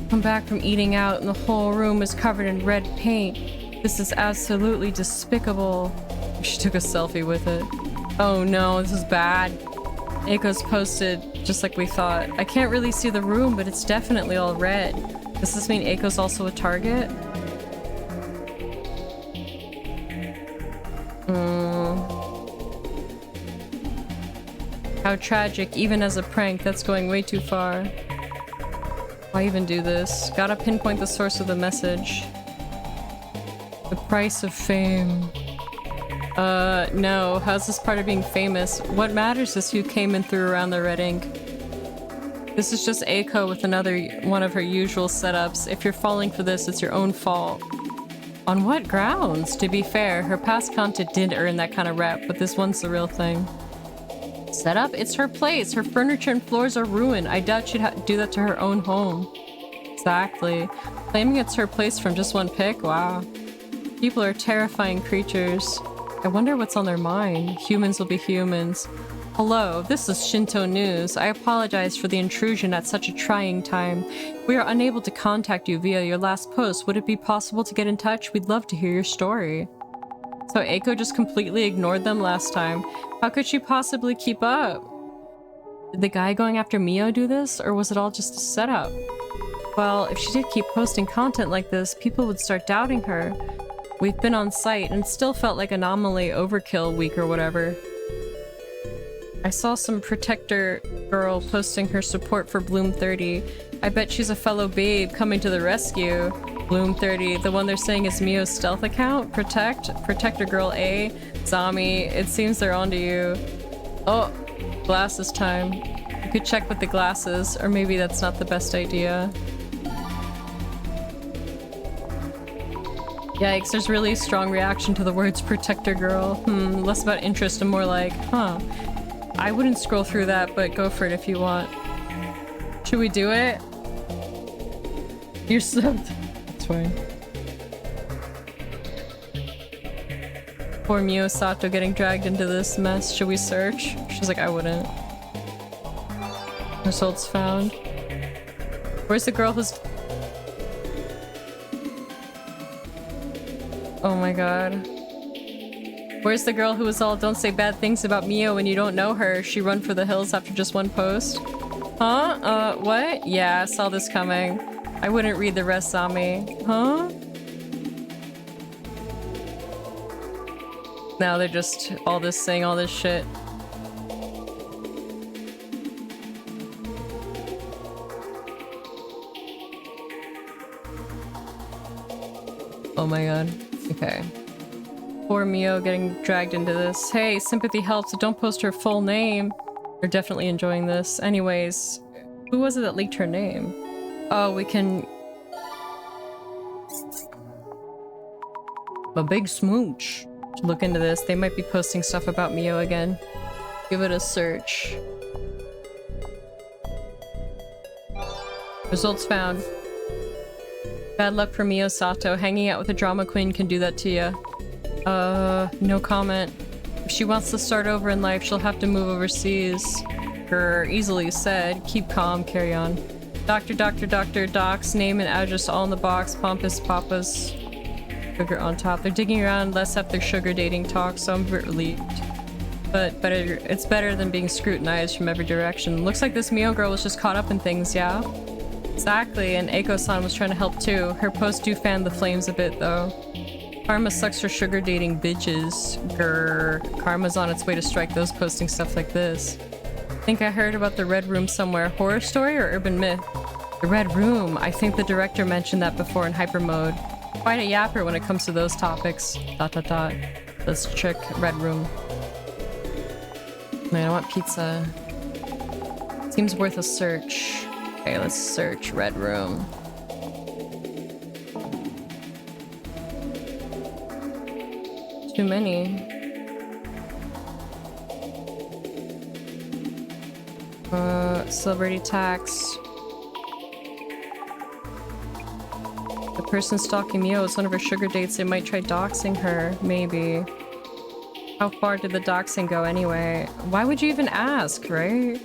Come back from eating out and the whole room is covered in red paint. This is absolutely despicable. She took a selfie with it. Oh no, this is bad. Eiko's posted just like we thought. I can't really see the room, but it's definitely all red. Does this mean Eiko's also a target? How tragic, even as a prank, that's going way too far. Why even do this? Gotta pinpoint the source of the message. The price of fame. No. How's this part of being famous? What matters is who came and threw around the red ink. This is just Eiko with another one of her usual setups. If you're falling for this, it's your own fault. On what grounds? To be fair, her past content did earn that kind of rep, but this one's the real thing. Setup? It's her place. Her furniture and floors are ruined. I doubt she'd do that to her own home. Exactly. Claiming it's her place from just one pic? Wow. People are terrifying creatures. I wonder what's on their mind. Humans will be humans. Hello, this is Shinto News. I apologize for the intrusion at such a trying time. We are unable to contact you via your last post. Would it be possible to get in touch? We'd love to hear your story. So Eiko just completely ignored them last time. How could she possibly keep up? Did the guy going after Mio do this, or was it all just a setup? Well, if she did keep posting content like this, people would start doubting her. We've been on site and still felt like Anomaly Overkill week or whatever. I saw some protector girl posting her support for Bloom 30. I bet she's a fellow babe coming to the rescue. Bloom 30, the one they're saying is Mio's stealth account? Protector girl A, Zami, it seems they're onto you. Oh, glasses time. You could check with the glasses, or maybe that's not the best idea. Yikes, there's really a strong reaction to the words protector girl. Less about interest and more like, huh. I wouldn't scroll through that, but go for it if you want. Should we do it? You're subbed. It's fine. Poor Mio Sato getting dragged into this mess. Should we search? She's like, I wouldn't. Results found. Where's the girl who's... Oh my god. Where's the girl who was all don't say bad things about Mio when you don't know her? She run for the hills after just one post? Huh? What? Yeah, I saw this coming. I wouldn't read the rest on me. Huh? Now they're just all this saying all this shit. Oh my god. Okay. Poor Mio getting dragged into this. Hey, sympathy helps, so don't post her full name. They're definitely enjoying this. Anyways, who was it that leaked her name? Oh, we can... A big smooch. Look into this. They might be posting stuff about Mio again. Give it a search. Results found. Bad luck for Mio Sato. Hanging out with a drama queen can do that to you. No comment. If she wants to start over in life, she'll have to move overseas. Easily said. Keep calm, carry on. Doctor, docs, name and address all in the box. Pompous papas. Sugar on top. They're digging around. Let's have their sugar dating talk, so I'm a bit relieved. But it's better than being scrutinized from every direction. Looks like this Mio girl was just caught up in things, yeah? Exactly, and Eiko-san was trying to help too. Her posts do fan the flames a bit, though. Karma sucks for sugar dating bitches. Grrr. Karma's on its way to strike those posting stuff like this. Think I heard about the Red Room somewhere. Horror story or urban myth? The Red Room. I think the director mentioned that before in hyper mode. Quite a yapper when it comes to those topics. ... Let's check Red Room. Man, I want pizza. Seems worth a search. Okay, let's search Red Room. Too many. Celebrity tax. The person stalking Mio is one of her sugar dates. They might try doxing her. Maybe. How far did the doxing go anyway? Why would you even ask, right?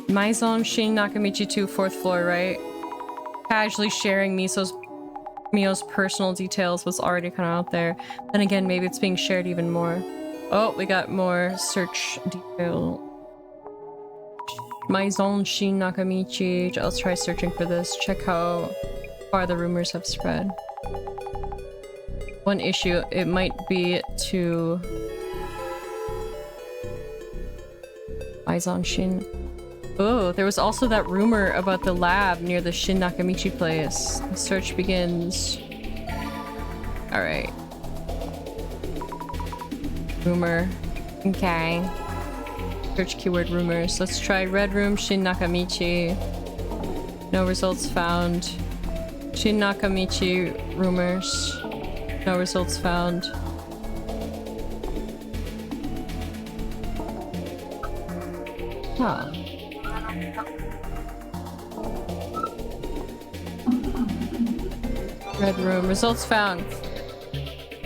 Maison Shin Nakamichi 2, 4th floor, right? Casually sharing Mio's personal details was already kind of out there. Then again, maybe it's being shared even more. Oh, we got more search detail. Maison Shin Nakamichi. Let's try searching for this. Check how far the rumors have spread. One issue, it might be to... Maison Shin. Oh, there was also that rumor about the lab near the Shin Nakamichi place. The search begins. Alright. Rumor. Okay. Search keyword rumors. Let's try Red Room, Shin Nakamichi. No results found. Shin Nakamichi rumors. No results found. Huh. Red Room. Results found.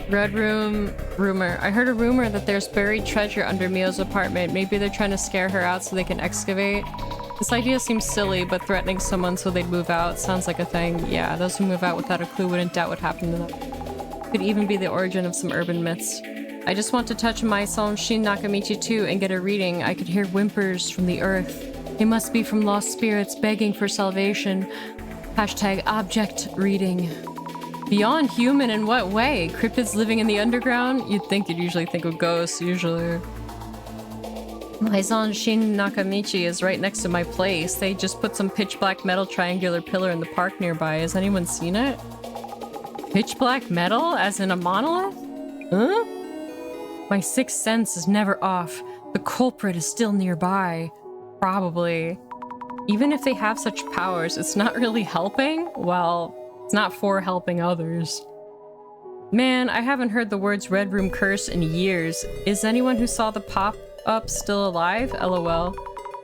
Red Room rumor. I heard a rumor that there's buried treasure under Mio's apartment. Maybe they're trying to scare her out so they can excavate. This idea seems silly, but threatening someone so they'd move out sounds like a thing. Yeah, those who move out without a clue wouldn't doubt what happened to them. Could even be the origin of some urban myths. I just want to touch Maison Shin Nakamichi 2 and get a reading. I could hear whimpers from the earth. They must be from lost spirits begging for salvation. Hashtag object reading. Beyond human in what way? Cryptids living in the underground? You'd usually think of ghosts, usually. Maison Shin Nakamichi is right next to my place. They just put some pitch black metal triangular pillar in the park nearby. Has anyone seen it? Pitch black metal? As in a monolith? Huh? My sixth sense is never off. The culprit is still nearby. Probably. Even if they have such powers, it's not really helping? Well, it's not for helping others. Man, I haven't heard the words Red Room curse in years. Is anyone who saw the pop-up still alive? LOL.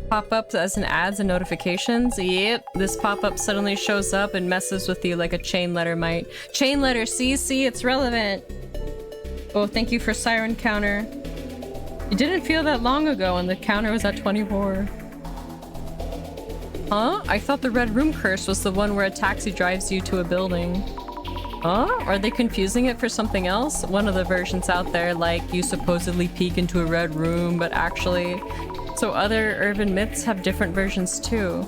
Pop-ups as in ads and notifications? Yep, this pop-up suddenly shows up and messes with you like a chain letter might. Chain letter, see, it's relevant. Oh, thank you for Siren Counter. You didn't feel that long ago and the counter was at 24. Huh? I thought the Red Room curse was the one where a taxi drives you to a building. Huh? Are they confusing it for something else? One of the versions out there, like, you supposedly peek into a red room, but actually... So other urban myths have different versions too.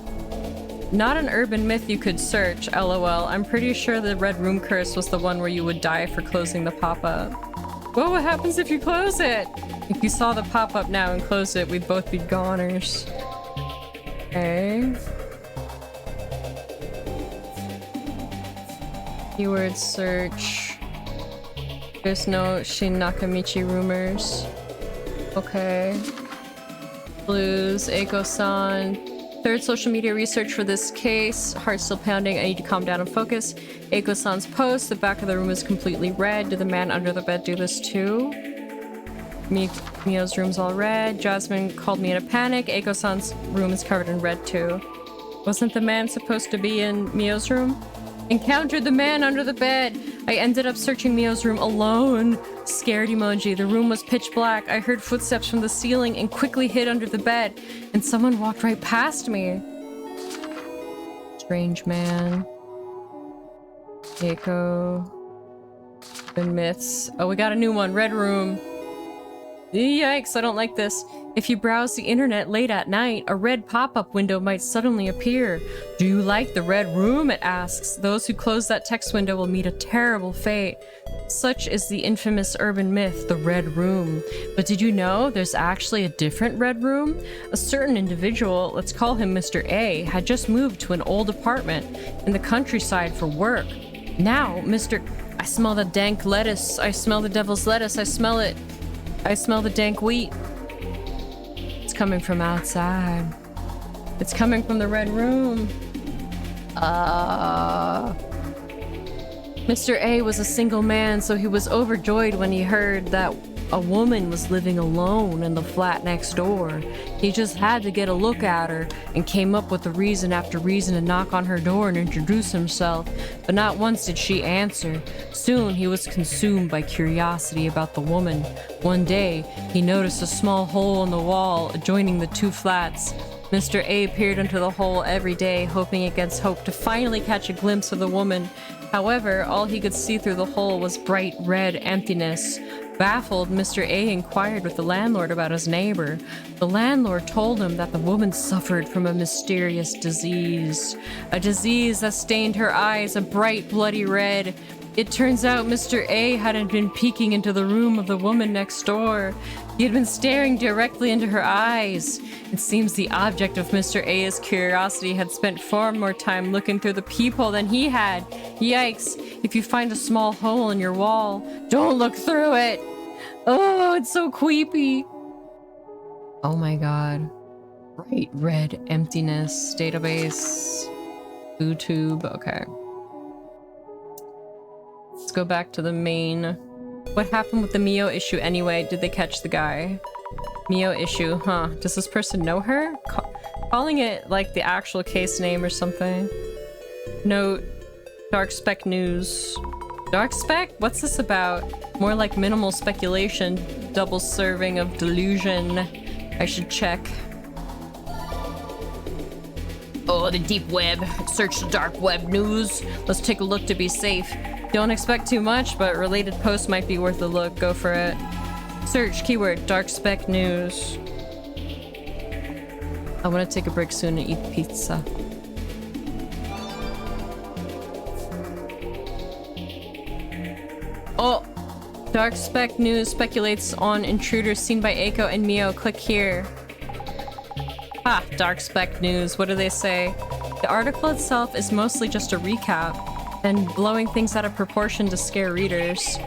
Not an urban myth you could search, lol. I'm pretty sure the Red Room curse was the one where you would die for closing the pop-up. Well, what happens if you close it? If you saw the pop-up now and closed it, we'd both be goners. Okay. Keyword search. There's no Shin Nakamichi rumors. Okay. Blues, Eiko-san. Third social media research for this case. Heart still pounding. I need to calm down and focus. Eiko-san's post. The back of the room is completely red. Did the man under the bed do this too? Mio's room's all red. Jasmine called me in a panic. Eiko-san's room is covered in red too. Wasn't the man supposed to be in Mio's room? Encountered the man under the bed. I ended up searching Mio's room alone. Scared emoji. The room was pitch black. I heard footsteps from the ceiling and quickly hid under the bed. And someone walked right past me. Strange man. Eiko. Urban Myths. Oh, we got a new one. Red room. Yikes, I don't like this. If you browse the internet late at night, a red pop-up window might suddenly appear. Do you like the red room? It asks. Those who close that text window will meet a terrible fate. Such is the infamous urban myth, the Red Room. But did you know there's actually a different Red Room? A certain individual, let's call him Mr. A, had just moved to an old apartment in the countryside for work. Now, I smell the dank lettuce. I smell the devil's lettuce. I smell it. I smell the dank wheat. It's coming from outside. It's coming from the Red Room. Mr. A was a single man, so he was overjoyed when he heard that a woman was living alone in the flat next door. He just had to get a look at her and came up with reason after reason to knock on her door and introduce himself, but not once did she answer. Soon he was consumed by curiosity about the woman. One day, he noticed a small hole in the wall adjoining the two flats. Mr. A peered into the hole every day, hoping against hope to finally catch a glimpse of the woman. However, all he could see through the hole was bright red emptiness. Baffled, Mr. A inquired with the landlord about his neighbor. The landlord told him that the woman suffered from a mysterious disease. A disease that stained her eyes a bright bloody red. It turns out Mr. A hadn't been peeking into the room of the woman next door. He had been staring directly into her eyes. It seems the object of Mr. A's curiosity had spent far more time looking through the peephole than he had. Yikes. If you find a small hole in your wall, don't look through it. Oh, it's so creepy. Oh my god. Bright red emptiness. Database. YouTube. Okay. Let's go back to the main. What happened with the Mio issue anyway? Did they catch the guy? Mio issue, huh? Does this person know her? Calling it like the actual case name or something. Note. Dark Spec News. Dark Spec? What's this about? More like minimal speculation. Double serving of delusion. I should check. Oh, the deep web. Search the dark web news. Let's take a look to be safe. Don't expect too much, but related posts might be worth a look. Go for it. Search keyword Dark Spec News. I want to take a break soon and eat pizza. Oh! Dark Spec News speculates on intruders seen by Eiko and Mio. Click here. Ah, Dark Spec News. What do they say? The article itself is mostly just a recap and blowing things out of proportion to scare readers.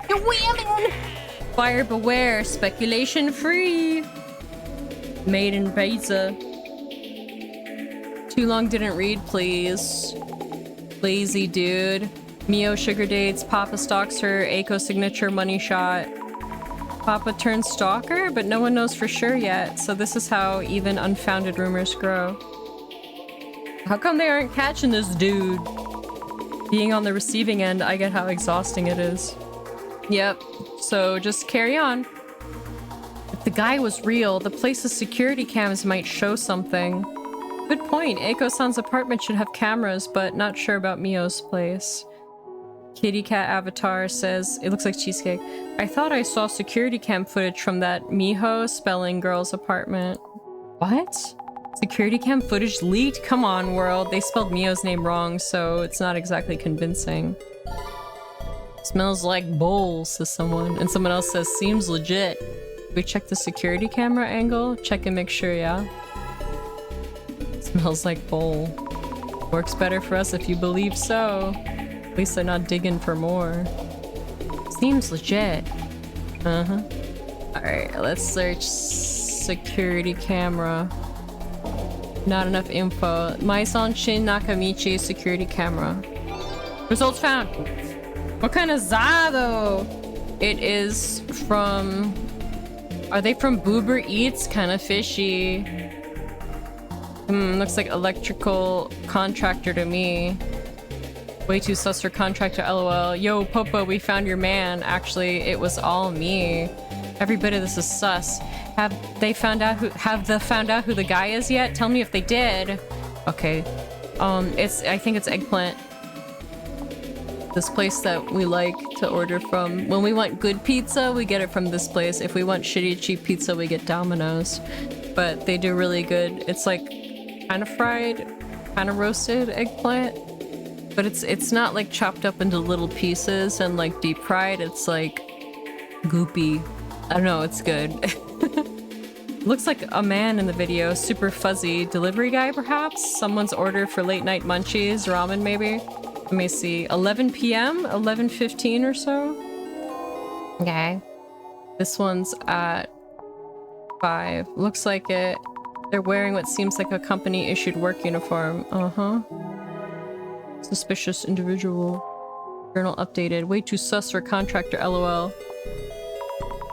You're whamming! Buyer beware, speculation free. Made in beta. Too long didn't read, please. Lazy dude. Mio sugar dates, Papa stalks her, Eiko signature money shot. Papa turns stalker, but no one knows for sure yet, so this is how even unfounded rumors grow. How come they aren't catching this dude? Being on the receiving end, I get how exhausting it is. Yep, so just carry on. If the guy was real, the place's security cams might show something. Good point, Eiko-san's apartment should have cameras, but not sure about Mio's place. Kitty cat avatar says, it looks like cheesecake. I thought I saw security cam footage from that Miho spelling girl's apartment. What? Security cam footage leaked? Come on, world. They spelled Mio's name wrong, so it's not exactly convincing. Smells like bowl, says someone. And someone else says, seems legit. We check the security camera angle? Check and make sure, yeah? Smells like bowl. Works better for us if you believe so. At least they're not digging for more. Seems legit. Uh-huh. Alright, let's search security camera. Not enough info. Maison Shin Nakamichi security camera. Results found. What kind of za though? It is from... Are they from Boober Eats? Kind of fishy. Looks like electrical contractor to me. Way too sus for contractor, lol. Yo, Popo, we found your man. Actually, it was all me. Every bit of this is sus. Have they found out who the guy is yet? Tell me if they did. Okay. I think it's Eggplant. This place that we like to order from. When we want good pizza, we get it from this place. If we want shitty cheap pizza, we get Domino's. But they do really good. It's like kind of fried, kind of roasted eggplant. But it's not like chopped up into little pieces and like deep fried. It's like goopy. I don't know, it's good. Looks like a man in the video, super fuzzy. Delivery guy perhaps? Someone's order for late night munchies, ramen maybe? Let me see, 11 p.m? 11:15 or so? Okay. This one's at 5. Looks like it. They're wearing what seems like a company issued work uniform. Uh-huh. Suspicious individual. Journal updated. Way too sus for contractor, lol.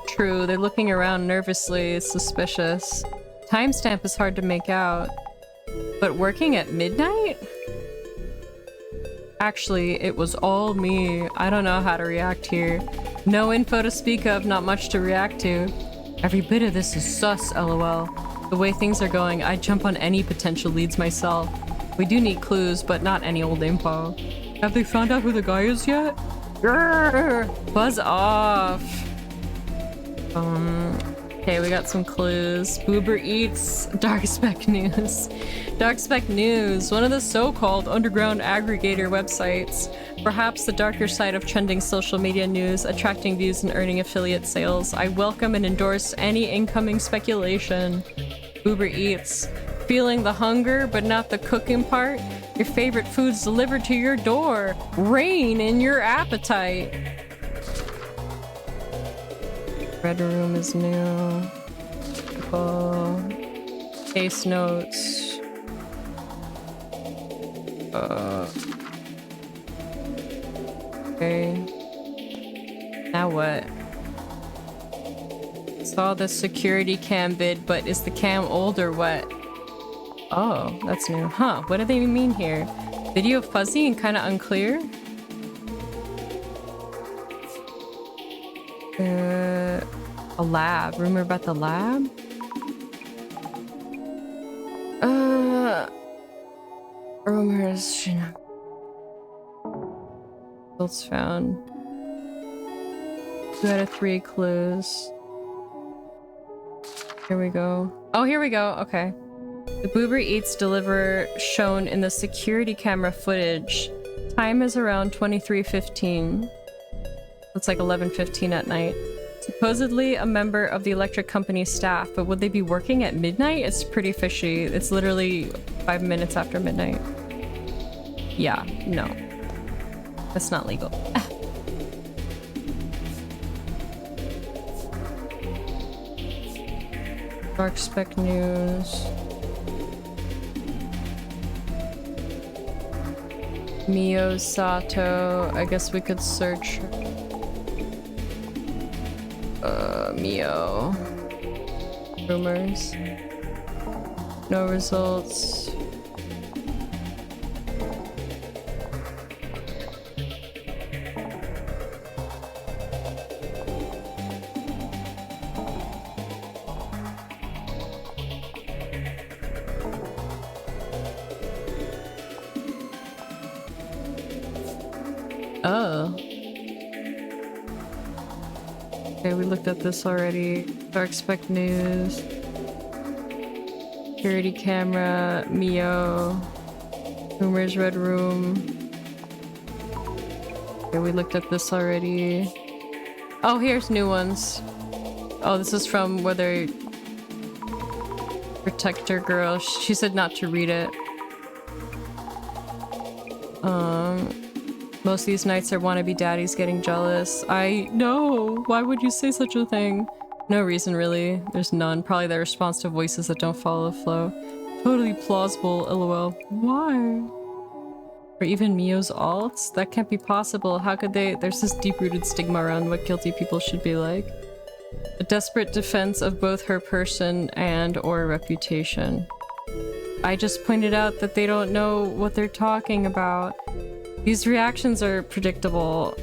True, they're looking around nervously. It's suspicious. Timestamp is hard to make out. But working at midnight? Actually, it was all me. I don't know how to react here. No info to speak of, not much to react to. Every bit of this is sus, lol. The way things are going, I'd jump on any potential leads myself. We do need clues, but not any old info. Have they found out who the guy is yet? Grrr, buzz off. Okay, we got some clues. Boober Eats, Dark Spec News. Dark Spec News, one of the so-called underground aggregator websites. Perhaps the darker side of trending social media news, attracting views and earning affiliate sales. I welcome and endorse any incoming speculation. Boober Eats. Feeling the hunger, but not the cooking part? Your favorite foods delivered to your door. Reign in your appetite. Red Room is new. Case notes. Okay. Now what? Saw the security cam vid, but is the cam old or what? Oh, that's new. Huh, what do they mean here? Video fuzzy and kind of unclear? A lab. Rumor about the lab? Rumors. Results found. 2 out of 3 clues. Here we go. Oh, here we go. Okay. The Boober Eats deliver shown in the security camera footage. Time is around 23:15. It's like 11:15 at night. Supposedly a member of the electric company staff, but would they be working at midnight? It's pretty fishy. It's literally 5 minutes after midnight. Yeah, no. That's not legal. Dark Spec News. Mio Sato. I guess we could search. Mio. Rumors. No results. Oh. Okay, we looked at this already. Dark Spec News. Security camera. Mio. Rumors Red Room. Okay, we looked at this already. Oh, here's new ones. Oh, this is from whether Protector Girl. She said not to read it. Most of these knights are wannabe daddies getting jealous. I know. Why would you say such a thing? No reason, really. There's none. Probably their response to voices that don't follow the flow. Totally plausible, lol. Why? Or even Mio's alts? That can't be possible. How could they? There's this deep-rooted stigma around what guilty people should be like. A desperate defense of both her person and or reputation. I just pointed out that they don't know what they're talking about. These reactions are predictable.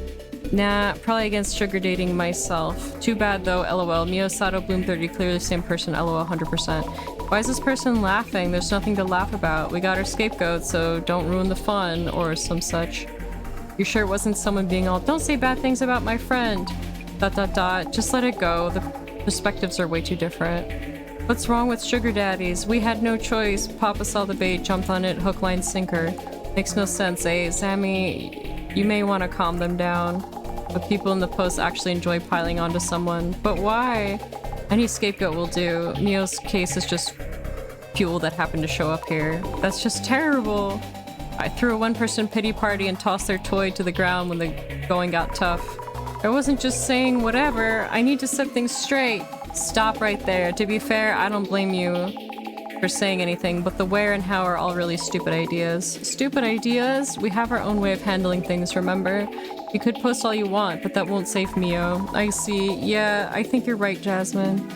Nah, probably against sugar dating myself. Too bad though, lol. Mio, Sato, Bloom 30, clearly the same person, lol 100%. Why is this person laughing? There's nothing to laugh about. We got our scapegoat, so don't ruin the fun, or some such. You sure it wasn't someone being all, don't say bad things about my friend? ... Just let it go. The perspectives are way too different. What's wrong with sugar daddies? We had no choice. Papa saw the bait, jumped on it, hook, line, sinker. Makes no sense, eh? Sammy, you may want to calm them down. But people in the post actually enjoy piling onto someone. But why? Any scapegoat will do. Mio's case is just fuel that happened to show up here. That's just terrible. I threw a one-person pity party and tossed their toy to the ground when the going got tough. I wasn't just saying whatever. I need to set things straight. Stop right there. To be fair, I don't blame you for saying anything, but the where and how are all really stupid ideas. Stupid ideas? We have our own way of handling things, remember? You could post all you want, but that won't save Mio. I see. Yeah, I think you're right, Jasmine.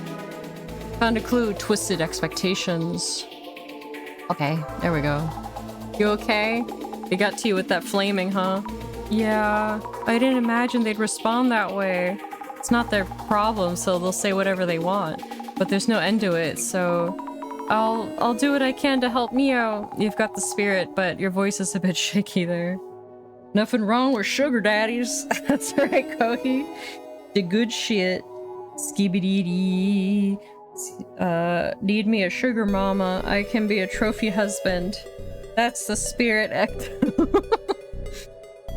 Found a clue. Twisted expectations. Okay, there we go. You okay? They got to you with that flaming, huh? Yeah, I didn't imagine they'd respond that way. It's not their problem, so they'll say whatever they want. But there's no end to it, so I'll do what I can to help Mio. You've got the spirit, but your voice is a bit shaky there. Nothing wrong with sugar daddies. That's right, Cody. The good shit. Skibidi. Need me a sugar mama. I can be a trophy husband. That's the spirit.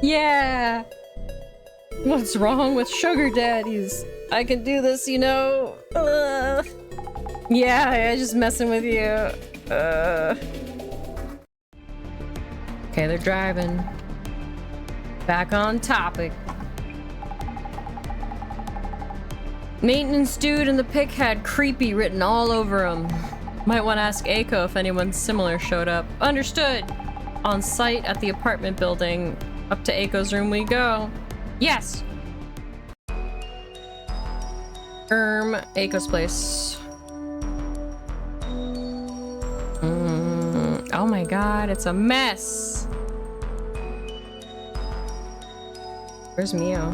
Yeah! What's wrong with sugar daddies? I can do this, you know? Yeah, I'm just messing with you. Okay, they're driving. Back on topic. Maintenance dude in the pic had creepy written all over him. Might want to ask Aiko if anyone similar showed up. Understood! On site at the apartment building. Up to Aiko's room we go. Yes! Aiko's place. Oh my god, it's a mess! Where's Mio?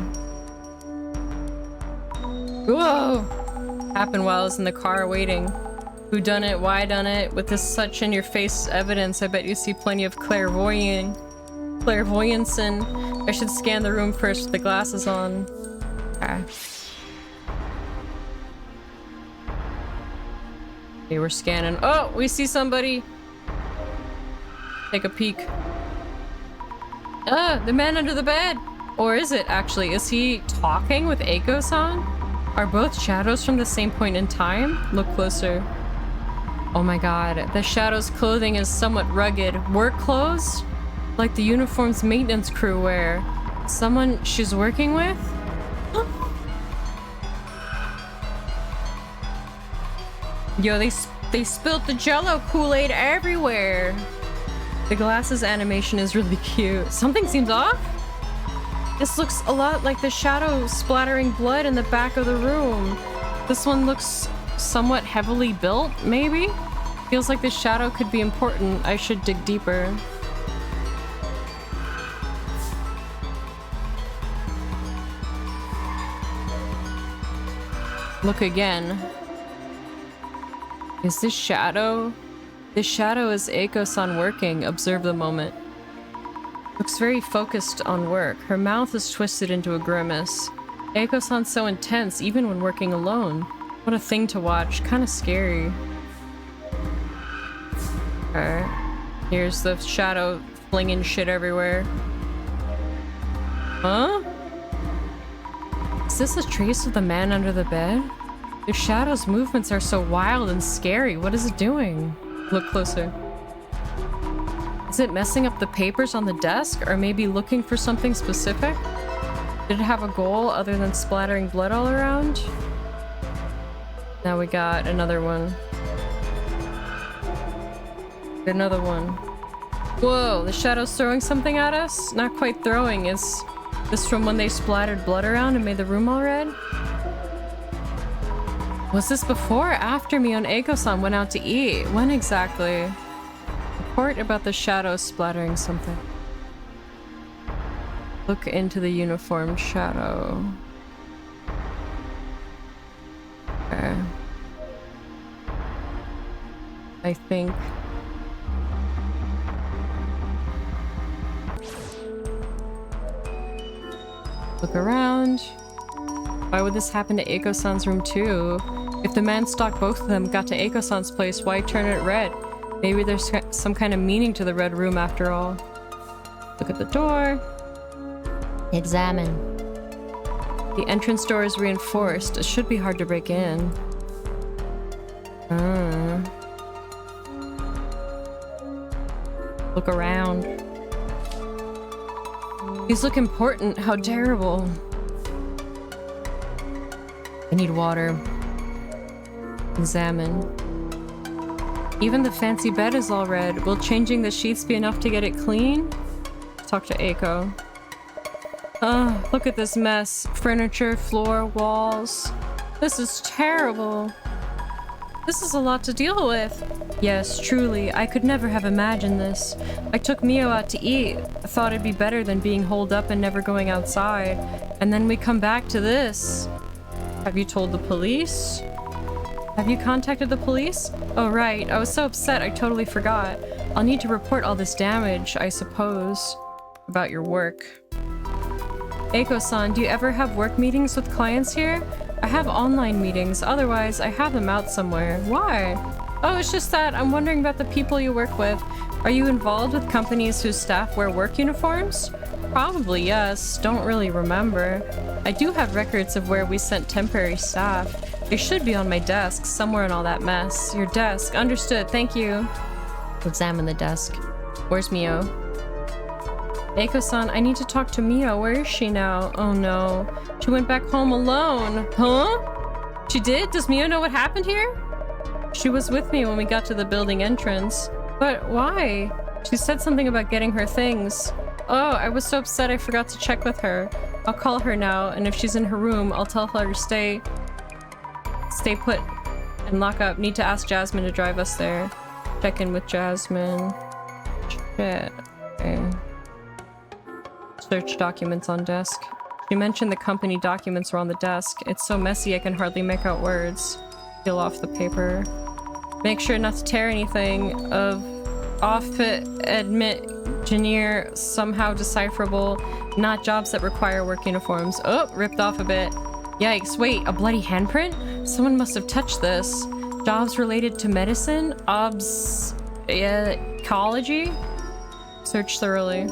Whoa! Happened while I was in the car waiting. Who done it? Why done it? With this such in-your-face evidence, I bet you see plenty of clairvoyance. I should scan the room first with the glasses on. Okay. Okay, we're scanning. Oh, we see somebody. Take a peek. The man under the bed. Or is it actually? Is he talking with Aiko-san? Are both shadows from the same point in time? Look closer. Oh my god, the shadow's clothing is somewhat rugged. Work clothes? Like the uniforms maintenance crew wear. Someone she's working with? Yo, they spilt the Jello Kool-Aid everywhere. The glasses animation is really cute. Something seems off? This looks a lot like the shadow splattering blood in the back of the room. This one looks somewhat heavily built, maybe? Feels like this shadow could be important. I should dig deeper. Look again. Is this shadow? This shadow is Aiko-san working. Observe the moment. Looks very focused on work. Her mouth is twisted into a grimace. Aiko-san's so intense, even when working alone. What a thing to watch. Kinda scary. Alright. Here's the shadow flinging shit everywhere. Huh? Is this a trace of the man under the bed? The shadow's movements are so wild and scary. What is it doing? Look closer. Is it messing up the papers on the desk, or maybe looking for something specific? Did it have a goal other than splattering blood all around? Now we got another one. Another one. Whoa, the shadow's throwing something at us? Not quite throwing. Is this from when they splattered blood around and made the room all red? Was this before or after me and Eiko-san went out to eat? When exactly? Report about the shadow splattering something. Look into the uniform shadow. Okay. I think... Look around. Why would this happen to Eiko-san's room too? If the man stalked both of them, got to Eiko-san's place, why turn it red? Maybe there's some kind of meaning to the red room after all. Look at the door. Examine. The entrance door is reinforced. It should be hard to break in. Look around. These look important. How terrible. I need water. Examine. Even the fancy bed is all red. Will changing the sheets be enough to get it clean? Talk to Eiko. Look at this mess. Furniture, floor, walls. This is terrible. This is a lot to deal with. Yes, truly. I could never have imagined this. I took Mio out to eat. I thought it'd be better than being holed up and never going outside. And then we come back to this. Have you told the police? Have you contacted the police? Oh, right. I was so upset I totally forgot. I'll need to report all this damage, I suppose. About your work. Eiko-san, do you ever have work meetings with clients here? I have online meetings. Otherwise, I have them out somewhere. Why? Oh, it's just that I'm wondering about the people you work with. Are you involved with companies whose staff wear work uniforms? Probably, yes. Don't really remember. I do have records of where we sent temporary staff. They should be on my desk, somewhere in all that mess. Your desk. Understood. Thank you. Examine the desk. Where's Mio? Eiko-san, I need to talk to Mio. Where is she now? Oh no. She went back home alone. Huh? She did? Does Mio know what happened here? She was with me when we got to the building entrance. But why? She said something about getting her things. Oh, I was so upset I forgot to check with her. I'll call her now, and if she's in her room, I'll tell her to stay put and lock up. Need to ask Jasmine to drive us there. Check in with Jasmine. Shit. Okay. Search documents on desk. She mentioned the company documents were on the desk. It's so messy I can hardly make out words. Peel off the paper. Make sure not to tear anything of off-fit, admit, engineer, somehow decipherable, not jobs that require work uniforms. Oh, ripped off a bit. Yikes, wait, a bloody handprint? Someone must have touched this. Jobs related to medicine? Ecology? Search thoroughly.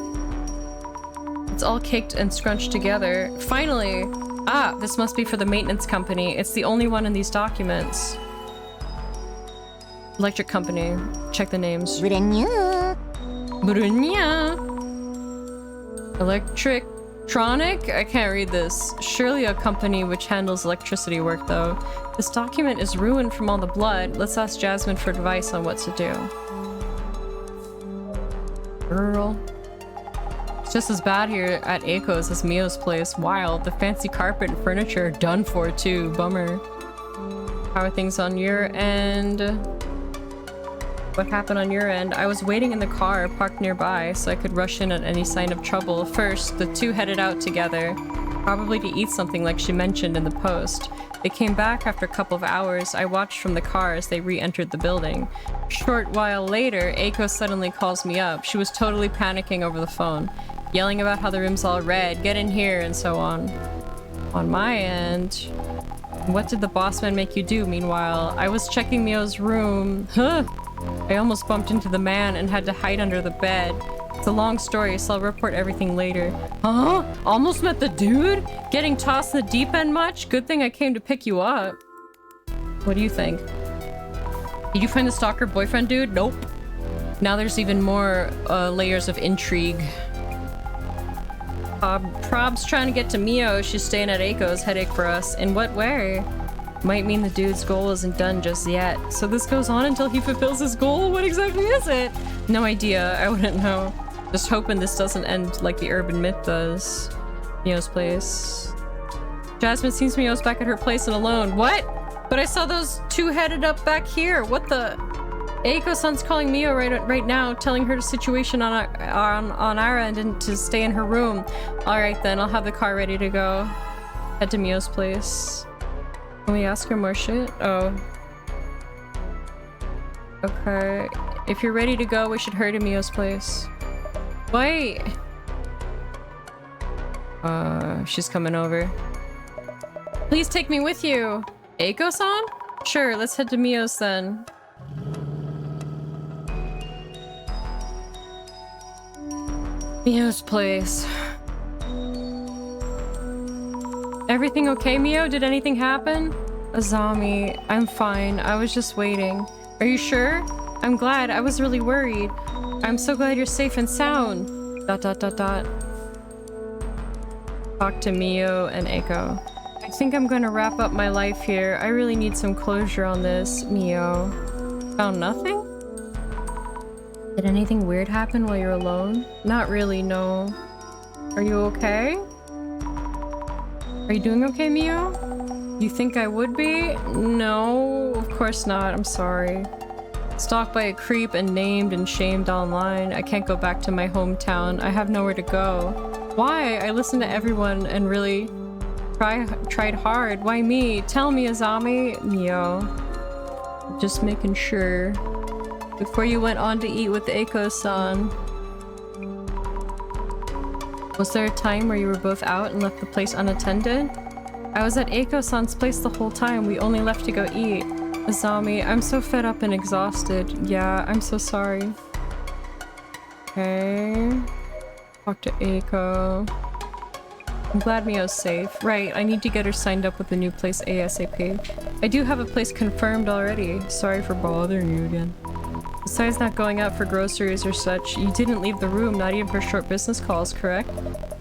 It's all caked and scrunched together. Finally! Ah, this must be for the maintenance company. It's the only one in these documents. Electric company. Check the names. Brunya. Electronic? I can't read this. Surely a company which handles electricity work, though. This document is ruined from all the blood. Let's ask Jasmine for advice on what to do. Girl. It's just as bad here at Eiko's as Mio's place. Wild. The fancy carpet and furniture are done for, too. Bummer. How are things on your end? What happened on your end? I was waiting in the car parked nearby so I could rush in at any sign of trouble. First, the two headed out together, probably to eat something like she mentioned in the post. They came back after a couple of hours. I watched from the car as they re-entered the building. A short while later, Eiko suddenly calls me up. She was totally panicking over the phone, yelling about how the room's all red, get in here, and so on. On my end, what did the boss man make you do? Meanwhile, I was checking Mio's room. Huh! I almost bumped into the man and had to hide under the bed. It's a long story, so I'll report everything later. Huh? Almost met the dude? Getting tossed in the deep end much? Good thing I came to pick you up. What do you think? Did you find the stalker boyfriend dude? Nope. Now there's even more layers of intrigue. Prob's trying to get to Mio. She's staying at Aiko's. Headache for us. In what way? Might mean the dude's goal isn't done just yet. So this goes on until he fulfills his goal? What exactly is it? No idea. I wouldn't know. Just hoping this doesn't end like the Urban Myth does. Mio's place. Jasmine seems Mio's back at her place and alone. What? But I saw those two headed up back here. What the? Eiko-san's calling Mio right now, telling her the situation on our end and to stay in her room. Alright then, I'll have the car ready to go. Head to Mio's place. Can we ask her more shit? Oh. Okay. If you're ready to go, we should hurry to Mio's place. Wait! She's coming over. Please take me with you! Eiko-san? Sure, let's head to Mio's then. Mio's place. Everything okay, Mio? Did anything happen? Azami, I'm fine. I was just waiting. Are you sure? I'm glad. I was really worried. I'm so glad you're safe and sound. ... Talk to Mio and Eiko. I think I'm gonna wrap up my life here. I really need some closure on this, Mio. Found nothing? Did anything weird happen while you're alone? Not really, no. Are you okay? Are you doing okay, Mio? You think I would be? No, of course not. I'm sorry. Stalked by a creep and named and shamed online. I can't go back to my hometown. I have nowhere to go. Why? I listened to everyone and really tried hard. Why me? Tell me, Azami. Mio. Just making sure. Before you went on to eat with Eiko-san. Was there a time where you were both out and left the place unattended? I was at Eiko-san's place the whole time. We only left to go eat. Azami, I'm so fed up and exhausted. Yeah, I'm so sorry. Okay. Talk to Eiko. I'm glad Mio's safe. Right, I need to get her signed up with the new place ASAP. I do have a place confirmed already. Sorry for bothering you again. Besides not going out for groceries or such, you didn't leave the room, not even for short business calls, correct?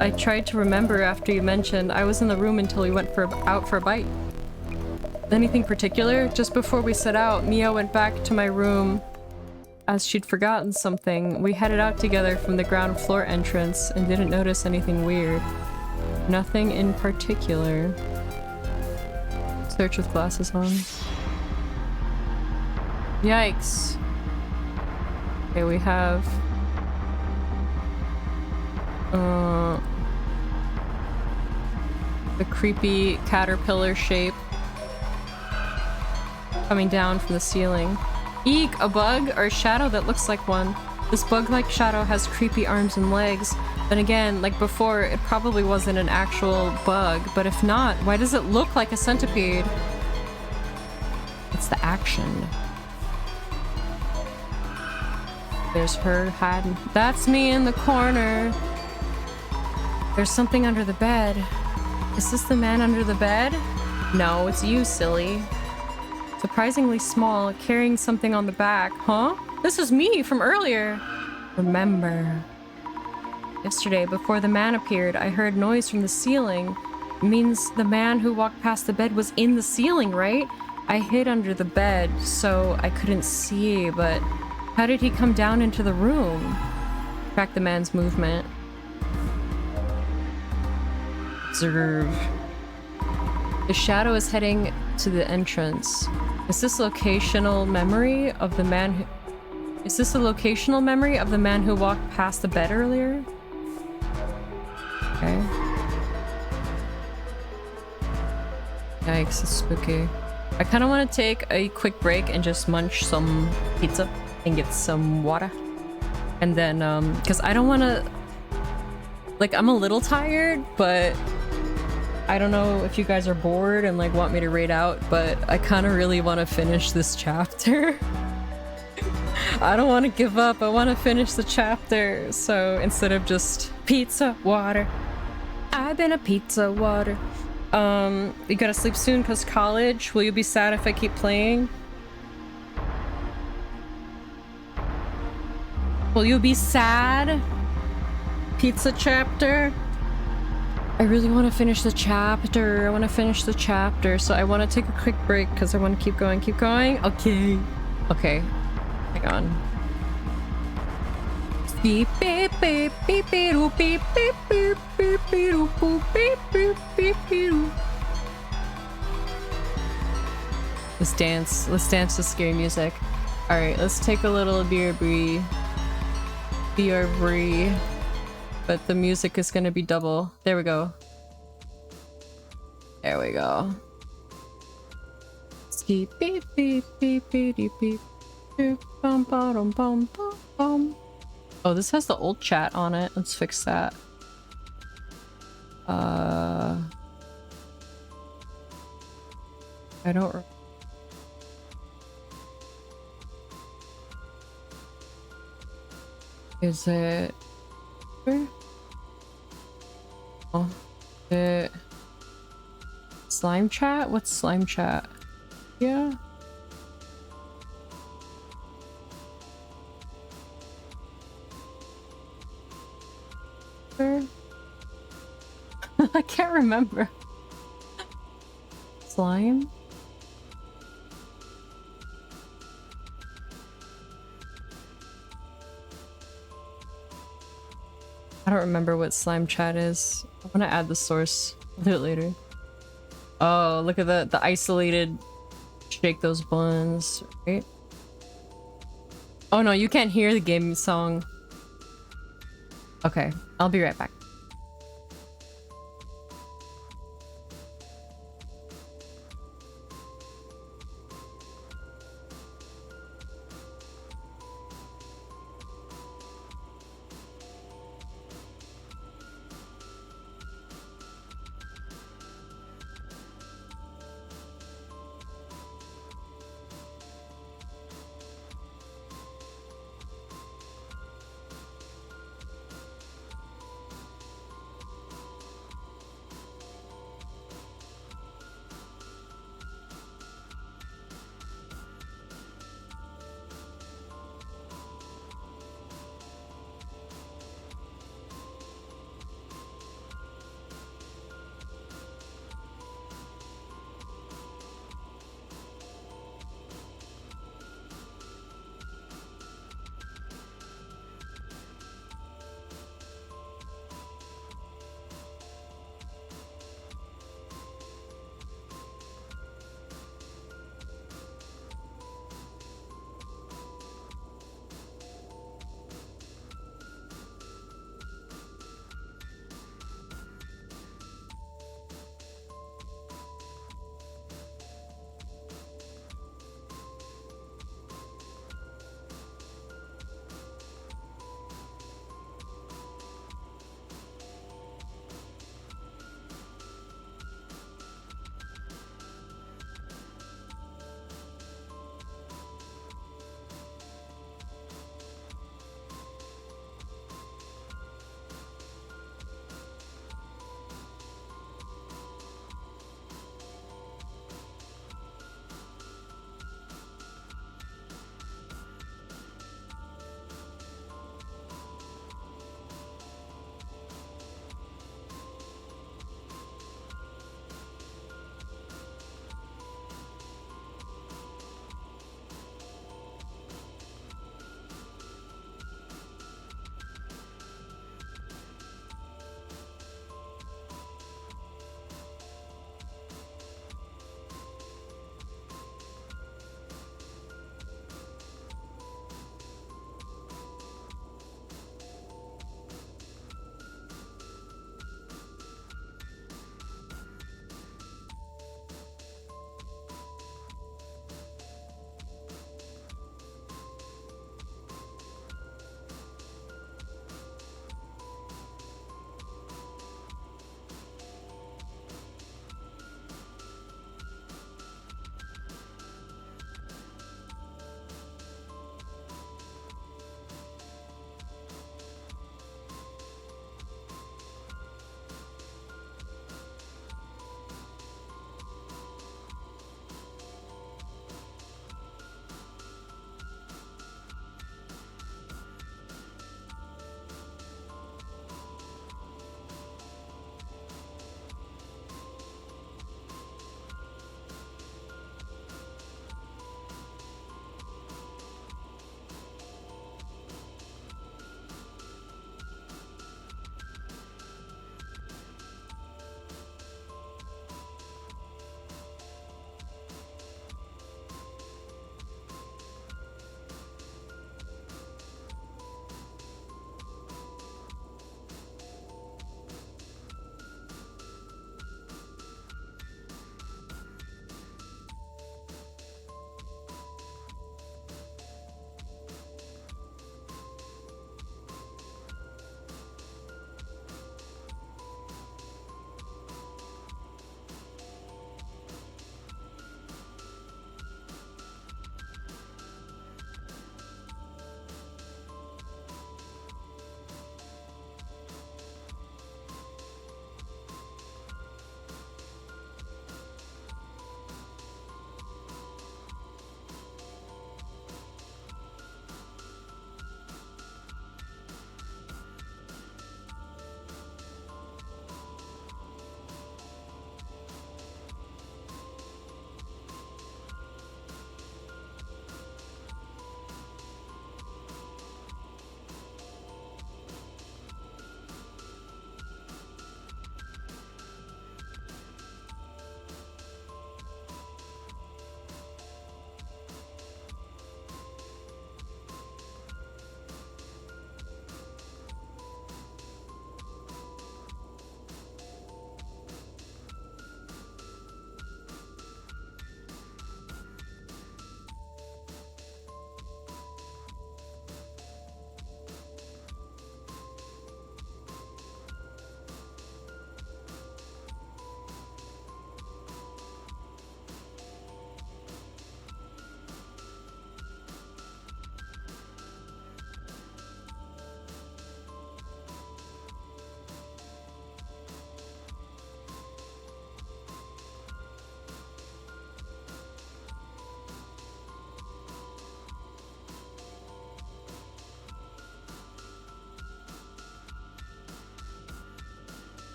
I tried to remember after you mentioned I was in the room until we went out for a bite. Anything particular? Just before we set out, Mio went back to my room as she'd forgotten something. We headed out together from the ground floor entrance and didn't notice anything weird. Nothing in particular. Search with glasses on. Yikes. Okay, we have the creepy caterpillar shape coming down from the ceiling. Eek! A bug or a shadow that looks like one. This bug-like shadow has creepy arms and legs. Then again, like before, it probably wasn't an actual bug, but if not, why does it look like a centipede? It's the action. There's her hiding. That's me in the corner. There's something under the bed. Is this the man under the bed? No, it's you, silly. Surprisingly small, carrying something on the back. Huh? This is me from earlier. Remember. Yesterday, before the man appeared, I heard noise from the ceiling. It means the man who walked past the bed was in the ceiling, right? I hid under the bed, so I couldn't see, but how did he come down into the room? Track the man's movement. Observe. The shadow is heading to the entrance. Is this locational memory of the man who... Is this a locational memory of the man who walked past the bed earlier? Okay. Yikes, it's spooky. I kind of want to take a quick break and just munch some pizza and get some water. And then, because I don't want to... Like, I'm a little tired, but I don't know if you guys are bored and, like, want me to raid out, but I kind of really want to finish this chapter. I don't want to give up. I want to finish the chapter. So instead of just pizza, water. I've been a pizza, water. You gotta sleep soon because college. Will you be sad if I keep playing? Will you be sad? Pizza chapter? I really want to finish the chapter. I want to finish the chapter, so I want to take a quick break because I want to keep going. Keep going? Okay. Okay. Hang on. Beep beep beep beep beep beep beep beep beep beep beep beep beep beep. Let's dance. Let's dance to scary music. Alright, let's take a little BRB. BRB. But the music is gonna be double. There we go. There we go. Beep beep beep beep beep beep beep bum bum bum bum bum. Oh, this has the old chat on it. Let's fix that. I don't. Is it? Where? Oh, is it slime chat? What's slime chat? Yeah. I can't remember. Slime? I don't remember what slime chat is. I want to add the source. I'll do it later. Oh, look at the isolated shake those buns, right? Oh no, you can't hear the game song. Okay, I'll be right back.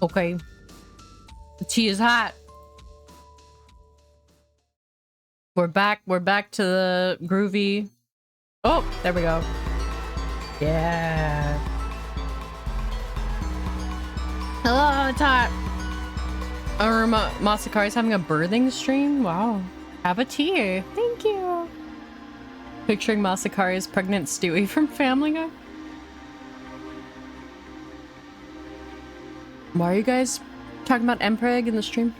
Okay. The tea is hot. We're back to the groovy. Oh, there we go. Yeah. Hello, it's hot. Masakari's having a birthing stream? Wow. Have a tea. Thank you. Picturing Masakari as pregnant Stewie from Family Guy. Why are you guys talking about Mpreg in the stream?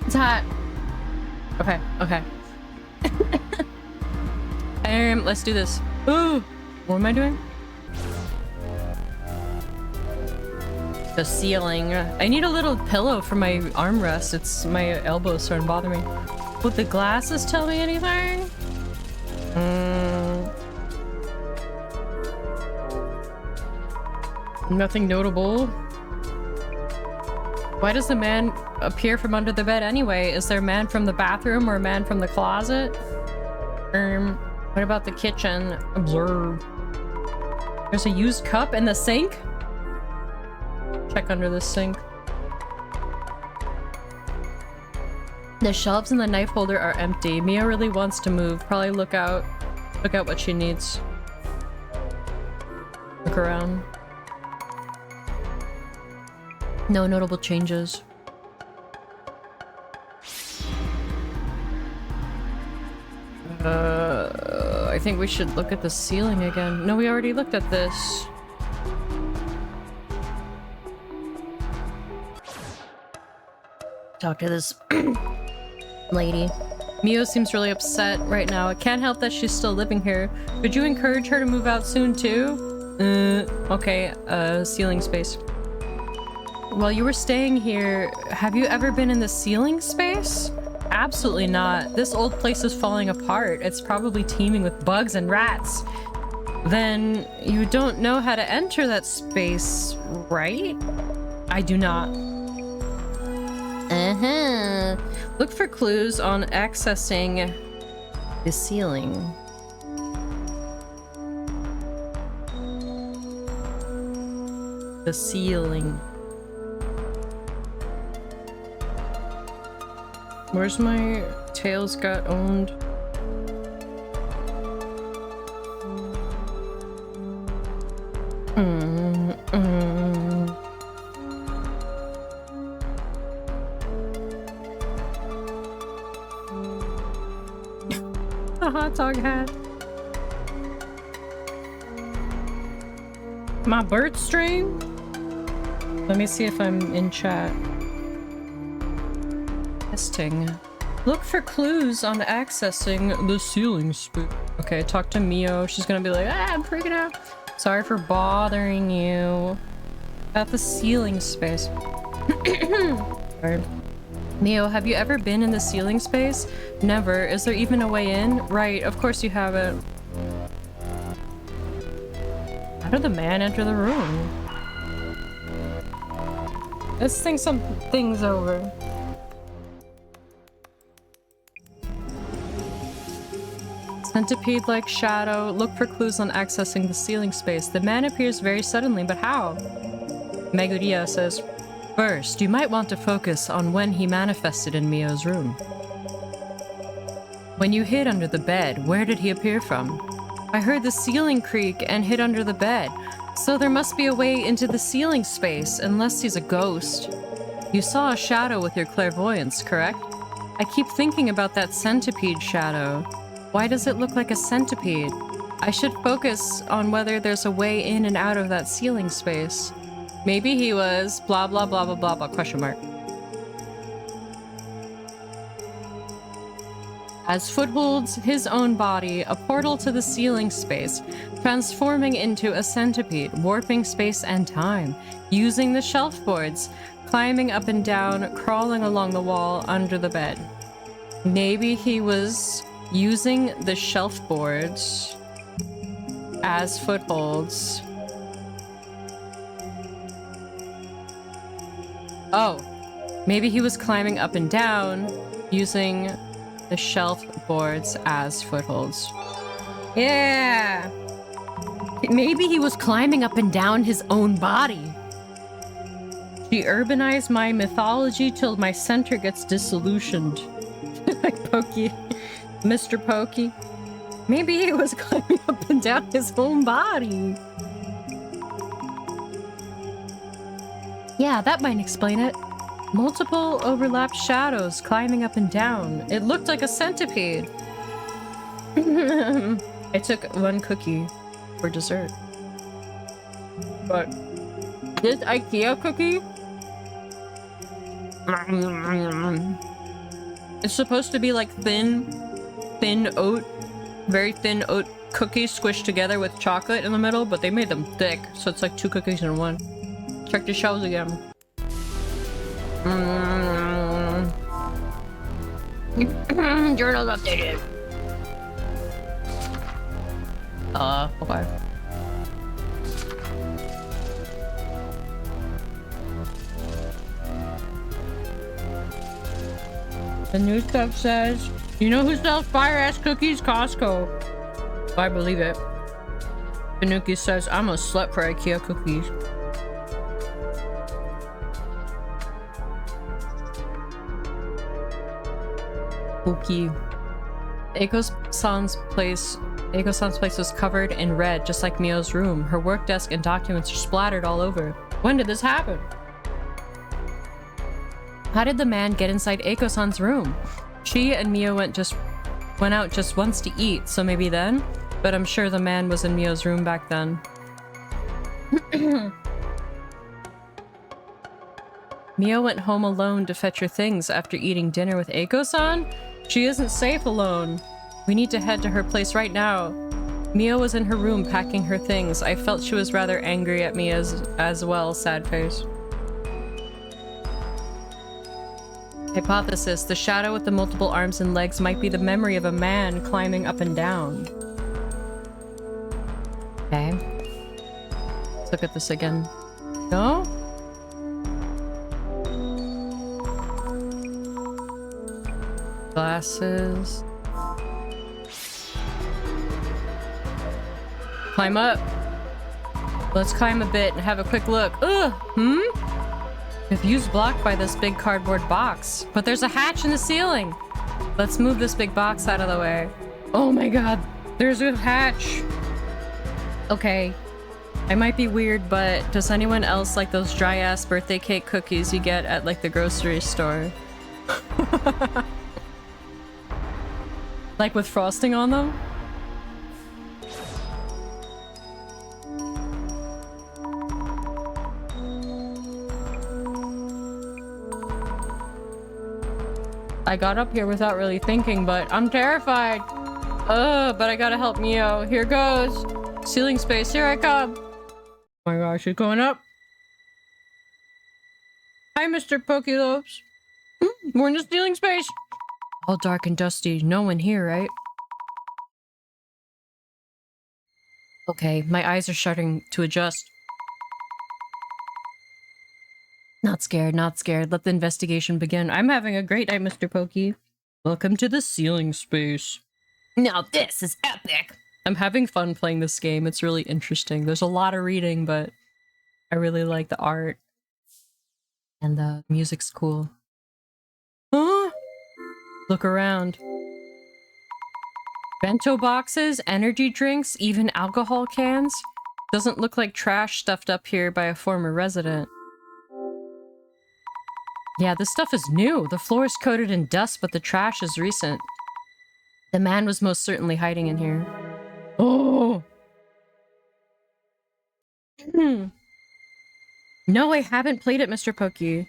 It's hot. Okay, okay. Let's do this. Ooh, what am I doing? The ceiling. I need a little pillow for my armrest. It's my elbows starting to bother me. Would the glasses tell me anything? Nothing notable. Why does the man appear from under the bed anyway? Is there a man from the bathroom or a man from the closet? What about the kitchen? Observe. There's a used cup in the sink? Check under the sink. The shelves and the knife holder are empty. Mia really wants to move. Probably look out what she needs. Look around. No notable changes. I think we should look at the ceiling again. No, we already looked at this. Talk to this lady. Mio seems really upset right now. I can't help that she's still living here. Could you encourage her to move out soon too? Okay, ceiling space. While you were staying here, have you ever been in the ceiling space? Absolutely not. This old place is falling apart. It's probably teeming with bugs and rats. Then you don't know how to enter that space, right? I do not. Look for clues on accessing the ceiling. The ceiling. Where's my tails got owned? A hot dog hat. My bird stream? Let me see if I'm in chat. Testing. Look for clues on accessing the ceiling space. Okay, talk to Mio. She's gonna be like, I'm freaking out. Sorry for bothering you. About the ceiling space. Sorry. Mio, have you ever been in the ceiling space? Never. Is there even a way in? Right, of course you haven't. How did the man enter the room? Let's think some things over. Centipede-like shadow. Look for clues on accessing the ceiling space. The man appears very suddenly, but how? Meguria says, first, you might want to focus on when he manifested in Mio's room. When you hid under the bed, where did he appear from? I heard the ceiling creak and hid under the bed, so there must be a way into the ceiling space, unless he's a ghost. You saw a shadow with your clairvoyance, correct? I keep thinking about that centipede shadow. Why does it look like a centipede? I should focus on whether there's a way in and out of that ceiling space. Maybe he was blah blah blah blah blah blah question mark. As Foot holds his own body, a portal to the ceiling space, transforming into a centipede, warping space and time, using the shelf boards, climbing up and down, crawling along the wall under the bed. Maybe he was using the shelf boards as footholds. Oh, maybe he was climbing up and down using the shelf boards as footholds. Yeah! Maybe he was climbing up and down his own body. She urbanized my mythology till my center gets dissolutioned. Like Pokey. Mr. Pokey. Maybe he was climbing up and down his own body. Yeah, that might explain it. Multiple overlapped shadows climbing up and down. It looked like a centipede. I took one cookie for dessert. But this IKEA cookie? It's supposed to be like thin oat, very thin oat cookies squished together with chocolate in the middle, but they made them thick, so it's like 2 cookies in one. Check the shelves again. Journal updated. Okay. The new stuff says, you know who sells fire-ass cookies? Costco. I believe it. Tanuki says, I'm a slut for IKEA cookies. Okay. Eiko-san's place was covered in red, just like Mio's room. Her work desk and documents are splattered all over. When did this happen? How did the man get inside Eiko-san's room? She and Mio went out just once to eat, so maybe then? But I'm sure the man was in Mio's room back then. Mio went home alone to fetch her things after eating dinner with Eiko-san? She isn't safe alone. We need to head to her place right now. Mio was in her room packing her things. I felt she was rather angry at me as well, sad face. Hypothesis: the shadow with the multiple arms and legs might be the memory of a man climbing up and down. Okay. Let's look at this again. No? Glasses. Climb up. Let's climb a bit and have a quick look. Ugh! The view's blocked by this big cardboard box, but there's a hatch in the ceiling. Let's move this big box out of the way. Oh my god, there's a hatch. Okay, I might be weird, but does anyone else like those dry-ass birthday cake cookies you get at like the grocery store? Like with frosting on them? I got up here without really thinking, but I'm terrified. But I gotta help Mio. Here goes. Ceiling space, here I come. Oh my gosh, she's going up. Hi, Mr. Pokélopes. We're in the ceiling space. All dark and dusty. No one here, right? Okay, my eyes are starting to adjust. Not scared, not scared. Let the investigation begin. I'm having a great night, Mr. Pokey. Welcome to the ceiling space. Now this is epic! I'm having fun playing this game. It's really interesting. There's a lot of reading, but I really like the art. And the music's cool. Huh? Look around. Bento boxes, energy drinks, even alcohol cans. Doesn't look like trash stuffed up here by a former resident. Yeah, this stuff is new. The floor is coated in dust, but the trash is recent. The man was most certainly hiding in here. Oh! No, I haven't played it, Mr. Pokey.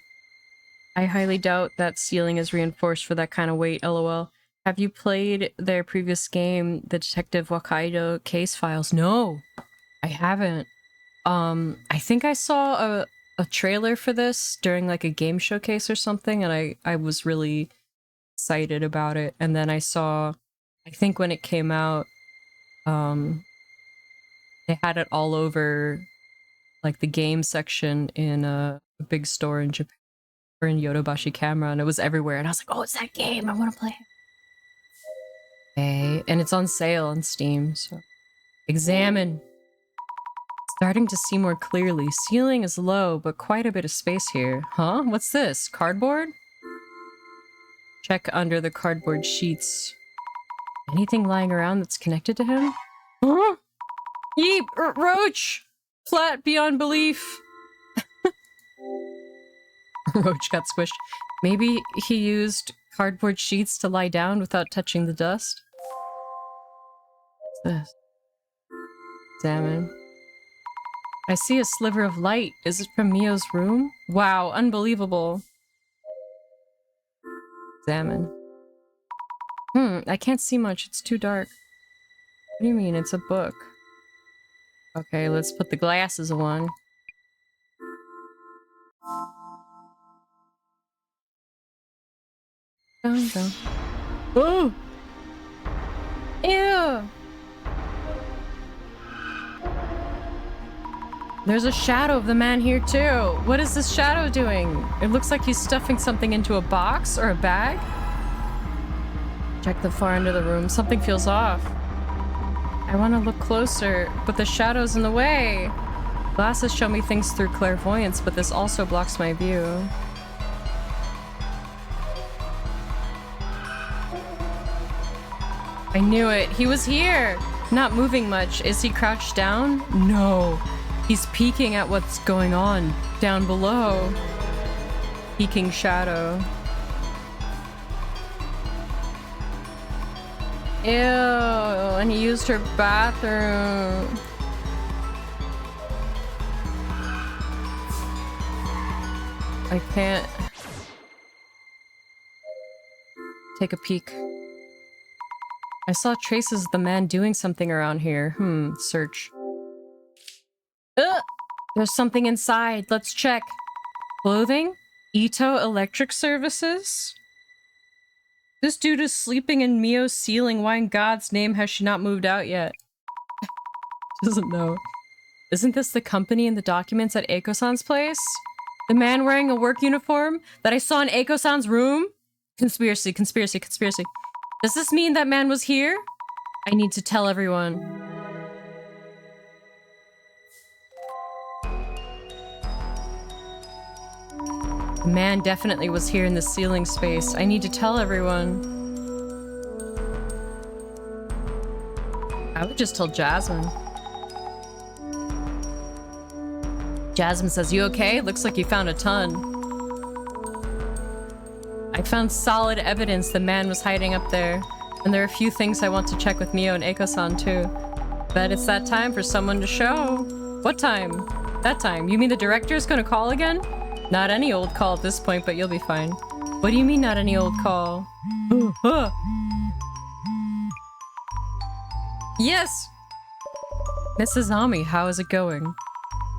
I highly doubt that ceiling is reinforced for that kind of weight, lol. Have you played their previous game, the Detective Hokkaido case files? No, I haven't. I think I saw a trailer for this during like a game showcase or something, and I was really excited about it. And then I saw, I think when it came out, they had it all over like the game section in a big store in Japan, or in Yodobashi Camera, and it was everywhere. And I was like, oh, it's that game, I want to play it. Okay, and it's on sale on Steam, so examine. Starting to see more clearly. Ceiling is low, but quite a bit of space here. Huh? What's this? Cardboard? Check under the cardboard sheets. Anything lying around that's connected to him? Huh? Yeep! Roach! Flat beyond belief. Roach got squished. Maybe he used cardboard sheets to lie down without touching the dust? What's this? Examine. I see a sliver of light. Is it from Mio's room? Wow, unbelievable. Examine. I can't see much. It's too dark. What do you mean? It's a book. Okay, let's put the glasses on. Dun, dun. Oh! Ew! There's a shadow of the man here too. What is this shadow doing? It looks like he's stuffing something into a box or a bag. Check the far end of the room. Something feels off. I want to look closer, but the shadow's in the way. Glasses show me things through clairvoyance, but this also blocks my view. I knew it. He was here. Not moving much. Is he crouched down? No. He's peeking at what's going on down below. Peeking shadow. Ew, and he used her bathroom. I can't take a peek. I saw traces of the man doing something around here. Search. There's something inside. Let's check. Clothing? Ito Electric Services? This dude is sleeping in Mio's ceiling. Why in God's name has she not moved out yet? Doesn't know. Isn't this the company in the documents at Eiko-san's place? The man wearing a work uniform that I saw in Eiko-san's room? Conspiracy, conspiracy, conspiracy. Does this mean that man was here? I need to tell everyone. The man definitely was here in the ceiling space. I need to tell everyone. I would just tell Jasmine. Jasmine says, "You okay? Looks like you found a ton." I found solid evidence the man was hiding up there. And there are a few things I want to check with Mio and Eiko-san too. Bet it's that time for someone to show. What time? That time. You mean the director is gonna call again? Not any old call at this point, but you'll be fine. What do you mean not any old call? Yes! Mrs. Ami, how is it going?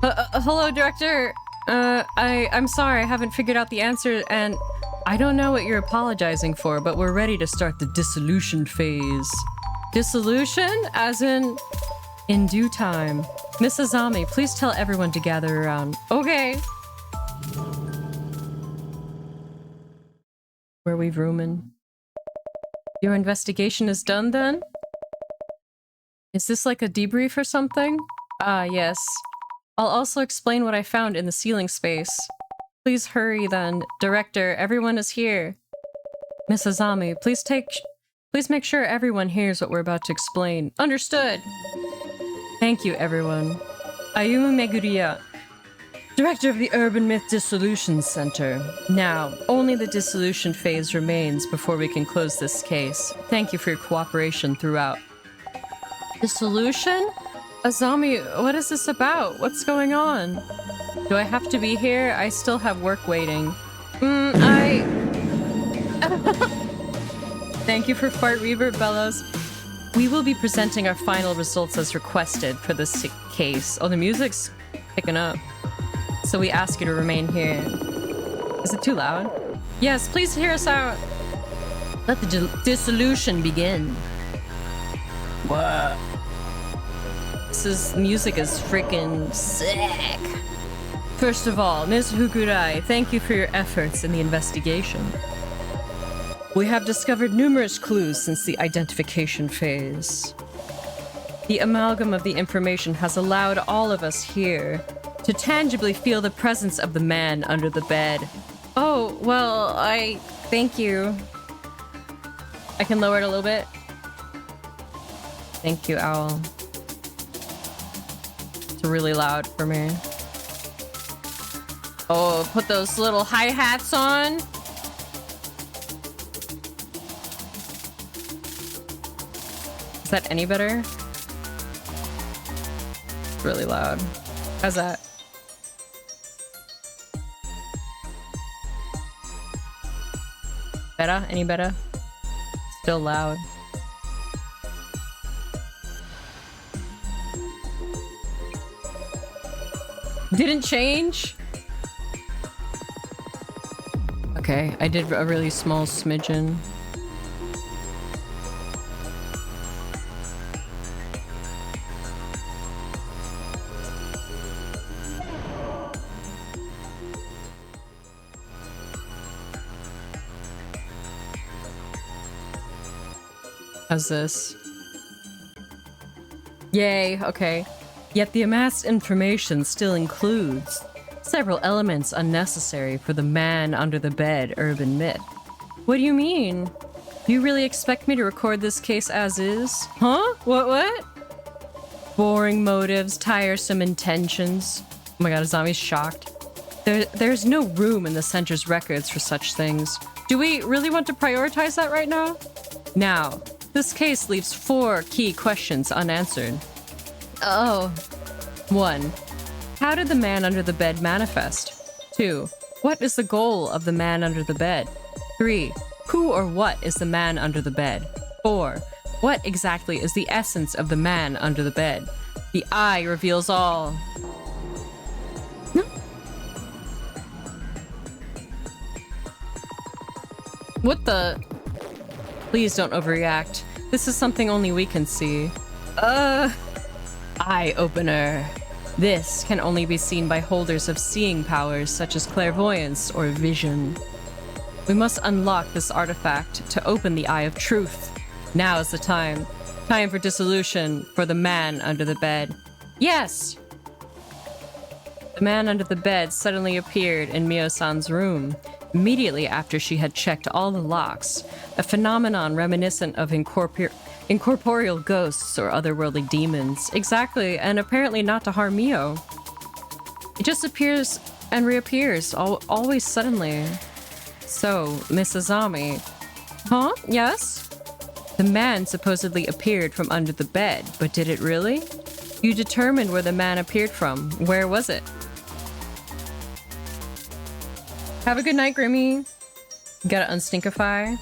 Hello, director. I'm sorry, I haven't figured out the answer, and I don't know what you're apologizing for, but we're ready to start the dissolution phase. Dissolution? As in due time. Mrs. Ami, please tell everyone to gather around. Okay. Were we rooming? Your investigation is done then? Is this like a debrief or something? Ah, yes. I'll also explain what I found in the ceiling space. Please hurry then. Director, everyone is here. Mrs. Ami, please make sure everyone hears what we're about to explain. Understood! Thank you, everyone. Ayumu Meguriya, Director of the Urban Myth Dissolution Center. Now, only the dissolution phase remains before we can close this case. Thank you for your cooperation throughout. Dissolution? Azami, what is this about? What's going on? Do I have to be here? I still have work waiting. Thank you for Fart Reverb Bellows. We will be presenting our final results as requested for this case. Oh, the music's picking up. So we ask you to remain here. Is it too loud? Yes, please hear us out. Let the dissolution begin. What? Music is freaking sick. First of all, Ms. Hukurai, thank you for your efforts in the investigation. We have discovered numerous clues since the identification phase. The amalgam of the information has allowed all of us here to tangibly feel the presence of the man under the bed. Oh, well, thank you. I can lower it a little bit. Thank you, Owl. It's really loud for me. Oh, put those little hi-hats on. Is that any better? It's really loud. How's that? Better? Any better? Still loud. Didn't change? Okay, I did a really small smidgen. How's this? Yay, okay. Yet the amassed information still includes several elements unnecessary for the man under the bed urban myth. What do you mean? Do you really expect me to record this case as is? Huh? What? Boring motives, tiresome intentions. Oh my god, Azami's shocked. There's no room in the center's records for such things. Do we really want to prioritize that right now? Now, this case leaves 4 key questions unanswered. Oh. 1. How did the man under the bed manifest? 2. What is the goal of the man under the bed? 3. Who or what is the man under the bed? 4. What exactly is the essence of the man under the bed? The eye reveals all. What the? Please don't overreact. This is something only we can see. Eye-opener. This can only be seen by holders of seeing powers such as clairvoyance or vision. We must unlock this artifact to open the Eye of Truth. Now is the time. Time for dissolution for the man under the bed. Yes! The man under the bed suddenly appeared in Mio-san's room, immediately after she had checked all the locks, a phenomenon reminiscent of incorporeal ghosts or otherworldly demons. Exactly, and apparently not to harm Mio. It just appears and reappears, always suddenly. So, Miss Azami. Huh? Yes? The man supposedly appeared from under the bed, but did it really? You determined where the man appeared from. Where was it? Have a good night, Grimmy. You gotta unstinkify.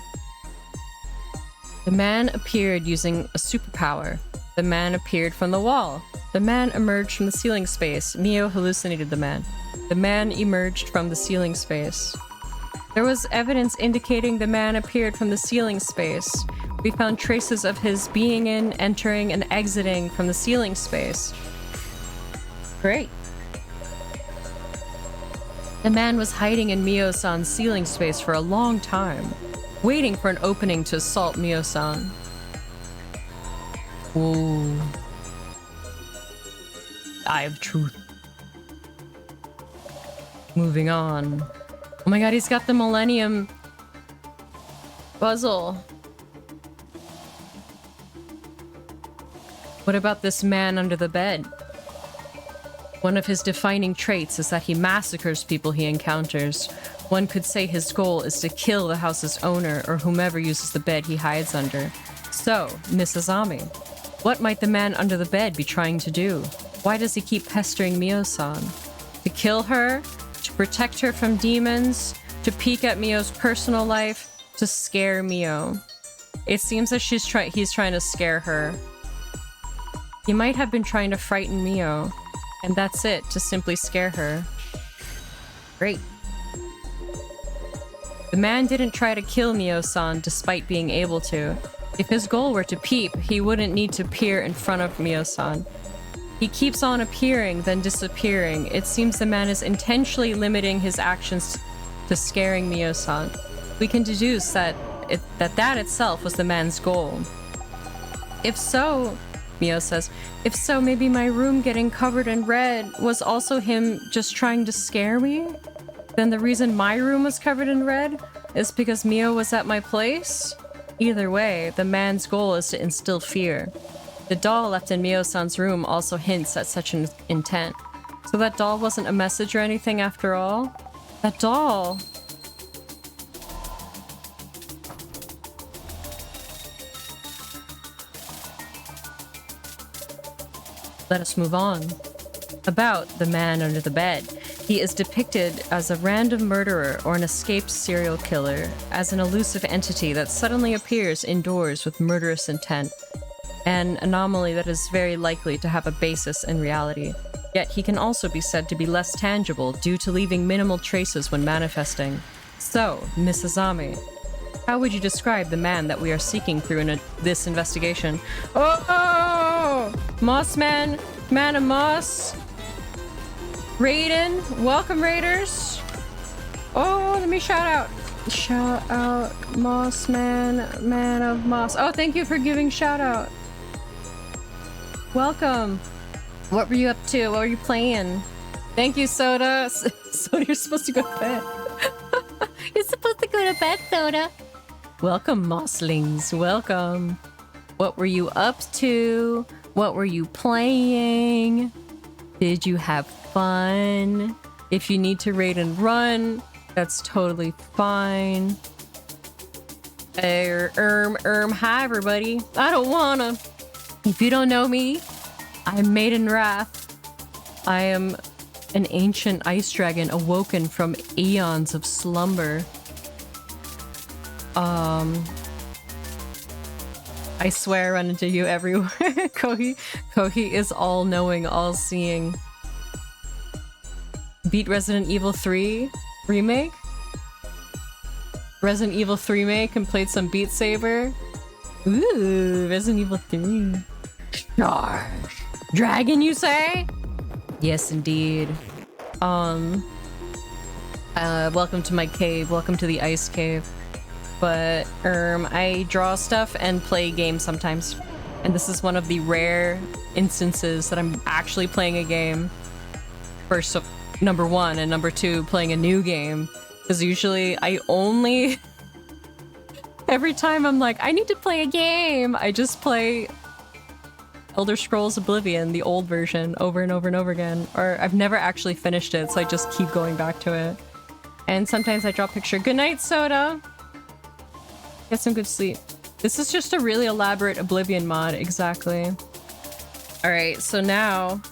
The man appeared using a superpower. The man appeared from the wall. The man emerged from the ceiling space. Mio hallucinated the man. The man emerged from the ceiling space. There was evidence indicating the man appeared from the ceiling space. We found traces of his being in, entering, and exiting from the ceiling space. Great. The man was hiding in Mio-san's ceiling space for a long time, waiting for an opening to assault Mio-san. Ooh. Eye of Truth. Moving on. Oh my god, he's got the Millennium puzzle. What about this man under the bed? One of his defining traits is that he massacres people he encounters. One could say his goal is to kill the house's owner or whomever uses the bed he hides under. So, Miss Azami, what might the man under the bed be trying to do? Why does he keep pestering Mio-san? To kill her? To protect her from demons? To peek at Mio's personal life? To scare Mio? It seems that he's trying to scare her. He might have been trying to frighten Mio. And that's it, to simply scare her. Great. The man didn't try to kill Mio-san despite being able to. If his goal were to peep, he wouldn't need to peer in front of Mio-san. He keeps on appearing, then disappearing. It seems the man is intentionally limiting his actions to scaring Mio-san. We can deduce that itself was the man's goal. If so, Mio says, if so, maybe my room getting covered in red was also him just trying to scare me? Then the reason my room was covered in red is because Mio was at my place? Either way, the man's goal is to instill fear. The doll left in Mio-san's room also hints at such an intent. So that doll wasn't a message or anything after all? That doll! Let us move on. About the man under the bed. He is depicted as a random murderer or an escaped serial killer, as an elusive entity that suddenly appears indoors with murderous intent. An anomaly that is very likely to have a basis in reality. Yet he can also be said to be less tangible due to leaving minimal traces when manifesting. So, Miss Azami, how would you describe the man that we are seeking through this investigation? Oh! Moss Man! Man of Moss! Raiden! Welcome, Raiders! Oh, let me shout out! Shout out, Moss Man, Man of Moss. Oh, thank you for giving shout out. Welcome. What were you up to? What were you playing? Thank you, Soda. Soda, you're supposed to go to bed. You're supposed to go to bed, Soda. Welcome, Mosslings. Welcome. What were you up to? What were you playing? Did you have fun? If you need to raid and run, that's totally fine. Hi everybody. I don't wanna. If you don't know me, I'm Maiden Wrath. I am an ancient ice dragon awoken from eons of slumber. I swear I run into you everywhere. Kohi is all-knowing, all-seeing. Beat Resident Evil 3 remake? Resident Evil 3 remake and played some Beat Saber? Ooh, Resident Evil 3. Charge. Dragon, you say? Yes, indeed. Welcome to my cave. Welcome to the ice cave. But, I draw stuff and play games sometimes. And this is one of the rare instances that I'm actually playing a game. First, number one, and number two, playing a new game. Because usually I only... Every time I'm like, I need to play a game, I just play Elder Scrolls Oblivion, the old version, over and over and over again. Or I've never actually finished it, so I just keep going back to it. And sometimes I draw a picture. Good night, Soda! Get some good sleep. This is just a really elaborate Oblivion mod, exactly. Alright, so now...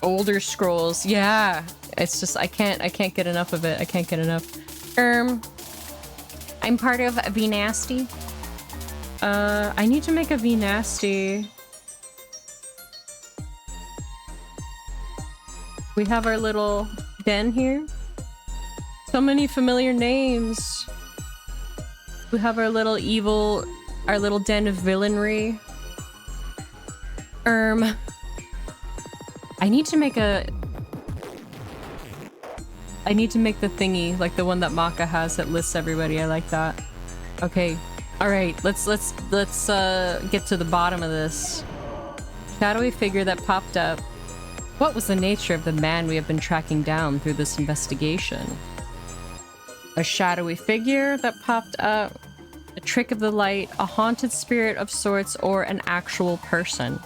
Older Scrolls, yeah! It's just, I can't get enough of it. I can't get enough. I'm part of V-Nasty. I need to make a V-Nasty. We have our little den here. So many familiar names. We have our little evil, our little den of villainry. I need to make a... I need to make the thingy, like the one that Maka has that lists everybody. I like that. Okay. Alright, let's get to the bottom of this. Shadowy figure that popped up. What was the nature of the man we have been tracking down through this investigation? A shadowy figure that popped up, a trick of the light, a haunted spirit of sorts, or an actual person.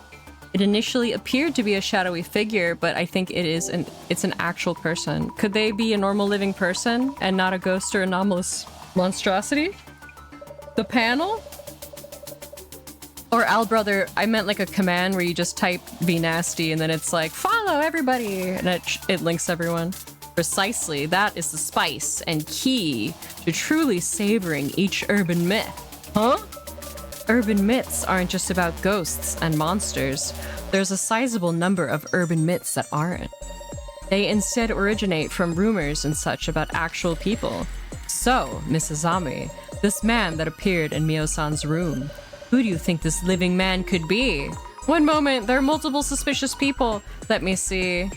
It initially appeared to be a shadowy figure, but I think it's an actual person. Could they be a normal living person and not a ghost or anomalous monstrosity? The panel? Or Al Brother, I meant like a command where you just type be nasty and then it's like, follow everybody, and it links everyone. Precisely, that is the spice and key to truly savoring each urban myth. Huh? Urban myths aren't just about ghosts and monsters. There's a sizable number of urban myths that aren't. They instead originate from rumors and such about actual people. So, Miss Azami, this man that appeared in Mio-san's room, who do you think this living man could be? One moment, there are multiple suspicious people. Let me see.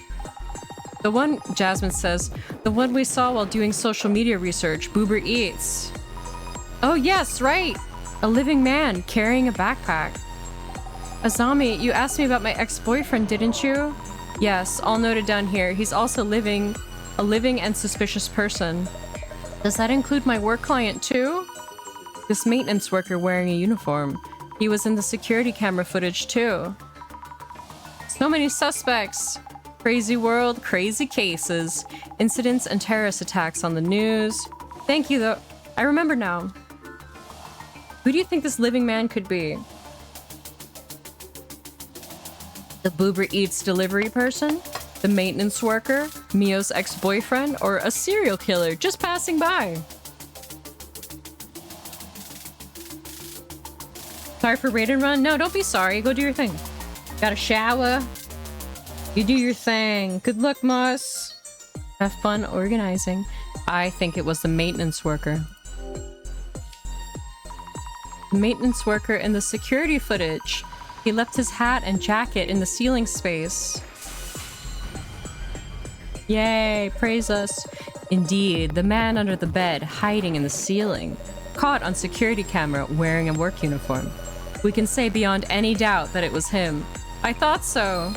The one, Jasmine says, the one we saw while doing social media research, Boober Eats. Oh yes, right! A living man carrying a backpack. Azami, you asked me about my ex-boyfriend, didn't you? Yes, all noted down here. He's also a living and suspicious person. Does that include my work client too? This maintenance worker wearing a uniform. He was in the security camera footage too. So many suspects. Crazy world, crazy cases. Incidents and terrorist attacks on the news. Thank you though. I remember now. Who do you think this living man could be? The Boober Eats delivery person? The maintenance worker? Mio's ex-boyfriend? Or a serial killer just passing by? Sorry for raid and run? No, don't be sorry. Go do your thing. Got a shower? You do your thing. Good luck, Moss. Have fun organizing. I think it was the maintenance worker. The maintenance worker in the security footage. He left his hat and jacket in the ceiling space. Yay, praise us. Indeed, the man under the bed, hiding in the ceiling. Caught on security camera, wearing a work uniform. We can say beyond any doubt that it was him. I thought so.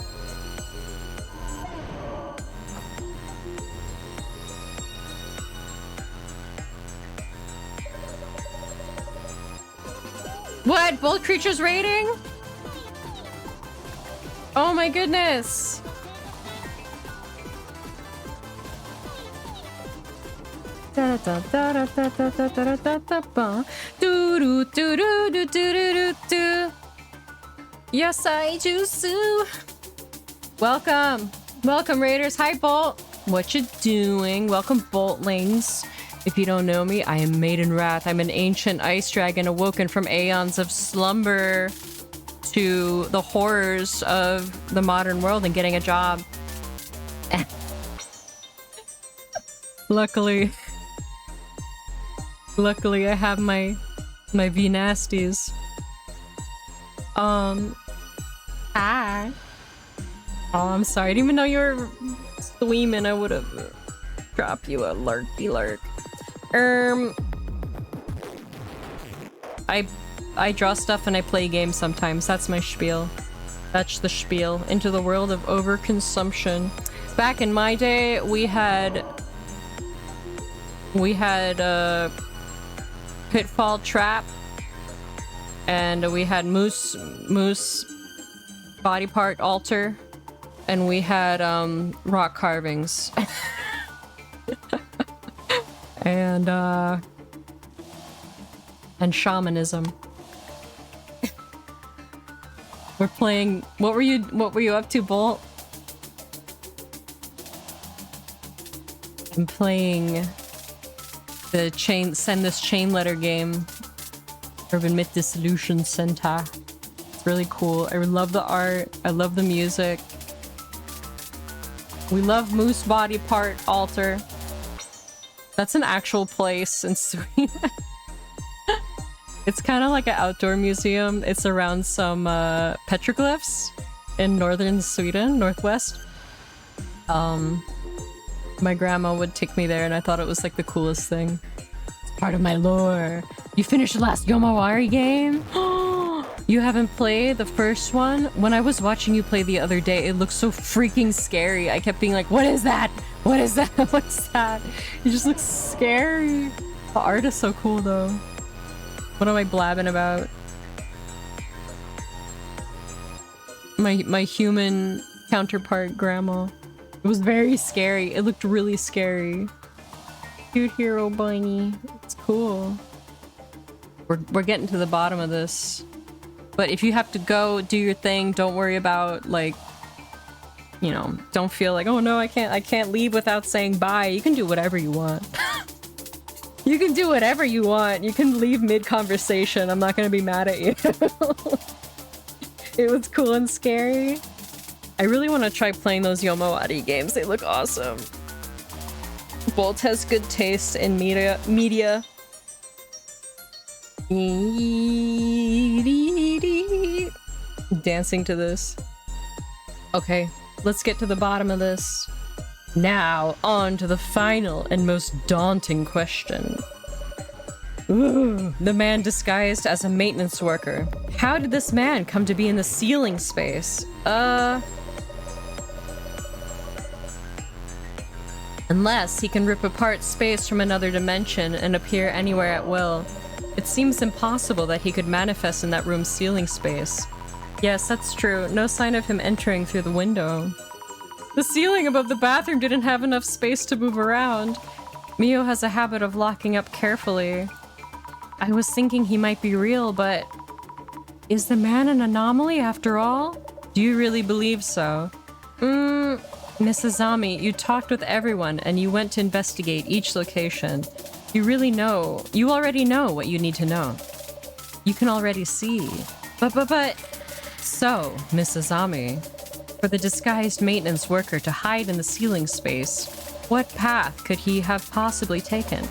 What? Both creatures rating? Oh my goodness. Yes, I juice. Welcome. Welcome, Raiders. Hi, Bolt. What you doing? Welcome, Boltlings. If you don't know me, I am Maiden Wrath. I'm an ancient ice dragon awoken from aeons of slumber to the horrors of the modern world and getting a job. Luckily, I have my V nasties. Hi. Oh, I'm sorry. I didn't even know you were streaming. I would have dropped you a lurky lurk. I draw stuff and I play games sometimes. That's my spiel. That's the spiel. Into the world of overconsumption. Back in my day, we had Pitfall Trap, and we had Moose body part altar, and we had rock carvings. and shamanism. We're playing. What were you up to, Bolt? I'm playing the send this chain letter game. Urban Myth Dissolution Center. It's really cool. I love the art. I love the music. We love Moose Body Part Altar. That's an actual place in Sweden. It's kind of like an outdoor museum. It's around some petroglyphs in northern Sweden, northwest. My grandma would take me there and I thought it was like the coolest thing. It's part of my lore. You finished the last Yomawari game? You haven't played the first one? When I was watching you play the other day, it looked so freaking scary. I kept being like, what is that? What is that? What's that? It just looks scary. The art is so cool though. What am I blabbing about? My human counterpart grandma. It was very scary. It looked really scary. Cute hero bunny. It's cool. We're getting to the bottom of this. But if you have to go do your thing, don't worry about like, you know, don't feel like, oh no, I can't leave without saying bye. You can do whatever you want. You can do whatever you want. You can leave mid-conversation. I'm not gonna be mad at you. It was cool and scary. I really want to try playing those Yomawari games. They look awesome. Bolt has good taste in media. Dancing to this. Okay, let's get to the bottom of this. Now, on to the final and most daunting question. Ooh, the man disguised as a maintenance worker. How did this man come to be in the ceiling space? Unless he can rip apart space from another dimension and appear anywhere at will. It seems impossible that he could manifest in that room's ceiling space. Yes, that's true. No sign of him entering through the window. The ceiling above the bathroom didn't have enough space to move around. Mio has a habit of locking up carefully. I was thinking he might be real, but... Is the man an anomaly after all? Do you really believe so? Miss Azami, you talked with everyone and you went to investigate each location. You already know what you need to know. You can already see. But... So, Miss Azami, for the disguised maintenance worker to hide in the ceiling space, what path could he have possibly taken?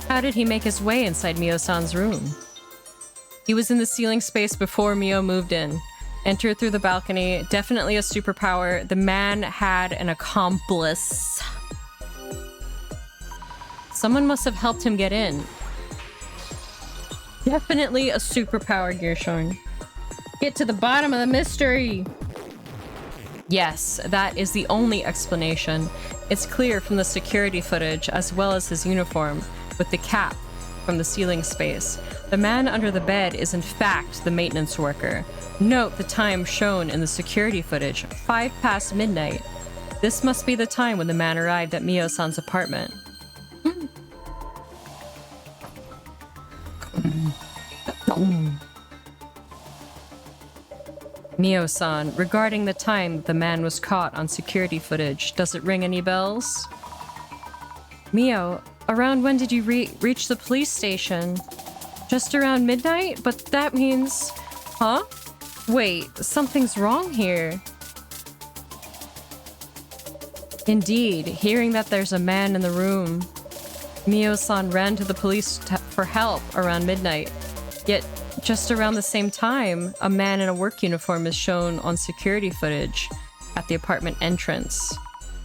How did he make his way inside Mio-san's room? He was in the ceiling space before Mio moved in. Entered through the balcony. Definitely a superpower. The man had an accomplice. Someone must have helped him get in. Definitely a superpower, Gershon. Get to the bottom of the mystery! Yes, that is the only explanation. It's clear from the security footage as well as his uniform, with the cap from the ceiling space. The man under the bed is in fact the maintenance worker. Note the time shown in the security footage, 5 past midnight. This must be the time when the man arrived at Mio-san's apartment. Mio-san, regarding the time the man was caught on security footage, does it ring any bells? Mio, around when did you reach the police station? Just around midnight? But that means... Huh? Wait, something's wrong here. Indeed, hearing that there's a man in the room, Mio-san ran to the police for help around midnight. Yet, just around the same time, a man in a work uniform is shown on security footage at the apartment entrance.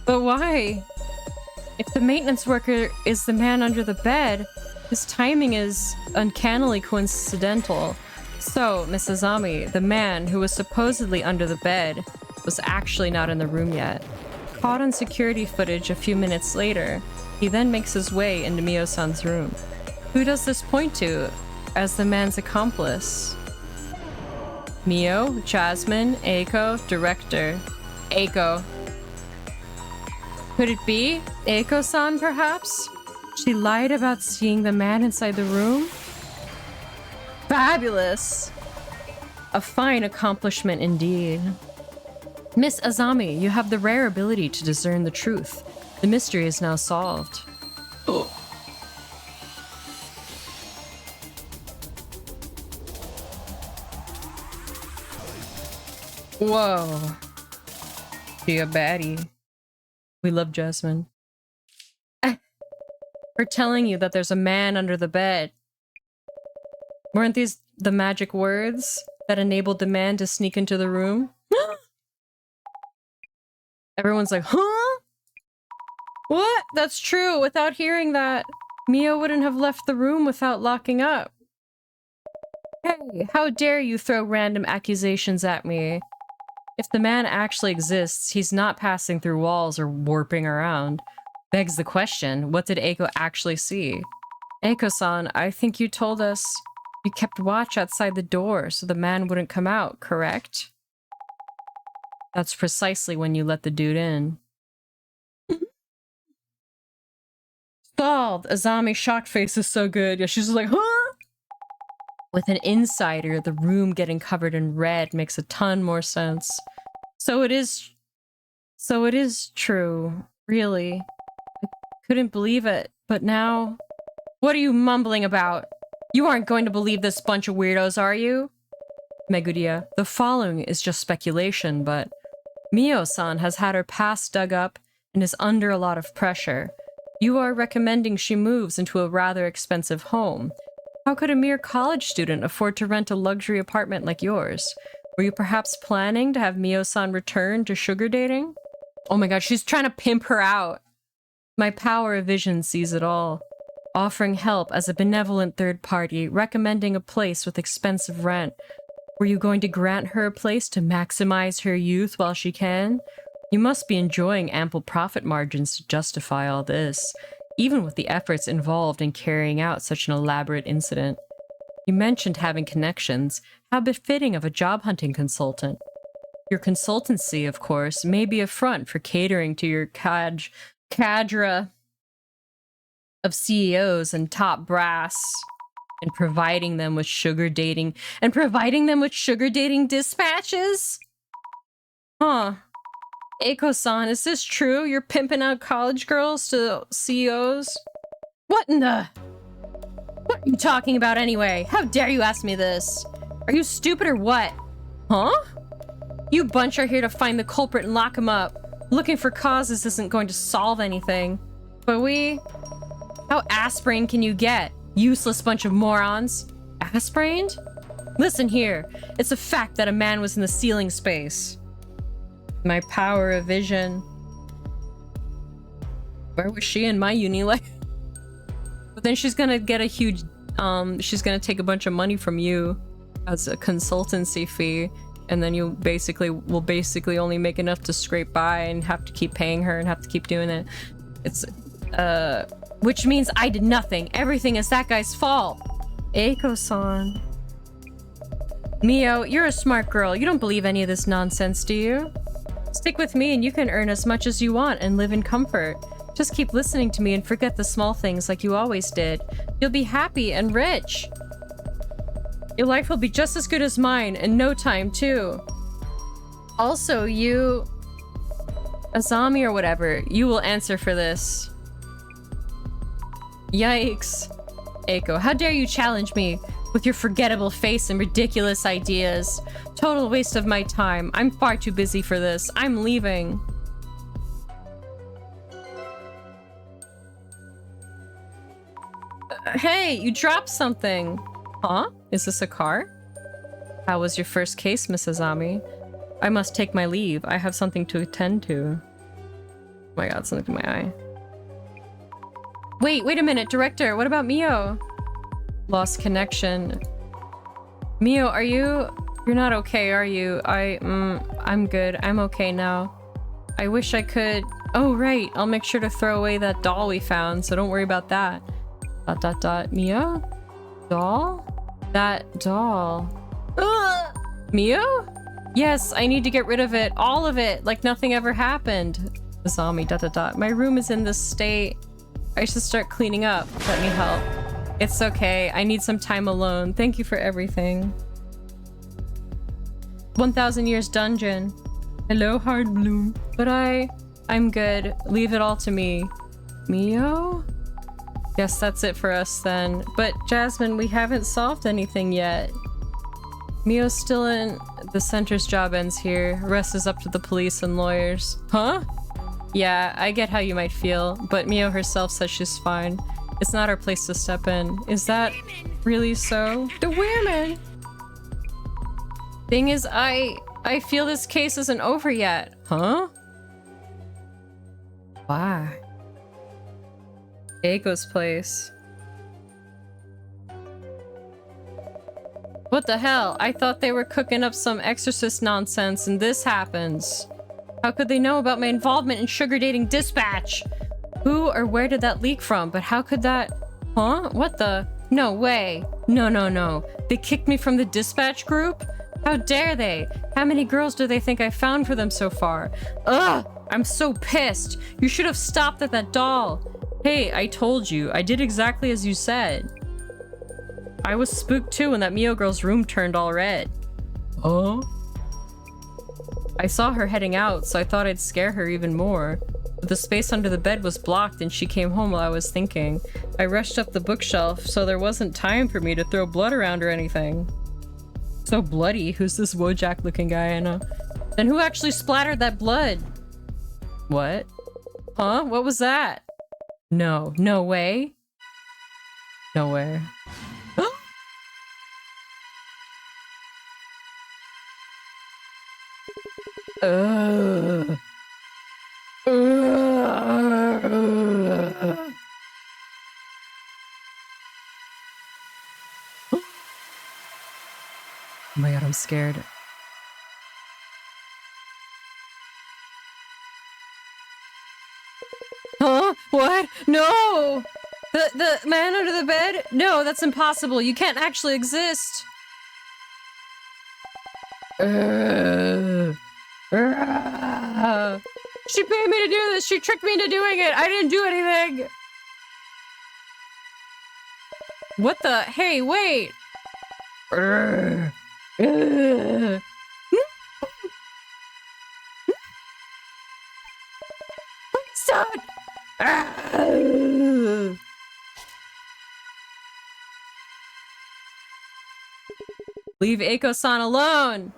But why? If the maintenance worker is the man under the bed, his timing is uncannily coincidental. So, Miss Azami, the man who was supposedly under the bed was actually not in the room yet. Caught on security footage a few minutes later, he then makes his way into Mio-san's room. Who does this point to as the man's accomplice? Mio, Jasmine, Eiko, director. Eiko. Could it be Eiko-san, perhaps? She lied about seeing the man inside the room? Fabulous! A fine accomplishment indeed. Miss Azami, you have the rare ability to discern the truth. The mystery is now solved. Oh. Whoa. She a baddie. We love Jasmine. For telling you that there's a man under the bed. Weren't these the magic words that enabled the man to sneak into the room? Everyone's like, huh? What? That's true. Without hearing that, Mio wouldn't have left the room without locking up. Hey, how dare you throw random accusations at me? If the man actually exists, he's not passing through walls or warping around. Begs the question, what did Eiko actually see? Eiko-san, I think you told us you kept watch outside the door so the man wouldn't come out, correct? That's precisely when you let the dude in. Solved! Azami's shocked face is so good. Yeah, she's just like, huh? With an insider, the room getting covered in red makes a ton more sense. So it is true. Really. I couldn't believe it, but now... What are you mumbling about? You aren't going to believe this bunch of weirdos, are you? Megudia, the following is just speculation, but... Mio-san has had her past dug up and is under a lot of pressure. You are recommending she moves into a rather expensive home. How could a mere college student afford to rent a luxury apartment like yours? Were you perhaps planning to have Mio-san return to sugar dating? Oh my god, she's trying to pimp her out. My power of vision sees it all. offering help as a benevolent third party, recommending a place with expensive rent. Were you going to grant her a place to maximize her youth while she can? You must be enjoying ample profit margins to justify all this, even with the efforts involved in carrying out such an elaborate incident. You mentioned having connections. How befitting of a job hunting consultant. Your consultancy, of course, may be a front for catering to your cadre of CEOs and top brass, and providing them with sugar dating dispatches? Huh. Eiko-san, is this true? You're pimping out college girls to CEOs? What in the... What are you talking about anyway? How dare you ask me this? Are you stupid or what? Huh? You bunch are here to find the culprit and lock him up. Looking for causes isn't going to solve anything. But we... How ass-brained can you get? Useless bunch of morons. Ass-brained? Listen here. It's a fact that a man was in the ceiling space. My power of vision. Where was she in my uni life? But then she's gonna get a huge, she's gonna take a bunch of money from you as a consultancy fee, and then you will basically only make enough to scrape by and have to keep paying her and have to keep doing it. It's, which means I did nothing. Everything is that guy's fault. Eiko-san. Mio, you're a smart girl. You don't believe any of this nonsense, do you? Stick with me and you can earn as much as you want and live in comfort. Just keep listening to me and forget the small things like you always did. You'll be happy and rich. Your life will be just as good as mine in no time, too. Also, you... Azami or whatever, you will answer for this. Yikes. Eiko, how dare you challenge me with your forgettable face and ridiculous ideas. Total waste of my time. I'm far too busy for this. I'm leaving. Hey, you dropped something. Huh? Is this a car? How was your first case, Miss Azami? I must take my leave. I have something to attend to. Oh my god, something in my eye. Wait a minute, director. What about Mio? Lost connection. Mio, you're not okay, are you? I'm good. I'm okay now. I wish I could... Oh, right. I'll make sure to throw away that doll we found, so don't worry about that. ... Mio? Doll? That doll. Mio? Yes, I need to get rid of it. All of it. Like nothing ever happened. Zombie, ... My room is in this state. I should start cleaning up. Let me help. It's okay. I need some time alone. Thank you for everything. 1000 Years Dungeon. Hello, Hard Bloom. But I'm good. Leave it all to me. Mio? Guess that's it for us then. But Jasmine, we haven't solved anything yet. Mio's still in... The center's job ends here. Rest is up to the police and lawyers. Huh? Yeah, I get how you might feel, but Mio herself says she's fine. It's not our place to step in. Is that really so? The women! Thing is, I feel this case isn't over yet. Huh? Why? Eiko's place. What the hell? I thought they were cooking up some exorcist nonsense and this happens. How could they know about my involvement in sugar dating dispatch? Who or where did that leak from? But how could that... Huh? What the... No way. No. They kicked me from the dispatch group? How dare they? How many girls do they think I found for them so far? Ugh! I'm so pissed. You should have stopped at that doll. Hey, I told you. I did exactly as you said. I was spooked too when that Mio girl's room turned all red. Oh? I saw her heading out, so I thought I'd scare her even more. But the space under the bed was blocked and she came home while I was thinking. I rushed up the bookshelf, so there wasn't time for me to throw blood around or anything. So bloody. Who's this Wojak looking guy I know? Then who actually splattered that blood? What? Huh? What was that? No way. No way. Oh my god, I'm scared. Huh? What? No! The man under the bed? No, that's impossible. You can't actually exist. She paid me to do this. She tricked me into doing it. I didn't do anything. What the? Hey, wait. Stop. Leave Eiko-san alone.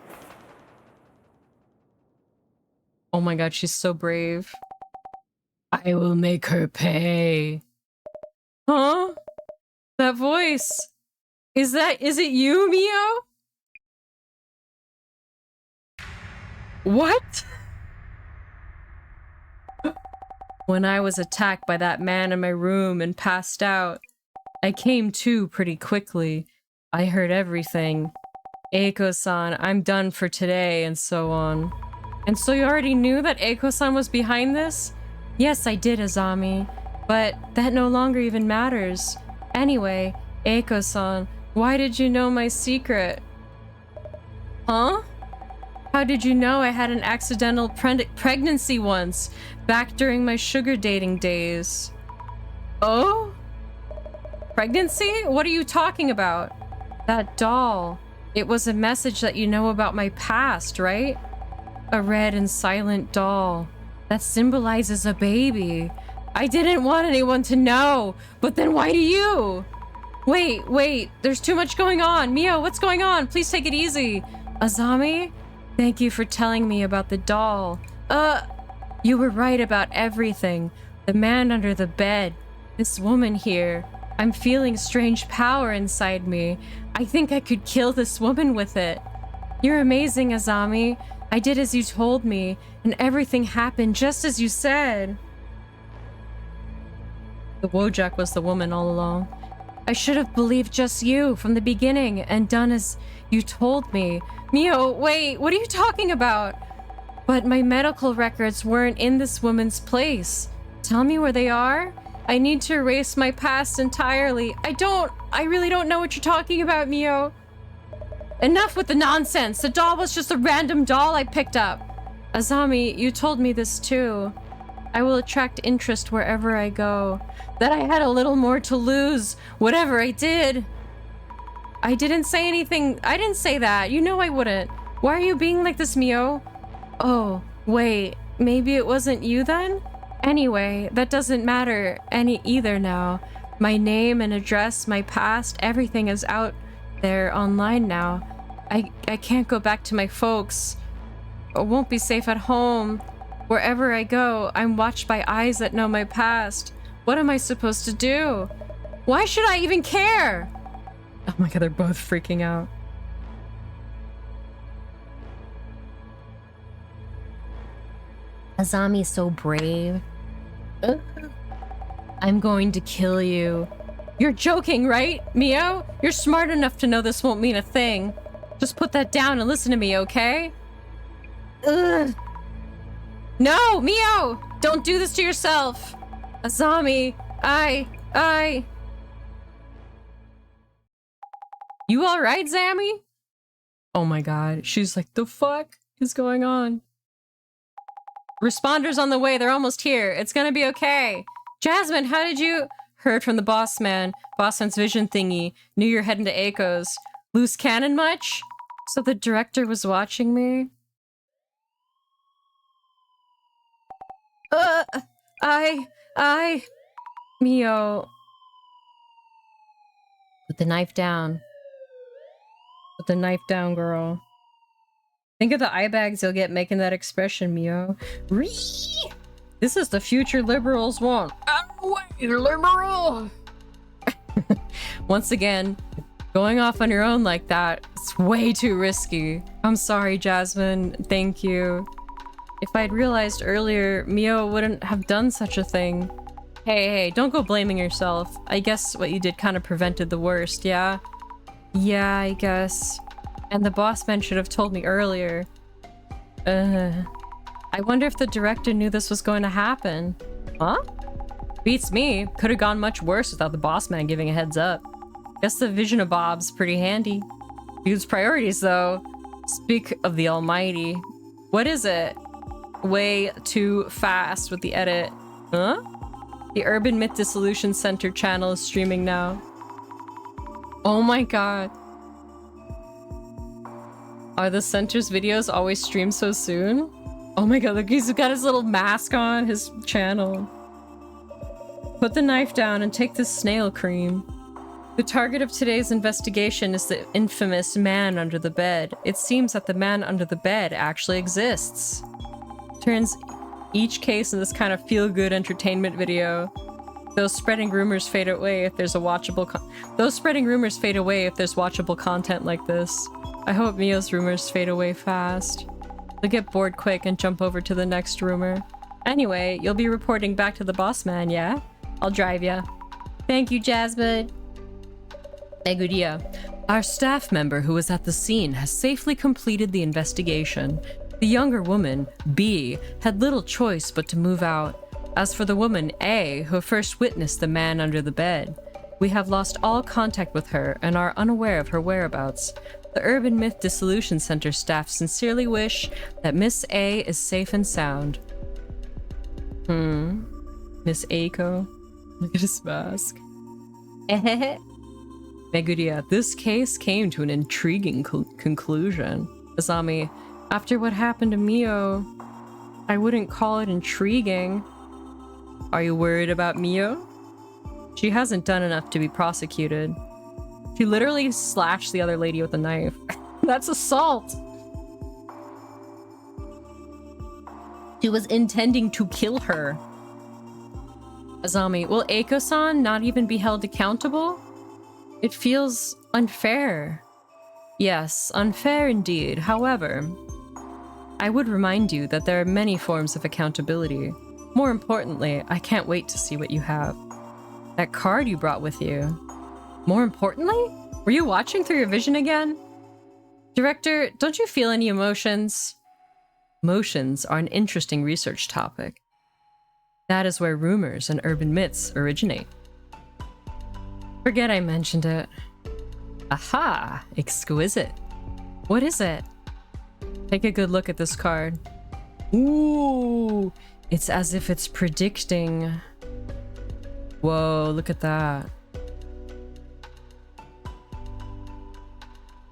Oh my god, she's so brave. I will make her pay. Huh? That voice. Is it you, Mio? What? When I was attacked by that man in my room and passed out, I came to pretty quickly. I heard everything. Eiko-san, I'm done for today, and so on. And so you already knew that Eiko-san was behind this? Yes, I did, Azami. But that no longer even matters. Anyway, Eiko-san, why did you know my secret? Huh? How did you know I had an accidental pregnancy once, back during my sugar dating days? Oh? Pregnancy? What are you talking about? That doll. It was a message that you know about my past, right? A red and silent doll that symbolizes a baby. I didn't want anyone to know, but then why do you? Wait, there's too much going on. Mio, what's going on? Please take it easy. Azami? Thank you for telling me about the doll. You were right about everything. The man under the bed. This woman here. I'm feeling strange power inside me. I think I could kill this woman with it. You're amazing, Azami. I did as you told me, and everything happened just as you said. The Wojak was the woman all along. I should have believed just you from the beginning and done as you told me. Mio, wait, what are you talking about? But my medical records weren't in this woman's place. Tell me where they are? I need to erase my past entirely. I really don't know what you're talking about, Mio. Enough with the nonsense. The doll was just a random doll I picked up. Azami, you told me this too. I will attract interest wherever I go. That I had a little more to lose, whatever I did. I didn't say anything. I didn't say that. You know I wouldn't. Why are you being like this, Mio? Oh, wait. Maybe it wasn't you then? Anyway, that doesn't matter either now. My name and address, my past, everything is out there online now. I can't go back to my folks. I won't be safe at home. Wherever I go, I'm watched by eyes that know my past. What am I supposed to do? Why should I even care? Oh my god, they're both freaking out. Azami's so brave. I'm going to kill you. You're joking, right, Mio? You're smart enough to know this won't mean a thing. Just put that down and listen to me, okay? Ugh. No, Mio! Don't do this to yourself! Azami, I... You alright, Zami? Oh my god, she's like, the fuck is going on? Responders on the way, they're almost here. It's gonna be okay. Jasmine, how did you... Heard from the boss man. Boss man's vision thingy. Knew you're heading to Eiko's. Loose cannon much? So the director was watching me? Mio. Put the knife down. Put the knife down, girl. Think of the eye bags you'll get making that expression, Mio. Ree! This is the future liberals want. Out of the way, liberal! Once again, going off on your own like that, it's way too risky. I'm sorry, Jasmine. Thank you. If I'd realized earlier, Mio wouldn't have done such a thing. Hey, don't go blaming yourself. I guess what you did kind of prevented the worst, yeah? Yeah, I guess. And the boss man should have told me earlier. I wonder if the director knew this was going to happen. Huh? Beats me. Could have gone much worse without the boss man giving a heads up. Guess the vision of Bob's pretty handy. Dude's priorities, though. Speak of the almighty. What is it? Way too fast with the edit. Huh? The Urban Myth Dissolution Center channel is streaming now. Oh my god. Are the center's videos always streamed so soon? Oh my god, look, he's got his little mask on his channel. Put the knife down and take this snail cream. The target of today's investigation is the infamous man under the bed. It seems that the man under the bed actually exists. Turns each case in this kind of feel-good entertainment video. Those spreading rumors fade away if there's watchable content like this. I hope Mio's rumors fade away fast. They'll get bored quick and jump over to the next rumor. Anyway, you'll be reporting back to the boss man, yeah? I'll drive ya. Thank you, Jasmine. Egudia. Our staff member who was at the scene has safely completed the investigation. The younger woman, B, had little choice but to move out. As for the woman, A, who first witnessed the man under the bed, we have lost all contact with her and are unaware of her whereabouts. The Urban Myth Dissolution Center staff sincerely wish that Miss A is safe and sound. Miss Aiko. Look at his mask. Megudia, this case came to an intriguing conclusion. Azami, after what happened to Mio, I wouldn't call it intriguing. Are you worried about Mio? She hasn't done enough to be prosecuted. She literally slashed the other lady with a knife. That's assault! She was intending to kill her. Azami, will Eiko-san not even be held accountable? It feels unfair. Yes, unfair indeed. However, I would remind you that there are many forms of accountability. More importantly, I can't wait to see what you have. That card you brought with you. More importantly? Were you watching through your vision again? Director, don't you feel any emotions? Emotions are an interesting research topic. That is where rumors and urban myths originate. Forget I mentioned it. Aha! Exquisite. What is it? Take a good look at this card. Ooh! It's as if it's predicting... Whoa, look at that.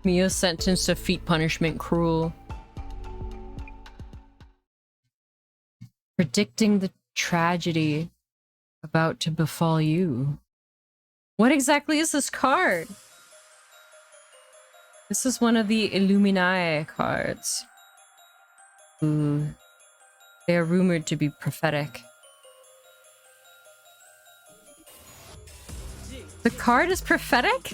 Mio sentenced to feet punishment cruel. Predicting the tragedy about to befall you. What exactly is this card? This is one of the Illuminae cards. Ooh. They are rumored to be prophetic. The card is prophetic?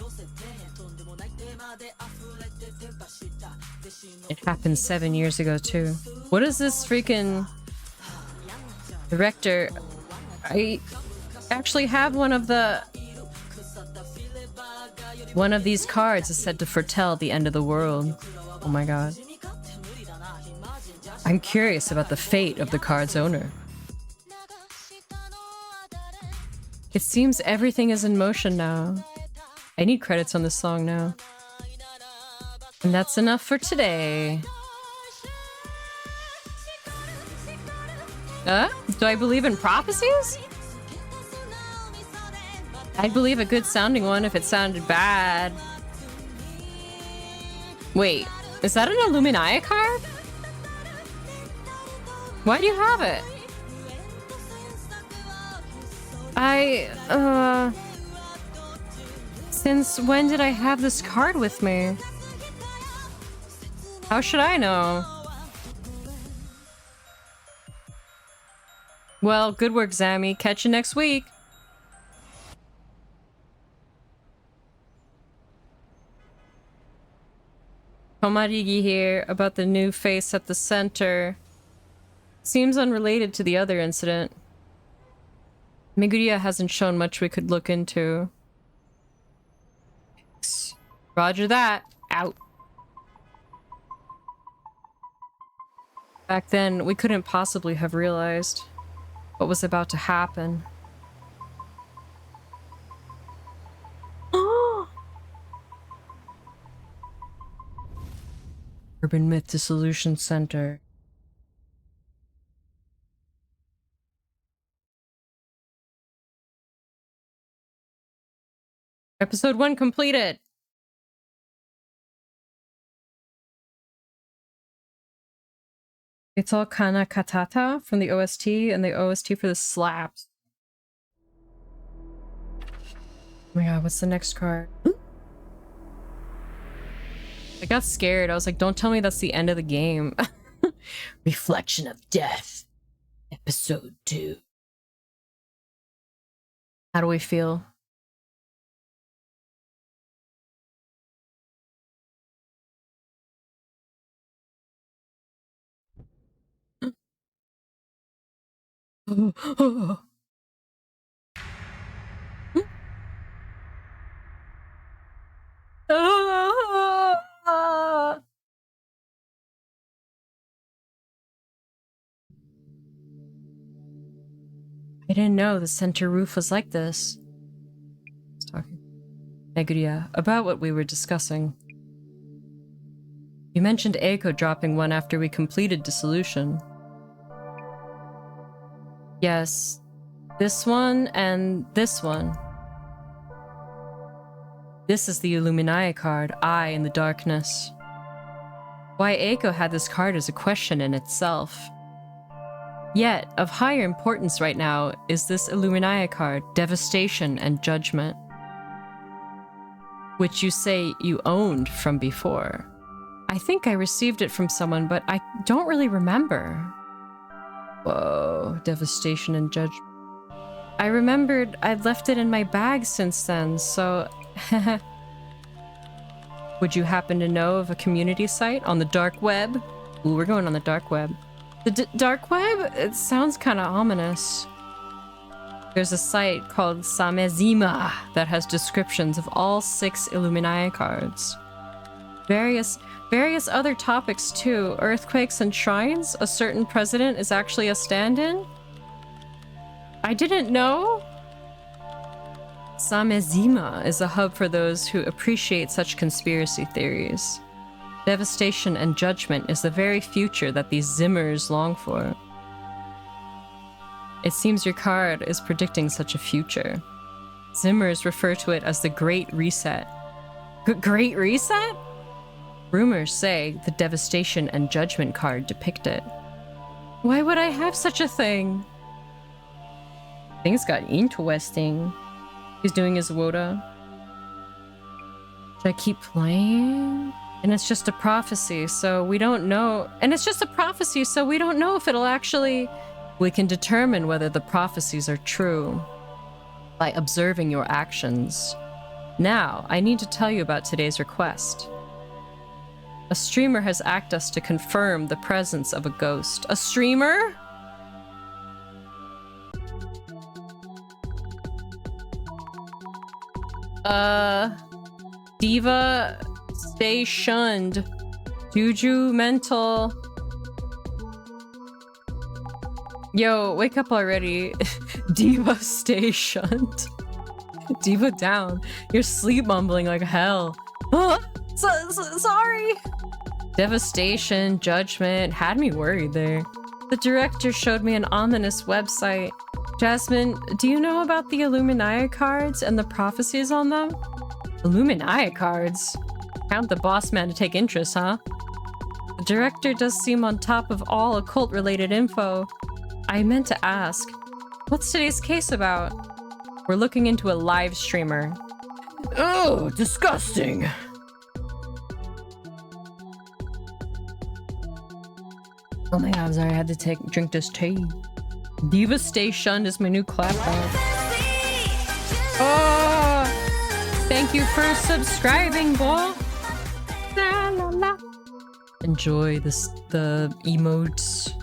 It happened 7 years ago too. What is this freaking... Director? I actually have one of these cards is said to foretell the end of the world. Oh my god. I'm curious about the fate of the card's owner. It seems everything is in motion now. I need credits on this song now. And that's enough for today. Do I believe in prophecies? I'd believe a good sounding one if it sounded bad. Wait, is that an Illuminae card? Why do you have it? Since when did I have this card with me? How should I know? Well, good work, Zami. Catch you next week. Komarigi here about the new face at the center. Seems unrelated to the other incident. Miguria hasn't shown much we could look into. Roger that. Out. Back then, we couldn't possibly have realized what was about to happen. Urban Myth Dissolution Center. Episode 1 completed! It's all Kana Katata from the OST, and the OST for the slaps. Oh my god, what's the next card? I got scared. I was like, don't tell me that's the end of the game. Reflection of Death. Episode 2. How do we feel? I didn't know the center roof was like this. I was talking. Neguria, about what we were discussing. You mentioned Eiko dropping one after we completed dissolution. Yes, this one and this one. This is the Illuminati card, Eye in the Darkness. Why Eiko had this card is a question in itself. Yet, of higher importance right now is this Illuminati card, Devastation and Judgment, which you say you owned from before. I think I received it from someone, but I don't really remember. Whoa, Devastation and Judgment. I remembered I'd left it in my bag since then, so... Would you happen to know of a community site on the dark web? Ooh, we're going on the dark web. The dark web? It sounds kind of ominous. There's a site called Samezima that has descriptions of all 6 Illuminati cards. Various other topics too. Earthquakes and shrines? A certain president is actually a stand-in? I didn't know? Samezima is a hub for those who appreciate such conspiracy theories. Devastation and Judgment is the very future that these Zimmers long for. It seems your card is predicting such a future. Zimmers refer to it as the Great Reset. Great Reset? Rumors say the Devastation and Judgment card depict it. Why would I have such a thing? Things got interesting. He's doing his WOTA. Should I keep playing? And it's just a prophecy, so we don't know. And it's just a prophecy, so we don't know if it'll actually... We can determine whether the prophecies are true by observing your actions. Now, I need to tell you about today's request. A streamer has asked us to confirm the presence of a ghost. A streamer? Diva, stay shunned. Juju mental. Yo, wake up already. Diva, stay shunned. Diva down. You're sleep mumbling like hell. Sorry. Devastation, Judgment, had me worried there. The director showed me an ominous website. Jasmine, do you know about the Illuminati cards and the prophecies on them? Illuminati cards? Count the boss man to take interest, huh? The director does seem on top of all occult-related info. I meant to ask, what's today's case about? We're looking into a live streamer. Oh, disgusting! Oh my god, I'm sorry, I had to drink this tea. Diva Stay Shunned is my new clap dog. Oh! Thank you for subscribing, boy! La, la, la. Enjoy the emotes.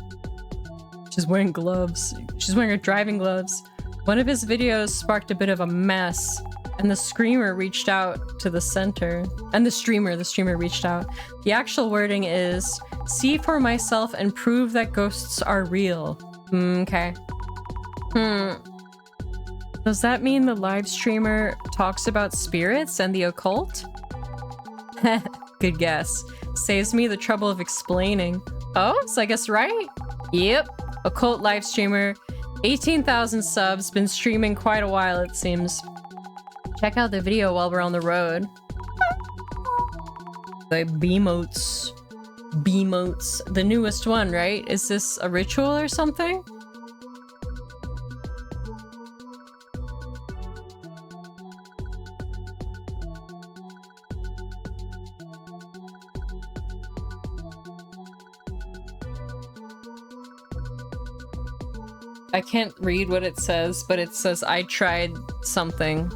She's wearing gloves. She's wearing her driving gloves. One of his videos sparked a bit of a mess. And the screamer reached out to the center. And the streamer reached out. The actual wording is, see for myself and prove that ghosts are real. Okay. Does that mean the live streamer talks about spirits and the occult? Good guess. Saves me the trouble of explaining. Oh, so I guess right? Yep. Occult live streamer. 18,000 subs. Been streaming quite a while, it seems. Check out the video while we're on the road. The Beamotes. Beamotes. The newest one, right? Is this a ritual or something? I can't read what it says, but it says I tried something.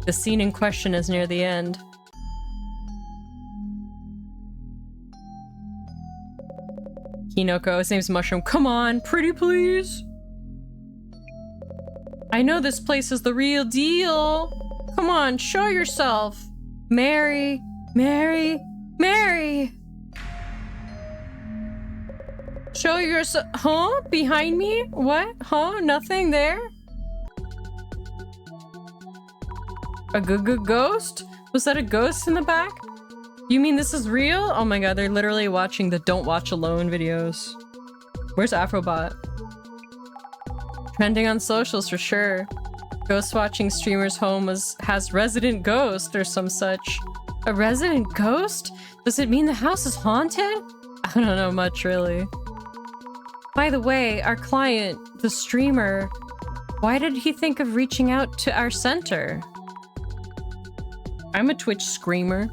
The scene in question is near the end. Hinoko, his name's Mushroom. Come on, pretty please. I know this place is the real deal. Come on, show yourself. Mary, Mary, Mary. Show yourself. Huh? Behind me? What? Huh? Nothing there? A good ghost? Was that a ghost in the back? You mean this is real? Oh my god, they're literally watching the Don't Watch Alone videos. Where's Afrobot? Trending on socials for sure. Ghost watching streamer's home has resident ghost or some such. A resident ghost? Does it mean the house is haunted? I don't know much really. By the way, our client, the streamer, why did he think of reaching out to our center? I'm a Twitch screamer.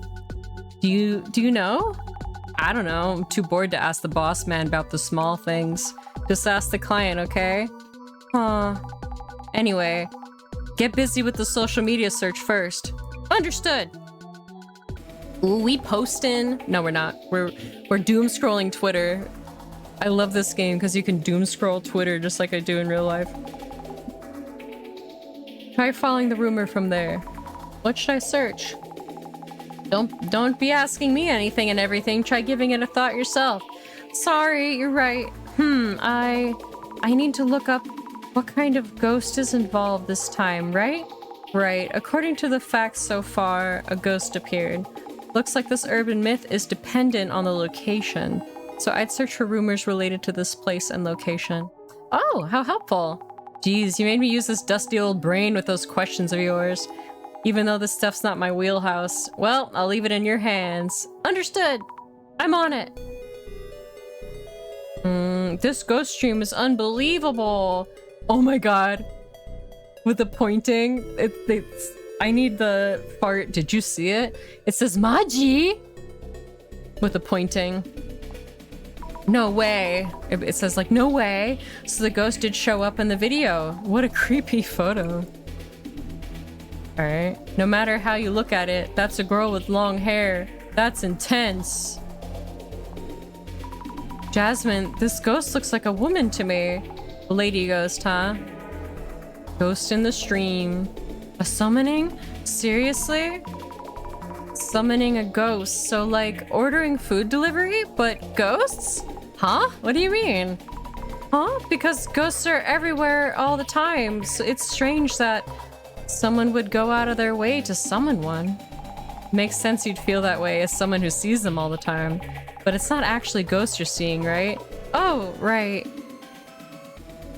Do you know? I don't know. I'm too bored to ask the boss man about the small things. Just ask the client, okay? Huh. Anyway, get busy with the social media search first. Understood. Ooh, we posting? No, we're not. We're doom scrolling Twitter. I love this game because you can doom scroll Twitter just like I do in real life. Try following the rumor from there. What should I search? Don't be asking me anything and everything. Try giving it a thought yourself. Sorry, you're right. I need to look up what kind of ghost is involved this time, right? Right. According to the facts so far, a ghost appeared. Looks like this urban myth is dependent on the location. So I'd search for rumors related to this place and location. Oh, how helpful. Jeez, you made me use this dusty old brain with those questions of yours. Even though this stuff's not my wheelhouse. Well, I'll leave it in your hands. Understood. I'm on it. This ghost stream is unbelievable. Oh my god. With the pointing, I need the fart. Did you see it? It says Maji with the pointing. No way. It says like, no way. So the ghost did show up in the video. What a creepy photo. Alright. No matter how you look at it, that's a girl with long hair. That's intense. Jasmine, this ghost looks like a woman to me. A lady ghost, huh? Ghost in the stream. A summoning? Seriously? Summoning a ghost. So like ordering food delivery, but ghosts? Huh? What do you mean? Huh? Because ghosts are everywhere all the time. So it's strange that someone would go out of their way to summon one. Makes sense you'd feel that way as someone who sees them all the time. But it's not actually ghosts you're seeing, right? Oh, right.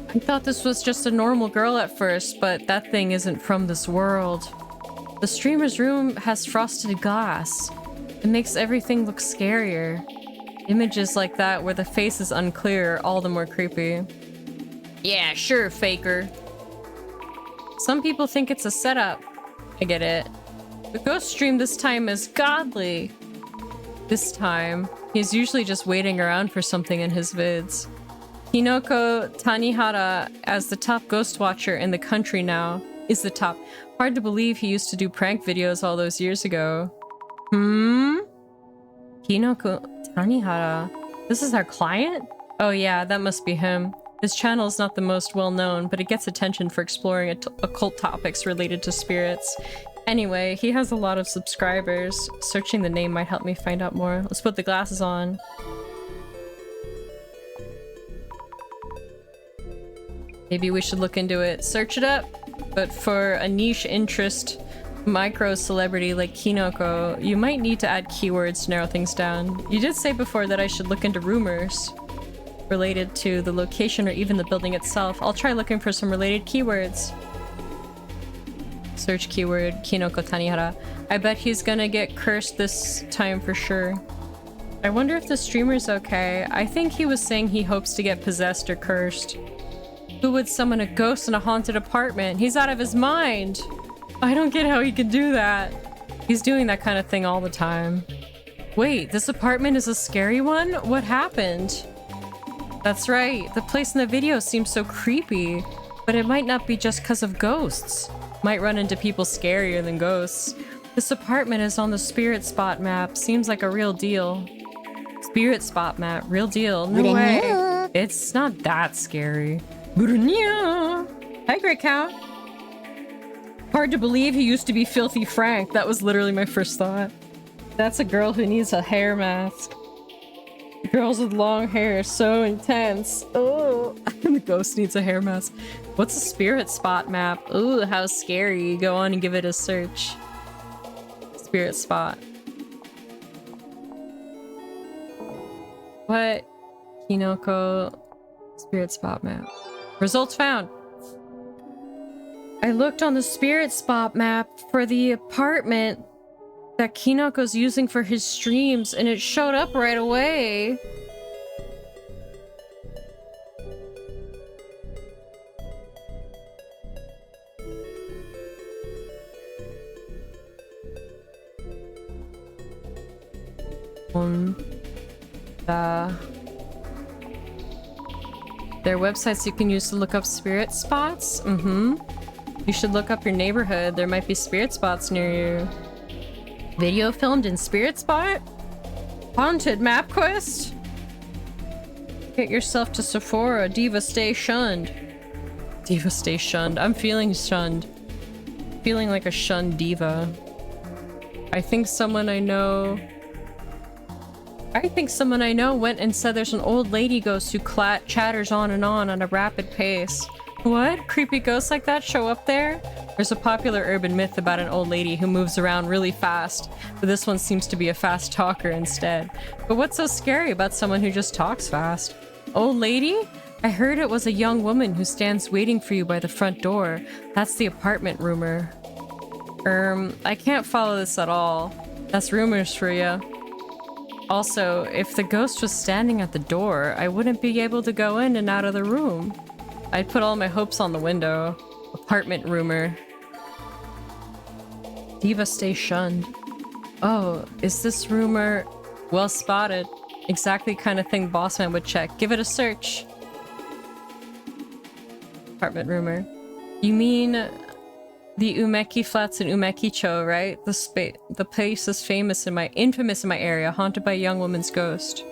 I thought this was just a normal girl at first, but that thing isn't from this world. The streamer's room has frosted glass. It makes everything look scarier. Images like that where the face is unclear are all the more creepy. Yeah, sure, faker. Some people think it's a setup. I get it. The ghost stream this time is godly. This time, he's usually just waiting around for something in his vids. Hinoko Tanihara, as the top ghost watcher in the country now, is the top. Hard to believe he used to do prank videos all those years ago. Hinoko Tanihara. This is our client? Oh yeah, that must be him. His channel is not the most well known, but it gets attention for exploring occult topics related to spirits. Anyway, he has a lot of subscribers. Searching the name might help me find out more. Let's put the glasses on. Maybe we should look into it. Search it up! But for a niche interest micro celebrity like Kinoko, you might need to add keywords to narrow things down. You did say before that I should look into rumors related to the location or even the building itself. I'll try looking for some related keywords. Search keyword Kinoko Tanihara. I bet he's gonna get cursed this time for sure. I wonder if the streamer's okay. I think he was saying he hopes to get possessed or cursed. Who would summon a ghost in a haunted apartment? He's out of his mind! I don't get how he could do that. He's doing that kind of thing all the time. Wait, this apartment is a scary one? What happened? That's right, the place in the video seems so creepy, but it might not be just because of ghosts. Might run into people scarier than ghosts. This apartment is on the Spirit Spot map. Seems like a real deal. Spirit Spot map, real deal. No way. It's not that scary. Hi, Great Cow. Hard to believe he used to be Filthy Frank. That was literally my first thought. That's a girl who needs a hair mask. Girls with long hair, so intense. Oh, the ghost needs a hair mask. What's a Spirit Spot map? Ooh, how scary. Go on and give it a search. Spirit Spot. What? Kinoko Spirit Spot map. Results found. I looked on the Spirit Spot map for the apartment that Kinoko's using for his streams, and it showed up right away. There are websites you can use to look up spirit spots? You should look up your neighborhood. There might be spirit spots near you. Video filmed in Spirit Spot? Haunted map quest? Get yourself to Sephora. Diva, stay shunned. Diva, stay shunned. I'm feeling shunned. Feeling like a shunned diva. I think someone I know went and said there's an old lady ghost who chatters on a rapid pace. What? Creepy ghosts like that show up there? There's a popular urban myth about an old lady who moves around really fast, but this one seems to be a fast talker instead. But what's so scary about someone who just talks fast? Old lady? I heard it was a young woman who stands waiting for you by the front door. That's the apartment rumor. I can't follow this at all. That's rumors for you. Also, if the ghost was standing at the door, I wouldn't be able to go in and out of the room. I'd put all my hopes on the window. Apartment rumor. Diva, stay shunned. Oh, is this rumor... Well spotted. Exactly kind of thing Bossman would check. Give it a search. Apartment rumor. You mean the Umeki Flats in Umekicho, right? The place is infamous in my area, haunted by a young woman's ghost.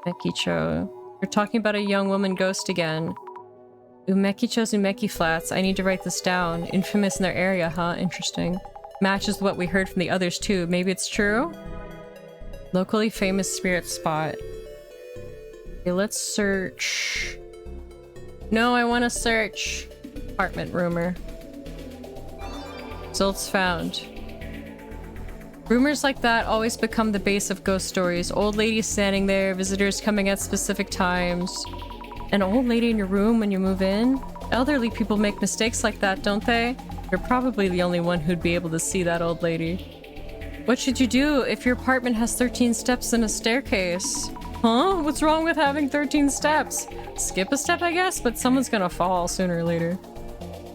Umekicho. You're talking about a young woman ghost again. Umekicho's Umeki Flats. I need to write this down. Infamous in their area, huh? Interesting. Matches what we heard from the others too. Maybe it's true? Locally famous spirit spot. Okay, let's search. No, I want to search. Apartment rumor. Results found. Rumors like that always become the base of ghost stories. Old ladies standing there, visitors coming at specific times. An old lady in your room when you move in? Elderly people make mistakes like that, don't they? You're probably the only one who'd be able to see that old lady. What should you do if your apartment has 13 steps and a staircase? Huh? What's wrong with having 13 steps? Skip a step, I guess, but someone's gonna fall sooner or later.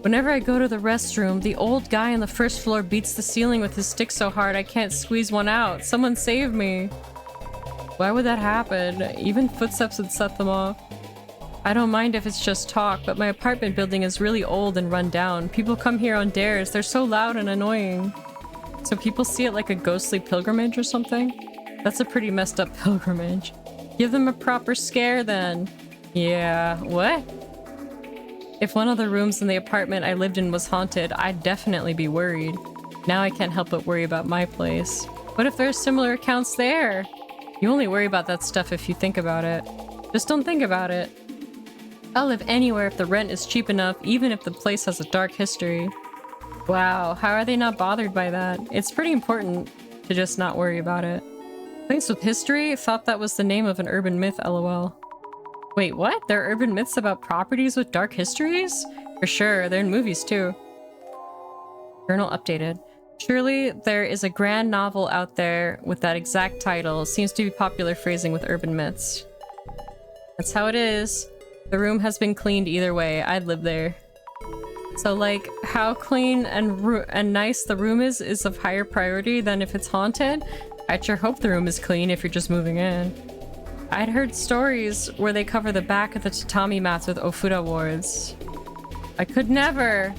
Whenever I go to the restroom, the old guy on the first floor beats the ceiling with his stick so hard I can't squeeze one out. Someone save me. Why would that happen? Even footsteps would set them off. I don't mind if it's just talk, but my apartment building is really old and run down. People come here on dares. They're so loud and annoying. So people see it like a ghostly pilgrimage or something? That's a pretty messed up pilgrimage. Give them a proper scare then. Yeah, what? If one of the rooms in the apartment I lived in was haunted, I'd definitely be worried. Now I can't help but worry about my place. What if there's similar accounts there? You only worry about that stuff if you think about it. Just don't think about it. I'll live anywhere if the rent is cheap enough, even if the place has a dark history. Wow, how are they not bothered by that? It's pretty important to just not worry about it. Place with history? Thought that was the name of an urban myth, lol. Wait, what? There are urban myths about properties with dark histories? For sure, they're in movies too. Journal updated. Surely there is a grand novel out there with that exact title. Seems to be popular phrasing with urban myths. That's how it is. The room has been cleaned either way. I'd live there. So like, how clean and nice the room is of higher priority than if it's haunted? I'd sure hope the room is clean if you're just moving in. I'd heard stories where they cover the back of the tatami mats with ofura wards. I could never!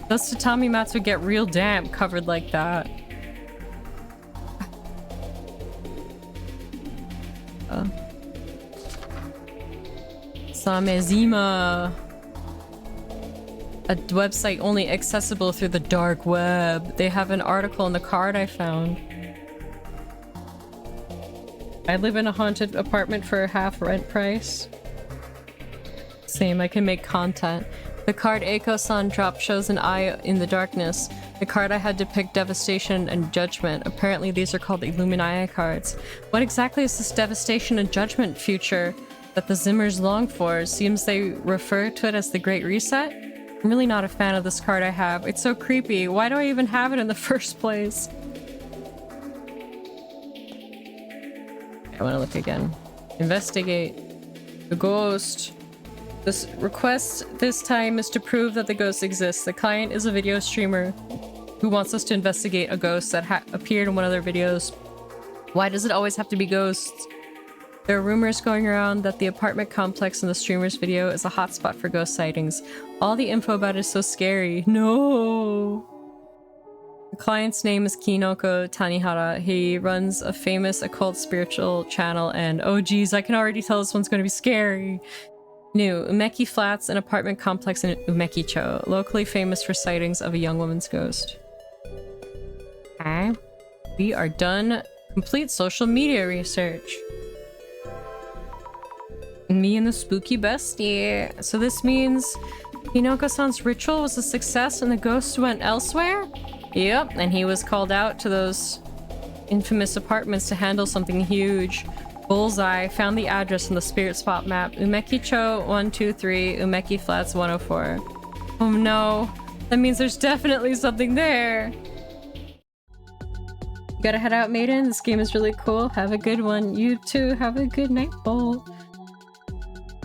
Those tatami mats would get real damp covered like that. Samezima. A website only accessible through the dark web. They have an article in the card I found. I live in a haunted apartment for a half rent price. Same, I can make content. The card Eiko-san dropped shows an eye in the darkness. The card I had depict devastation and judgment. Apparently these are called Illuminati cards. What exactly is this devastation and judgment future that the Zimmers long for? Seems they refer to it as the Great Reset? I'm really not a fan of this card I have. It's so creepy. Why do I even have it in the first place? I want to look again. Investigate. The ghost. This request this time is to prove that the ghost exists. The client is a video streamer who wants us to investigate a ghost that appeared in one of their videos. Why does it always have to be ghosts? There are rumors going around that the apartment complex in the streamer's video is a hotspot for ghost sightings. All the info about it is so scary. No! The client's name is Kinoko Tanihara. He runs a famous occult spiritual channel and oh geez, I can already tell this one's going to be scary. New Umeki Flats, an apartment complex in Umekicho, locally famous for sightings of a young woman's ghost. Okay. We are done. Complete social media research. Me and the spooky bestie. So this means Hinoko-san's ritual was a success and the ghost went elsewhere? Yep, and he was called out to those infamous apartments to handle something huge. Bullseye found the address on the spirit spot map. Umekicho 123, Umeki Flats 104. Oh no, that means there's definitely something there. You gotta head out, maiden. This game is really cool. Have a good one. You too, have a good night, Bolt.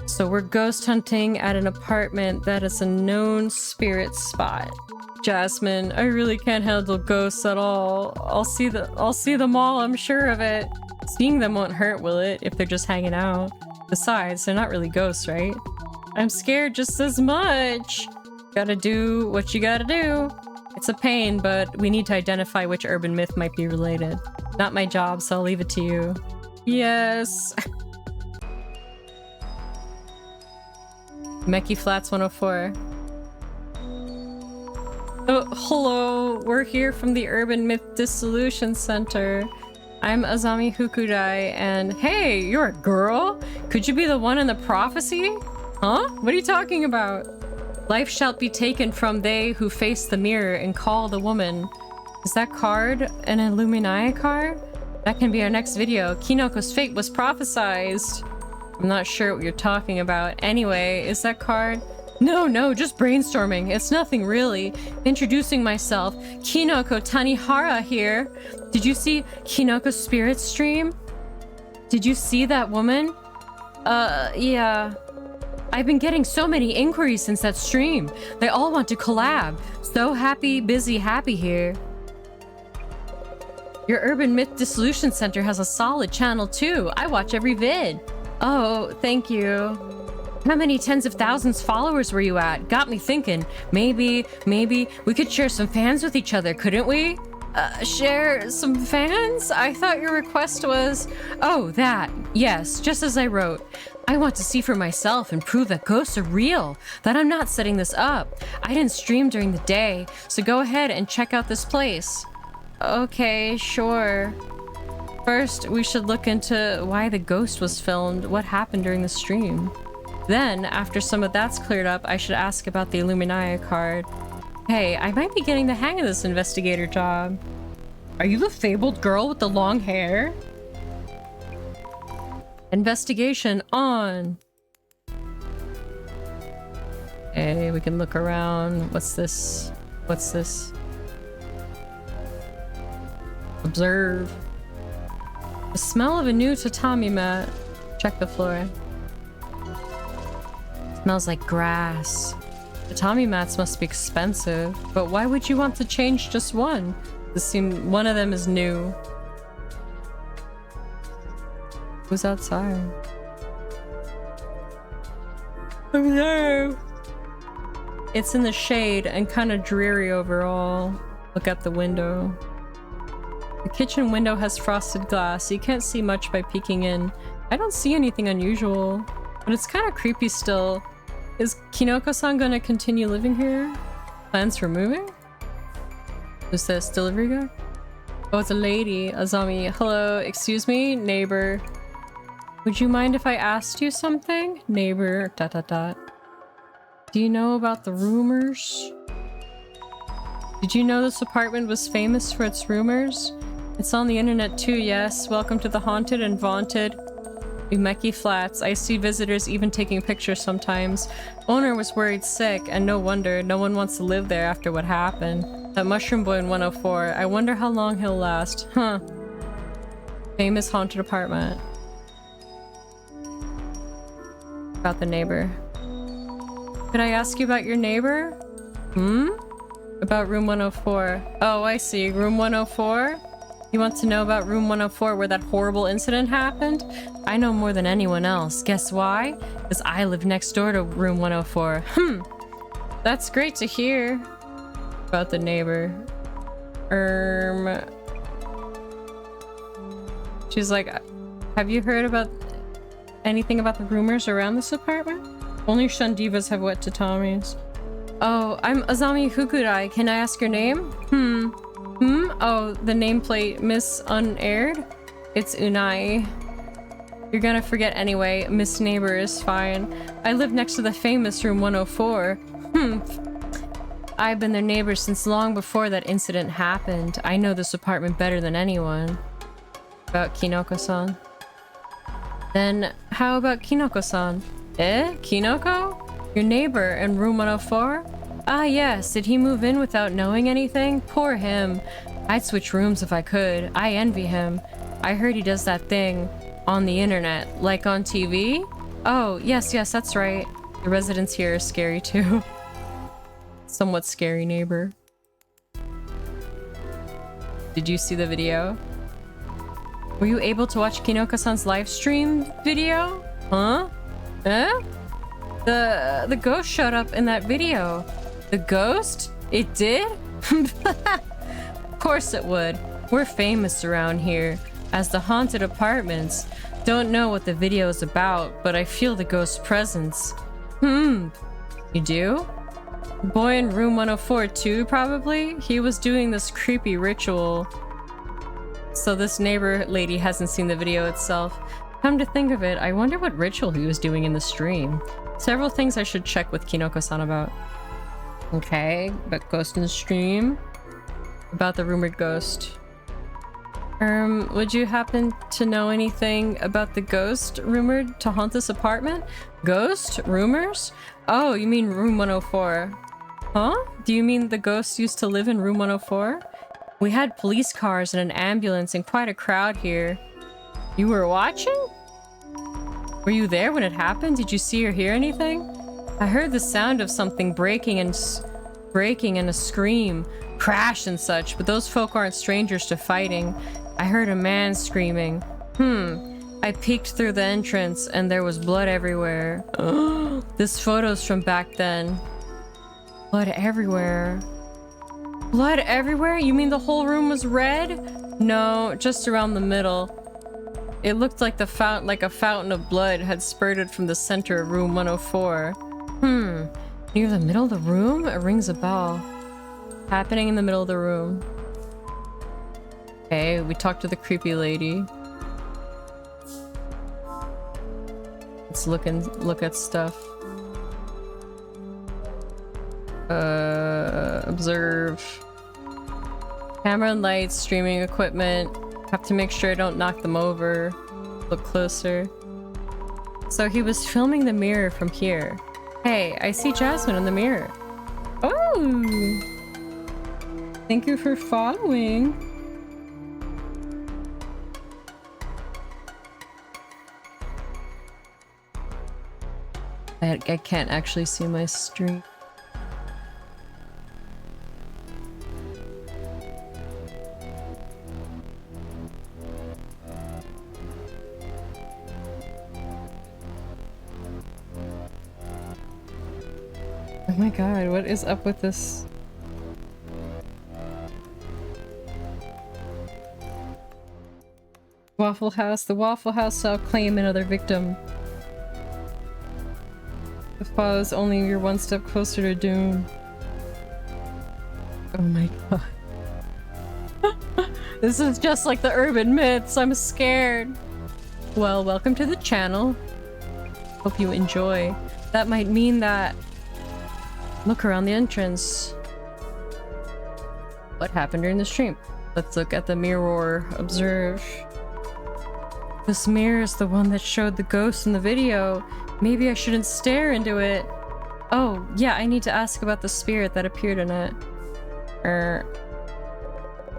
So we're ghost hunting at an apartment that is a known spirit spot. Jasmine, I really can't handle ghosts at all. I'll see them all, I'm sure of it. Seeing them won't hurt, will it, if they're just hanging out? Besides, they're not really ghosts, right? I'm scared just as much. Gotta do what you gotta do. It's a pain, but we need to identify which urban myth might be related. Not my job, so I'll leave it to you. Yes. Meki Flats 104. Oh, hello. We're here from the Urban Myth Dissolution Center. I'm Azami Hukudai, and hey, you're a girl? Could you be the one in the prophecy? Huh? What are you talking about? Life shall be taken from they who face the mirror and call the woman. Is that card an Illuminati card? That can be our next video. Kinoko's fate was prophesized. I'm not sure what you're talking about. Anyway, is that card? No, just brainstorming. It's nothing really. Introducing myself. Kinoko Tanihara here. Did you see Kinoko's spirit stream? Did you see that woman? Yeah. I've been getting so many inquiries since that stream. They all want to collab. So happy, busy, happy here. Your Urban Myth Dissolution Center has a solid channel too. I watch every vid. Oh, thank you. How many tens of thousands followers were you at? Got me thinking. Maybe we could share some fans with each other, couldn't we? Share some fans? I thought your request was... Oh, that. Yes, just as I wrote. I want to see for myself and prove that ghosts are real, that I'm not setting this up. I didn't stream during the day, so go ahead and check out this place. Okay, sure. First, we should look into why the ghost was filmed, what happened during the stream. Then, after some of that's cleared up, I should ask about the Illuminati card. Hey, I might be getting the hang of this investigator job. Are you the fabled girl with the long hair? Investigation on. Okay, we can look around. What's this? What's this? Observe. The smell of a new tatami mat. Check the floor. Smells like grass. Tatami mats must be expensive, but why would you want to change just one? This seems one of them is new. Who's outside? Hello. It's in the shade and kind of dreary overall. Look at the window. The kitchen window has frosted glass. You can't see much by peeking in. I don't see anything unusual, but it's kind of creepy still. Is Kinoko-san gonna continue living here? Plans for moving? Who's this? Delivery guy? Oh, it's a lady. Azami. Hello, excuse me, neighbor. Would you mind if I asked you something? Neighbor, ... Do you know about the rumors? Did you know this apartment was famous for its rumors? It's on the internet too, yes. Welcome to the haunted and vaunted Umeki Flats. I see visitors even taking pictures sometimes. Owner was worried sick, and no wonder. No one wants to live there after what happened. That mushroom boy in 104. I wonder how long he'll last. Huh. Famous haunted apartment. About the neighbor. Could I ask you about your neighbor? About room 104. Oh, I see. Room 104? You want to know about room 104 where that horrible incident happened? I know more than anyone else. Guess why? Because I live next door to room 104. That's great to hear. About the neighbor. She's like, have you heard about anything about the rumors around this apartment? Only Shundivas have wet tatamis. Oh, I'm Azami Fukurai. Can I ask your name? Oh, the nameplate, Miss Unaired? It's Unai. You're gonna forget anyway. Miss Neighbor is fine. I live next to the famous room 104. I've been their neighbor since long before that incident happened. I know this apartment better than anyone. About Kinoko-san. Then, how about Kinoko-san? Kinoko? Your neighbor in room 104? Ah, yes. Did he move in without knowing anything? Poor him. I'd switch rooms if I could. I envy him. I heard he does that thing on the internet, like on TV? Oh, yes, that's right. The residents here are scary too. Somewhat scary neighbor. Did you see the video? Were you able to watch Kinoko-san's live stream video? Huh? The ghost showed up in that video. The ghost? It did? Of course it would. We're famous around here as the haunted apartments. Don't know what the video is about, but I feel the ghost's presence. You do? Boy in room 104 too, probably? He was doing this creepy ritual. So this neighbor lady hasn't seen the video itself. Come to think of it, I wonder what ritual he was doing in the stream. Several things I should check with Kinoko-san about. Okay, but ghost in the stream. About the rumored ghost. Would you happen to know anything about the ghost rumored to haunt this apartment? Ghost? Rumors? Oh, you mean room 104. Huh? Do you mean the ghost used to live in room 104? We had police cars and an ambulance and quite a crowd here. You were watching? Were you there when it happened? Did you see or hear anything? I heard the sound of something breaking and a scream, crash and such, but those folk aren't strangers to fighting. I heard a man screaming. I peeked through the entrance and there was blood everywhere. This photo's from back then. Blood everywhere. Blood everywhere? You mean the whole room was red? No, just around the middle. It looked like a fountain of blood had spurted from the center of room 104. Near the middle of the room? It rings a bell. Happening in the middle of the room. Okay, we talked to the creepy lady. Let's look at stuff. Observe. Camera and lights, streaming equipment. Have to make sure I don't knock them over. Look closer. So he was filming the mirror from here. Hey, I see Jasmine in the mirror. Oh! Thank you for following. I can't actually see my stream. Oh my god, what is up with this? Waffle House. The Waffle House shall claim another victim. The fall is only you're one step closer to doom. Oh my god. This is just like the urban myths. I'm scared. Well, welcome to the channel. Hope you enjoy. That might mean that... Look around the entrance. What happened during the stream? Let's look at the mirror. Observe. This mirror is the one that showed the ghost in the video. Maybe I shouldn't stare into it. Oh, yeah, I need to ask about the spirit that appeared in it.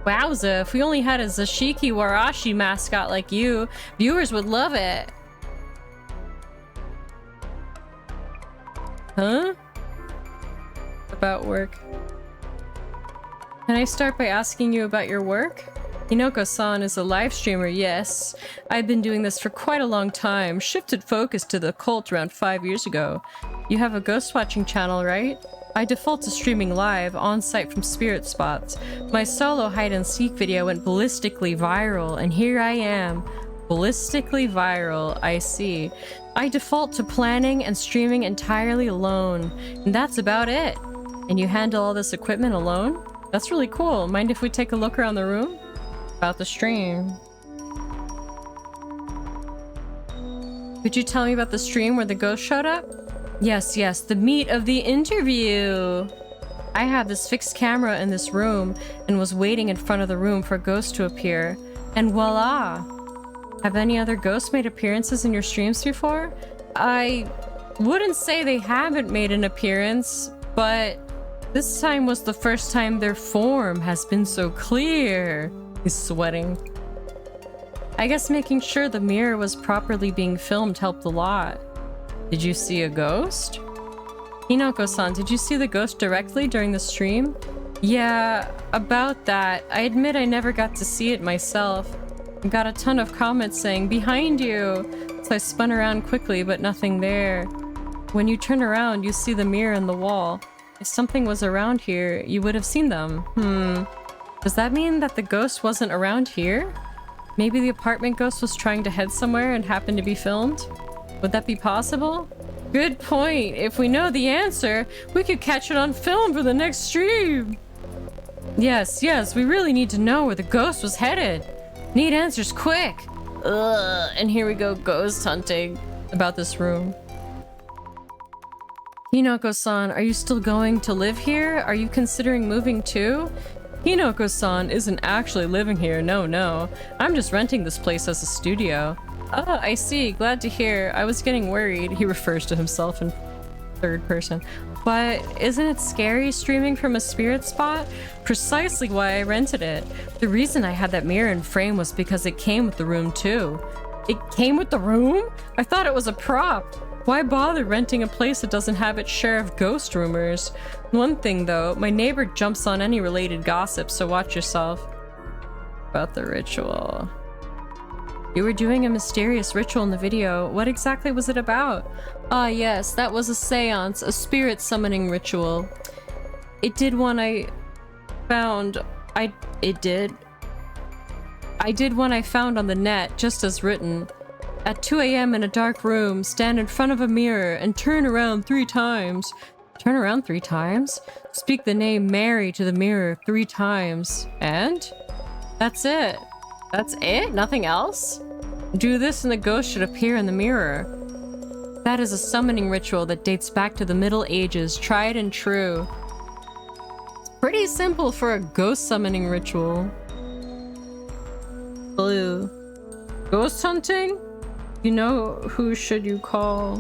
Wowza, if we only had a Zashiki Warashi mascot like you, viewers would love it. Huh? About work. Can I start by asking you about your work? Hinoko-san is a live streamer, yes. I've been doing this for quite a long time. Shifted focus to the occult around 5 years ago. You have a ghost watching channel, right? I default to streaming live, on-site from spirit spots. My solo hide-and-seek video went ballistically viral, and here I am. Ballistically viral, I see. I default to planning and streaming entirely alone, and that's about it. And you handle all this equipment alone? That's really cool. Mind if we take a look around the room? About the stream. Could you tell me about the stream where the ghost showed up? Yes, yes, the meat of the interview. I have this fixed camera in this room and was waiting in front of the room for a ghost to appear. And voila! Have any other ghosts made appearances in your streams before? I wouldn't say they haven't made an appearance, but this time was the first time their form has been so clear. He's sweating. I guess making sure the mirror was properly being filmed helped a lot. Did you see a ghost? Hinoko-san, did you see the ghost directly during the stream? Yeah, about that. I admit I never got to see it myself. I got a ton of comments saying, "Behind you!" So I spun around quickly, but nothing there. When you turn around, you see the mirror in the wall. If something was around here, you would have seen them. Does that mean that the ghost wasn't around here? Maybe the apartment ghost was trying to head somewhere and happened to be filmed? Would that be possible? Good point. If we know the answer, we could catch it on film for the next stream. Yes, yes, we really need to know where the ghost was headed. Need answers quick. Ugh, and here we go ghost hunting about this room. Hinoko-san, are you still going to live here? Are you considering moving too? Hinoko-san isn't actually living here, no. I'm just renting this place as a studio. Oh, I see. Glad to hear. I was getting worried. He refers to himself in third person. But isn't it scary streaming from a spirit spot? Precisely why I rented it. The reason I had that mirror in frame was because it came with the room too. It came with the room? I thought it was a prop. Why bother renting a place that doesn't have its share of ghost rumors? One thing though, my neighbor jumps on any related gossip, so watch yourself. About the ritual. You were doing a mysterious ritual in the video. What exactly was it about? Ah yes, that was a seance, a spirit summoning ritual. It did one I found. It did. I did one I found on the net, just as written. At 2 a.m. in a dark room, stand in front of a mirror and turn around 3 times. Turn around 3 times? Speak the name Mary to the mirror 3 times. And? That's it. That's it? Nothing else? Do this and the ghost should appear in the mirror. That is a summoning ritual that dates back to the Middle Ages, tried and true. It's pretty simple for a ghost summoning ritual. Blue. Ghost hunting? You know who should you call?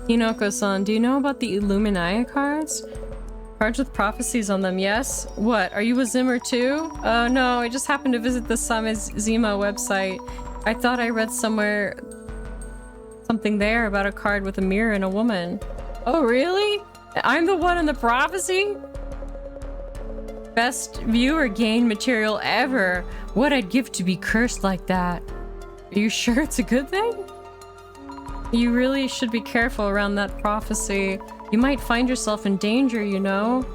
Hinoko-san, do you know about the Illuminati cards? Cards with prophecies on them, yes? What, are you a Zimmer too? No, I just happened to visit the Samezima website. I thought I read somewhere something there about a card with a mirror and a woman. Oh, really? I'm the one in the prophecy? Best viewer gain material ever. What I'd give to be cursed like that. Are you sure it's a good thing? You really should be careful around that prophecy. You might find yourself in danger, you know?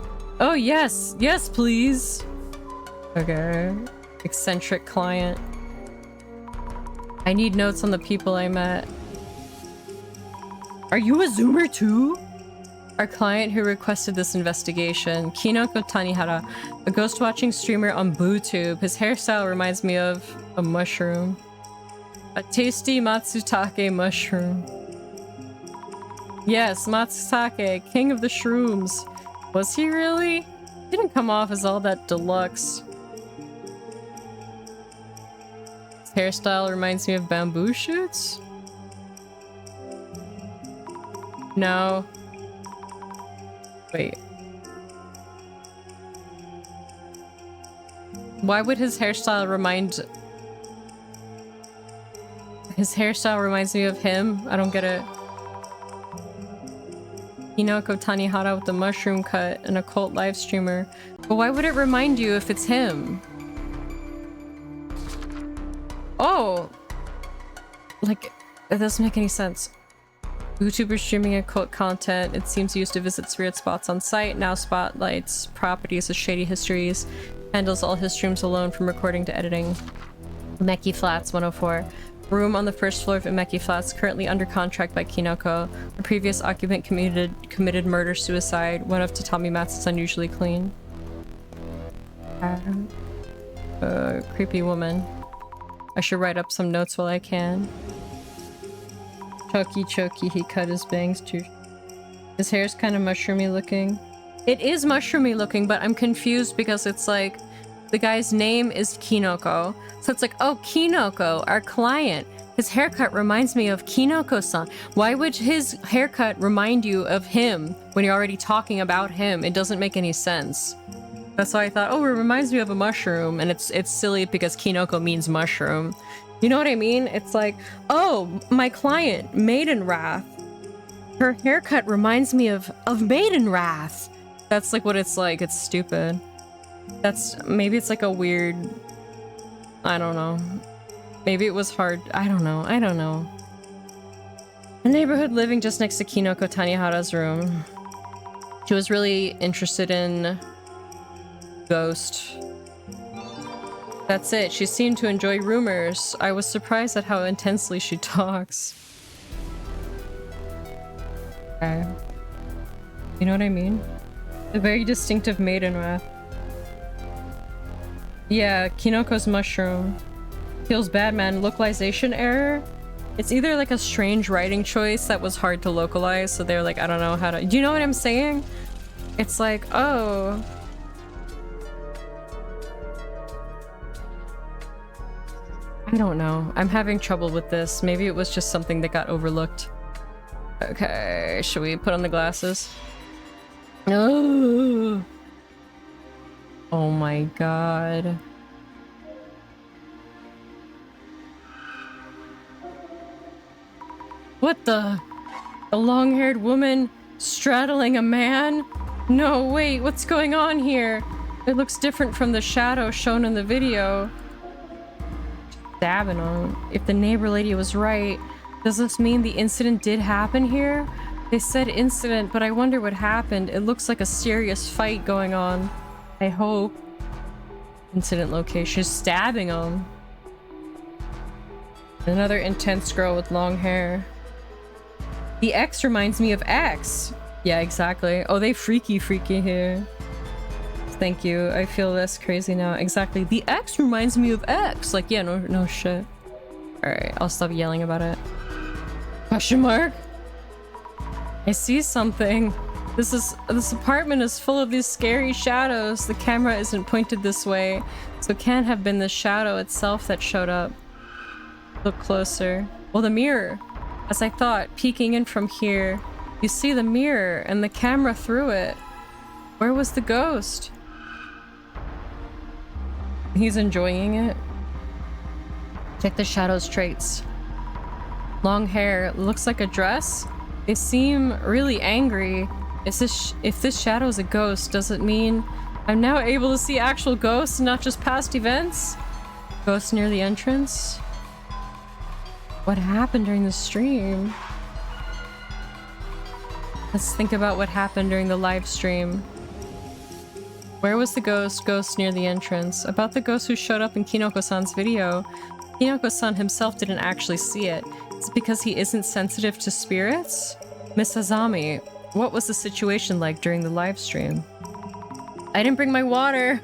Oh, yes. Yes, please. Okay. Eccentric client. I need notes on the people I met. Are you a Zoomer too? Our client who requested this investigation, Kinoko Tanihara, a ghost watching streamer on BooTube. His hairstyle reminds me of a mushroom. A tasty Matsutake mushroom. Yes, Matsutake, king of the shrooms. Was he really? Didn't come off as all that deluxe. His hairstyle reminds me of bamboo shoots? No. Wait. Why would his hairstyle remind... His hairstyle reminds me of him? I don't get it. Hinoko Tanihara with the mushroom cut, an occult live streamer. But why would it remind you if it's him? Oh! Like, it doesn't make any sense. YouTuber streaming occult content. It seems used to visit weird spots on site. Now spotlights properties with shady histories. Handles all his streams alone from recording to editing. Meki Flats 104. Room on the first floor of Imeki Flats, currently under contract by Kinoko. The previous occupant committed murder-suicide. One of Tatami mats is unusually clean. Creepy woman. I should write up some notes while I can. Choki, he cut his bangs too. His hair's kind of mushroomy looking. It is mushroomy looking, but I'm confused because it's like... The guy's name is Kinoko. So it's like, oh, Kinoko, our client. His haircut reminds me of Kinoko-san. Why would his haircut remind you of him when you're already talking about him? It doesn't make any sense. That's why I thought, oh, it reminds me of a mushroom. And it's silly because Kinoko means mushroom. You know what I mean? It's like, oh, my client, Maiden Wrath. Her haircut reminds me of Maiden Wrath. That's like what it's like. It's stupid. That's, maybe it's like a weird, I don't know. Maybe it was hard, I don't know. A neighborhood living just next to Kinoko Tanihara's room. She was really interested in Ghost. That's it, she seemed to enjoy rumors. I was surprised at how intensely she talks. Okay. You know what I mean? A very distinctive maiden wrath. Yeah, Kinoko's mushroom. Feels bad, man. Localization error? It's either like a strange writing choice that was hard to localize, so they're like, I don't know how to... Do you know what I'm saying? It's like, oh... I don't know. I'm having trouble with this. Maybe it was just something that got overlooked. Okay, should we put on the glasses? Oh. Oh my god. What the? A long-haired woman straddling a man? No, wait, what's going on here? It looks different from the shadow shown in the video. Stabbing him. If the neighbor lady was right, does this mean the incident did happen here? They said incident, but I wonder what happened. It looks like a serious fight going on. I hope. Incident location. Stabbing him. Another intense girl with long hair. The X reminds me of X. Yeah, exactly. Oh, they freaky here. Thank you. I feel less crazy now. Exactly. The X reminds me of X. Like, yeah, no shit. Alright, I'll stop yelling about it. Question mark? I see something. This apartment is full of these scary shadows. The camera isn't pointed this way, so it can't have been the shadow itself that showed up. Look closer. Well, the mirror. As I thought, peeking in from here, you see the mirror and the camera through it. Where was the ghost? He's enjoying it. Check the shadow's traits. Long hair. Looks like a dress. They seem really angry. If this shadow is a ghost, does it mean I'm now able to see actual ghosts, not just past events? Ghosts near the entrance? What happened during the stream? Let's think about what happened during the live stream. Where was the ghost near the entrance? About the ghost who showed up in Kinoko-san's video. Kinoko-san himself didn't actually see it. Is it because he isn't sensitive to spirits? Miss Azami, what was the situation like during the live stream? I didn't bring my water.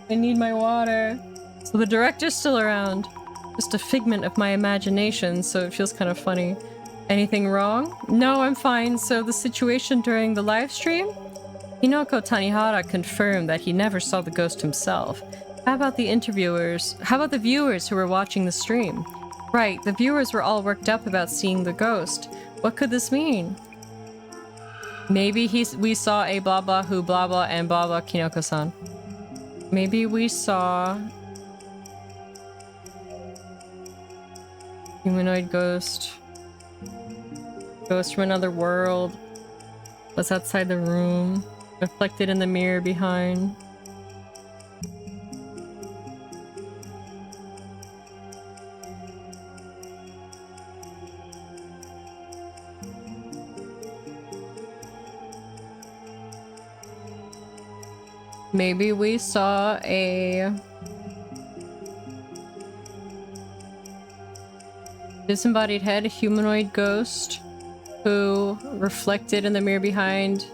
I need my water. So the director's still around. Just a figment of my imagination, so it feels kind of funny. Anything wrong? No, I'm fine. So the situation during the live stream? Hinoko Tanihara confirmed that he never saw the ghost himself. How about the interviewers? How about the viewers who were watching the stream? Right, the viewers were all worked up about seeing the ghost. What could this mean? Maybe we saw a blah blah who blah blah and blah blah Kinoko-san. Maybe we saw humanoid ghost. Ghost from another world. Was outside the room. Reflected in the mirror behind. Maybe we saw a disembodied head, a humanoid ghost who reflected in the mirror behind,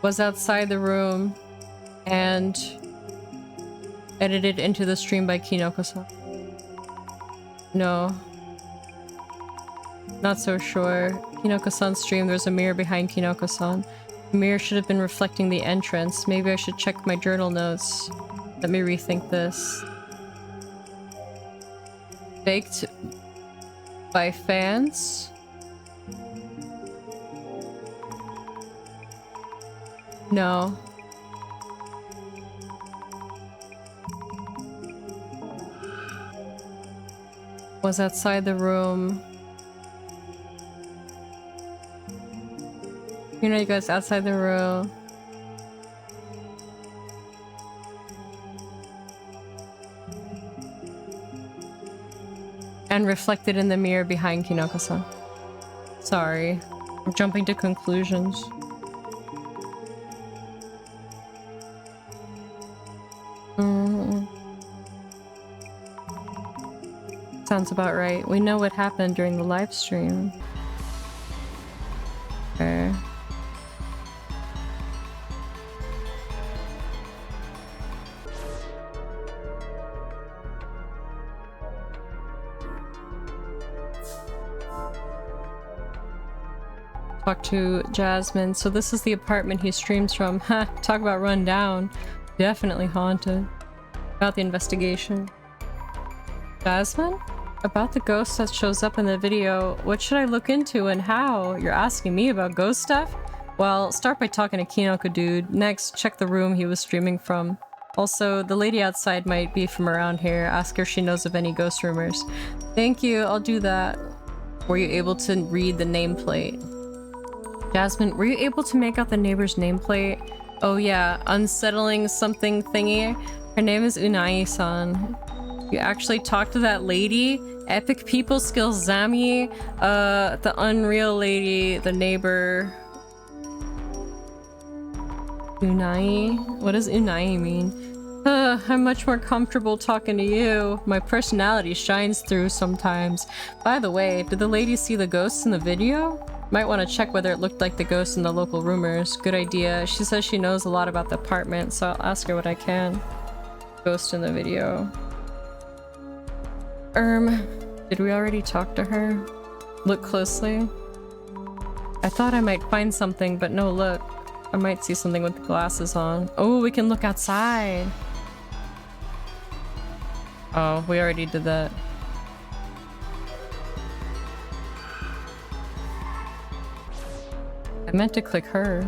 was outside the room, and edited into the stream by Kinoko-san. No. Not so sure. Kinoko-san's stream, there's a mirror behind Kinoko-san. The mirror should have been reflecting the entrance. Maybe I should check my journal notes. Let me rethink this. Baked by fans? No. Was outside the room. You know, you guys outside the room. And reflected in the mirror behind Kinoko-san. Sorry. I'm jumping to conclusions. Sounds about right. We know what happened during the live stream. Okay. Talk to Jasmine. So this is the apartment he streams from. Ha! Talk about run down. Definitely haunted. About the investigation. Jasmine? About the ghost that shows up in the video. What should I look into and how? You're asking me about ghost stuff? Well, start by talking to Kinoko dude. Next, check the room he was streaming from. Also, the lady outside might be from around here. Ask her if she knows of any ghost rumors. Thank you, I'll do that. Were you able to read the nameplate? Jasmine, were you able to make out the neighbor's nameplate? Oh yeah, unsettling something thingy. Her name is Unai-san. You actually talked to that lady? Epic people skills Zami, the unreal lady, the neighbor. Unai? What does Unai mean? I'm much more comfortable talking to you. My personality shines through sometimes. By the way, did the lady see the ghosts in the video? Might want to check whether it looked like the ghosts in the local rumors. Good idea. She says she knows a lot about the apartment, so I'll ask her what I can. Ghost in the video. Did we already talk to her? Look closely. I thought I might find something, but no look. I might see something with the glasses on. Oh, we can look outside. Oh, we already did that. I meant to click her.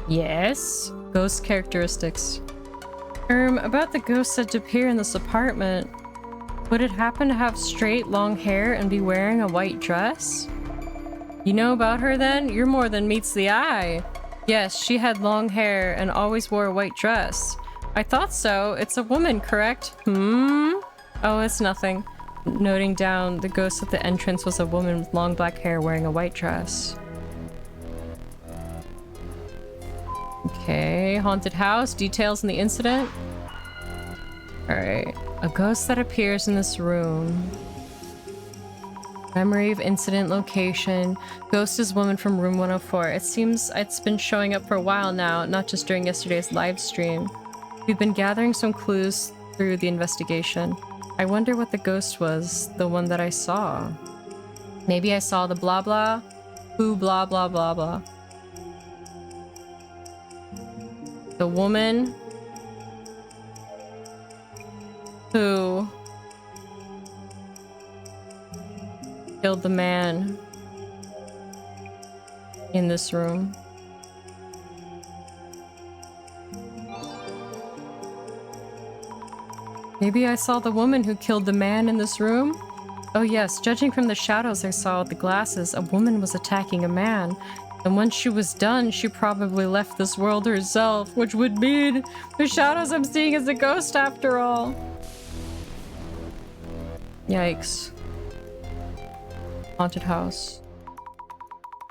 Yes. Ghost characteristics. About the ghost said to appear in this apartment. Would it happen to have straight, long hair and be wearing a white dress? You know about her then? You're more than meets the eye. Yes, she had long hair and always wore a white dress. I thought so. It's a woman, correct? Oh, it's nothing. Noting down, the ghost at the entrance was a woman with long black hair wearing a white dress. Okay, haunted house, details in the incident. Alright, a ghost that appears in this room. Memory of incident location. Ghost is woman from room 104. It seems it's been showing up for a while now, not just during yesterday's live stream. We've been gathering some clues through the investigation. I wonder what the ghost was, the one that I saw. Maybe I saw the blah blah, who blah blah blah blah. The woman who killed the man in this room. Maybe I saw the woman who killed the man in this room? Oh yes, judging from the shadows I saw with the glasses, a woman was attacking a man. And once she was done, she probably left this world herself, which would mean the shadows I'm seeing is a ghost after all. Yikes. Haunted house.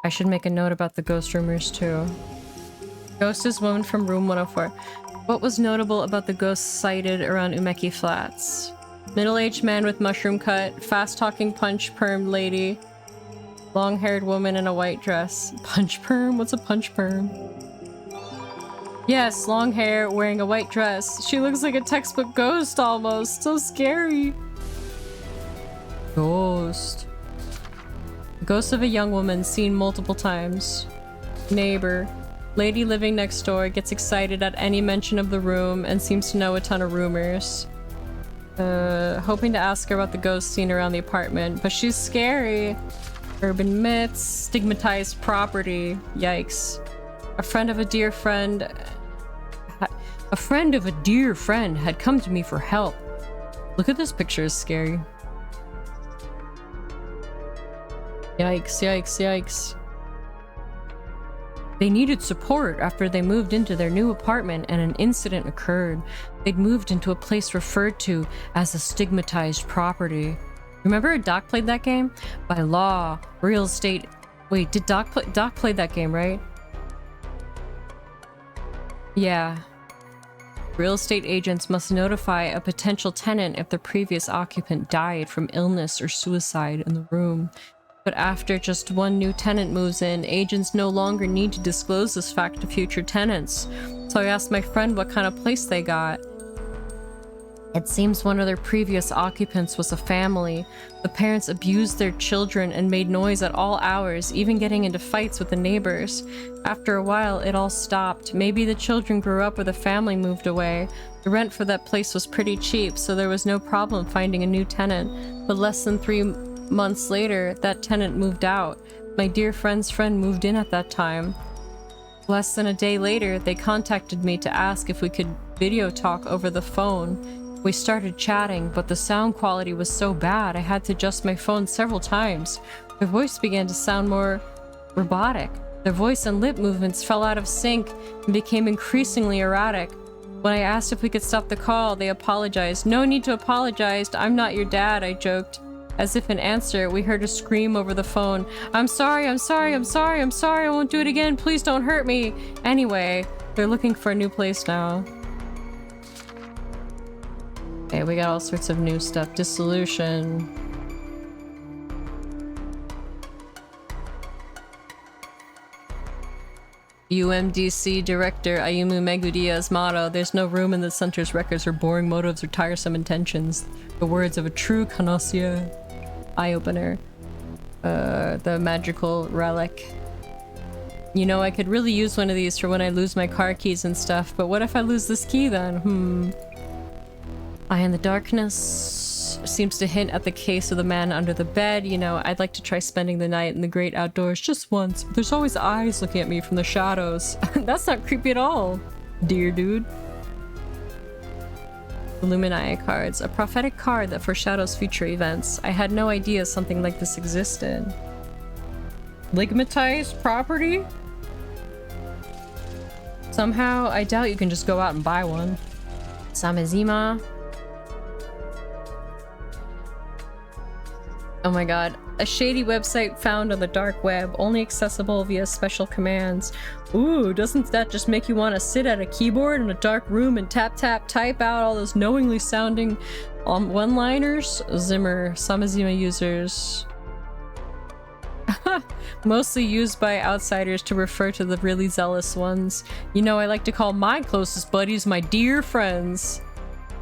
I should make a note about the ghost rumors too. Ghost is woman from room 104. What was notable about the ghosts sighted around Umeki Flats? Middle-aged man with mushroom cut, fast-talking punch perm lady, long-haired woman in a white dress. Punch perm? What's a punch perm? Yes, long hair, wearing a white dress. She looks like a textbook ghost almost. So scary. Ghost. Ghost of a young woman seen multiple times. Neighbor. Lady living next door gets excited at any mention of the room and seems to know a ton of rumors. Hoping to ask her about the ghost seen around the apartment, but she's scary. Urban myths, stigmatized property. Yikes. A friend of a dear friend had come to me for help. Look at this picture, is scary. Yikes, yikes, yikes. They needed support after they moved into their new apartment and an incident occurred. They'd moved into a place referred to as a stigmatized property. Remember Doc played that game? By law, real estate... Wait, did Doc play that game, right? Yeah. Real estate agents must notify a potential tenant if the previous occupant died from illness or suicide in the room. But after just one new tenant moves in, agents no longer need to disclose this fact to future tenants. So I asked my friend what kind of place they got. It seems one of their previous occupants was a family. The parents abused their children and made noise at all hours, even getting into fights with the neighbors. After a while, it all stopped. Maybe the children grew up or the family moved away. The rent for that place was pretty cheap, so there was no problem finding a new tenant. But less than 3 months later, that tenant moved out. My dear friend's friend moved in at that time. Less than a day later, they contacted me to ask if we could video talk over the phone. We started chatting, but the sound quality was so bad I had to adjust my phone several times. Their voice began to sound more robotic. Their voice and lip movements fell out of sync and became increasingly erratic. When I asked if we could stop the call, they apologized. No need to apologize. I'm not your dad, I joked. As if in answer, we heard a scream over the phone. I'm sorry, I'm sorry, I'm sorry, I'm sorry, I won't do it again. Please don't hurt me. Anyway, they're looking for a new place now. Okay, we got all sorts of new stuff. Dissolution. UMDC Director Ayumu Megudia's motto, there's no room in the center's records for boring motives or tiresome intentions. The words of a true connoisseur. Eye-opener. The magical relic. You know, I could really use one of these for when I lose my car keys and stuff, but what if I lose this key then? Eye in the darkness seems to hint at the case of the man under the bed. You know, I'd like to try spending the night in the great outdoors just once, but there's always eyes looking at me from the shadows. That's not creepy at all, dear dude. Illuminati cards, a prophetic card that foreshadows future events. I had no idea something like this existed. Ligmatized property? Somehow, I doubt you can just go out and buy one. Samizima. Oh my god. A shady website found on the dark web, only accessible via special commands. Ooh, doesn't that just make you want to sit at a keyboard in a dark room and tap type out all those knowingly sounding one-liners? Zimmer, Samizima users. Mostly used by outsiders to refer to the really zealous ones. You know, I like to call my closest buddies my dear friends.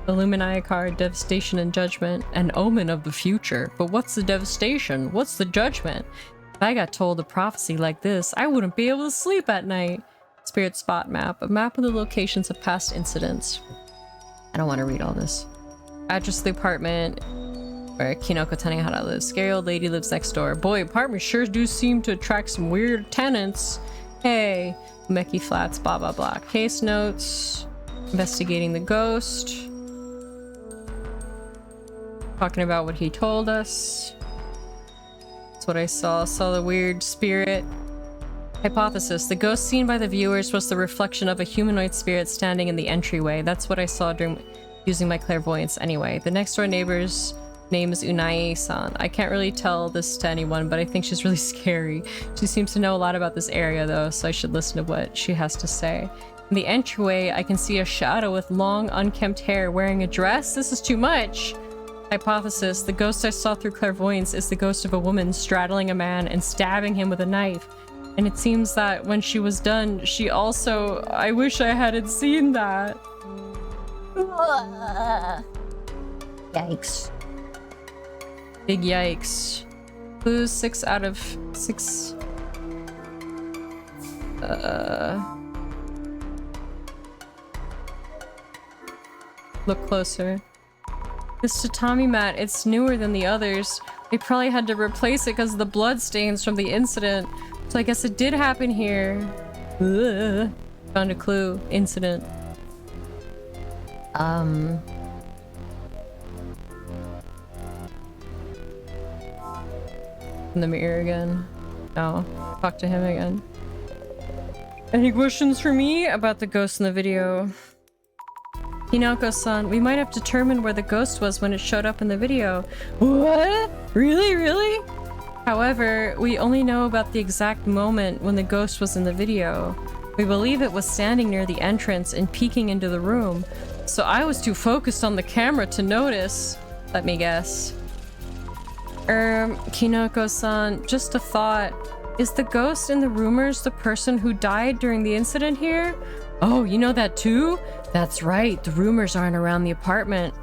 Illuminati card, devastation and judgment, an omen of the future. But what's the devastation? What's the judgment? If I got told a prophecy like this, I wouldn't be able to sleep at night. Spirit spot map, a map of the locations of past incidents. I don't want to read all this. Address of the apartment where Kinoko Tanihara lives. Scary old lady lives next door. Boy, apartments sure do seem to attract some weird tenants. Hey, Meki Flats, blah blah blah. Case notes. Investigating the ghost. Talking about what he told us. That's what I saw. Saw the weird spirit. Hypothesis. The ghost seen by the viewers was the reflection of a humanoid spirit standing in the entryway. That's what I saw during using my clairvoyance anyway. The next door neighbor's name is Unai-san. I can't really tell this to anyone, but I think she's really scary. She seems to know a lot about this area though, so I should listen to what she has to say. In the entryway, I can see a shadow with long, unkempt hair wearing a dress. This is too much. Hypothesis. The ghost I saw through clairvoyance is the ghost of a woman straddling a man and stabbing him with a knife. And it seems that when she was done, she also... I wish I hadn't seen that. Yikes. Big yikes. Clues 6 out of 6. Look closer. This tatami mat, it's newer than the others. They probably had to replace it because of the blood stains from the incident. So I guess it did happen here. Ugh. Found a clue. Incident. In the mirror again. No. Talk to him again. Any questions for me about the ghost in the video? Hinako-san, we might have determined where the ghost was when it showed up in the video. What? Really? Really? However, we only know about the exact moment when the ghost was in the video. We believe it was standing near the entrance and peeking into the room. So I was too focused on the camera to notice. Let me guess. Kinoko-san, just a thought. Is the ghost in the rumors the person who died during the incident here? Oh, you know that too? That's right, the rumors aren't around the apartment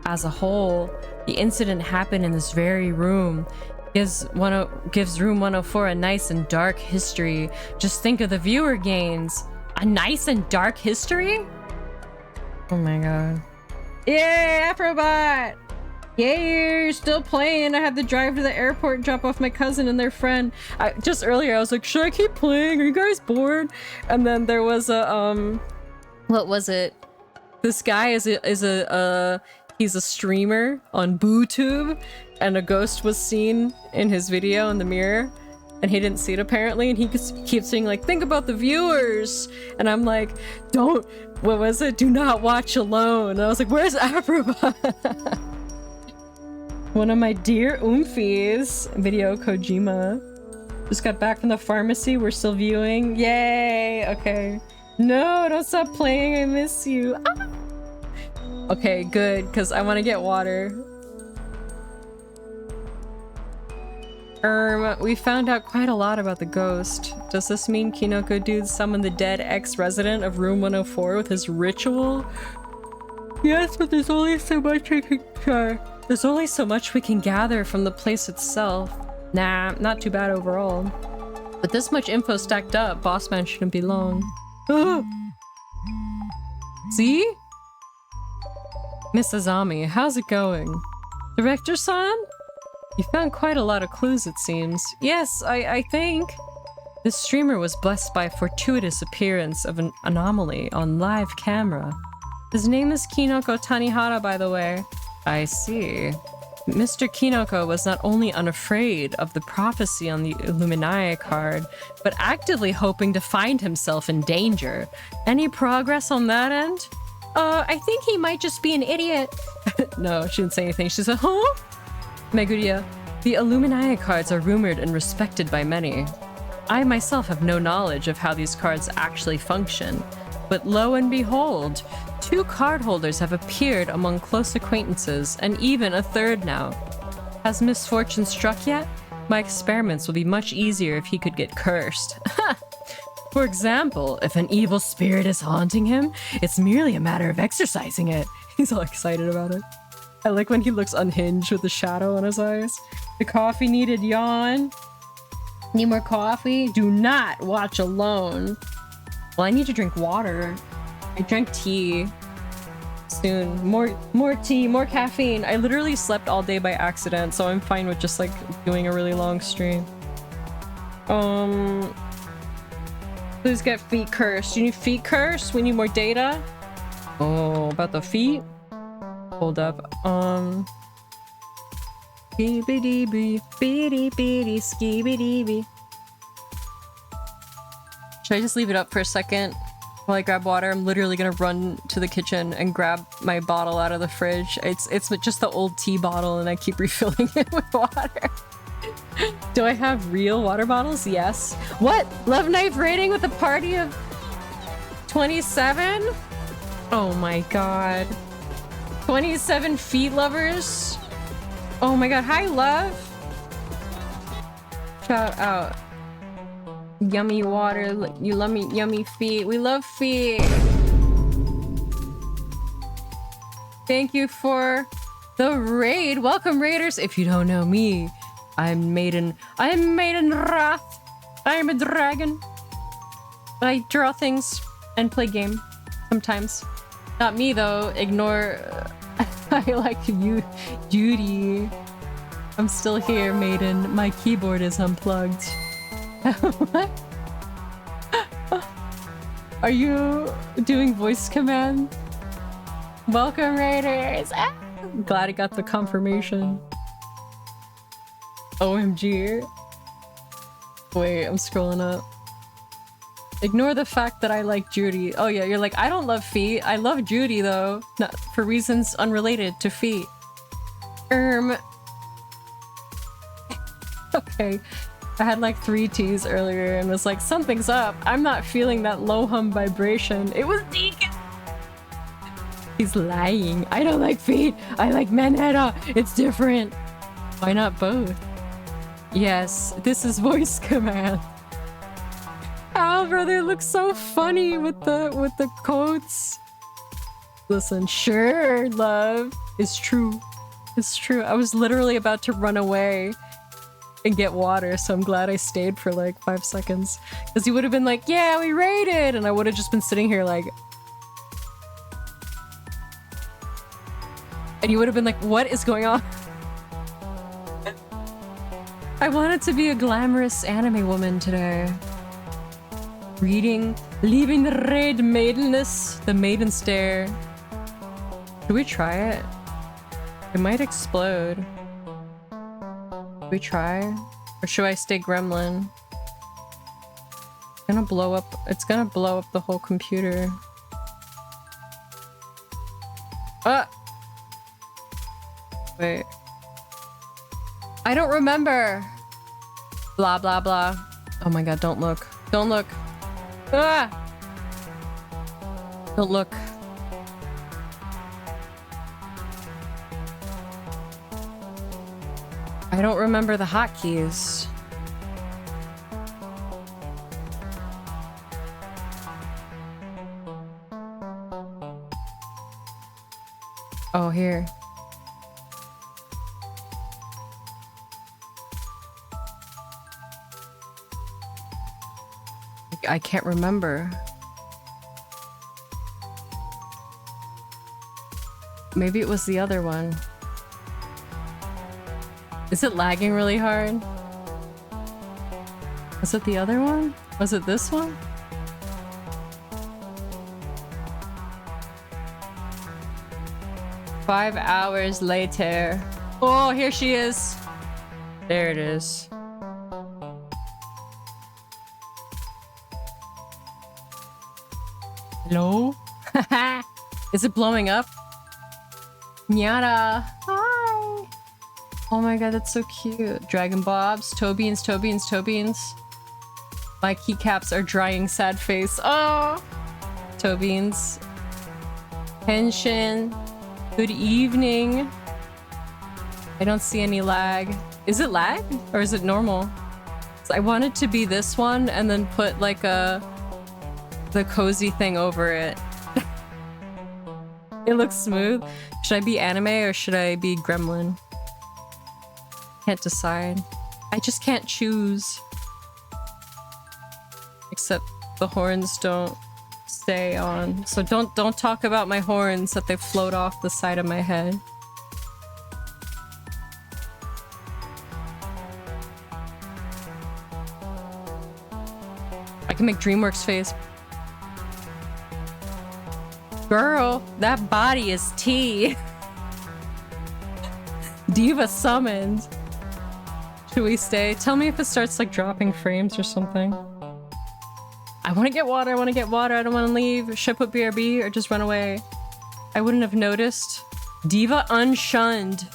as a whole. The incident happened in this very room. Gives room 104 a nice and dark history. Just think of the viewer gains. A nice and dark history? Oh my god. Yay, Afrobot! Yay, you're still playing. I had to drive to the airport and drop off my cousin and their friend. Just earlier I was like, should I keep playing? Are you guys bored? And then there was a, what was it? This guy he's a streamer on BooTube, and a ghost was seen in his video in the mirror. and he didn't see it apparently, and he keeps saying like, think about the viewers, and I'm like, don't, what was it? Do not watch alone. And I was like, where's Aproba? One of my dear oomfies, Video Kojima. Just got back from the pharmacy, we're still viewing. Yay, okay. No, don't stop playing, I miss you. Ah! Okay, good, because I want to get water. We found out quite a lot about the ghost. Does this mean Kinoko Dude summoned the dead ex-resident of room 104 with his ritual? Yes, but there's only so much I can There's only so much we can gather from the place itself. Nah, not too bad overall. With this much info stacked up, Boss Man shouldn't be long. See? Miss Azami, how's it going? Director-san? You found quite a lot of clues, it seems. Yes, I think. This streamer was blessed by a fortuitous appearance of an anomaly on live camera. His name is Kinoko Tanihara, by the way. I see. Mr. Kinoko was not only unafraid of the prophecy on the Illuminati card, but actively hoping to find himself in danger. Any progress on that end? I think he might just be an idiot. No, she didn't say anything. She said, huh? Meguriya, the Illuminati cards are rumored and respected by many. I myself have no knowledge of how these cards actually function, but lo and behold, 2 card holders have appeared among close acquaintances, and even a third now. Has misfortune struck yet? My experiments will be much easier if he could get cursed. For example, if an evil spirit is haunting him, it's merely a matter of exorcising it. He's all excited about it. I like when he looks unhinged with the shadow on his eyes. The coffee needed, yawn. Need more coffee? Do not watch alone. Well, I need to drink water. I drank tea. Soon. More tea, more caffeine. I literally slept all day by accident, so I'm fine with just like doing a really long stream. Please get feet cursed. You need feet cursed? We need more data? Oh, about the feet? Hold up. Beep-a-dee-bee, beady-beady, skee-bee-dee-bee. Should I just leave it up for a second while I grab water? I'm literally gonna run to the kitchen and grab my bottle out of the fridge. It's just the old tea bottle and I keep refilling it with water. Do I have real water bottles? Yes. What? Love Knife rating with a party of 27? Oh my god. 27 feet lovers? Oh my god. Hi, love. Shout out. Yummy water. You love me. Yummy feet. We love feet. Thank you for the raid. Welcome, raiders. If you don't know me, I'm Maiden Wrath. I am a dragon. I draw things and play game sometimes. Not me though. Ignore. I like you, Judy. I'm still here, Maiden. My keyboard is unplugged. What? Are you doing voice command? Welcome, raiders. Ah! Glad I got the confirmation. OMG. Wait, I'm scrolling up. Ignore the fact that I like Judy. Oh yeah, you're like, I don't love feet. I love Judy though. Not for reasons unrelated to feet. Okay. I had like 3 teas earlier and was like, something's up. I'm not feeling that low hum vibration. It was Deacon. He's lying. I don't like feet. I like Manetta. It's different. Why not both? Yes, this is voice command. Oh, brother, it looks so funny with the quotes. Listen, sure, love. It's true. It's true. I was literally about to run away and get water, so I'm glad I stayed for like 5 seconds. Because he would have been like, yeah, we raided! And I would have just been sitting here like... And you would have been like, what is going on? I wanted to be a glamorous anime woman today. Reading, leaving the raid maidenness, the maiden stare. Should we try it? It might explode. Should we try? Or should I stay gremlin? It's gonna blow up the whole computer. Wait. I don't remember. Blah, blah, blah. Oh my god, don't look. Don't look. Ah! Don't look. I don't remember the hotkeys. Oh, here. I can't remember. Maybe it was the other one. Is it lagging really hard? Was it the other one? Was it this one? Five hours later. Oh, here she is. There it is. Hello? Is it blowing up? Nyara. Hi. Oh my god, that's so cute. Dragon Bobs, Tobeans, Tobeans, Tobeans. My keycaps are drying sad face. Oh! Tobeans. Henshin. Good evening. I don't see any lag. Is it lag? Or is it normal? So I wanted to be this one and then put like the cozy thing over it. It looks smooth. Should I be anime or should I be gremlin? Can't decide. I just can't choose. Except the horns don't stay on. So don't talk about my horns that they float off the side of my head. I can make DreamWorks face. Girl, that body is tea. Diva summoned. Should we stay? Tell me if it starts like dropping frames or something. I want to get water. I want to get water. I don't want to leave. Should I put BRB or just run away? I wouldn't have noticed. Diva unshunned.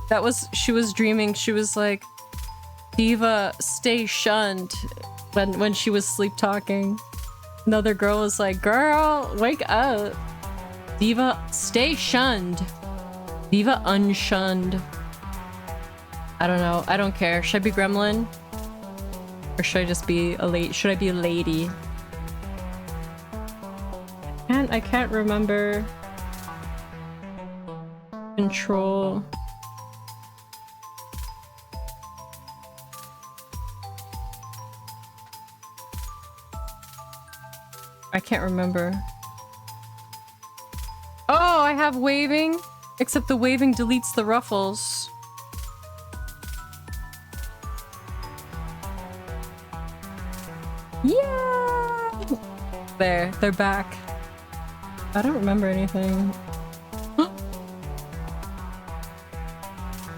That was, she was dreaming. She was like, Diva, stay shunned when she was sleep talking. Another girl was like, girl, wake up. Diva, stay shunned. Diva unshunned. I don't know. I don't care. Should I be gremlin? Or should I just be a lady? Should I be a lady? I can't remember. Control. I can't remember. Oh, I have waving. Except the waving deletes the ruffles. Yeah! There, they're back. I don't remember anything.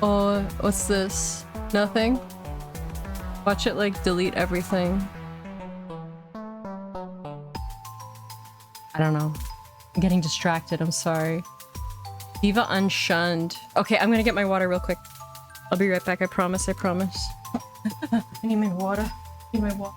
Oh, what's this? Nothing? Watch it like delete everything. I don't know. I'm getting distracted, I'm sorry. Diva unshunned. Okay, I'm gonna get my water real quick. I'll be right back, I promise, I promise. I need my water. I need my water.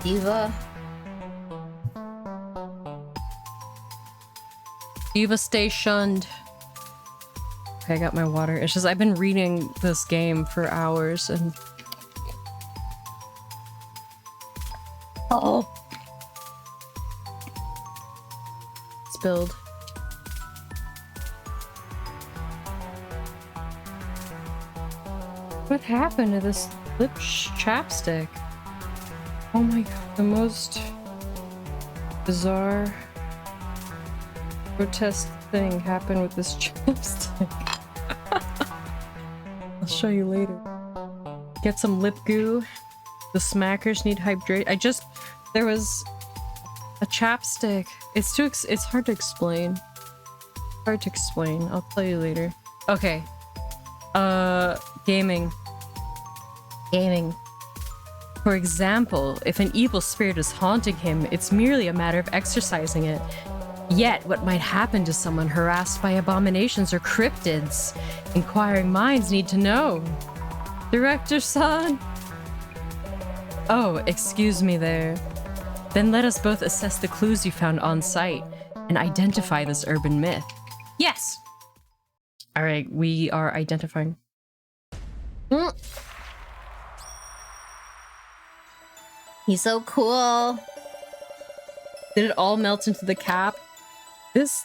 Diva. Diva, stay shunned. Okay, I got my water. It's just I've been reading this game for hours and... Oh. Spilled. What happened to this lip chapstick? Oh my god, the most bizarre. Protest thing happened with this chapstick. I'll show you later. Get some lip goo. The smackers need hydration. There was a chapstick. It's hard to explain. Hard to explain. I'll tell you later. Okay. Gaming. For example, if an evil spirit is haunting him, it's merely a matter of exorcising it. Yet, what might happen to someone harassed by abominations or cryptids? Inquiring minds need to know. Director-san? Oh, excuse me there. Then let us both assess the clues you found on site and identify this urban myth. Yes! Alright, we are identifying. He's so cool. Did it all melt into the cap? This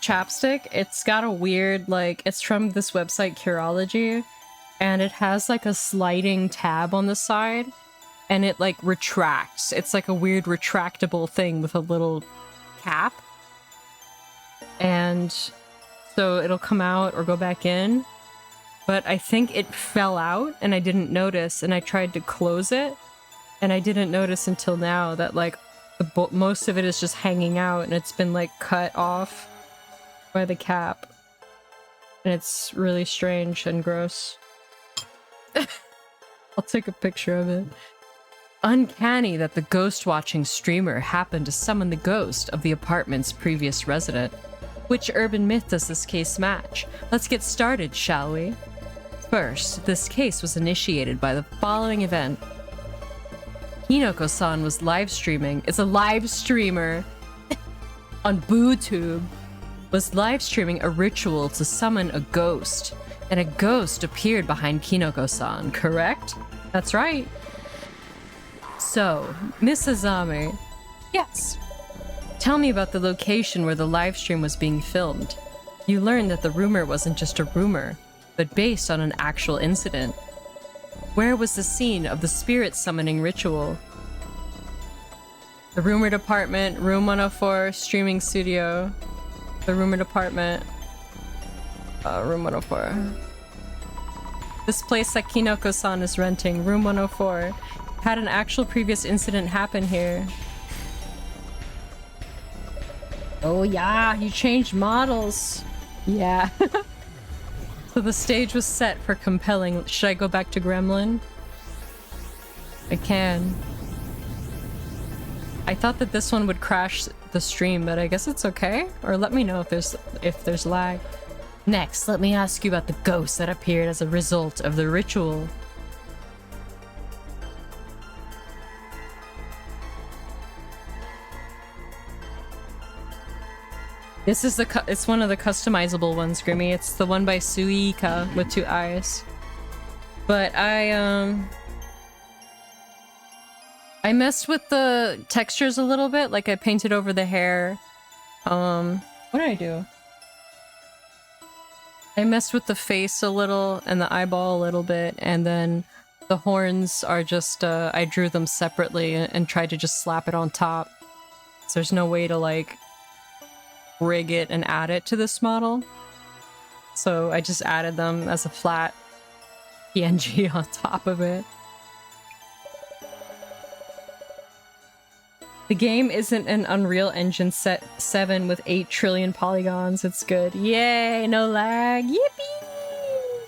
chapstick, it's got a weird, like, it's from this website, Curology, and it has, like, a sliding tab on the side, and it, like, retracts. It's, like, a weird retractable thing with a little cap. And so it'll come out or go back in. But I think it fell out, and I didn't notice, and I tried to close it, and I didn't notice until now that, like, most of it is just hanging out, and it's been, like, cut off by the cap. And it's really strange and gross. I'll take a picture of it. Uncanny that the ghost-watching streamer happened to summon the ghost of the apartment's previous resident. Which urban myth does this case match? Let's get started, shall we? First, this case was initiated by the following event. Hinoko-san was live streaming. It's a live streamer on BooTube. Was live streaming a ritual to summon a ghost, and a ghost appeared behind Kinoko-san, correct? That's right. So, Miss Azami, yes. Tell me about the location where the live stream was being filmed. You learned that the rumor wasn't just a rumor, but based on an actual incident. Where was the scene of the spirit summoning ritual? The rumored apartment, room 104, streaming studio. The rumored apartment, room 104. This place that Kinoko-san is renting, room 104, had an actual previous incident happen here. Oh yeah, you changed models. Yeah. So the stage was set for compelling. Should I go back to Gremlin? I can. I thought that this one would crash the stream, but I guess it's okay. Or let me know if there's lag. Next, let me ask you about the ghost that appeared as a result of the ritual. This is it's one of the customizable ones, Grimmy. It's the one by Suika with 2 eyes. But I messed with the textures a little bit, like I painted over the hair. What did I do? I messed with the face a little and the eyeball a little bit, and then the horns are just, I drew them separately and tried to just slap it on top. So there's no way to, like, rig it and add it to this model. So I just added them as a flat PNG on top of it. The game isn't an Unreal Engine 7 with 8 trillion polygons. It's good. Yay, no lag. Yippee!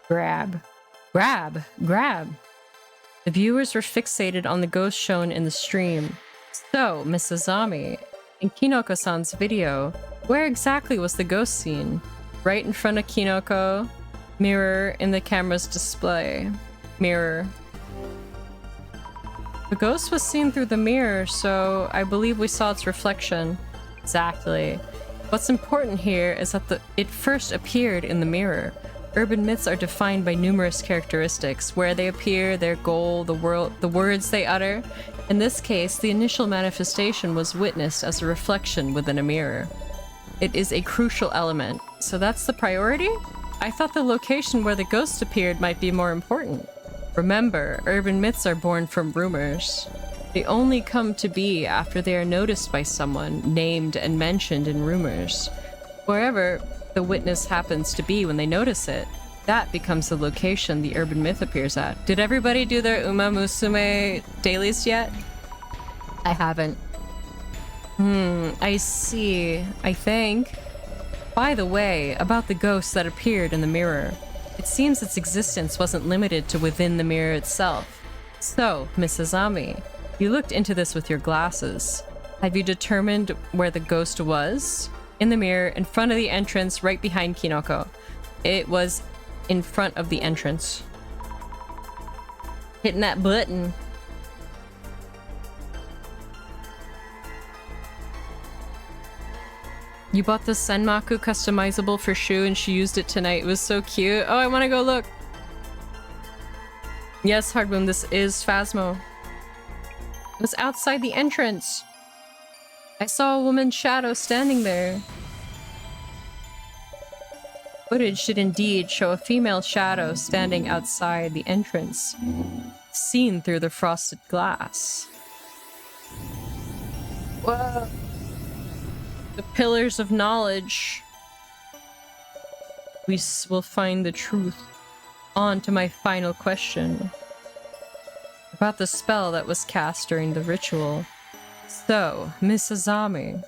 Grab. Grab. Grab. The viewers were fixated on the ghost shown in the stream. So, Miss Azami, in Kinoko-san's video, where exactly was the ghost scene? Right in front of Kinoko. Mirror in the camera's display. Mirror. The ghost was seen through the mirror, so I believe we saw its reflection. Exactly. What's important here is that it first appeared in the mirror. Urban myths are defined by numerous characteristics: where they appear, their goal, the words they utter. In this case, the initial manifestation was witnessed as a reflection within a mirror. It is a crucial element. So that's the priority? I thought the location where the ghost appeared might be more important. Remember, urban myths are born from rumors. They only come to be after they are noticed by someone, named and mentioned in rumors. Wherever the witness happens to be when they notice it, that becomes the location the urban myth appears at. Did everybody do their Uma Musume dailies yet? I haven't. I see. I think. By the way, about the ghost that appeared in the mirror. It seems its existence wasn't limited to within the mirror itself. So, Miss Azami, you looked into this with your glasses. Have you determined where the ghost was? In the mirror, in front of the entrance, right behind Kinoko. It was in front of the entrance. Hitting that button. You bought the Senmaku customizable for Shu and she used it tonight. It was so cute. Oh, I want to go look. Yes, Hardboom, this is Phasmo. It was outside the entrance. I saw a woman's shadow standing there. Footage did indeed show a female shadow standing outside the entrance, seen through the frosted glass. Whoa. The pillars of knowledge. We will find the truth. On to my final question. About the spell that was cast during the ritual. So, Miss Azami,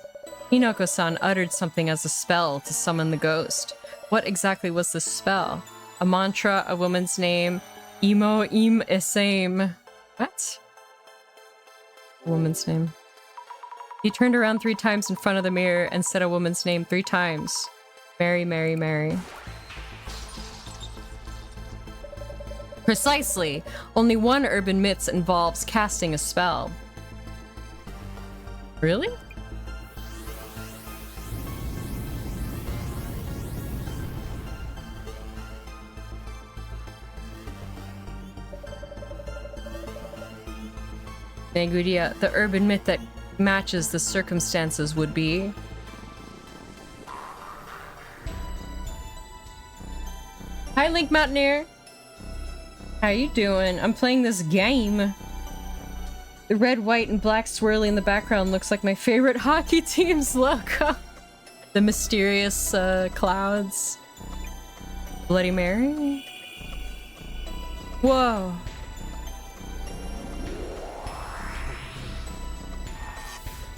Hinako-san uttered something as a spell to summon the ghost. What exactly was the spell? A mantra, a woman's name, Imo im esame. What? A woman's name. He turned around 3 times in front of the mirror and said a woman's name 3 times. Mary, Mary, Mary. Precisely. Only one urban myth involves casting a spell. Really? Negudia, the urban myth that matches the circumstances would be... Hi, Link Mountaineer. How you doing? I'm playing this game. The red, white, and black swirly in the background looks like my favorite hockey team's logo. The mysterious clouds. Bloody Mary? Whoa.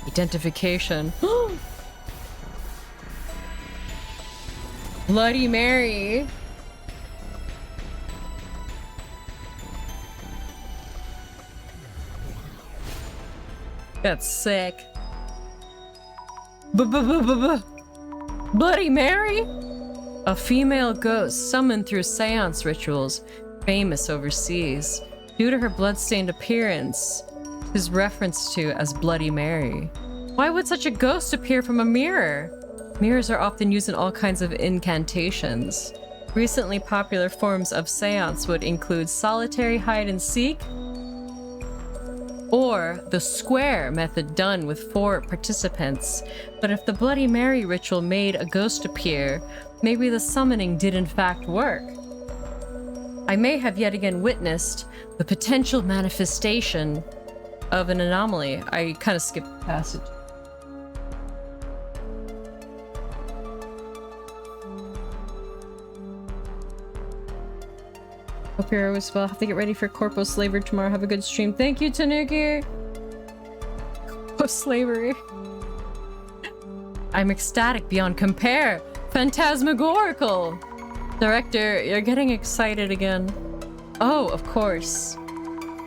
Identification. Bloody Mary. That's sick. Bloody Mary? A female ghost summoned through seance rituals, famous overseas. Due to her bloodstained appearance, is referenced to as Bloody Mary. Why would such a ghost appear from a mirror? Mirrors are often used in all kinds of incantations. Recently popular forms of seance would include solitary hide and seek, or the square method done with 4 participants. But if the Bloody Mary ritual made a ghost appear, maybe the summoning did in fact work. I may have yet again witnessed the potential manifestation of an anomaly. I kind of skipped past it. Hope you're always well. Have to get ready for Corpo Slavery tomorrow. Have a good stream. Thank you, Tanuki. Corpo Slavery. I'm ecstatic beyond compare. Phantasmagorical. Director, you're getting excited again. Oh, of course.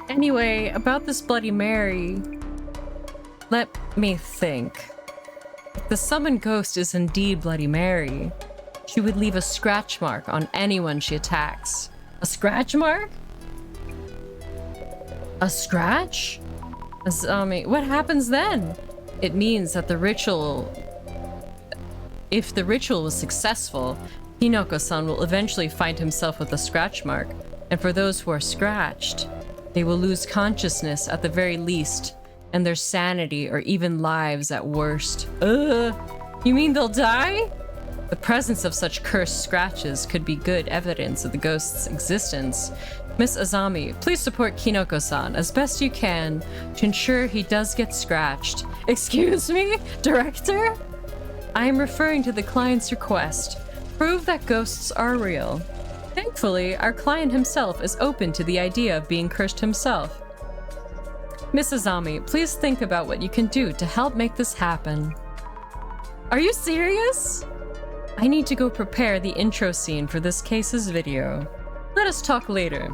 Anyway, about this Bloody Mary. Let me think. If the summoned ghost is indeed Bloody Mary, she would leave a scratch mark on anyone she attacks. A scratch mark? A scratch? What happens then? It means that the ritual... If the ritual was successful, Hinoko-san will eventually find himself with a scratch mark. And for those who are scratched, they will lose consciousness at the very least, and their sanity or even lives at worst. You mean they'll die? The presence of such cursed scratches could be good evidence of the ghost's existence. Miss Azami, please support Kinoko-san as best you can to ensure he does get scratched. Excuse me, Director? I am referring to the client's request. Prove that ghosts are real. Thankfully, our client himself is open to the idea of being cursed himself. Miss Azami, please think about what you can do to help make this happen. Are you serious? I need to go prepare the intro scene for this case's video. Let us talk later.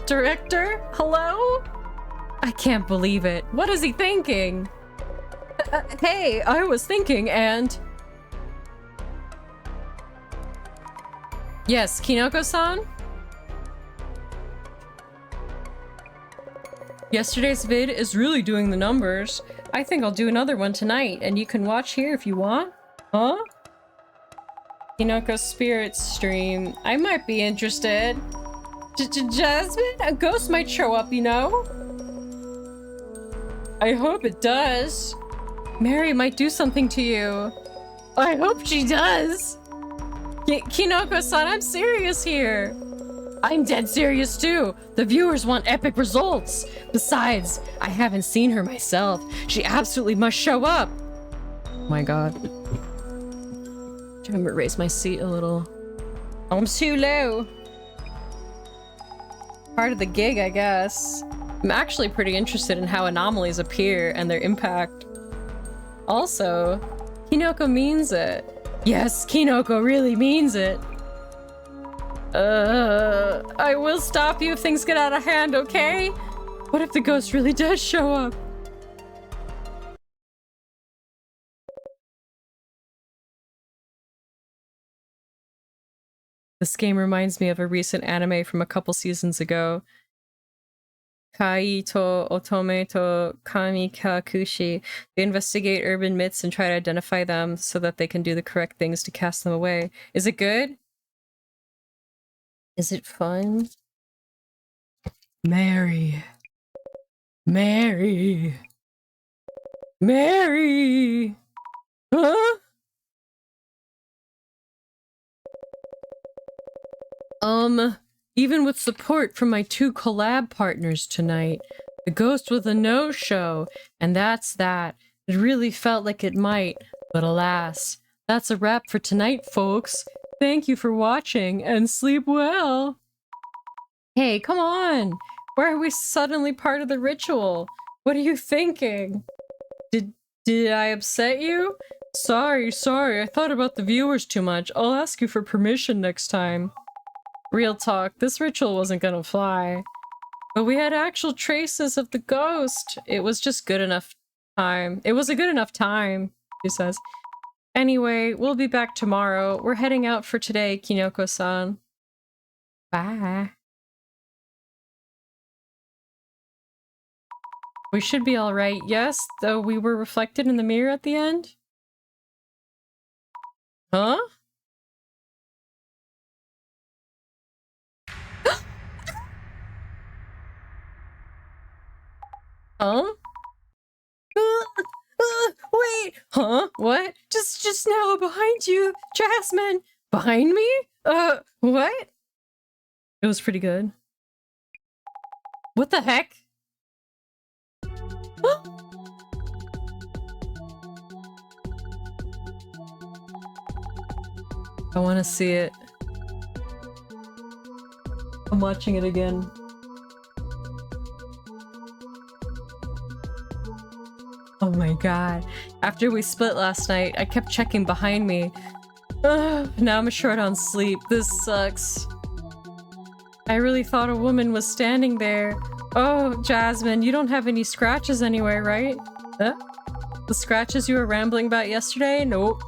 Director? Hello? I can't believe it. What is he thinking? Hey, I was thinking and... Yes, Kinoko-san? Yesterday's vid is really doing the numbers. I think I'll do another one tonight, and you can watch here if you want. Huh? Kinoko's Spirits stream. I might be interested. Jasmine? A ghost might show up, you know? I hope it does. Mary might do something to you. I hope she does. Kinoko-san, I'm serious here. I'm dead serious too. The viewers want epic results. Besides, I haven't seen her myself. She absolutely must show up. Oh my god. I'm gonna raise my seat a little. I'm too low. Part of the gig, I guess. I'm actually pretty interested in how anomalies appear and their impact. Also, Kinoko means it. Yes, Kinoko really means it. I will stop you if things get out of hand, okay? What if the ghost really does show up? This game reminds me of a recent anime from a couple seasons ago. Kai to Otome to Kami Kakushi. They investigate urban myths and try to identify them so that they can do the correct things to cast them away. Is it good? Is it fun? Mary. Mary. Mary. Huh? Even with support from my 2 collab partners tonight, the ghost was a no-show, and that's that. It really felt like it might, but alas. That's a wrap for tonight, folks. Thank you for watching, and sleep well! Hey, come on! Why are we suddenly part of the ritual? What are you thinking? Did I upset you? Sorry, I thought about the viewers too much. I'll ask you for permission next time. Real talk, this ritual wasn't gonna fly. But we had actual traces of the ghost. It was just good enough time. It was a good enough time, he says. Anyway, we'll be back tomorrow. We're heading out for today, Kinoko-san. Bye. We should be alright, yes? Though we were reflected in the mirror at the end? Huh? Huh? Wait! Huh? What? Just now, behind you! Jasmine! Behind me? What? It was pretty good. What the heck? I want to see it. I'm watching it again. Oh my god. After we split last night, I kept checking behind me. Now I'm short on sleep. This sucks. I really thought a woman was standing there. Oh, Jasmine, you don't have any scratches anywhere, right? Huh? The scratches you were rambling about yesterday? Nope.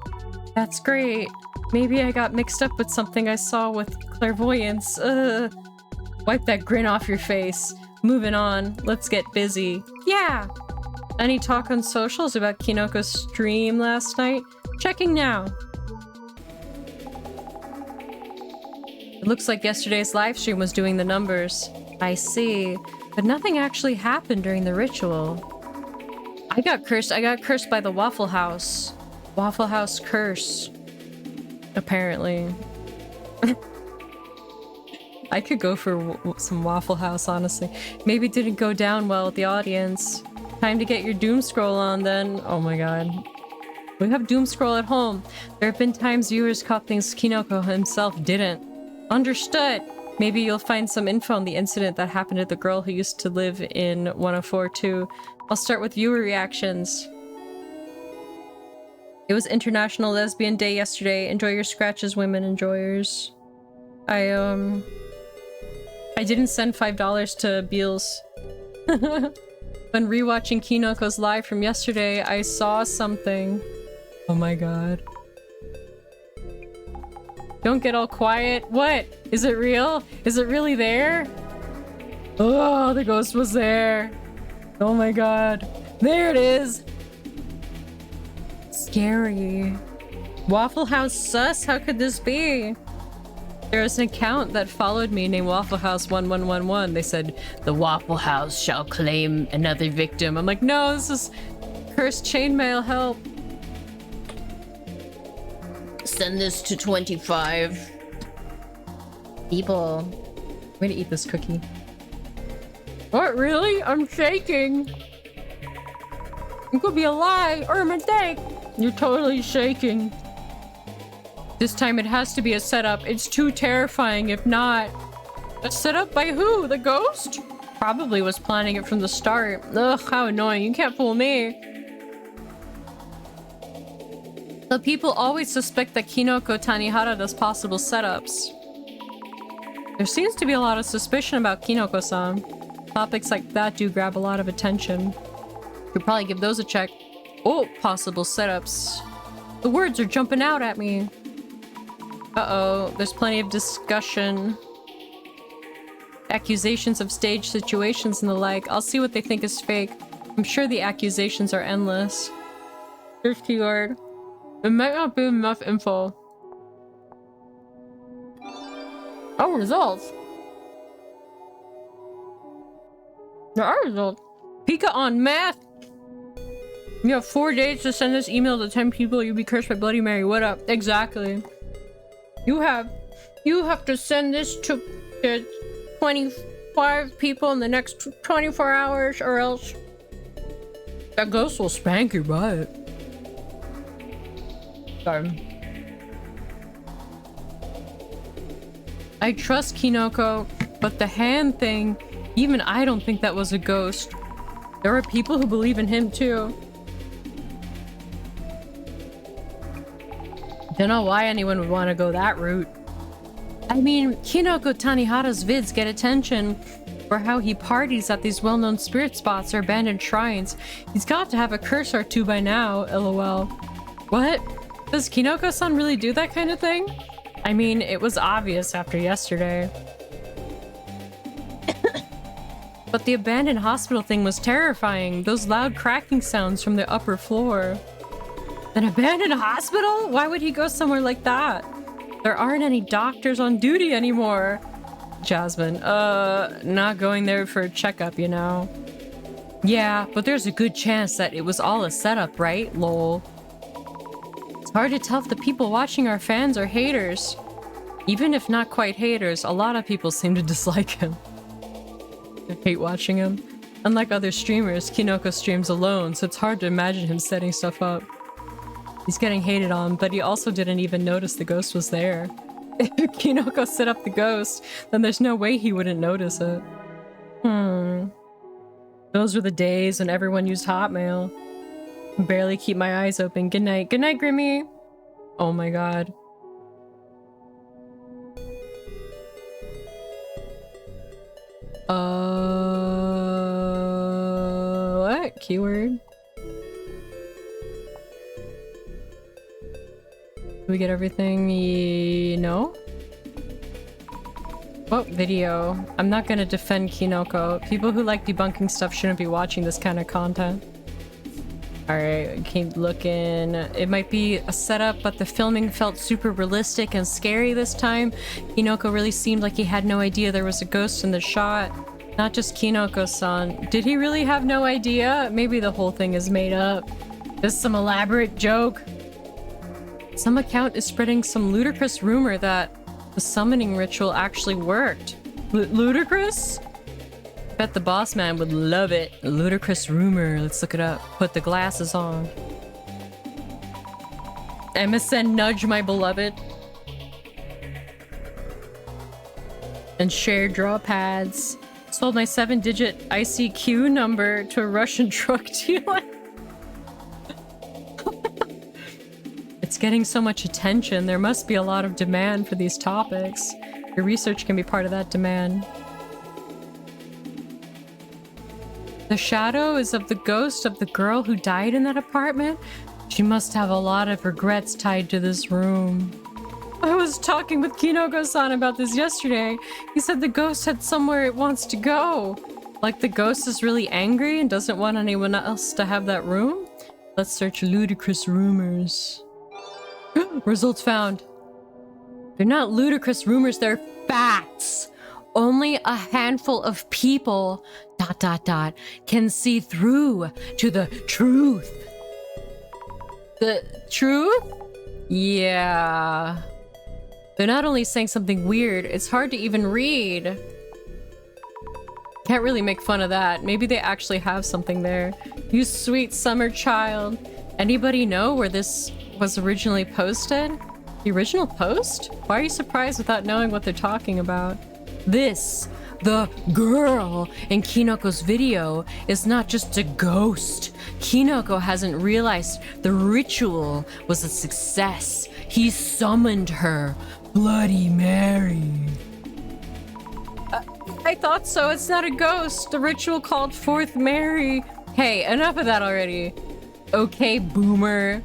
That's great. Maybe I got mixed up with something I saw with clairvoyance. Wipe that grin off your face. Moving on. Let's get busy. Yeah! Any talk on socials about Kinoko's stream last night? Checking now. It looks like yesterday's livestream was doing the numbers. I see. But nothing actually happened during the ritual. I got cursed by the Waffle House. Waffle House curse. Apparently. I could go for some Waffle House, honestly. Maybe it didn't go down well with the audience. Time to get your doom scroll on then. Oh my god. We have doom scroll at home. There have been times viewers caught things Kinoko himself didn't. Understood. Maybe you'll find some info on the incident that happened to the girl who used to live in 104 too. I'll start with viewer reactions. It was International Lesbian Day yesterday. Enjoy your scratches, women enjoyers. I didn't send $5 to Beals. When rewatching Kinoko's live from yesterday, I saw something. Oh my god. Don't get all quiet. What? Is it real? Is it really there? Oh, the ghost was there. Oh my god. There it is. Scary. Waffle House sus? How could this be? There was an account that followed me named Waffle House 1111. They said, the Waffle House shall claim another victim. I'm like, no, this is cursed chainmail, help. Send this to 25 people. I'm gonna eat this cookie. What, really? I'm shaking. It could be a lie or a mistake. You're totally shaking. This time it has to be a setup. It's too terrifying if not. A setup by who? The ghost? Probably was planning it from the start. Ugh, how annoying. You can't fool me. The people always suspect that Kinoko Tanihara does possible setups. There seems to be a lot of suspicion about Kinoko-san. Topics like that do grab a lot of attention. Should probably give those a check. Oh, possible setups. The words are jumping out at me. Uh-oh, there's plenty of discussion. Accusations of stage situations and the like. I'll see what they think is fake. I'm sure the accusations are endless. Here's keyword. It might not be enough info. Oh, results. There are results. Pika on math. You have 4 days to send this email to 10 people. You'll be cursed by Bloody Mary. What up? Exactly. You have to send this to 25 people in the next 24 hours or else that ghost will spank your butt. Sorry. I trust Kinoko, but the hand thing, even I don't think that was a ghost. There are people who believe in him too. Don't know why anyone would want to go that route. I mean, Kinoko Tanihara's vids get attention for how he parties at these well-known spirit spots or abandoned shrines. He's got to have a curse or two by now, lol. What? Does Kinoko-san really do that kind of thing? I mean, it was obvious after yesterday. But the abandoned hospital thing was terrifying. Those loud cracking sounds from the upper floor. An abandoned hospital? Why would he go somewhere like that? There aren't any doctors on duty anymore. Jasmine, not going there for a checkup, you know? Yeah, but there's a good chance that it was all a setup, right? Lol. It's hard to tell if the people watching are fans or haters. Even if not quite haters, a lot of people seem to dislike him. I hate watching him. Unlike other streamers, Kinoko streams alone, so it's hard to imagine him setting stuff up. He's getting hated on, but he also didn't even notice the ghost was there. If Kinoko set up the ghost, then there's no way he wouldn't notice it. Those were the days when everyone used Hotmail. Barely keep my eyes open. Good night. Good night, Grimmy. Oh my god. What? Keyword? Do we get everything? No? Oh, video. I'm not gonna defend Kinoko. People who like debunking stuff shouldn't be watching this kind of content. Alright, keep looking. It might be a setup, but the filming felt super realistic and scary this time. Kinoko really seemed like he had no idea there was a ghost in the shot. Not just Kinoko-san. Did he really have no idea? Maybe the whole thing is made up. Just some elaborate joke. Some account is spreading some ludicrous rumor that the summoning ritual actually worked. Ludicrous? Bet the boss man would love it. A ludicrous rumor. Let's look it up. Put the glasses on. MSN nudge my beloved. And share draw pads. Sold my 7-digit ICQ number to a Russian drug dealer. It's getting so much attention. There must be a lot of demand for these topics. Your research can be part of that demand. The shadow is of the ghost of the girl who died in that apartment. She must have a lot of regrets tied to this room. I was talking with Kinoko-san about this yesterday. He said the ghost had somewhere it wants to go. Like the ghost is really angry and doesn't want anyone else to have that room? Let's search ludicrous rumors. Results found. They're not ludicrous rumors, they're facts. Only a handful of people, ... can see through to the truth. The truth? Yeah. They're not only saying something weird, it's hard to even read. Can't really make fun of that. Maybe they actually have something there. You sweet summer child. Anybody know where this was originally posted? The original post? Why are you surprised without knowing what they're talking about? This, the girl in Kinoko's video, is not just a ghost. Kinoko hasn't realized the ritual was a success. He summoned her. Bloody Mary. I thought so. It's not a ghost. The ritual called forth Mary. Hey, enough of that already. Okay, boomer.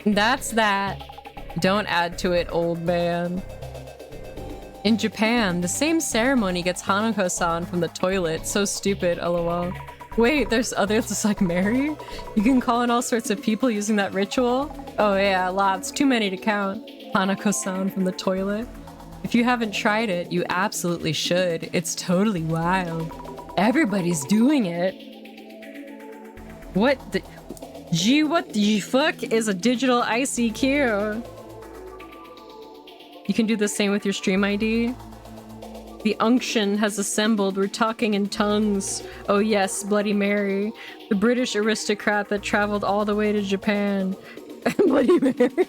That's that. Don't add to it, old man. In Japan, the same ceremony gets Hanako-san from the toilet. So stupid, lol. Wait, there's others like Mary? You can call in all sorts of people using that ritual? Oh yeah, lots. Too many to count. Hanako-san from the toilet. If you haven't tried it, you absolutely should. It's totally wild. Everybody's doing it. What the... Gee, what the fuck is a digital ICQ? You can do the same with your stream ID. The unction has assembled. We're talking in tongues. Oh yes, Bloody Mary. The British aristocrat that traveled all the way to Japan. Bloody Mary.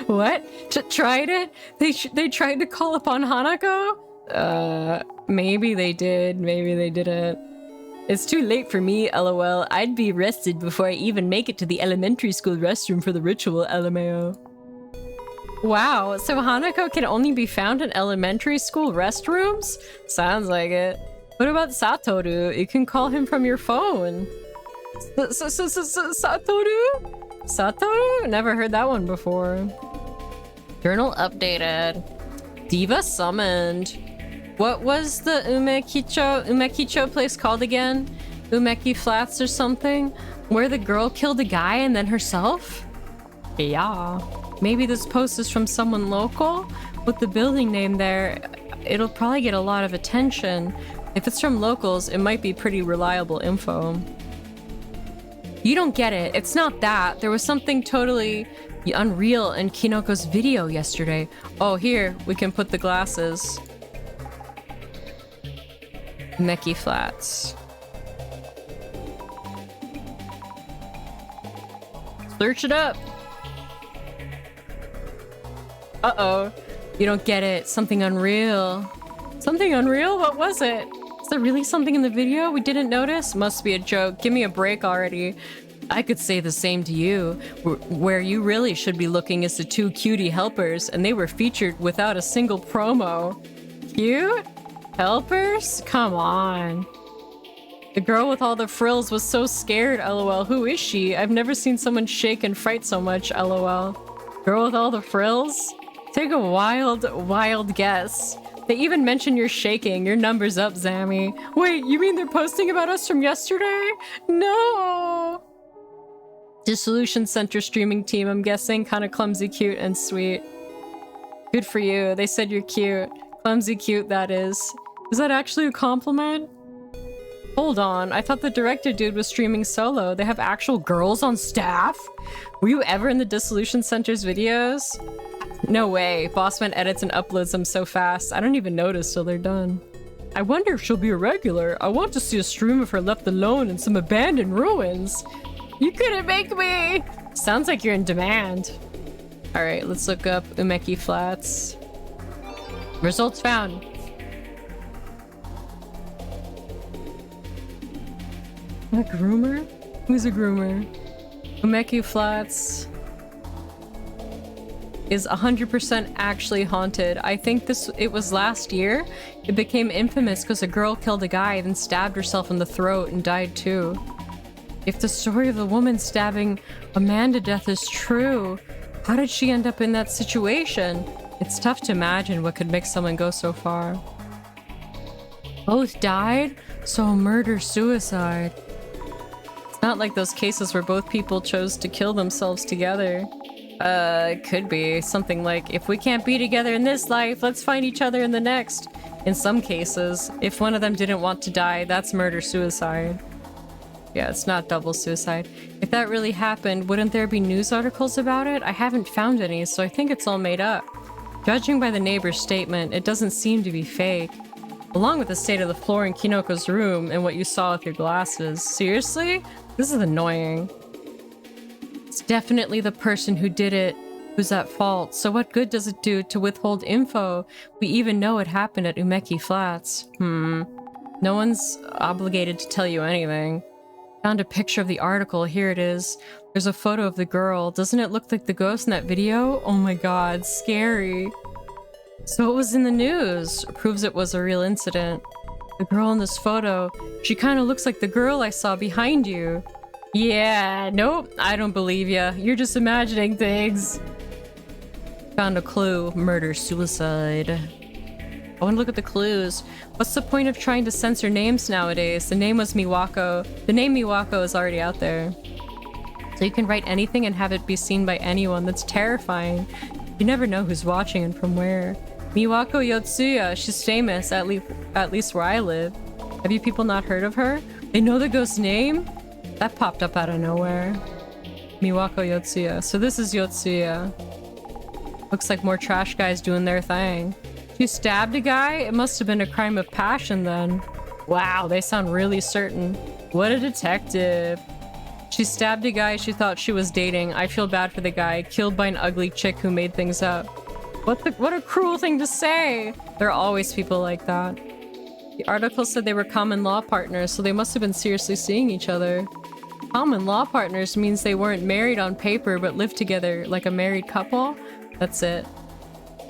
What? Tried it? They tried to call upon Hanako? Maybe they did. Maybe they didn't. It's too late for me, lol. I'd be arrested before I even make it to the elementary school restroom for the ritual, lmao. Wow, so Hanako can only be found in elementary school restrooms? Sounds like it. What about Satoru? You can call him from your phone. Satoru? Satoru? Never heard that one before. Journal updated. Diva summoned. What was the Umekicho place called again? Umeki Flats or something? Where the girl killed a guy and then herself? Yeah. Maybe this post is from someone local? With the building name there, it'll probably get a lot of attention. If it's from locals, it might be pretty reliable info. You don't get it. It's not that. There was something totally unreal in Kinoko's video yesterday. Oh, here, we can put the glasses. Meki Flats. Search it up. Uh-oh. You don't get it. Something unreal. Something unreal? What was it? Is there really something in the video we didn't notice? Must be a joke. Give me a break already. I could say the same to you. Where you really should be looking is the two cutie helpers, and they were featured without a single promo. Cute? Helpers? Come on. The girl with all the frills was so scared, lol. Who is she? I've never seen someone shake and fright so much, lol. Girl with all the frills? Take a wild guess. They even mention you're shaking. Your number's up, Zammy. Wait, you mean they're posting about us from yesterday? No! Dissolution Center streaming team, I'm guessing. Kinda clumsy, cute, and sweet. Good for you. They said you're cute. Clumsy cute, that is. Is that actually a compliment? Hold on, I thought the director dude was streaming solo. They have actual girls on staff? Were you ever in the Dissolution Center's videos? No way. Bossman edits and uploads them so fast. I don't even notice till they're done. I wonder if she'll be a regular. I want to see a stream of her left alone in some abandoned ruins. You couldn't make me! Sounds like you're in demand. Alright, let's look up Umeki Flats. Results found. A groomer? Who's a groomer? Umeki Flats is 100% actually haunted. I think it was last year. It became infamous because a girl killed a guy, then stabbed herself in the throat and died too. If the story of the woman stabbing a man to death is true, how did she end up in that situation? It's tough to imagine what could make someone go so far. Both died? So murder-suicide. It's not like those cases where both people chose to kill themselves together. It could be something like, if we can't be together in this life, let's find each other in the next. In some cases, if one of them didn't want to die, that's murder-suicide. Yeah, it's not double suicide. If that really happened, wouldn't there be news articles about it? I haven't found any, so I think it's all made up. Judging by the neighbor's statement, it doesn't seem to be fake. Along with the state of the floor in Kinoko's room and what you saw with your glasses. Seriously? This is annoying. It's definitely the person who did it who's at fault, so what good does it do to withhold info? We even know it happened at Umeki Flats. No one's obligated to tell you anything. Found a picture of the article, here it is. There's a photo of the girl. Doesn't it look like the ghost in that video? Oh my god, scary. So it was in the news. Proves it was a real incident. The girl in this photo, she kind of looks like the girl I saw behind you. Yeah, nope, I don't believe ya. You're just imagining things. Found a clue. Murder-suicide. I want to look at the clues. What's the point of trying to censor names nowadays? The name was Miwako. The name Miwako is already out there. So you can write anything and have it be seen by anyone. That's terrifying. You never know who's watching and from where. Miwako Yotsuya, she's famous, at least where I live. Have you people not heard of her? They know the ghost's name? That popped up out of nowhere. Miwako Yotsuya. So this is Yotsuya. Looks like more trash guys doing their thing. She stabbed a guy? It must have been a crime of passion then. Wow, they sound really certain. What a detective. She stabbed a guy she thought she was dating. I feel bad for the guy, killed by an ugly chick who made things up. What a cruel thing to say! There are always people like that. The article said they were common law partners, so they must have been seriously seeing each other. Common law partners means they weren't married on paper but lived together like a married couple? That's it.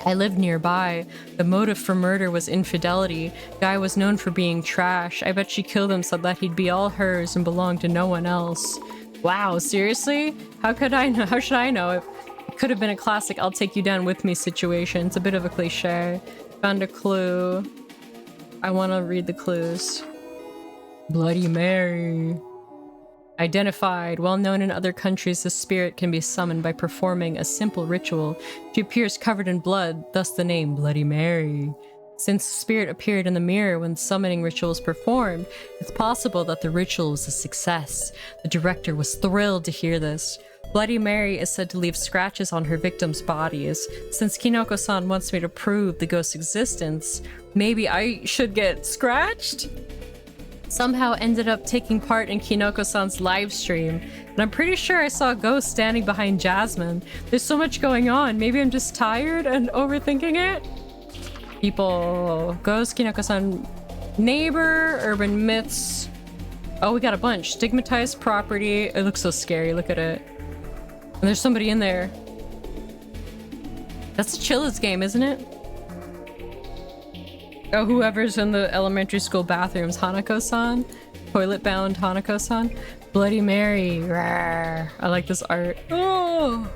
I lived nearby. The motive for murder was infidelity. Guy was known for being trash. I bet she killed him so that he'd be all hers and belong to no one else. Wow, seriously? How could I know? How should I know? It could have been a classic I'll take you down with me situation. It's a bit of a cliche. Found a clue. I want to read the clues. Bloody Mary. Identified. Well known in other countries, this spirit can be summoned by performing a simple ritual. She appears covered in blood, thus the name Bloody Mary. Since the spirit appeared in the mirror when summoning ritual was performed, it's possible that the ritual was a success. The director was thrilled to hear this. Bloody Mary is said to leave scratches on her victims' bodies. Since Kinoko-san wants me to prove the ghost's existence, maybe I should get scratched? Somehow ended up taking part in Kinoko-san's live stream, and I'm pretty sure I saw a ghost standing behind Jasmine. There's so much going on. Maybe I'm just tired and overthinking it? People. Ghost, Kinoko-san, neighbor, urban myths. Oh, we got a bunch. Stigmatized property. It looks so scary. Look at it. And there's somebody in there. That's a Chilla's game, isn't it? Oh, whoever's in the elementary school bathrooms. Hanako-san. Toilet-bound Hanako-san. Bloody Mary. Rawr. I like this art. Oh!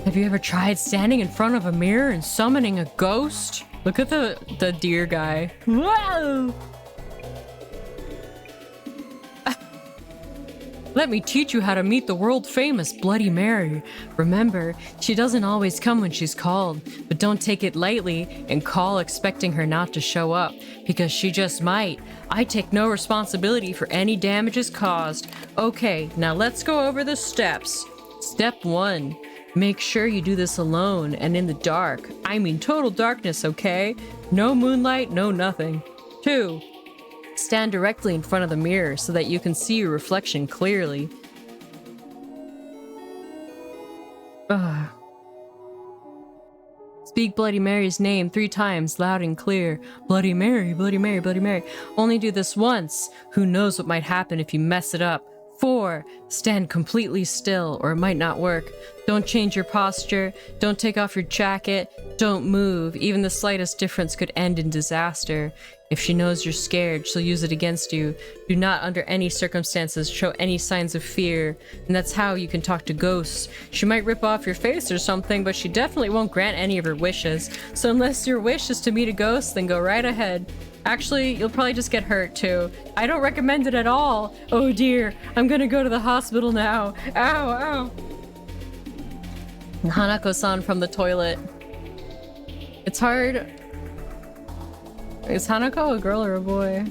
Have you ever tried standing in front of a mirror and summoning a ghost? Look at the deer guy. Whoa! Let me teach you how to meet the world-famous Bloody Mary. Remember, she doesn't always come when she's called, but don't take it lightly and call expecting her not to show up, because she just might. I take no responsibility for any damages caused. Okay, now let's go over the steps. Step 1. Make sure you do this alone and in the dark. I mean total darkness, okay? No moonlight, no nothing. 2. Stand directly in front of the mirror so that you can see your reflection clearly. Ugh. Speak Bloody Mary's name 3 times, loud and clear. Bloody Mary, Bloody Mary, Bloody Mary. Only do this once. Who knows what might happen if you mess it up. 4. Stand completely still or it might not work. Don't change your posture. Don't take off your jacket. Don't move. Even the slightest difference could end in disaster. If she knows you're scared, she'll use it against you. Do not under any circumstances show any signs of fear. And that's how you can talk to ghosts. She might rip off your face or something, but she definitely won't grant any of her wishes. So unless your wish is to meet a ghost, then go right ahead. Actually, you'll probably just get hurt too. I don't recommend it at all. Oh dear, I'm gonna go to the hospital now. Ow, ow. Hanako-san from the toilet. It's hard. Is Hanako a girl or a boy?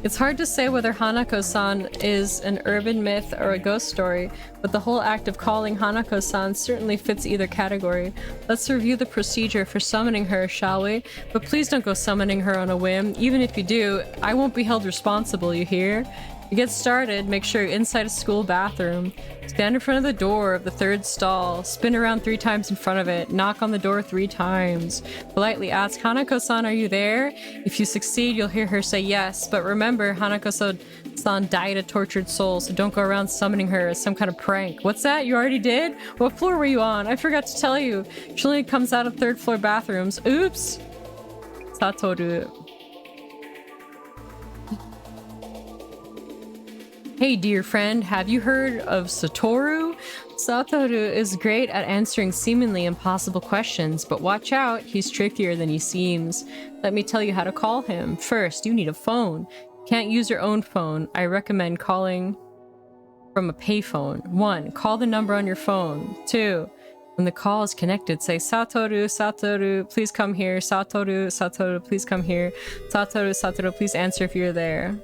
It's hard to say whether Hanako-san is an urban myth or a ghost story, but the whole act of calling Hanako-san certainly fits either category. Let's review the procedure for summoning her, shall we? But please don't go summoning her on a whim. Even if you do, I won't be held responsible, you hear? To get started, make sure you're inside a school bathroom. Stand in front of the door of the 3rd stall, spin around 3 times in front of it, knock on the door 3 times. Politely ask, Hanako-san, are you there? If you succeed, you'll hear her say yes, but remember, Hanako-san died a tortured soul, so don't go around summoning her as some kind of prank. What's that? You already did? What floor were you on? I forgot to tell you. She only comes out of 3rd floor bathrooms. Oops! Satoru. Hey dear friend, have you heard of Satoru? Satoru is great at answering seemingly impossible questions, but watch out, he's trickier than he seems. Let me tell you how to call him. First, you need a phone. You can't use your own phone. I recommend calling from a payphone. 1. Call the number on your phone. 2. When the call is connected, say, Satoru, Satoru, please come here. Satoru, Satoru, please come here. Satoru, Satoru, please answer if you're there.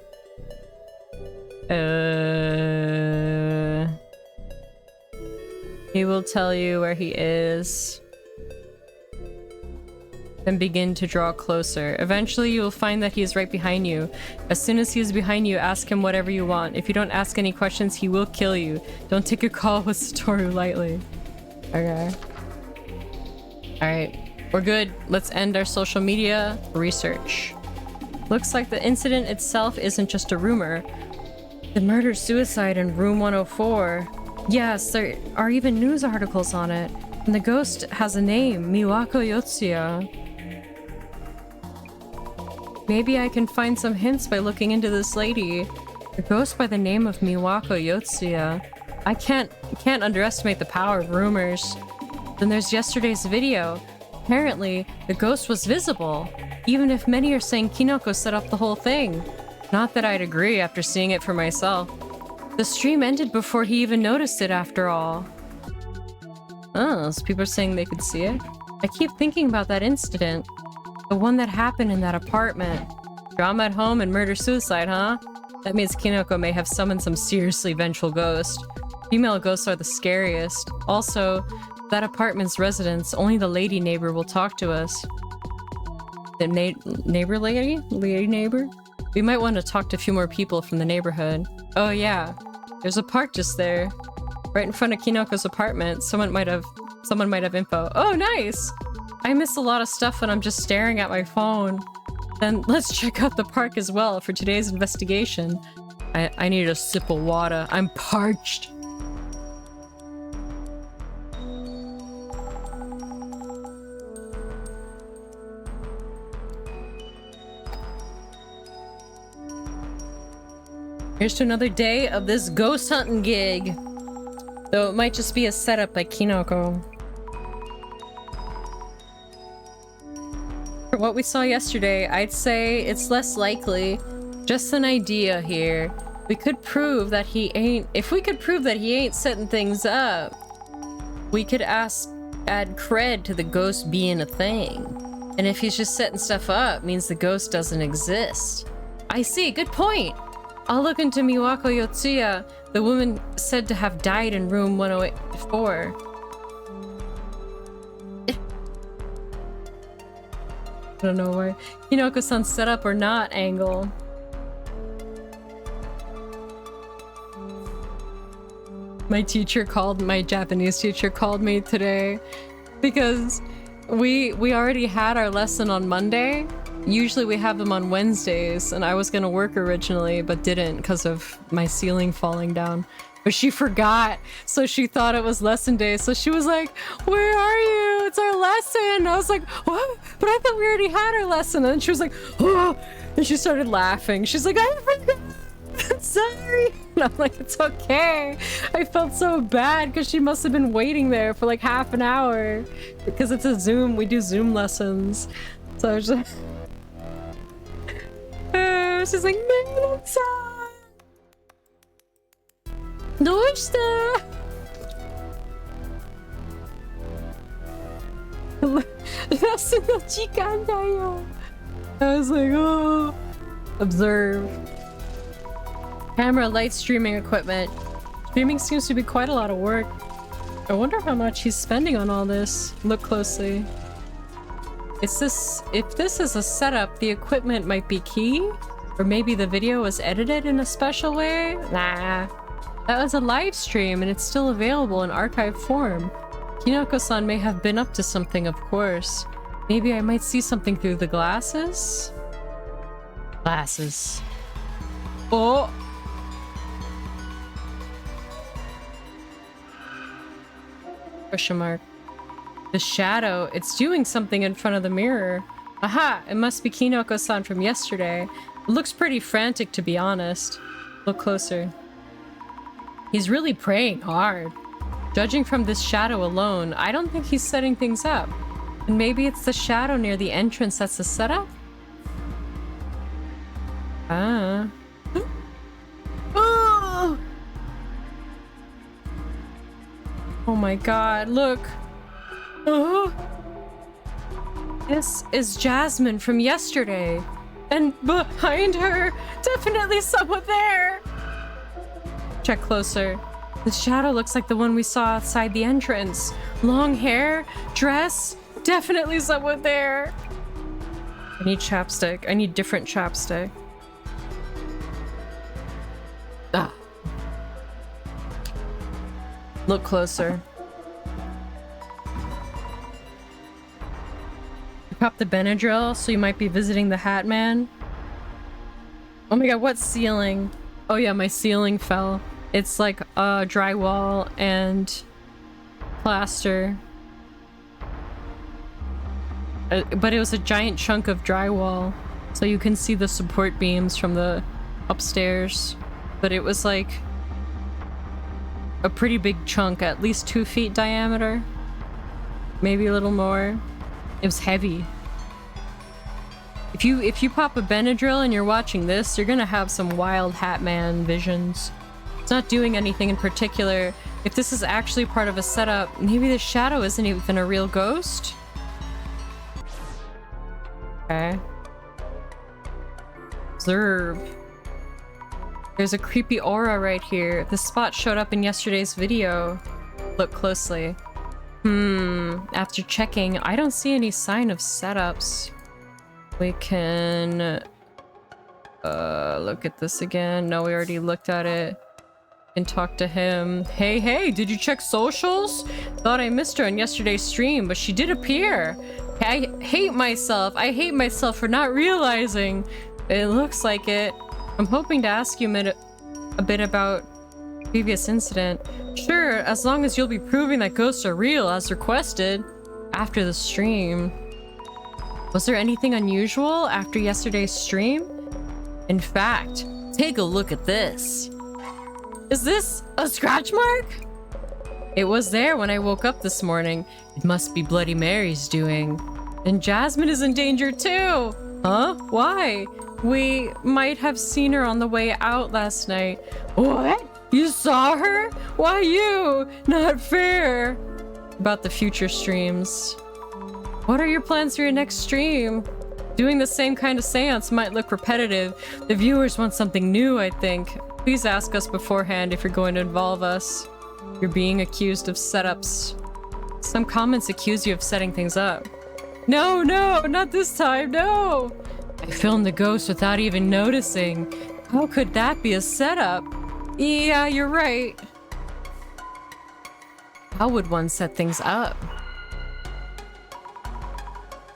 He will tell you where he is. Then begin to draw closer. Eventually you will find that he is right behind you. As soon as he is behind you, ask him whatever you want. If you don't ask any questions, he will kill you. Don't take a call with Satoru lightly. Okay. Alright. We're good. Let's end our social media research. Looks like the incident itself isn't just a rumor. The murder-suicide in room 104. Yes, there are even news articles on it. And the ghost has a name, Miwako Yotsuya. Maybe I can find some hints by looking into this lady. A ghost by the name of Miwako Yotsuya. I can't underestimate the power of rumors. Then there's yesterday's video. Apparently, the ghost was visible, even if many are saying Kinoko set up the whole thing. Not that I'd agree after seeing it for myself. The stream ended before he even noticed it after all. Oh, so people are saying they could see it? I keep thinking about that incident. The one that happened in that apartment. Drama at home and murder-suicide, huh? That means Kinoko may have summoned some seriously vengeful ghost. Female ghosts are the scariest. Also, that apartment's residents, only the lady neighbor will talk to us. The neighbor lady? Lady neighbor? We might want to talk to a few more people from the neighborhood. Oh yeah, there's a park just there. Right in front of Kinoko's apartment. Someone might have info. Oh, nice! I miss a lot of stuff when I'm just staring at my phone. Then let's check out the park as well for today's investigation. I need a sip of water. I'm parched. Here's to another day of this ghost hunting gig. Though it might just be a setup by Kinoko. For what we saw yesterday, I'd say it's less likely. Just an idea here. we could prove that he ain't... If we could prove that he ain't setting things up, we could add cred to the ghost being a thing. And if he's just setting stuff up, means the ghost doesn't exist. I see, good point. I'll look into Miwako Yotsuya, the woman said to have died in room 104. I don't know why. Hinako-san set up or not angle. My Japanese teacher called me today because we already had our lesson on Monday. Usually we have them on Wednesdays, and I was gonna work originally but didn't because of my ceiling falling down. But she forgot, so she thought it was lesson day. So she was like, "Where are you? It's our lesson." I was like, "What? But I thought we already had our lesson." And she was like, "Oh," and she started laughing. She's like, "I forgot. I'm sorry." And I'm like, "It's okay." I felt so bad because she must have been waiting there for like half an hour because it's a Zoom. We do Zoom lessons. So I was just, she's like, "Megan-san, どうした?" Lesson の時間だよ. I was like, oh. Observe. Camera, light, streaming equipment. Streaming seems to be quite a lot of work. I wonder how much he's spending on all this. Look closely. If this is a setup, the equipment might be key? Or maybe the video was edited in a special way? Nah. That was a live stream and it's still available in archive form. Hinako-san may have been up to something, of course. Maybe I might see something through the glasses? Glasses. Oh! Question mark. The shadow, it's doing something in front of the mirror. Aha! It must be Kinoko-san from yesterday. It looks pretty frantic, to be honest. Look closer. He's really praying hard. Judging from this shadow alone, I don't think he's setting things up. And maybe it's the shadow near the entrance that's the setup? Ah. Oh! Oh my god, look. Oh. This is Jasmine from yesterday. And behind her, definitely someone there. Check closer. The shadow looks like the one we saw outside the entrance. Long hair, dress, definitely someone there. I need chapstick. I need different chapstick. Ah. Look closer. You popped the Benadryl, so you might be visiting the Hat Man. Oh my god, what ceiling? Oh yeah, my ceiling fell. It's like drywall and plaster. But it was a giant chunk of drywall, so you can see the support beams from the upstairs. But it was like a pretty big chunk, at least 2 feet diameter. Maybe a little more. It was heavy. If you pop a Benadryl and you're watching this, you're gonna have some wild Hat Man visions. It's not doing anything in particular. If this is actually part of a setup, maybe the shadow isn't even a real ghost? Okay. Observe. There's a creepy aura right here. This spot showed up in yesterday's video. Look closely. After checking, I don't see any sign of setups. We can look at this again. No, we already looked at it. And talk to him. Hey, did you check socials? Thought I missed her on yesterday's stream, but she did appear. I hate myself. I hate myself for not realizing. It looks like it. I'm hoping to ask you a bit about previous incident. Sure, as long as you'll be proving that ghosts are real as requested after the stream. Was there anything unusual after yesterday's stream? In fact, take a look at this. Is this a scratch mark? It was there when I woke up this morning. It must be Bloody Mary's doing. And Jasmine is in danger too. Huh? Why? We might have seen her on the way out last night. What? You saw her? Why you? Not fair. About the future streams. What are your plans for your next stream? Doing the same kind of seance might look repetitive. The viewers want something new, I think. Please ask us beforehand if you're going to involve us. You're being accused of setups. Some comments accuse you of setting things up. No, not this time, no! I filmed the ghost without even noticing. How could that be a setup? Yeah, you're right. How would one set things up?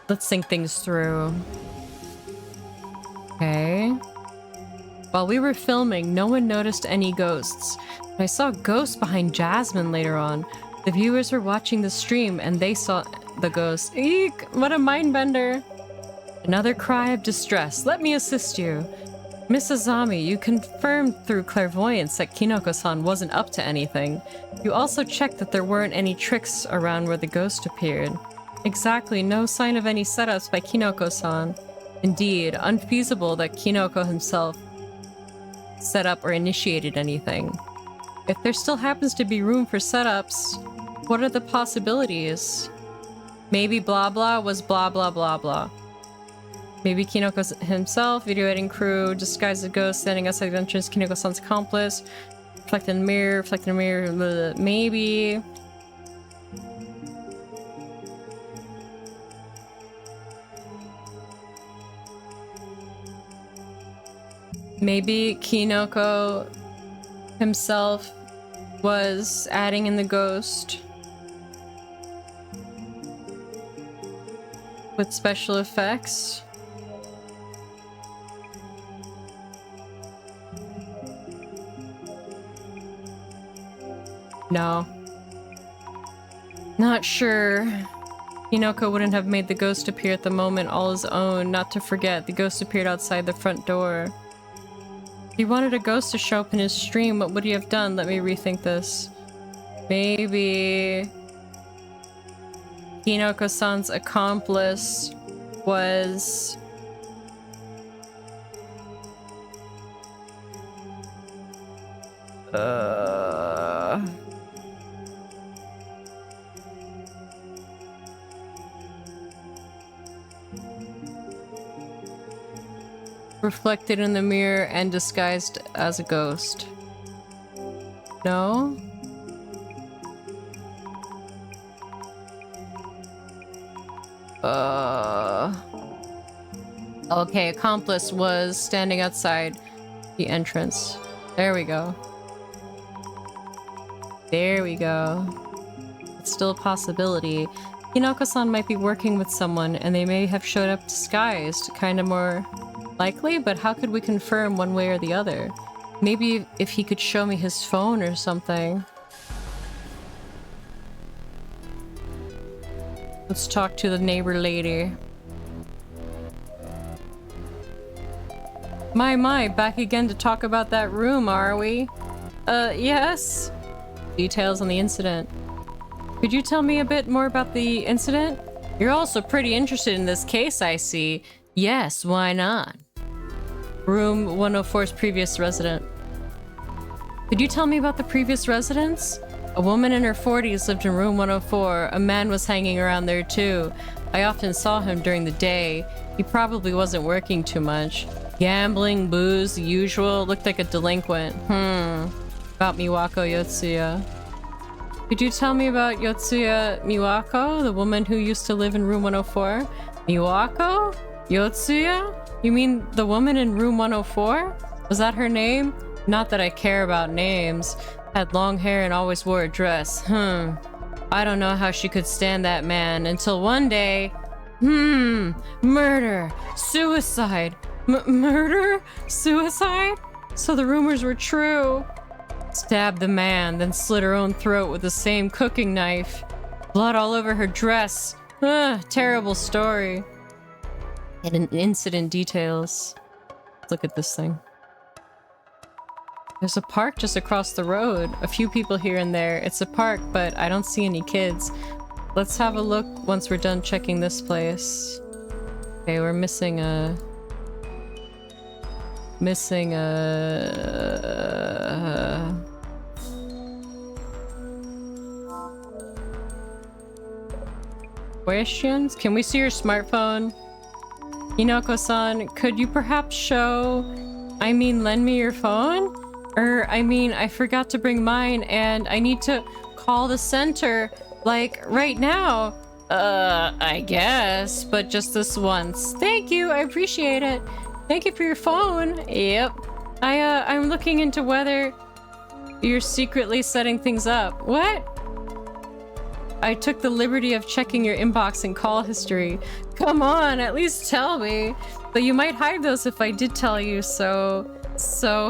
Let's think things through. Okay. While we were filming, no one noticed any ghosts. But I saw ghosts behind Jasmine later on. The viewers were watching the stream and they saw the ghost. Eek! What a mindbender! Another cry of distress. Let me assist you. Miss Azami, you confirmed through clairvoyance that Kinoko-san wasn't up to anything. You also checked that there weren't any tricks around where the ghost appeared. Exactly, no sign of any setups by Kinoko-san. Indeed, unfeasible that Kinoko himself set up or initiated anything. If there still happens to be room for setups, what are the possibilities? Maybe blah blah was blah blah blah blah. Maybe Kinoko himself, video editing crew, disguised as a ghost, standing outside the entrance, Kinoko-san's accomplice, reflect in the mirror, blah, maybe. Maybe Kinoko himself was adding in the ghost with special effects. No. Not sure. Kinoko wouldn't have made the ghost appear at the moment all his own. Not to forget, the ghost appeared outside the front door. If he wanted a ghost to show up in his stream, what would he have done? Let me rethink this. Maybe Kinoko-san's accomplice was reflected in the mirror and disguised as a ghost. No? Okay, accomplice was standing outside the entrance. There we go. There we go. It's still a possibility. Kinoko-san might be working with someone and they may have showed up disguised. Kinda more likely, but how could we confirm one way or the other? Maybe if he could show me his phone or something. Let's talk to the neighbor lady. My, back again to talk about that room, are we? Yes? Details on the incident. Could you tell me a bit more about the incident? You're also pretty interested in this case, I see. Yes, why not? Room 104's previous resident. Could you tell me about the previous residents? A woman in her 40s lived in room 104. A man was hanging around there too. I often saw him during the day. He probably wasn't working too much. Gambling, booze, the usual. Looked like a delinquent. About Miwako Yotsuya. Could you tell me about Yotsuya Miwako, the woman who used to live in room 104? Miwako? Yotsuya? You mean the woman in room 104? Was that her name? Not that I care about names. Had long hair and always wore a dress. I don't know how she could stand that man until one day... Murder! Suicide! Murder? Suicide? So the rumors were true. Stabbed the man, then slit her own throat with the same cooking knife. Blood all over her dress. Terrible story. And incident details. Let's look at this thing. There's a park just across the road. A few people here and there. It's a park, but I don't see any kids. Let's have a look once we're done checking this place. Okay, we're missing a Missing questions? Can we see your smartphone? Hinako-san, could you perhaps lend me your phone? I forgot to bring mine and I need to call the center, like, right now. I guess, but just this once. Thank you, I appreciate it. Thank you for your phone. Yep. I'm looking into whether you're secretly setting things up. What? I took the liberty of checking your inbox and call history. Come on, at least tell me. But you might hide those if I did tell you, so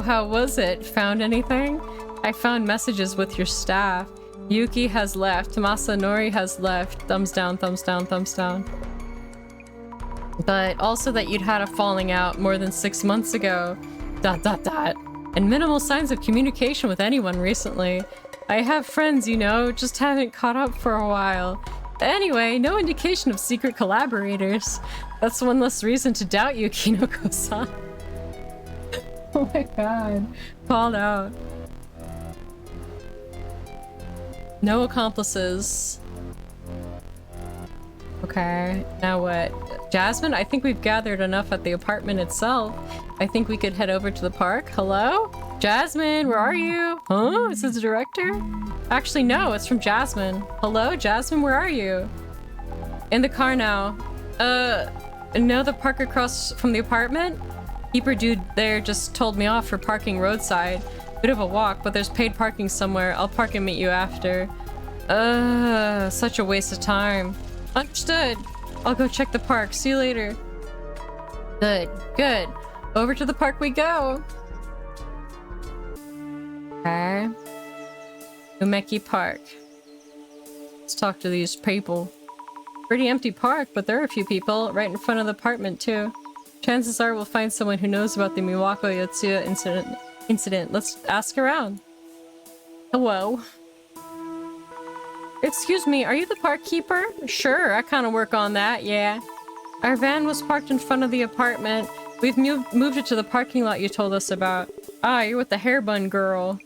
how was it? Found anything? I found messages with your staff. Yuki has left. Masanori has left. Thumbs down, thumbs down, thumbs down. But also that you'd had a falling out more than 6 months ago. ... And minimal signs of communication with anyone recently. I have friends, you know, just haven't caught up for a while. Anyway, no indication of secret collaborators. That's one less reason to doubt you, Kinoko-san. Oh my god. Called out. No accomplices. Okay, now what? Jasmine, I think we've gathered enough at the apartment itself. I think we could head over to the park. Hello? Jasmine, where are you? Huh? Is this the director? Actually, no, it's from Jasmine. Hello, Jasmine, where are you? In the car now. No, the park across from the apartment? Keeper dude there just told me off for parking roadside. Bit of a walk, but there's paid parking somewhere. I'll park and meet you after. Such a waste of time. Understood. I'll go check the park. See you later. Good, good. Over to the park we go. Okay. Umeki Park. Let's talk to these people. Pretty empty park, but there are a few people right in front of the apartment too. Chances are we'll find someone who knows about the Miwako Yotsuya incident. Let's ask around. Hello. Excuse me, are you the park keeper? Sure, I kind of work on that, yeah. Our van was parked in front of the apartment. We've moved it to the parking lot you told us about. Ah, you're with the hairbun girl.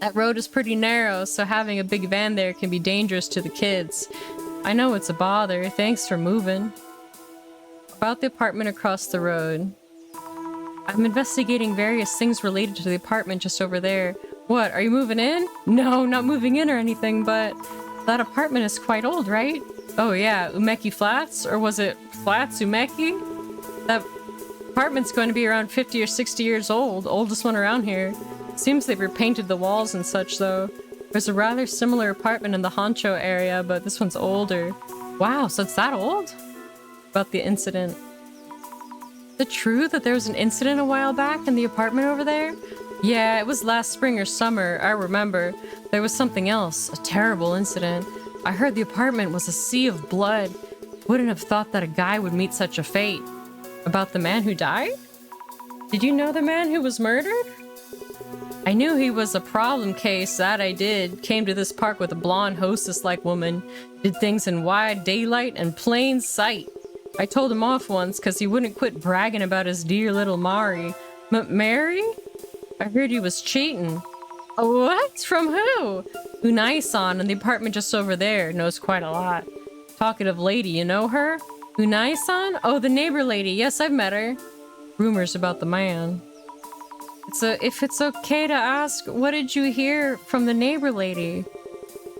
That road is pretty narrow, so having a big van there can be dangerous to the kids. I know it's a bother. Thanks for moving. About the apartment across the road. I'm investigating various things related to the apartment just over there. What, are you moving in? No, not moving in or anything, but that apartment is quite old, right? Oh yeah, Umeki Flats? Or was it Flats Umeki? That apartment's going to be around 50 or 60 years old, oldest one around here. Seems they've repainted the walls and such though. There's a rather similar apartment in the Honcho area, but this one's older. Wow, so it's that old? About the incident. Is it true that there was an incident a while back in the apartment over there? Yeah, it was last spring or summer, I remember. There was something else, a terrible incident. I heard the apartment was a sea of blood. Wouldn't have thought that a guy would meet such a fate. About the man who died? Did you know the man who was murdered? I knew he was a problem case, that I did. Came to this park with a blonde hostess-like woman. Did things in wide daylight and plain sight. I told him off once because he wouldn't quit bragging about his dear little Mari. Mary? I heard he was cheating. What? From who? Unai-san in the apartment just over there knows quite a lot. Talkative lady, you know her? Unai-san? Oh, the neighbor lady. Yes, I've met her. Rumors about the man. If it's okay to ask, what did you hear from the neighbor lady?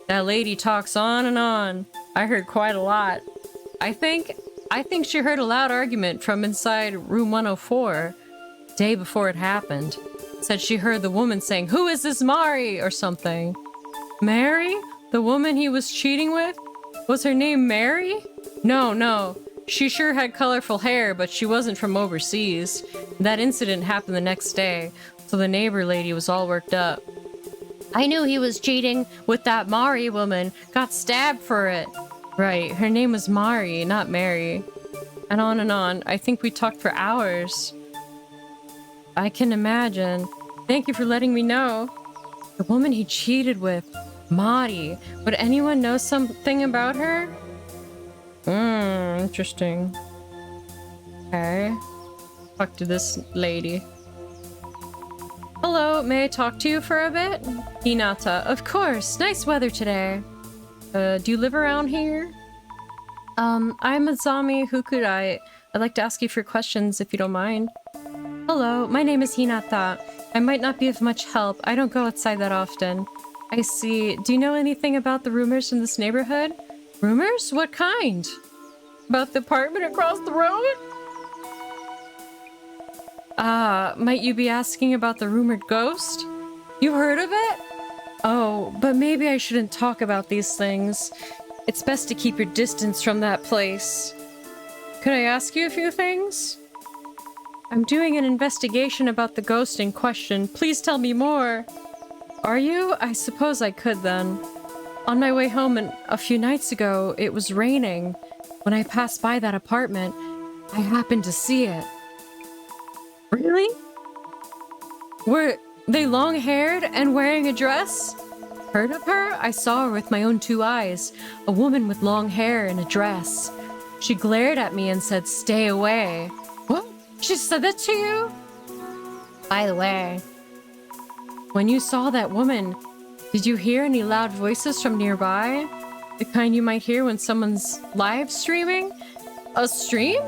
That lady talks on and on. I heard quite a lot. I think she heard a loud argument from inside room 104. Day before it happened. Said she heard the woman saying, "Who is this Mari?" or something. Mary? The woman he was cheating with? Was her name Mary? No. She sure had colorful hair, but she wasn't from overseas. That incident happened the next day, so the neighbor lady was all worked up. I knew he was cheating with that Mari woman. Got stabbed for it. Right, her name was Mari, not Mary. And on. I think we talked for hours. I can imagine. Thank you for letting me know. The woman he cheated with, Mari. Would anyone know something about her? Interesting. Okay. Talk to this lady. Hello, may I talk to you for a bit? Hinata, of course. Nice weather today. Do you live around here? I'm Azami Hukurai. I'd like to ask you a few questions if you don't mind. Hello, my name is Hinata. I might not be of much help. I don't go outside that often. I see. Do you know anything about the rumors in this neighborhood? Rumors? What kind? About the apartment across the road? Might you be asking about the rumored ghost? You heard of it? Oh, but maybe I shouldn't talk about these things. It's best to keep your distance from that place. Could I ask you a few things? I'm doing an investigation about the ghost in question. Please tell me more. Are you? I suppose I could then. On my way home a few nights ago, it was raining. When I passed by that apartment, I happened to see it. Really? Were they long-haired and wearing a dress? Heard of her? I saw her with my own 2 eyes. A woman with long hair in a dress. She glared at me and said, "Stay away." What? She said that to you? By the way, when you saw that woman, did you hear any loud voices from nearby? The kind you might hear when someone's live streaming? A stream?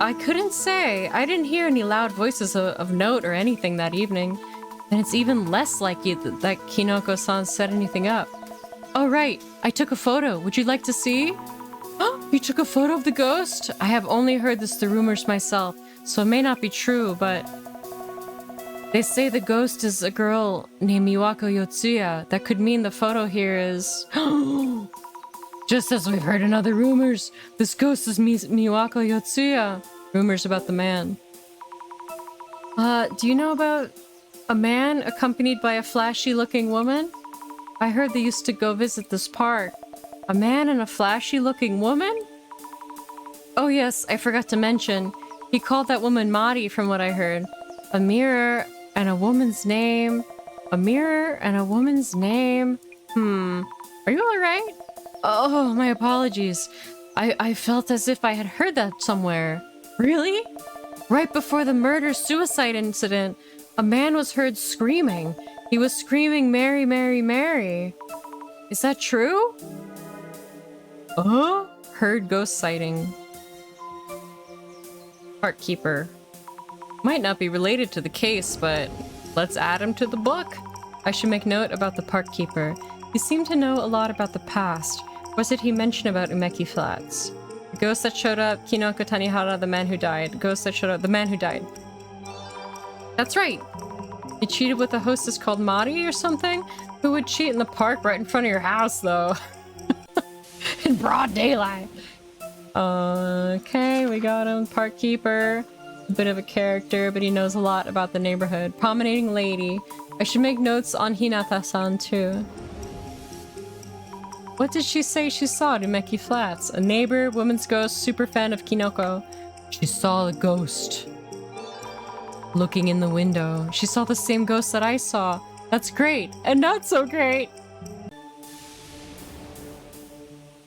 I couldn't say. I didn't hear any loud voices of note or anything that evening. And it's even less likely that Kinoko-san set anything up. Oh, right. I took a photo. Would you like to see? You took a photo of the ghost? I have only heard this through rumors myself, so it may not be true, but... They say the ghost is a girl named Miwako Yotsuya. That could mean the photo here is... Just as we've heard in other rumors, this ghost is Miwako Yotsuya. Rumors about the man. Do you know about a man accompanied by a flashy-looking woman? I heard they used to go visit this park. A man and a flashy-looking woman? Oh yes, I forgot to mention. He called that woman Mari from what I heard. A mirror and a woman's name. A mirror and a woman's name. Are you alright? Oh, my apologies. I felt as if I had heard that somewhere. Really? Right before the murder-suicide incident, a man was heard screaming. He was screaming, "Mary, Mary, Mary." Is that true? Heard ghost sighting. Park keeper. Might not be related to the case, but let's add him to the book. I should make note about the park keeper. He seemed to know a lot about the past. What did he mention about Umeki Flats? The ghost that showed up, Kinoko Tanihara, the man who died. The ghost that showed up, the man who died. That's right. He cheated with a hostess called Mari or something? Who would cheat in the park right in front of your house, though? In broad daylight. Okay, we got him. Park keeper. A bit of a character, but he knows a lot about the neighborhood. Promenading lady. I should make notes on Hinata-san, too. What did she say she saw at Umeki Flats? A neighbor, woman's ghost, super fan of Kinoko. She saw a ghost. Looking in the window. She saw the same ghost that I saw. That's great. And not so great.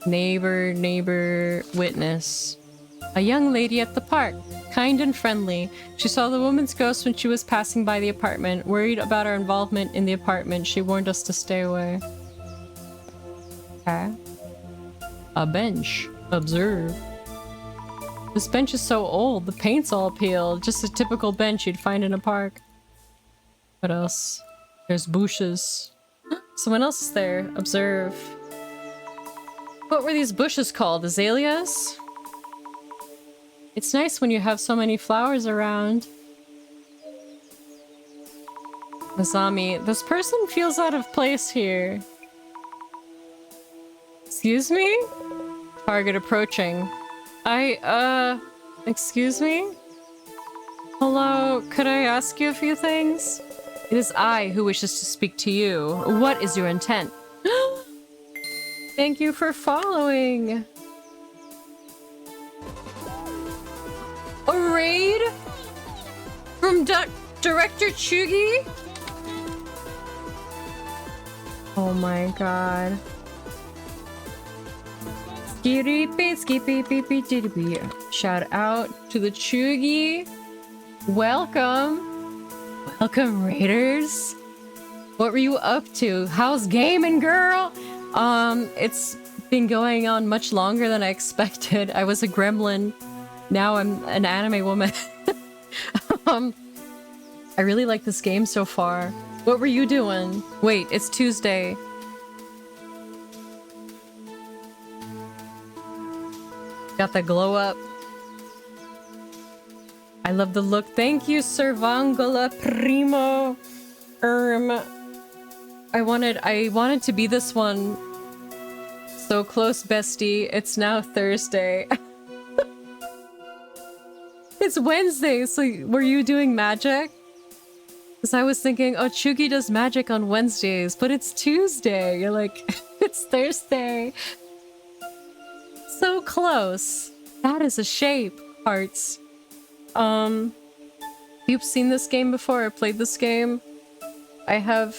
Neighbor, witness. A young lady at the park. Kind and friendly. She saw the woman's ghost when she was passing by the apartment. Worried about our involvement in the apartment, she warned us to stay away. Okay. A bench. Observe. This bench is so old, the paint's all peeled. Just a typical bench you'd find in a park. What else? There's bushes. Someone else is there. Observe. What were these bushes called? Azaleas? It's nice when you have so many flowers around. Masami, this person feels out of place here. Excuse me? Target approaching. Excuse me? Hello, could I ask you a few things? It is I who wishes to speak to you. What is your intent? Thank you for following. A raid? From Director Chugi? Oh my god. Shout out to the Chugi. Welcome! Welcome, Raiders! What were you up to? How's gaming, girl? It's been going on much longer than I expected. I was a gremlin. Now I'm an anime woman. I really like this game so far. What were you doing? Wait, it's Tuesday. Got the glow up. I love the look. Thank you, Servangola Primo. I wanted to be this one. So close, bestie. It's now Thursday. It's Wednesday, so were you doing magic? Because I was thinking, oh, Chugi does magic on Wednesdays, but it's Tuesday. You're like, it's Thursday. So close. That is a shape, hearts. You've seen this game before or played this game? I have.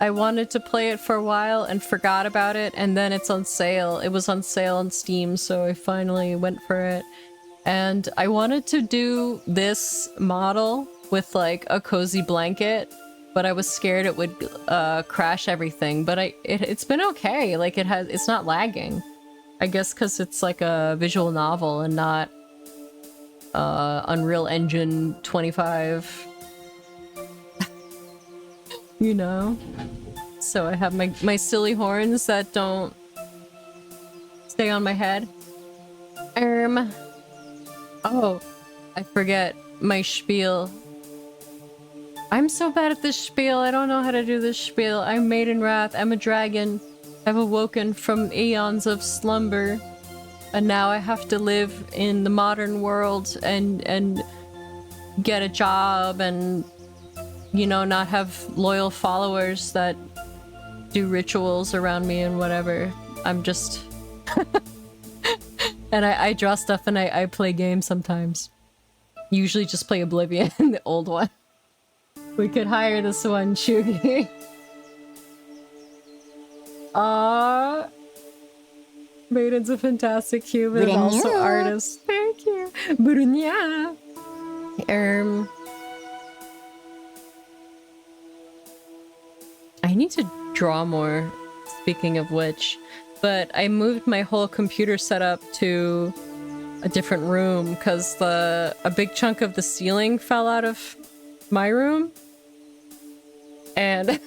I wanted to play it for a while and forgot about it, and then it's on sale. It was on sale on Steam, so I finally went for it. And I wanted to do this model with like a cozy blanket, but I was scared it would crash everything. But it's been okay. Like it's not lagging. I guess because it's like a visual novel and not Unreal Engine 25. You know? So I have my silly horns that don't stay on my head. Oh, I forget my spiel. I'm so bad at this spiel. I don't know how to do this spiel. I'm Maiden Wrath. I'm a dragon. I've awoken from eons of slumber. And now I have to live in the modern world and get a job and, you know, not have loyal followers that do rituals around me and whatever. I'm just... And I draw stuff and I play games sometimes. Usually just play Oblivion, the old one. We could hire this one, Shugi. Maiden's a fantastic human, also artist. Thank you. Burunya. I need to draw more, speaking of which. But I moved my whole computer setup to a different room because a big chunk of the ceiling fell out of my room. And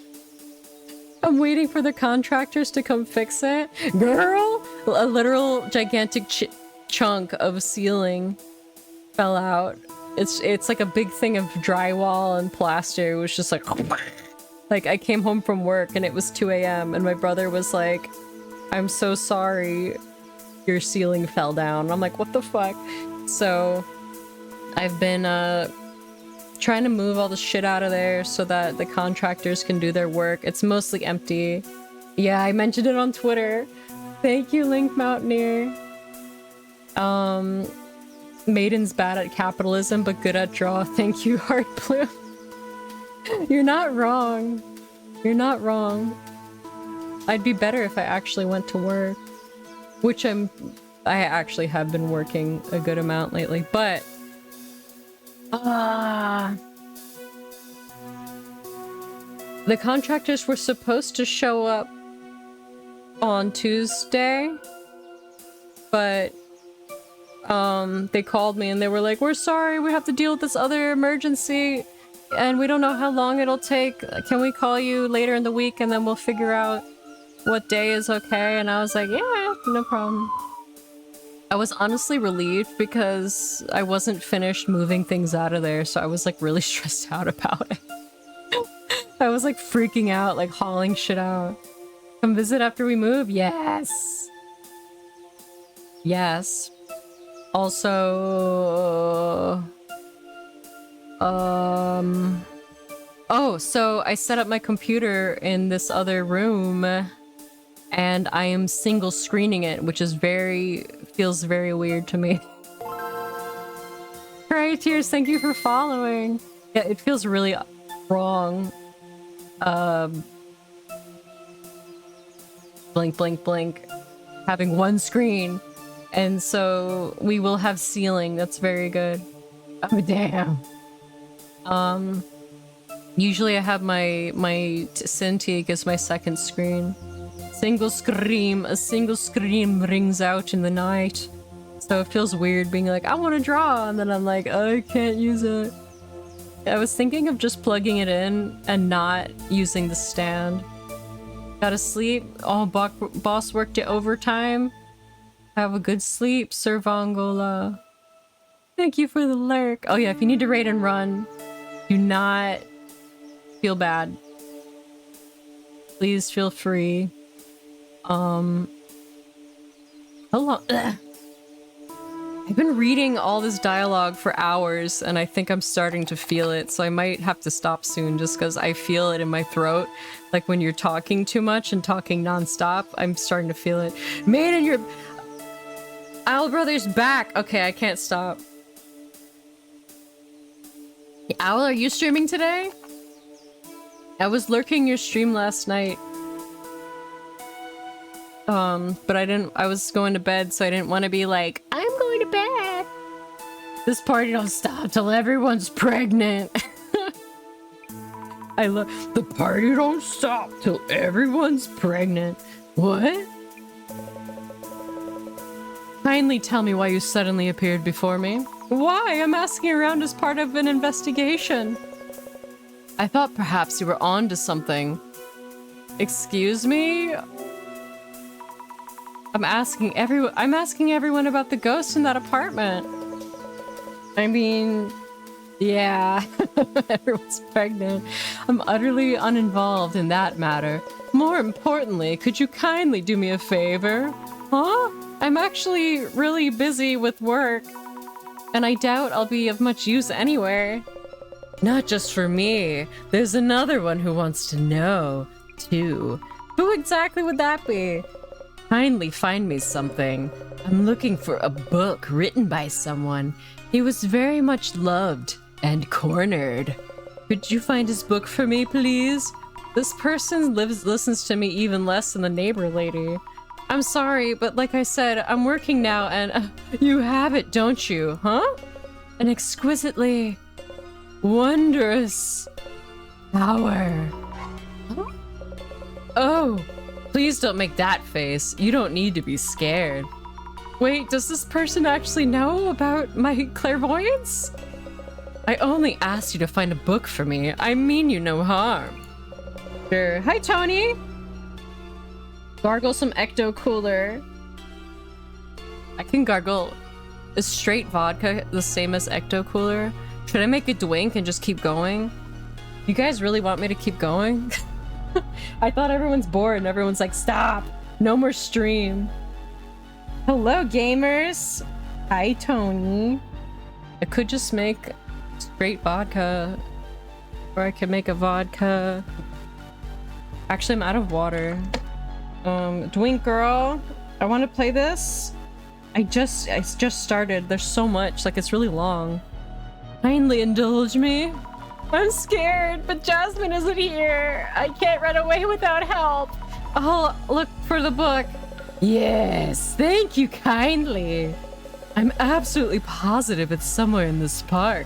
I'm waiting for the contractors to come fix it. Girl! A literal gigantic chunk of ceiling fell out. It's like a big thing of drywall and plaster. It was just like... Like, I came home from work and it was 2 a.m. and my brother was like, I'm so sorry your ceiling fell down. I'm like, what the fuck? So I've been trying to move all the shit out of there so that the contractors can do their work. It's mostly empty. Yeah, I mentioned it on Twitter. Thank you, Link Mountaineer. Maiden's bad at capitalism but good at draw. Thank you, Heart Blue. You're not wrong. You're not wrong. I'd be better if I actually went to work. Which I actually have been working a good amount lately, but... The contractors were supposed to show up on Tuesday, but they called me and they were like, we're sorry, we have to deal with this other emergency and we don't know how long it'll take. Can we call you later in the week and then we'll figure out what day is okay? And I was like, yeah, no problem. I was honestly relieved because I wasn't finished moving things out of there, so I was like really stressed out about it. I was like freaking out, like hauling shit out. Come visit after we move? Yes! Yes. Also... Oh, so I set up my computer in this other room and I am single screening it, which is feels very weird to me. Cry Tears, thank you for following. Yeah, it feels really wrong. Blink, blink, blink. Having one screen. And so we will have ceiling. That's very good. Oh damn. Usually I have my Cintiq as my second screen. A single scream rings out in the night. So it feels weird being like, I want to draw, and then I'm like, I can't use it. I was thinking of just plugging it in and not using the stand. Gotta sleep. Oh, boss worked it overtime. Have a good sleep, Sir Vongola. Thank you for the lurk. Oh yeah, if you need to raid and run, do not feel bad. Please feel free. How long? Ugh. I've been reading all this dialogue for hours, and I think I'm starting to feel it, so I might have to stop soon just because I feel it in my throat. Like when you're talking too much and talking non-stop, I'm starting to feel it. Maiden, your Owl Brother's back! Okay, I can't stop. Owl, are you streaming today? I was lurking your stream last night. But I was going to bed, so I didn't want to be like, I'm going to bed. This party don't stop till everyone's pregnant. I love the party don't stop till everyone's pregnant. What? Kindly tell me why you suddenly appeared before me. Why? I'm asking around as part of an investigation. I thought perhaps you were on to something. Excuse me? I'm asking everyone about the ghost in that apartment. I mean, yeah, everyone's pregnant. I'm utterly uninvolved in that matter. More importantly, could you kindly do me a favor? Huh? I'm actually really busy with work, and I doubt I'll be of much use anywhere. Not just for me. There's another one who wants to know, too. Who exactly would that be? Kindly find me something. I'm looking for a book written by someone. He was very much loved and cornered. Could you find his book for me, please? This person listens to me even less than the neighbor lady. I'm sorry, but like I said, I'm working now and you have it, don't you? Huh? An exquisitely wondrous power. Huh? Oh. Please don't make that face. You don't need to be scared. Wait, does this person actually know about my clairvoyance? I only asked you to find a book for me. I mean you no harm. Sure. Hi, Tony! Gargle some Ecto Cooler. I can gargle a straight vodka the same as Ecto Cooler. Should I make a drink and just keep going? You guys really want me to keep going? I thought everyone's bored and everyone's like, stop! No more stream. Hello, gamers! Hi, Tony. I could just make straight vodka. Or I could make a vodka. Actually, I'm out of water. Dwink girl, I want to play this. I just started. There's so much, like it's really long. Kindly indulge me. I'm scared, but Jasmine isn't here. I can't run away without help. I'll look for the book. Yes, thank you kindly. I'm absolutely positive it's somewhere in this park.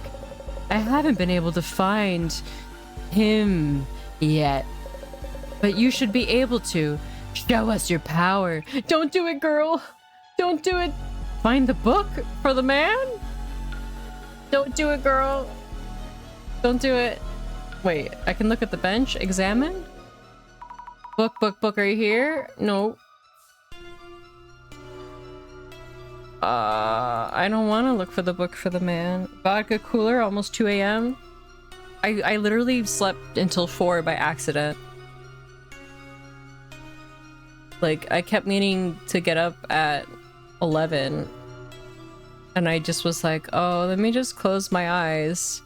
I haven't been able to find him yet, but you should be able to. Show us your power. Don't do it, girl. Don't do it. Find the book for the man? Don't do it, girl. Don't do it. Wait, I can look at the bench. Examine? Book, are you here? No. I don't want to look for the book for the man. Vodka cooler, almost 2 a.m. I literally slept until 4 by accident. Like, I kept meaning to get up at 11. And I just was like, oh, let me just close my eyes.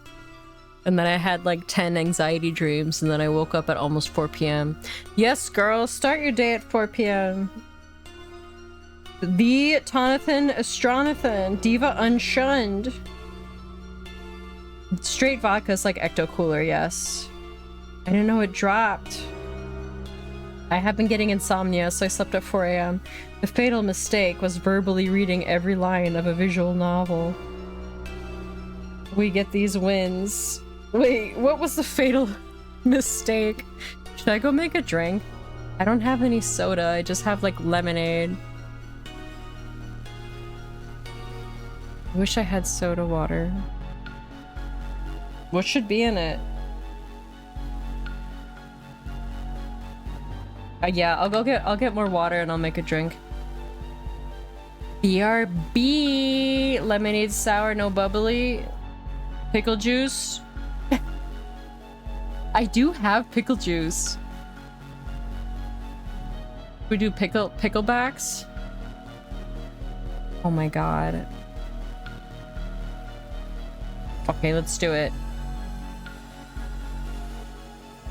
And then I had like 10 anxiety dreams, and then I woke up at almost 4 p.m. Yes, girl, start your day at 4 p.m. The Tonathan Astronathan, Diva Unshunned. Straight vodka is like Ecto Cooler, yes. I didn't know it dropped. I have been getting insomnia, so I slept at 4 a.m. The fatal mistake was verbally reading every line of a visual novel. we get these wins. Wait, what was the fatal mistake? Should I go make a drink? I don't have any soda, I just have like lemonade. I wish I had soda water. What should be in it? Yeah, I'll get more water and I'll make a drink. BRB! Lemonade sour, no bubbly. Pickle juice. I do have pickle juice. We do picklebacks? Oh my god. Okay, let's do it.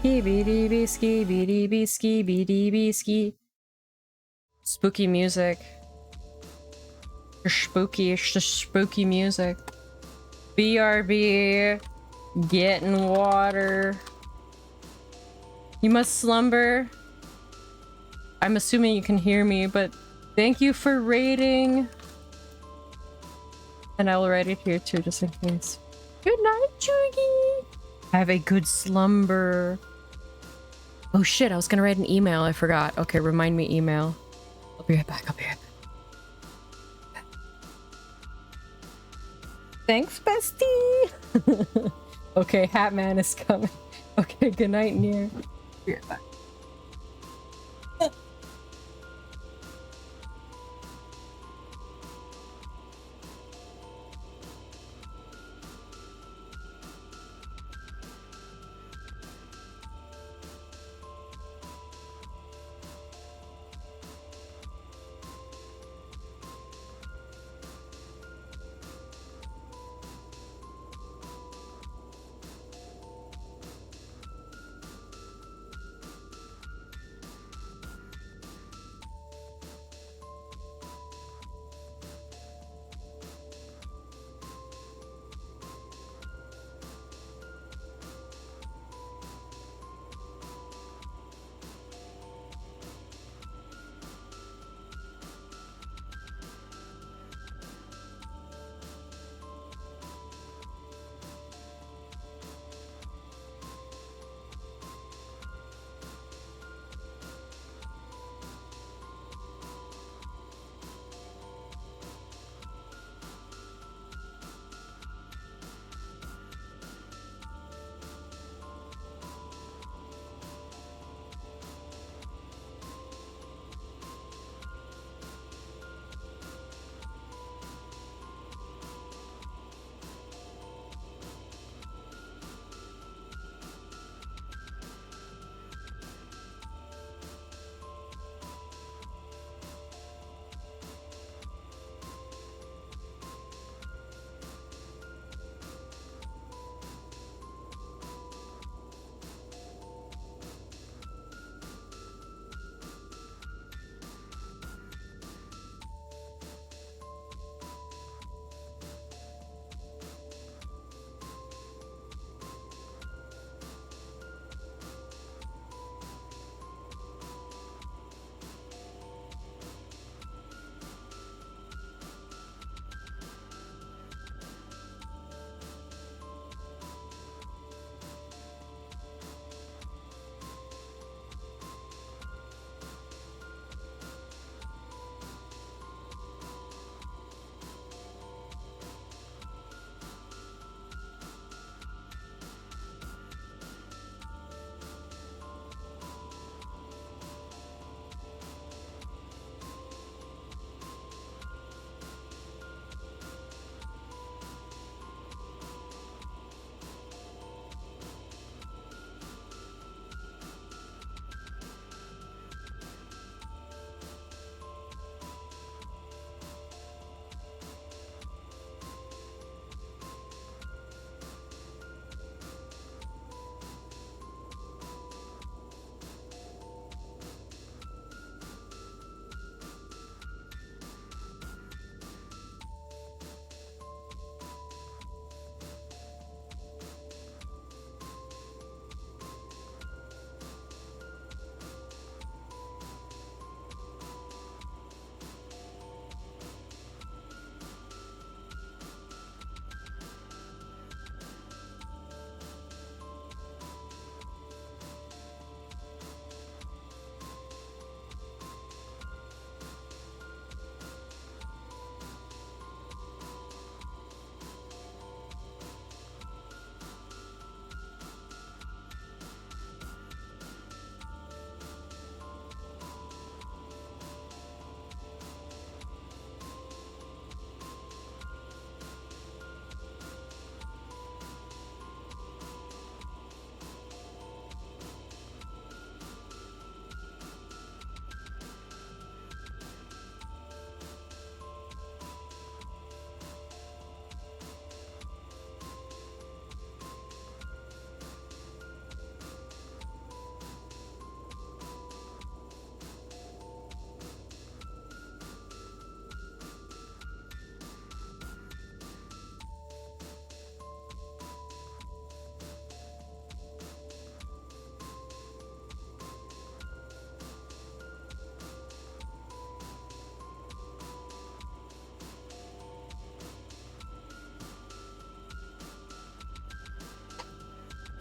Skibidi skibidi skibidi ski. Spooky music. You're spooky, it's just spooky music. BRB. Getting water. You must slumber. I'm assuming you can hear me, but thank you for raiding. And I will write it here too, just in case. Good night, Chugi. Have a good slumber. Oh shit, I was gonna write an email. I forgot. Okay, remind me email. I'll be right back. I'll be right back. Thanks, bestie. Okay, Hatman is coming. Okay, good night, Nier. Be right back.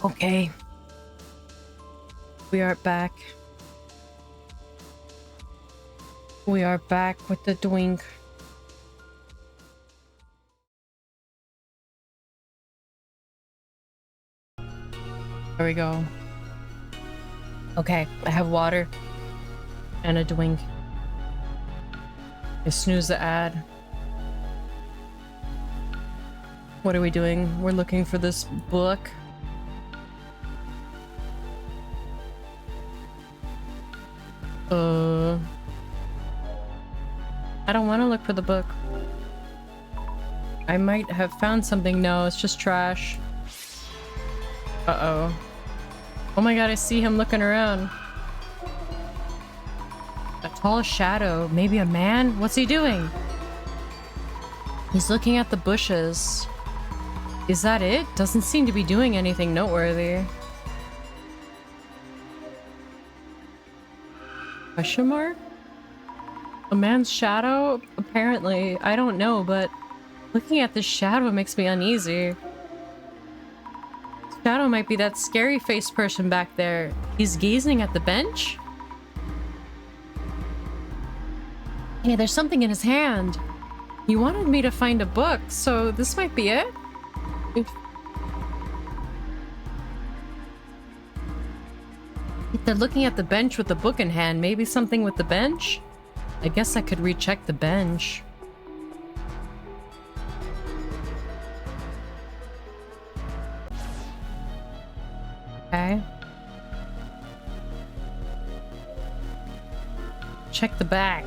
Okay. We are back. We are back with the doink. There we go. Okay, I have water and a doink. I snooze the ad. What are we doing? We're looking for this book. I don't want to look for the book. I might have found something. No, it's just trash. Uh-oh. Oh my god, I see him looking around. A tall shadow. Maybe a man? What's he doing? He's looking at the bushes. Is that it? Doesn't seem to be doing anything noteworthy. Question mark? A man's shadow? Apparently. I don't know, but looking at this shadow makes me uneasy. Shadow might be that scary-faced person back there. He's gazing at the bench? Hey, there's something in his hand. He wanted me to find a book, so this might be it? If they're looking at the bench with the book in hand, maybe something with the bench? I guess I could recheck the bench. Okay. Check the back.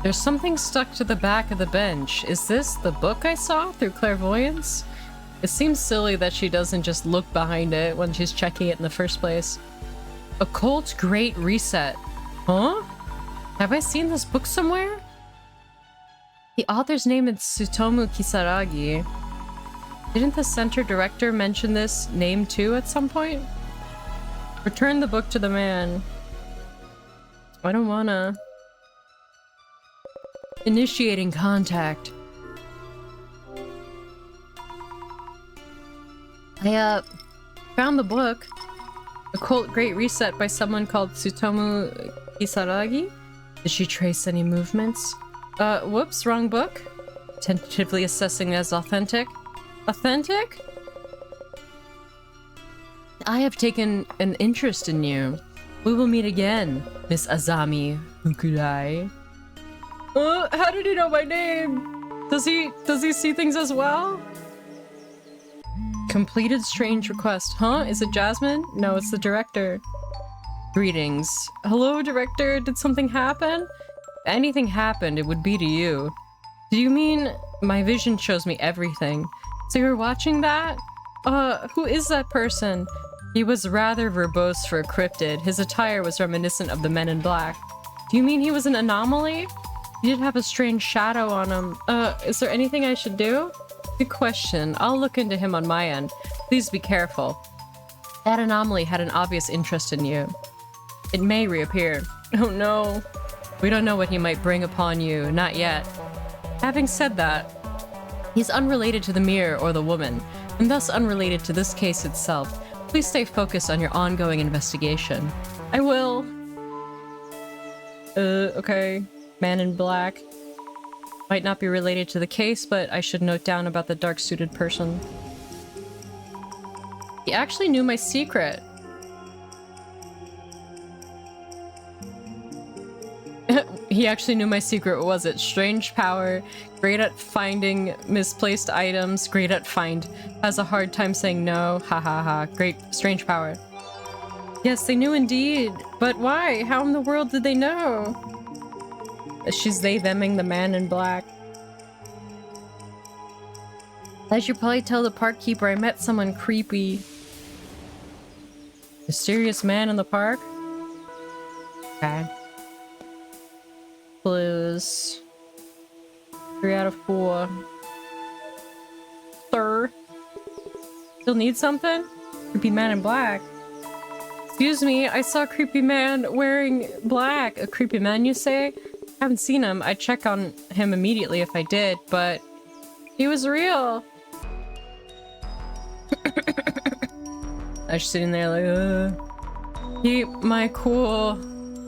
There's something stuck to the back of the bench. Is this the book I saw through clairvoyance? It seems silly that she doesn't just look behind it when she's checking it in the first place. Occult Great Reset. Huh? Have I seen this book somewhere? The author's name is Tsutomu Kisaragi. Didn't the center director mention this name too at some point? Return the book to the man. I don't wanna. Initiating contact. I found the book. Occult Great Reset by someone called Tsutomu Kisaragi. Did she trace any movements? Whoops, wrong book. Tentatively assessing as authentic. Authentic? I have taken an interest in you. We will meet again, Miss Azami Hukurai. How did he know my name? Does he see things as well? Completed strange request. Huh? Is it Jasmine? No, it's the director. Greetings. Hello, director. Did something happen? If anything happened, it would be to you. Do you mean my vision shows me everything? So you're watching that? Who is that person? He was rather verbose for a cryptid. His attire was reminiscent of the Men in Black. Do you mean he was an anomaly? He did have a strange shadow on him. Is there anything I should do? Good question. I'll look into him on my end. Please be careful. That anomaly had an obvious interest in you. It may reappear. Oh no. We don't know what he might bring upon you. Not yet. Having said that, he's unrelated to the mirror or the woman, and thus unrelated to this case itself. Please stay focused on your ongoing investigation. I will. Okay. Man in Black. Might not be related to the case, but I should note down about the dark-suited person. He actually knew my secret. He actually knew my secret. What was it? Strange power, great at finding misplaced items, great at find, has a hard time saying no, ha ha ha, great, strange power. Yes, they knew indeed, but why? How in the world did they know? She's they-theming the Man in Black. I should probably tell the park keeper I met someone creepy. Mysterious man in the park? Okay. Blues. 3 out of 4. Sir. Still need something? Creepy man in black. Excuse me, I saw a creepy man wearing black. A creepy man, you say? Haven't seen him. I'd check on him immediately if I did, but he was real. I was sitting there like, keep my cool.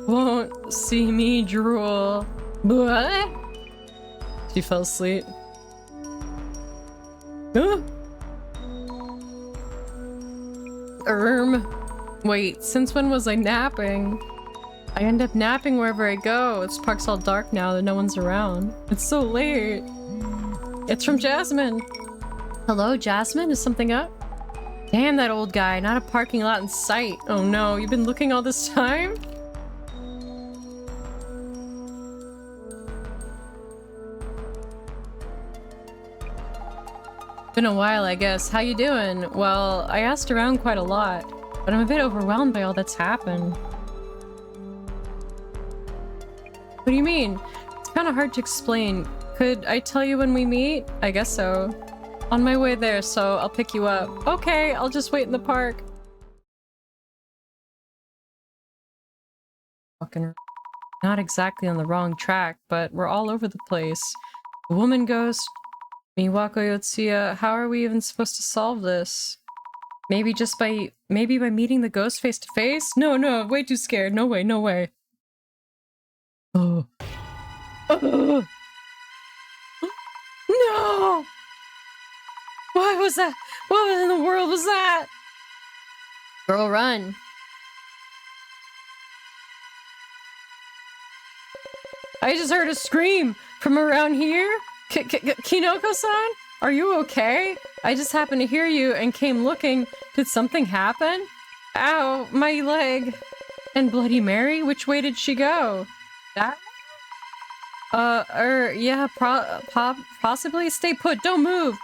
Won't see me drool. What? She fell asleep. Wait, since when was I napping? I end up napping wherever I go. This park's all dark now that no one's around. It's so late. It's from Jasmine. Hello, Jasmine? Is something up? Damn, that old guy. Not a parking lot in sight. Oh no, you've been looking all this time? Been a while, I guess. How you doing? Well, I asked around quite a lot, but I'm a bit overwhelmed by all that's happened. What do you mean? It's kind of hard to explain. Could I tell you when we meet? I guess so. On my way there, so I'll pick you up. Okay, I'll just wait in the park. Fucking not exactly on the wrong track, but we're all over the place. The woman ghost, Miwako Yotsuya, how are we even supposed to solve this? Maybe by meeting the ghost face to face? No, way too scared. No way, no way. Oh. Oh. No! What was that? What in the world was that? Girl, run. I just heard a scream from around here. Kinoko-san? Are you okay? I just happened to hear you and came looking. Did something happen? Ow, my leg. And Bloody Mary? Which way did she go? That? Yeah, possibly? Stay put, don't move!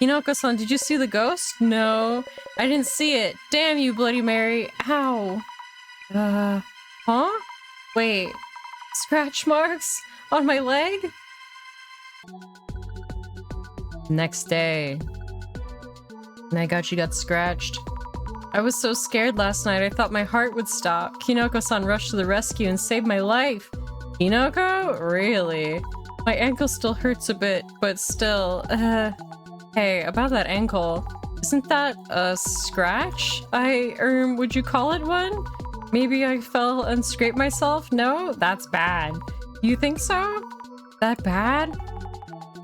Kinoko-san, did you see the ghost? No, I didn't see it. Damn you, Bloody Mary. Ow. Huh? Wait. Scratch marks on my leg? Next day. My god, she got scratched. I was so scared last night, I thought my heart would stop. Kinoko-san rushed to the rescue and saved my life. Kinoko? Really? My ankle still hurts a bit, but still, Hey, about that ankle. Isn't that a scratch? Would you call it one? Maybe I fell and scraped myself? No? That's bad. You think so? That bad?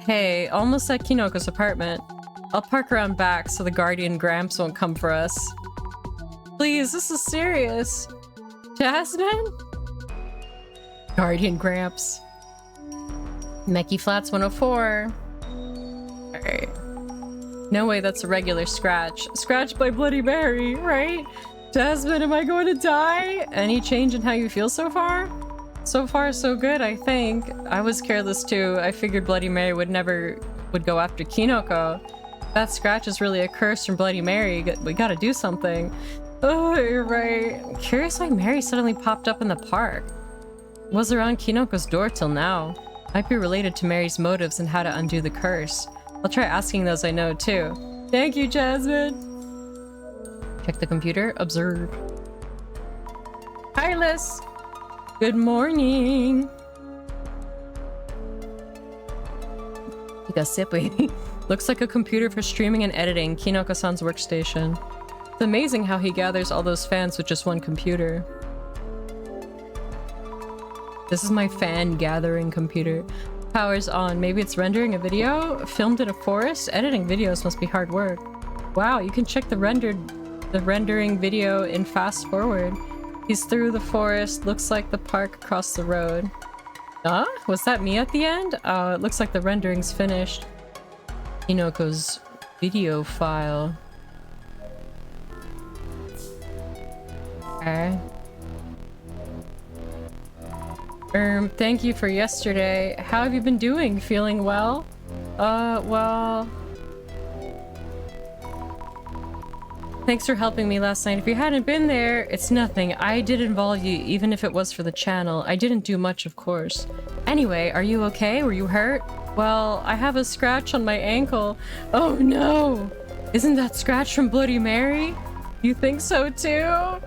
Hey, almost at Kinoko's apartment. I'll park around back so the guardian Gramps won't come for us. Please, this is serious. Jasmine? Guardian Gramps. Meki Flats 104. Alright. No way that's a regular scratch. Scratched by Bloody Mary, right? Jasmine, am I going to die? Any change in how you feel so far? So far, so good, I think. I was careless too. I figured Bloody Mary would go after Kinoko. That scratch is really a curse from Bloody Mary. We gotta do something. Oh, you're right. I'm curious why Mary suddenly popped up in the park. Was around Kinoko's door till now. Might be related to Mary's motives and how to undo the curse. I'll try asking those I know too. Thank you, Jasmine. Check the computer. Observe. Hi, Liz. Good morning. You got sippy. Looks like a computer for streaming and editing. Kinoko-san's workstation. It's amazing how he gathers all those fans with just one computer. This is my fan gathering computer. Power's on. Maybe it's rendering a video? Filmed in a forest? Editing videos must be hard work. Wow, you can check the rendering video in fast forward. He's through the forest. Looks like the park across the road. Huh? Was that me at the end? It looks like the rendering's finished. Hinoko's video file. Okay. Thank you for yesterday. How have you been doing? Feeling well? Well... Thanks for helping me last night. If you hadn't been there, it's nothing. I did involve you, even if it was for the channel. I didn't do much, of course. Anyway, are you okay? Were you hurt? Well, I have a scratch on my ankle. Oh no! Isn't that scratch from Bloody Mary? You think so too?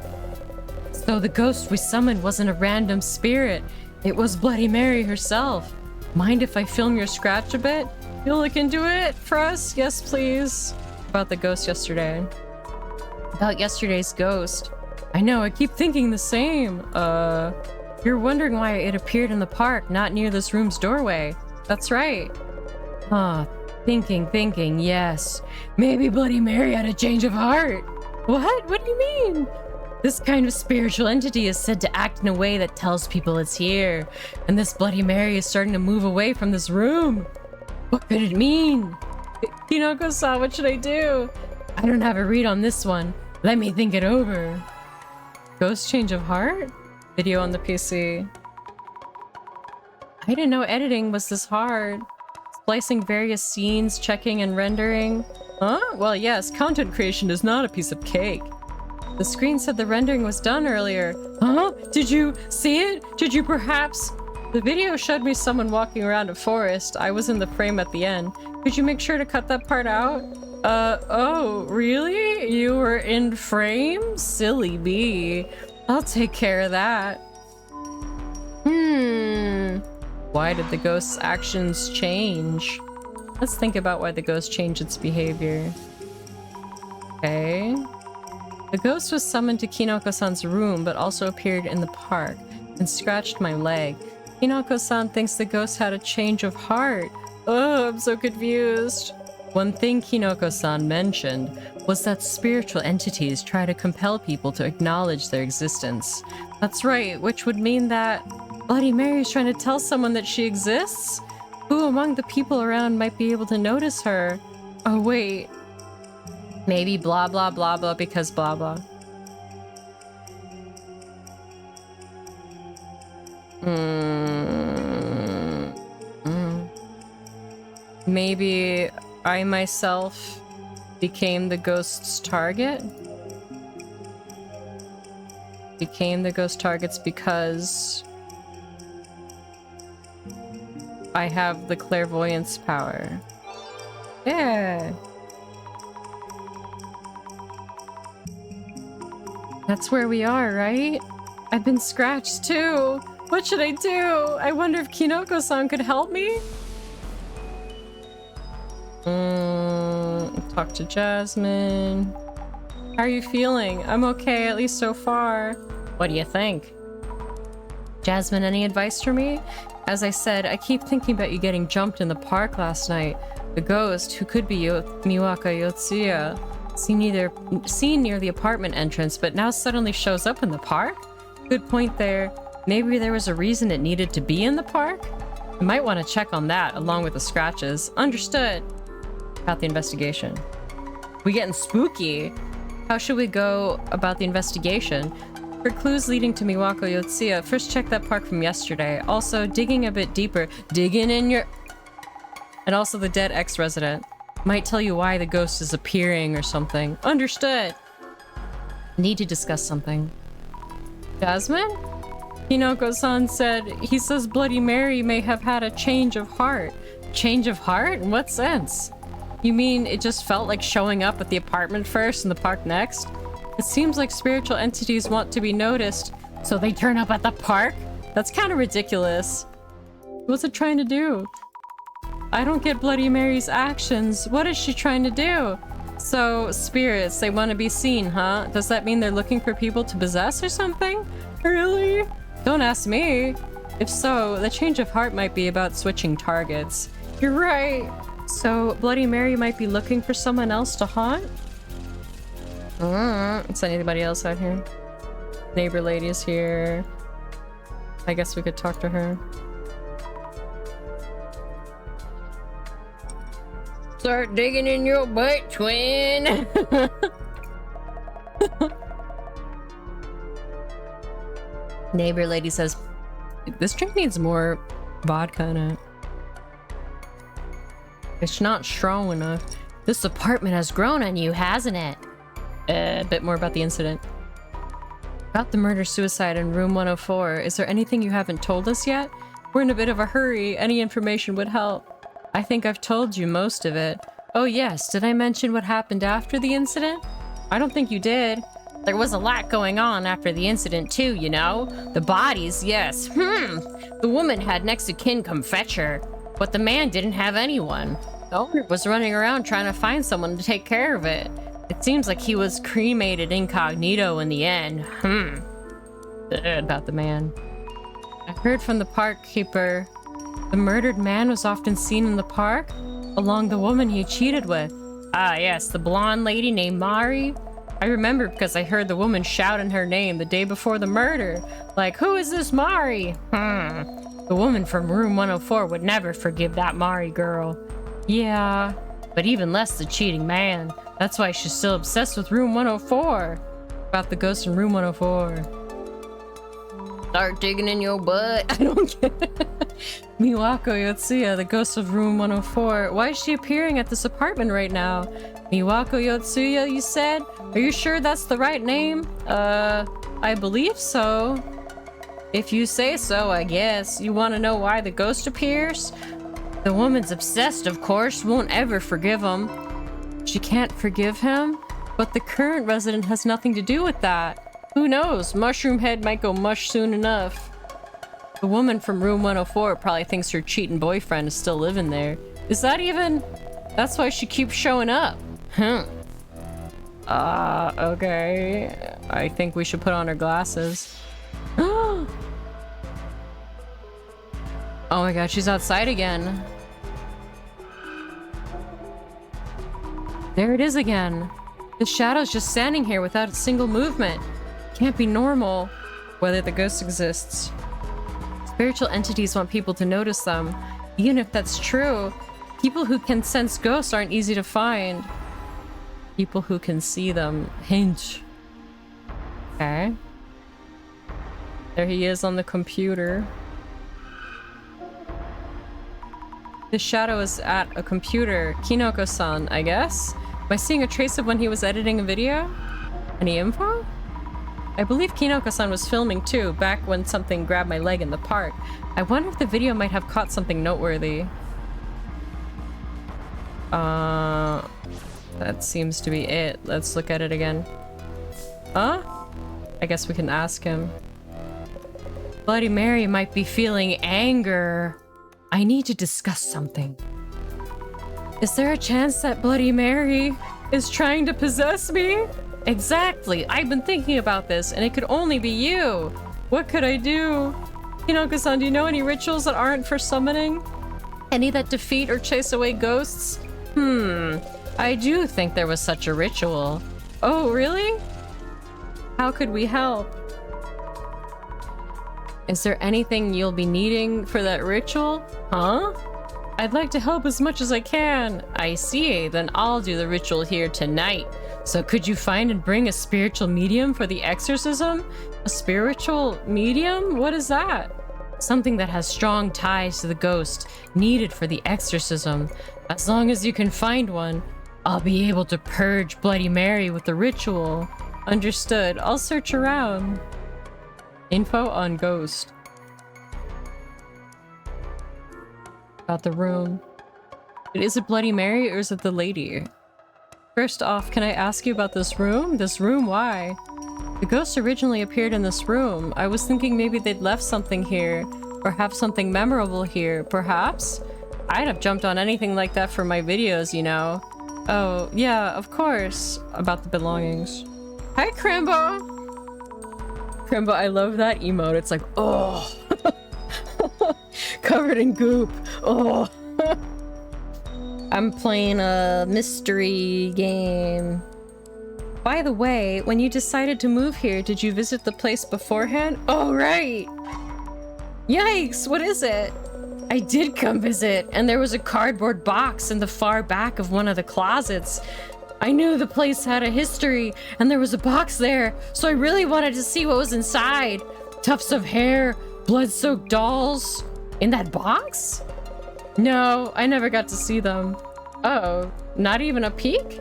So the ghost we summoned wasn't a random spirit. It was Bloody Mary herself. Mind if I film your scratch a bit? You'll look into it for us? Yes, please. About the ghost yesterday. About yesterday's ghost. I know, I keep thinking the same. You're wondering why it appeared in the park, not near this room's doorway. That's right. Huh. Thinking, yes. Maybe Bloody Mary had a change of heart. What? What do you mean? This kind of spiritual entity is said to act in a way that tells people it's here. And this Bloody Mary is starting to move away from this room. What could it mean? Kinoko-san, what should I do? I don't have a read on this one. Let me think it over. Ghost change of heart? Video on the PC. I didn't know editing was this hard. Splicing various scenes, checking and rendering. Huh? Well, yes, content creation is not a piece of cake. The screen said the rendering was done earlier. Huh? Did you see it? Did you perhaps? The video showed me someone walking around a forest. I was in the frame at the end. Could you make sure to cut that part out? Oh, really? You were in frame? Silly bee. I'll take care of that. Why did the ghost's actions change? Let's think about why the ghost changed its behavior. Okay. The ghost was summoned to Kinoko-san's room, but also appeared in the park and scratched my leg. Kinoko-san thinks the ghost had a change of heart. Oh, I'm so confused. One thing Kinoko-san mentioned was that spiritual entities try to compel people to acknowledge their existence. That's right, which would mean that Bloody Mary is trying to tell someone that she exists? Who among the people around might be able to notice her? Oh, wait. Maybe blah blah blah blah because blah blah. Maybe I myself became the ghost's target? Became the ghost targets because I have the clairvoyance power. Yeah. That's where we are, right? I've been scratched too. What should I do? I wonder if Kinoko-san could help me? Talk to Jasmine. How are you feeling? I'm okay, at least so far. What do you think? Jasmine, any advice for me? As I said, I keep thinking about you getting jumped in the park last night. The ghost, who could be Miwaka Yotsuya, seen near the apartment entrance, but now suddenly shows up in the park? Good point there. Maybe there was a reason it needed to be in the park? You might want to check on that, along with the scratches. Understood. About the investigation. We getting spooky. How should we go about the investigation? For clues leading to Miwako Yotsuya, first check that park from yesterday. Also, digging a bit deeper. Digging in your... And also the dead ex-resident. Might tell you why the ghost is appearing or something. Understood. Need to discuss something. Jasmine? Hinoko-san said he says Bloody Mary may have had a change of heart. Change of heart? In what sense? You mean it just felt like showing up at the apartment first and the park next? It seems like spiritual entities want to be noticed, so they turn up at the park? That's kind of ridiculous. What's it trying to do? I don't get Bloody Mary's actions. What is she trying to do? So, spirits, they want to be seen, huh? Does that mean they're looking for people to possess or something? Really? Don't ask me. If so, the change of heart might be about switching targets. You're right. So, Bloody Mary might be looking for someone else to haunt? Is anybody else out here? Neighbor lady is here. I guess we could talk to her. Start digging in your butt, twin! Neighbor lady says, this drink needs more vodka in it. It's not strong enough. This apartment has grown on you, hasn't it? A bit more about the incident. About the murder-suicide in room 104. Is there anything you haven't told us yet? We're in a bit of a hurry. Any information would help. I think I've told you most of it. Oh yes, did I mention what happened after the incident? I don't think you did. There was a lot going on after the incident too, you know? The bodies, yes. The woman had next of kin come fetch her, but the man didn't have anyone. The owner was running around trying to find someone to take care of it. It seems like he was cremated incognito in the end. About the man. I heard from the park keeper the murdered man was often seen in the park along the woman he cheated with. Ah, yes, the blonde lady named Mari. I remember because I heard the woman shouting her name the day before the murder. Like, who is this Mari? The woman from room 104 would never forgive that Mari girl. Yeah, but even less the cheating man. That's why she's still obsessed with room 104. About the ghost in room 104. Start digging in your butt. I don't get it. Miwako Yotsuya, the ghost of room 104. Why is she appearing at this apartment right now? Miwako Yotsuya, you said? Are you sure that's the right name? I believe so. If you say so, I guess. You want to know why the ghost appears? The woman's obsessed, of course, won't ever forgive him. She can't forgive him? But the current resident has nothing to do with that. Who knows? Mushroom Head might go mush soon enough. The woman from room 104 probably thinks her cheating boyfriend is still living there. Is that even? That's why she keeps showing up. Okay. I think we should put on our glasses. Oh my god, she's outside again. There it is again. The shadow's just standing here without a single movement. Can't be normal. Whether the ghost exists. Spiritual entities want people to notice them. Even if that's true, people who can sense ghosts aren't easy to find. People who can see them. Hinge. Okay. There he is on the computer. The shadow is at a computer. Kinoko-san, I guess? Am I seeing a trace of when he was editing a video? Any info? I believe Kinoko-san was filming too, back when something grabbed my leg in the park. I wonder if the video might have caught something noteworthy. That seems to be it. Let's look at it again. Huh? I guess we can ask him. Bloody Mary might be feeling anger. I need to discuss something. Is there a chance that Bloody Mary is trying to possess me? Exactly. I've been thinking about this, and it could only be you. What could I do? Hinoko-san, do you know any rituals that aren't for summoning? Any that defeat or chase away ghosts? I do think there was such a ritual. Oh, really? How could we help? Is there anything you'll be needing for that ritual? Huh? I'd like to help as much as I can. I see, then I'll do the ritual here tonight. So could you find and bring a spiritual medium for the exorcism? A spiritual medium? What is that? Something that has strong ties to the ghost, needed for the exorcism. As long as you can find one, I'll be able to purge Bloody Mary with the ritual. Understood. I'll search around. Info on ghost. About the room. Is it Bloody Mary or is it the lady? First off, can I ask you about this room? This room, why? The ghost originally appeared in this room. I was thinking maybe they'd left something here, or have something memorable here, perhaps? I'd have jumped on anything like that for my videos, you know. Oh, yeah, of course. About the belongings. Hi, Crimbo! Crimbo, I love that emote. It's like, oh! Covered in goop. Oh! I'm playing a mystery game. By the way, when you decided to move here, did you visit the place beforehand? Oh, right! Yikes, what is it? I did come visit, and there was a cardboard box in the far back of one of the closets. I knew the place had a history, and there was a box there, so I really wanted to see what was inside. Tufts of hair, blood-soaked dolls. In that box? No, I never got to see them. Oh, not even a peek?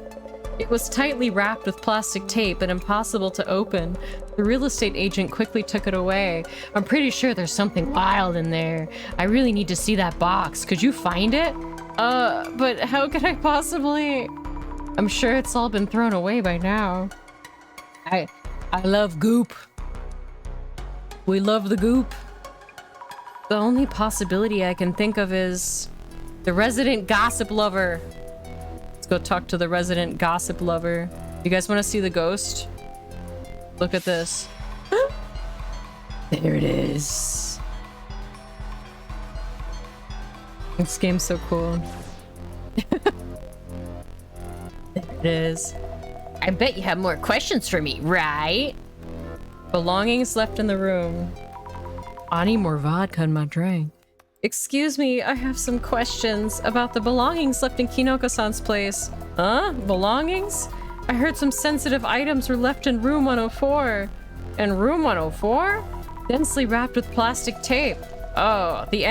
It was tightly wrapped with plastic tape and impossible to open. The real estate agent quickly took it away. I'm pretty sure there's something wild in there. I really need to see that box. Could you find it? But how could I possibly? I'm sure it's all been thrown away by now. I love goop. We love the goop. The only possibility I can think of is the resident gossip lover. Let's go talk to the resident gossip lover. You guys want to see the ghost? Look at this. There it is. This game's so cool. There it is. I bet you have more questions for me, right? Belongings left in the room. I need more vodka in my drink. Excuse me, I have some questions about the belongings left in Kinoko-san's place. Huh? Belongings? I heard some sensitive items were left in room 104. In room 104? Densely wrapped with plastic tape. Oh, the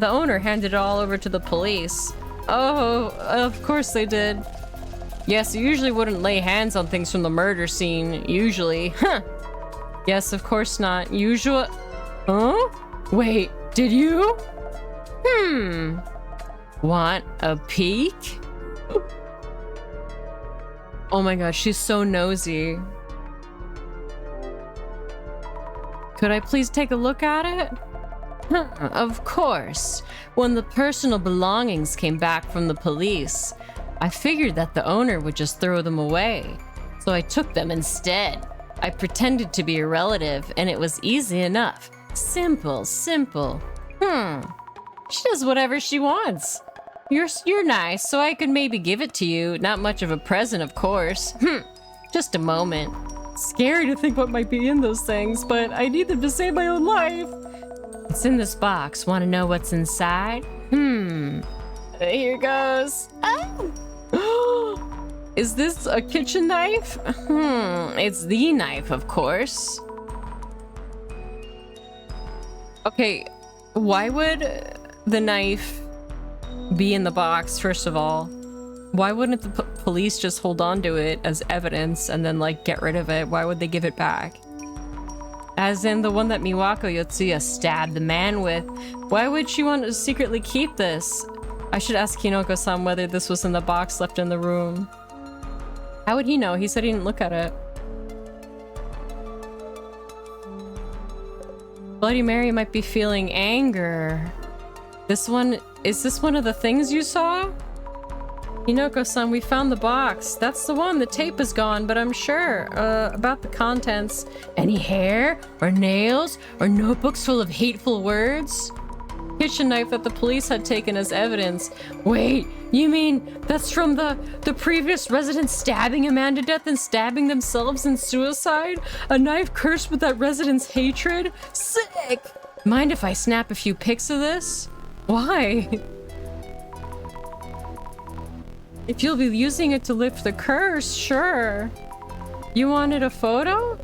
owner handed it all over to the police. Oh, of course they did. Yes, you usually wouldn't lay hands on things from the murder scene, usually. Huh. Yes, of course not. Usual. Huh? Wait, did you? Want a peek? Oh my gosh, she's so nosy. Could I please take a look at it? Of course. When the personal belongings came back from the police, I figured that the owner would just throw them away. So I took them instead. I pretended to be a relative, and it was easy enough. Simple. She does whatever she wants. You're nice, so I could maybe give it to you. Not much of a present, of course. Just a moment. Scary to think what might be in those things, but I need them to save my own life. It's in this box. Want to know what's inside? Here goes. Oh! Is this a kitchen knife? It's the knife, of course. Okay, why would the knife be in the box, first of all? Why wouldn't the police just hold on to it as evidence and then, like, get rid of it? Why would they give it back? As in the one that Miwako Yotsuya stabbed the man with. Why would she want to secretly keep this? I should ask Kinoko-san whether this was in the box left in the room. How would he know? He said he didn't look at it. Bloody Mary might be feeling anger. This one, is this one of the things you saw? Hinoko-san, we found the box. That's the one. The tape is gone, but I'm sure about the contents. Any hair or nails or notebooks full of hateful words? Kitchen knife that the police had taken as evidence. Wait, you mean that's from the previous resident stabbing a man to death and stabbing themselves in suicide? A knife cursed with that resident's hatred? Sick! Mind if I snap a few pics of this? Why? If you'll be using it to lift the curse, sure. You wanted a photo?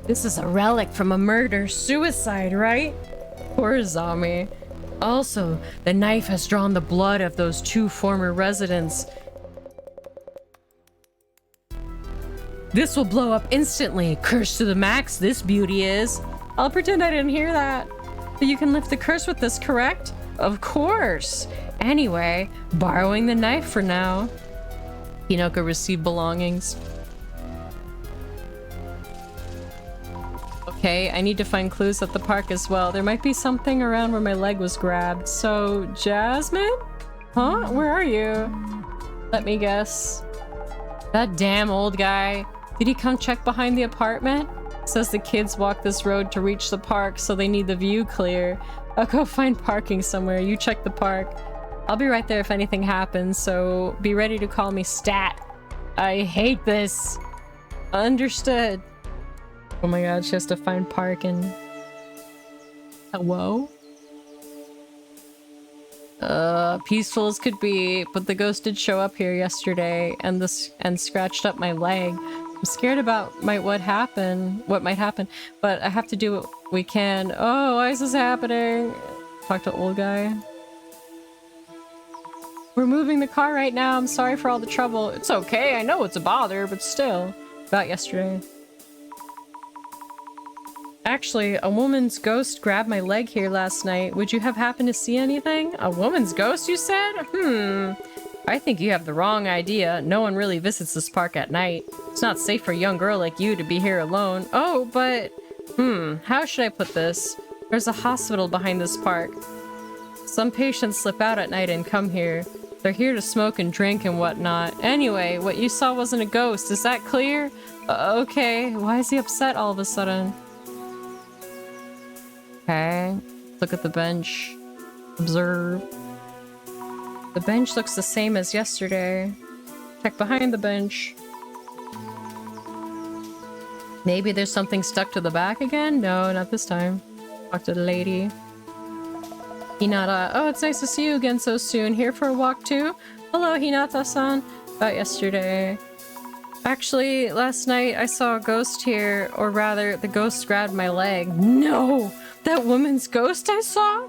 This is a relic from a murder-suicide, right? Poor Zami. Also, the knife has drawn the blood of those two former residents. This will blow up instantly. Curse to the max, this beauty is. I'll pretend I didn't hear that. But you can lift the curse with this, correct? Of course. Anyway, borrowing the knife for now. Hinoko received belongings. Okay, I need to find clues at the park as well. There might be something around where my leg was grabbed. So, Jasmine? Huh? Where are you? Let me guess. That damn old guy. Did he come check behind the apartment? Says the kids walk this road to reach the park, so they need the view clear. I'll go find parking somewhere. You check the park. I'll be right there if anything happens, so be ready to call me Stat. I hate this. Understood. Oh my god, she has to find parking. Hello? Peaceful as could be, but the ghost did show up here yesterday and scratched up my leg. I'm scared about what might happen, but I have to do what we can. Oh, why is this happening? Talk to old guy. We're moving the car right now. I'm sorry for all the trouble. It's okay. I know it's a bother, but still. About yesterday. Actually, a woman's ghost grabbed my leg here last night. Would you have happened to see anything? A woman's ghost, you said? I think you have the wrong idea. No one really visits this park at night. It's not safe for a young girl like you to be here alone. Oh, but... how should I put this? There's a hospital behind this park. Some patients slip out at night and come here. They're here to smoke and drink and whatnot. Anyway, what you saw wasn't a ghost. Is that clear? Okay. Why is he upset all of a sudden? Okay. Look at the bench. Observe. The bench looks the same as yesterday. Check behind the bench. Maybe there's something stuck to the back again? No, not this time. Talk to the lady. Hinata. Oh, it's nice to see you again so soon. Here for a walk too? Hello, Hinata-san. About yesterday. Actually, last night I saw a ghost here, or rather, the ghost grabbed my leg. No! That woman's ghost I saw?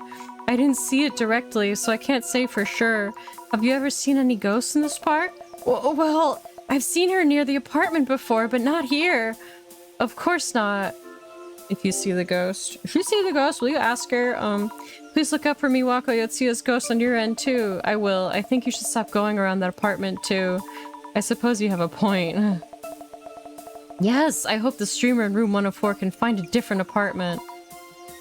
I didn't see it directly, so I can't say for sure. Have you ever seen any ghosts in this park? Well, I've seen her near the apartment before, but not here. Of course not. If you see the ghost. If you see the ghost, will you ask her? Please look up for Miwako Yotsuya's ghost on your end too. I will. I think you should stop going around that apartment too. I suppose you have a point. Yes, I hope the streamer in room 104 can find a different apartment.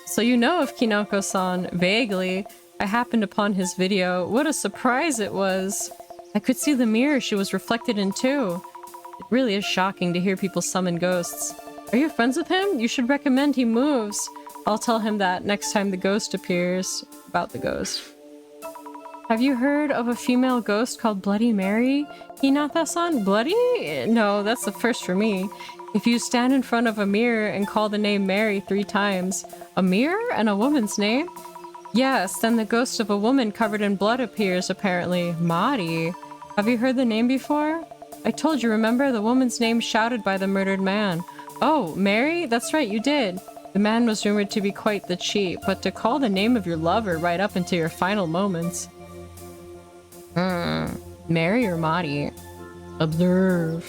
So you know of Kinoko-san, vaguely. I happened upon his video. What a surprise it was. I could see the mirror she was reflected in too. It really is shocking to hear people summon ghosts. Are you friends with him? You should recommend he moves. I'll tell him that next time the ghost appears. About the ghost. Have you heard of a female ghost called Bloody Mary? Hinata-san? Bloody? No, that's the first for me. If you stand in front of a mirror and call the name Mary 3 times, a mirror and a woman's name? Yes, then the ghost of a woman covered in blood appears, apparently. Mari. Have you heard the name before? I told you, remember? The woman's name shouted by the murdered man. Oh, Mary? That's right, you did. The man was rumored to be quite the cheat, but to call the name of your lover right up into your final moments. Mary or Mari? Observe.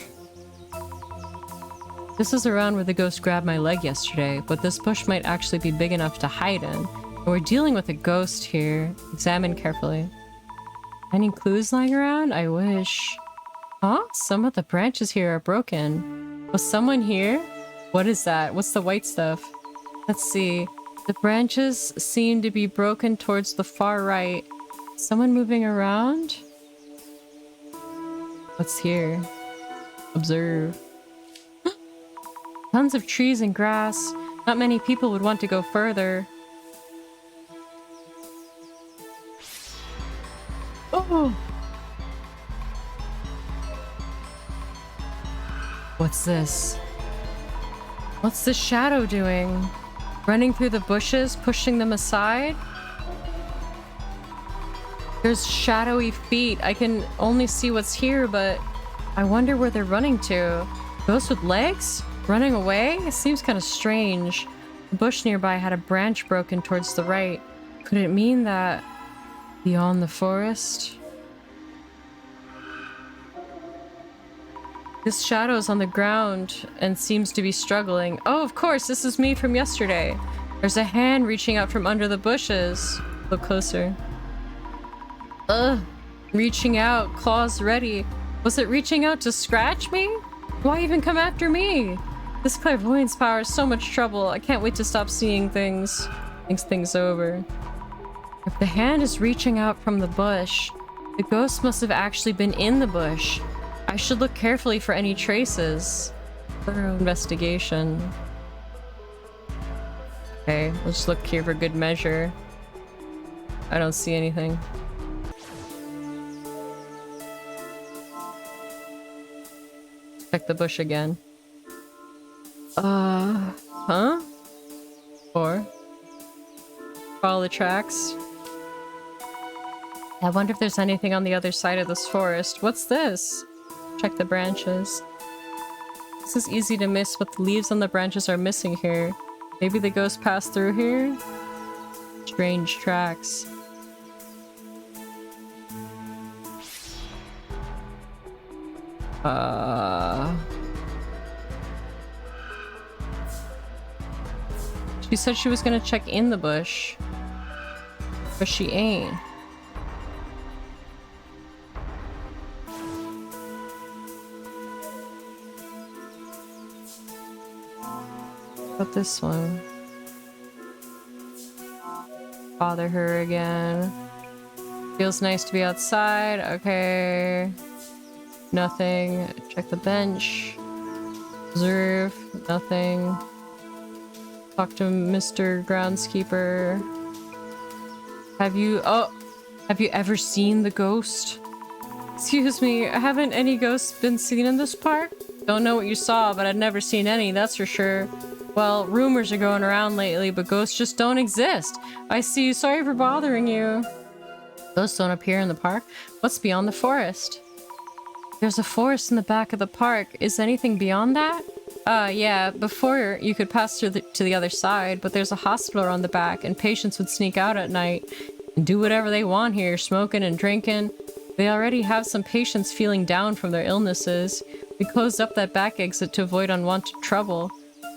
This is around where the ghost grabbed my leg yesterday, but this bush might actually be big enough to hide in. And we're dealing with a ghost here. Examine carefully. Any clues lying around? I wish. Huh? Some of the branches here are broken. Was someone here? What is that? What's the white stuff? Let's see. The branches seem to be broken towards the far right. Someone moving around? What's here? Observe. Tons of trees and grass. Not many people would want to go further. Oh! What's this? What's the shadow doing? Running through the bushes, pushing them aside? There's shadowy feet. I can only see what's here, but I wonder where they're running to. Ghosts with legs? Running away? It seems kind of strange. The bush nearby had a branch broken towards the right. Could it mean that beyond the forest? This shadow is on the ground and seems to be struggling. Oh, of course, this is me from yesterday. There's a hand reaching out from under the bushes. Look closer. Ugh. Reaching out, claws ready. Was it reaching out to scratch me? Why even come after me? This clairvoyance power is so much trouble. I can't wait to stop seeing things. Thinks things over. If the hand is reaching out from the bush, the ghost must have actually been in the bush. I should look carefully for any traces. Thorough investigation. Okay, let's look here for good measure. I don't see anything. Check the bush again. Huh? Or follow the tracks. I wonder if there's anything on the other side of this forest. What's this? Check the branches. This is easy to miss, but the leaves on the branches are missing here. Maybe the ghost passed through here? Strange tracks. She said she was gonna check in the bush, but she ain't. But this one. Bother her again. Feels nice to be outside. Okay. Nothing. Check the bench. Observe. Nothing. Talk to Mr. Groundskeeper. Have you ever seen the ghost? Excuse me, haven't any ghosts been seen in this park? Don't know what you saw, but I've never seen any, that's for sure. Well, rumors are going around lately, but ghosts just don't exist. I see. Sorry for bothering you. Ghosts don't appear in the park? What's beyond the forest? There's a forest in the back of the park. Is anything beyond that? Yeah, before you could pass to the other side, but there's a hospital around the back, and patients would sneak out at night and do whatever they want here, smoking and drinking. They already have some patients feeling down from their illnesses. We closed up that back exit to avoid unwanted trouble.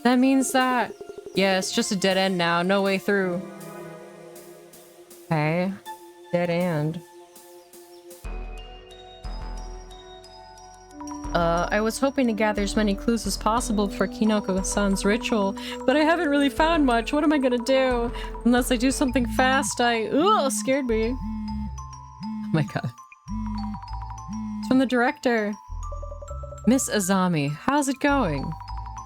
That means that... Yeah, it's just a dead end now, no way through. Okay. Dead end. I was hoping to gather as many clues as possible for Kinoko-san's ritual, but I haven't really found much. What am I gonna do? Unless I do something fast, Ugh, scared me. Oh my god. It's from the director. Miss Azami, how's it going?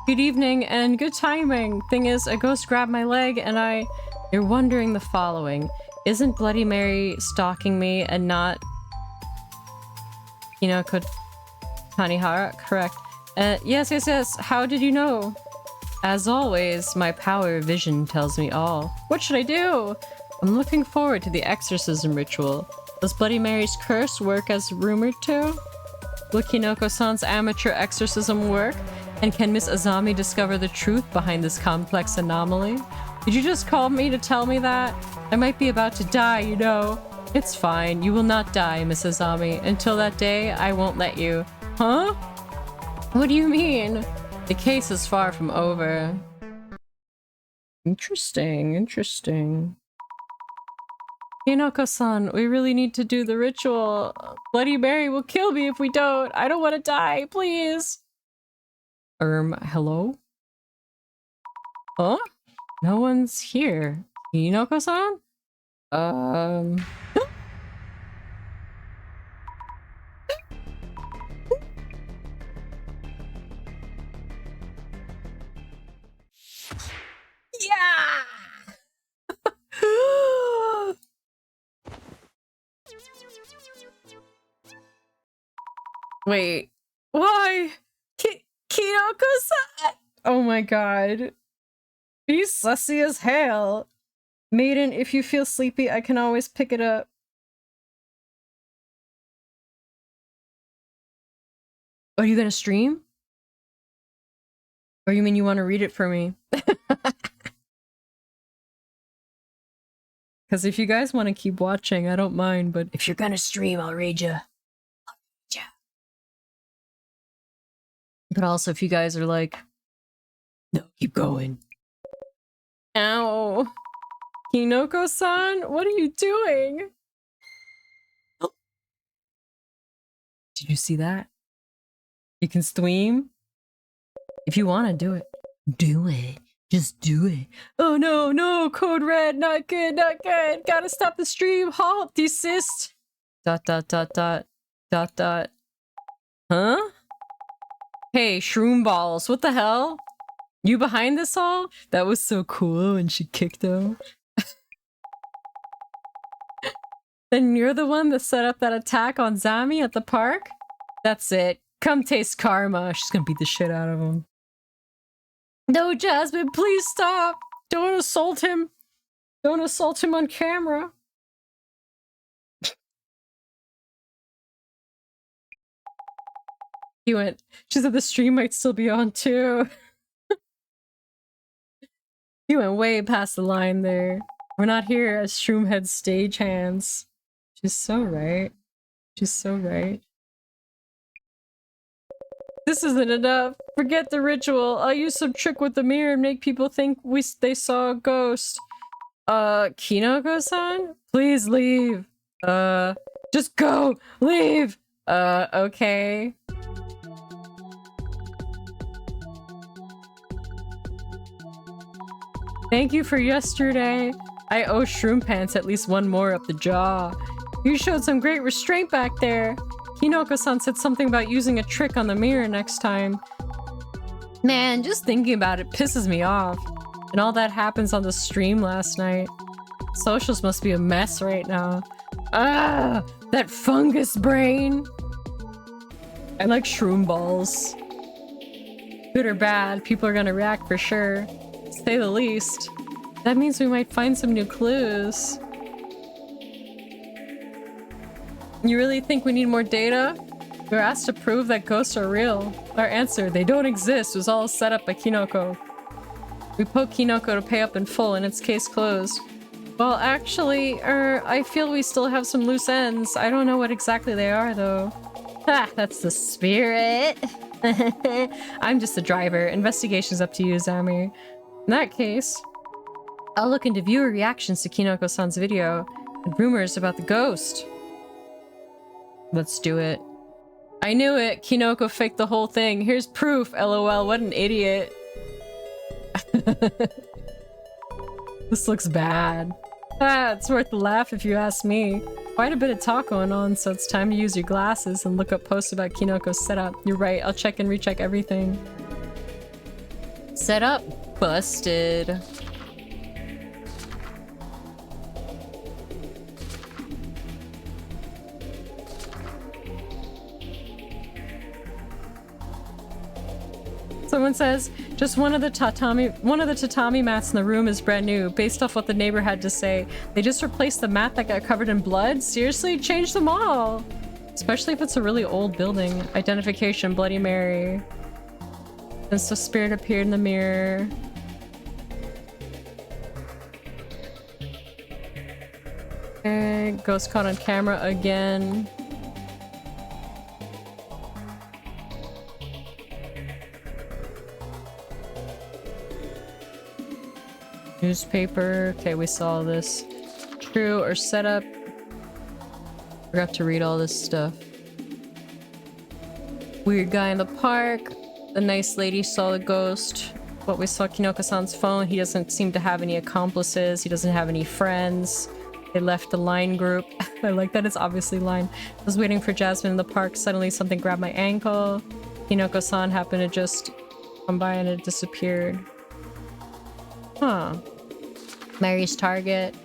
Good evening and good timing. Thing is, a ghost grabbed my leg and You're wondering the following. Isn't Bloody Mary stalking me and not Kinoko Tanihara? Correct. Yes. How did you know? As always, my power of vision tells me all. What should I do? I'm looking forward to the exorcism ritual. Does Bloody Mary's curse work as rumored to? Will Kinoko-san's amateur exorcism work? And can Miss Azami discover the truth behind this complex anomaly? Did you just call me to tell me that? I might be about to die, you know. It's fine. You will not die, Miss Azami. Until that day, I won't let you. Huh? What do you mean? The case is far from over. Interesting. Kinoko-san, we really need to do the ritual. Bloody Mary will kill me if we don't. I don't want to die, please. Hello? Huh? No one's here. Kinoko-san? Yeah! Wait. Why? Kinoko-san! Oh my god. He's sussy as hell. Maiden, if you feel sleepy, I can always pick it up. Are you gonna stream? Or you mean you want to read it for me? Because if you guys want to keep watching, I don't mind, but if you're gonna stream, I'll read you. But also, if you guys are like, no, keep going. Ow. Kinoko-san, what are you doing? Did you see that? You can stream? If you want to do it. Do it. Just do it. Oh no, code red, not good. Gotta stop the stream. Halt, desist. ... Huh? Hey, shroom balls, what the hell? You behind this all? That was so cool when she kicked him. Then you're the one that set up that attack on Zami at the park? That's it. Come taste karma. She's gonna beat the shit out of him. No, Jasmine, please stop! Don't assault him! Don't assault him on camera! He went, she said the stream might still be on too. He went way past the line there. We're not here as Shroomhead stagehands. She's so right. She's so right. This isn't enough. Forget the ritual. I'll use some trick with the mirror and make people think they saw a ghost. Kinoko-san? Please leave. Just go! Leave! Okay. Thank you for yesterday. I owe Shroom Pants at least one more up the jaw. You showed some great restraint back there. Kinoko-san said something about using a trick on the mirror next time. Man, just thinking about it pisses me off. And all that happens on the stream last night. Socials must be a mess right now. Ah, that fungus brain. I like shroom balls. Good or bad, people are gonna react for sure. To say the least. That means we might find some new clues. You really think we need more data? We were asked to prove that ghosts are real. Our answer, they don't exist, was all set up by Kinoko. We poked Kinoko to pay up in full and its case closed. Well, actually, I feel we still have some loose ends. I don't know what exactly they are, though. Ha! That's the spirit! I'm just the driver. Investigation's up to you, Zamir. In that case, I'll look into viewer reactions to Kinoko-san's video and rumors about the ghost. Let's do it. I knew it! Kinoko faked the whole thing. Here's proof, lol, what an idiot. This looks bad. Ah, it's worth the laugh if you ask me. Quite a bit of talk going on, so it's time to use your glasses and look up posts about Kinoko's setup. You're right, I'll check and recheck everything. Setup busted. Someone says, just one of the tatami mats in the room is brand new. Based off what the neighbor had to say, they just replaced the mat that got covered in blood? Seriously? Change them all! Especially if it's a really old building. Identification, Bloody Mary. Since the spirit appeared in the mirror. Okay, ghost caught on camera again. Newspaper. Okay, we saw this. True or setup. Forgot to read all this stuff. Weird guy in the park. The nice lady saw the ghost. What we saw Kinoko-san's phone. He doesn't seem to have any accomplices. He doesn't have any friends. They left the line group. I like that it's obviously line. I was waiting for Jasmine in the park. Suddenly something grabbed my ankle. Kinoko-san happened to just come by and it disappeared. Huh. Mary's target.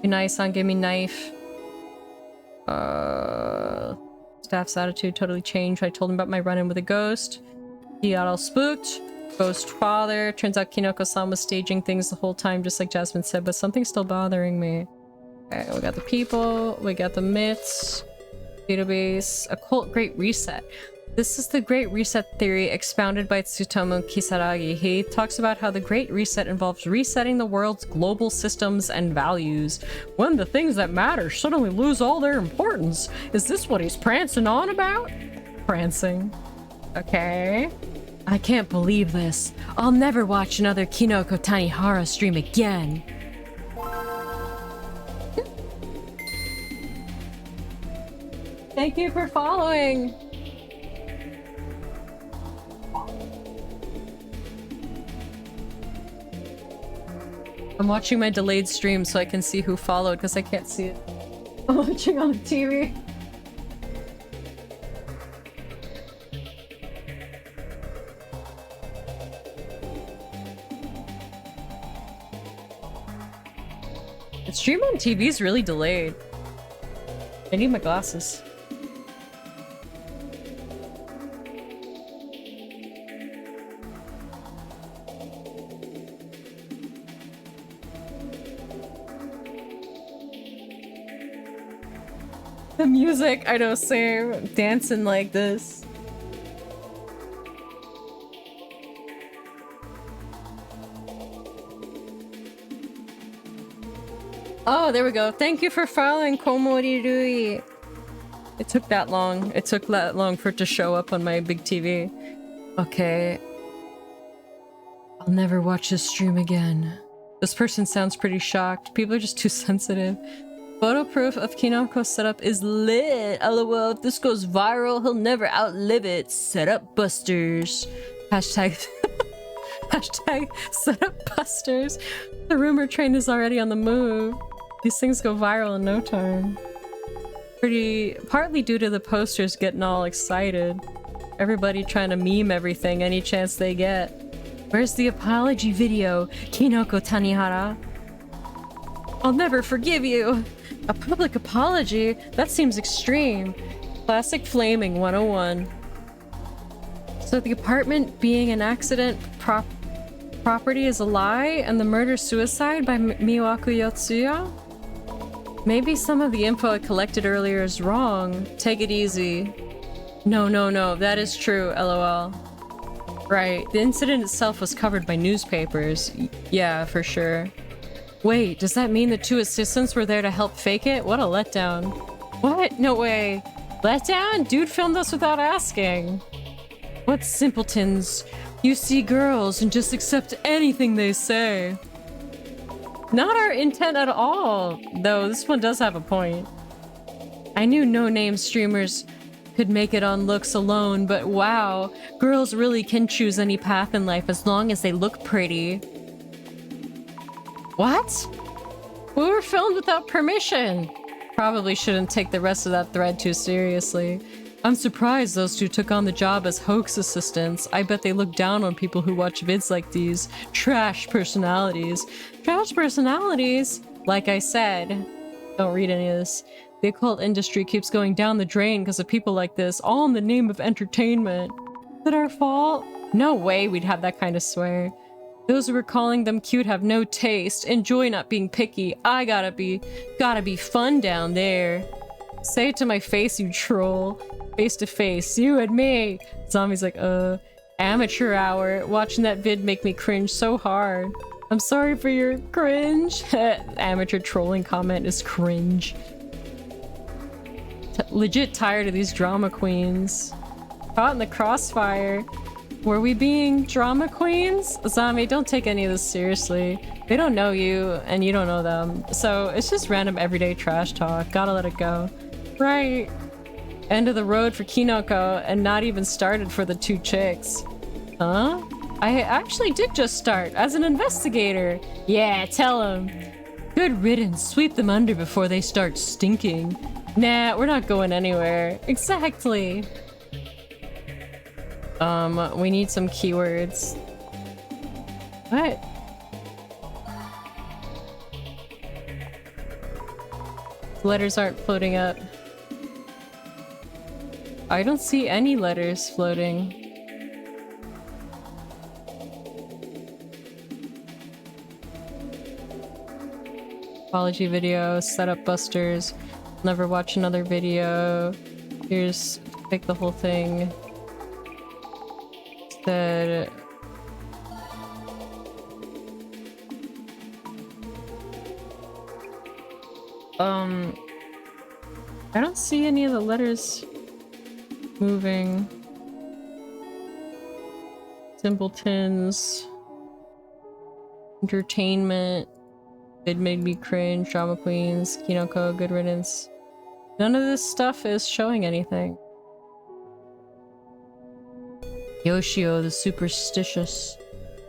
Unai-san gave me knife. Staff's attitude totally changed. I told him about my run-in with a ghost. He got all spooked. Ghost father. Turns out Kinoko-san was staging things the whole time, just like Jasmine said, but something's still bothering me. Okay, we got the people. We got the myths. Database. Occult Great Reset. This is the Great Reset theory expounded by Tsutomu Kisaragi. He talks about how the Great Reset involves resetting the world's global systems and values. When the things that matter suddenly lose all their importance. Is this what he's prancing on about? Prancing. Okay. I can't believe this. I'll never watch another Kinoko Tanihara stream again. Thank you for following. I'm watching my delayed stream so I can see who followed because I can't see it. I'm watching on the TV. The stream on TV is really delayed. I need my glasses. The music, I know, same. Dancing like this. Oh, there we go. Thank you for following Komori Rui. It took that long. It took that long for it to show up on my big TV. Okay. I'll never watch this stream again. This person sounds pretty shocked. People are just too sensitive. Photo proof of Kinoko's setup is lit. LOL, if this goes viral, he'll never outlive it. Setup busters. Hashtag hashtag setup busters. The rumor train is already on the move. These things go viral in no time. partly due to the posters getting all excited. Everybody trying to meme everything any chance they get. Where's the apology video, Kinoko Tanihara? I'll never forgive you! A public apology? That seems extreme. Classic flaming 101. So the apartment being an accident property is a lie, and the murder-suicide by Miwaku Yotsuya? Maybe some of the info I collected earlier is wrong. Take it easy. No, that is true, lol. Right, the incident itself was covered by newspapers. Yeah, for sure. Wait, does that mean the two assistants were there to help fake it? What a letdown. What? No way. Letdown? Dude filmed us without asking. What simpletons. You see girls and just accept anything they say. Not our intent at all, though this one does have a point. I knew no-name streamers could make it on looks alone, but wow, girls really can choose any path in life as long as they look pretty. What? We were filmed without permission. Probably shouldn't take the rest of that thread too seriously. I'm surprised those two took on the job as hoax assistants. I bet they look down on people who watch vids like these. Trash personalities. Trash personalities? Like I said, don't read any of this. The occult industry keeps going down the drain because of people like this, all in the name of entertainment. Is it our fault? No way we'd have that kind of swear. Those who were calling them cute have no taste. Enjoy not being picky. I gotta be fun down there. Say it to my face, you troll. Face to face, you and me. Zombie's like, amateur hour. Watching that vid make me cringe so hard. I'm sorry for your cringe. Amateur trolling comment is cringe. Legit tired of these drama queens. Caught in the crossfire. Were we being drama queens? Zombie, don't take any of this seriously. They don't know you, and you don't know them. So it's just random everyday trash talk. Gotta let it go. Right. End of the road for Kinoko, and not even started for the two chicks. Huh? I actually did just start, as an investigator. Yeah, tell them. Good riddance, sweep them under before they start stinking. Nah, we're not going anywhere. Exactly. We need some keywords. What? Letters aren't floating up. I don't see any letters floating. Apology video, setup busters. Never watch another video. Here's pick the whole thing. Said I don't see any of the letters moving. Simpletons. Entertainment. It made me cringe. Drama queens. Kinoko. Good riddance. None of this stuff is showing anything. Yoshio the superstitious.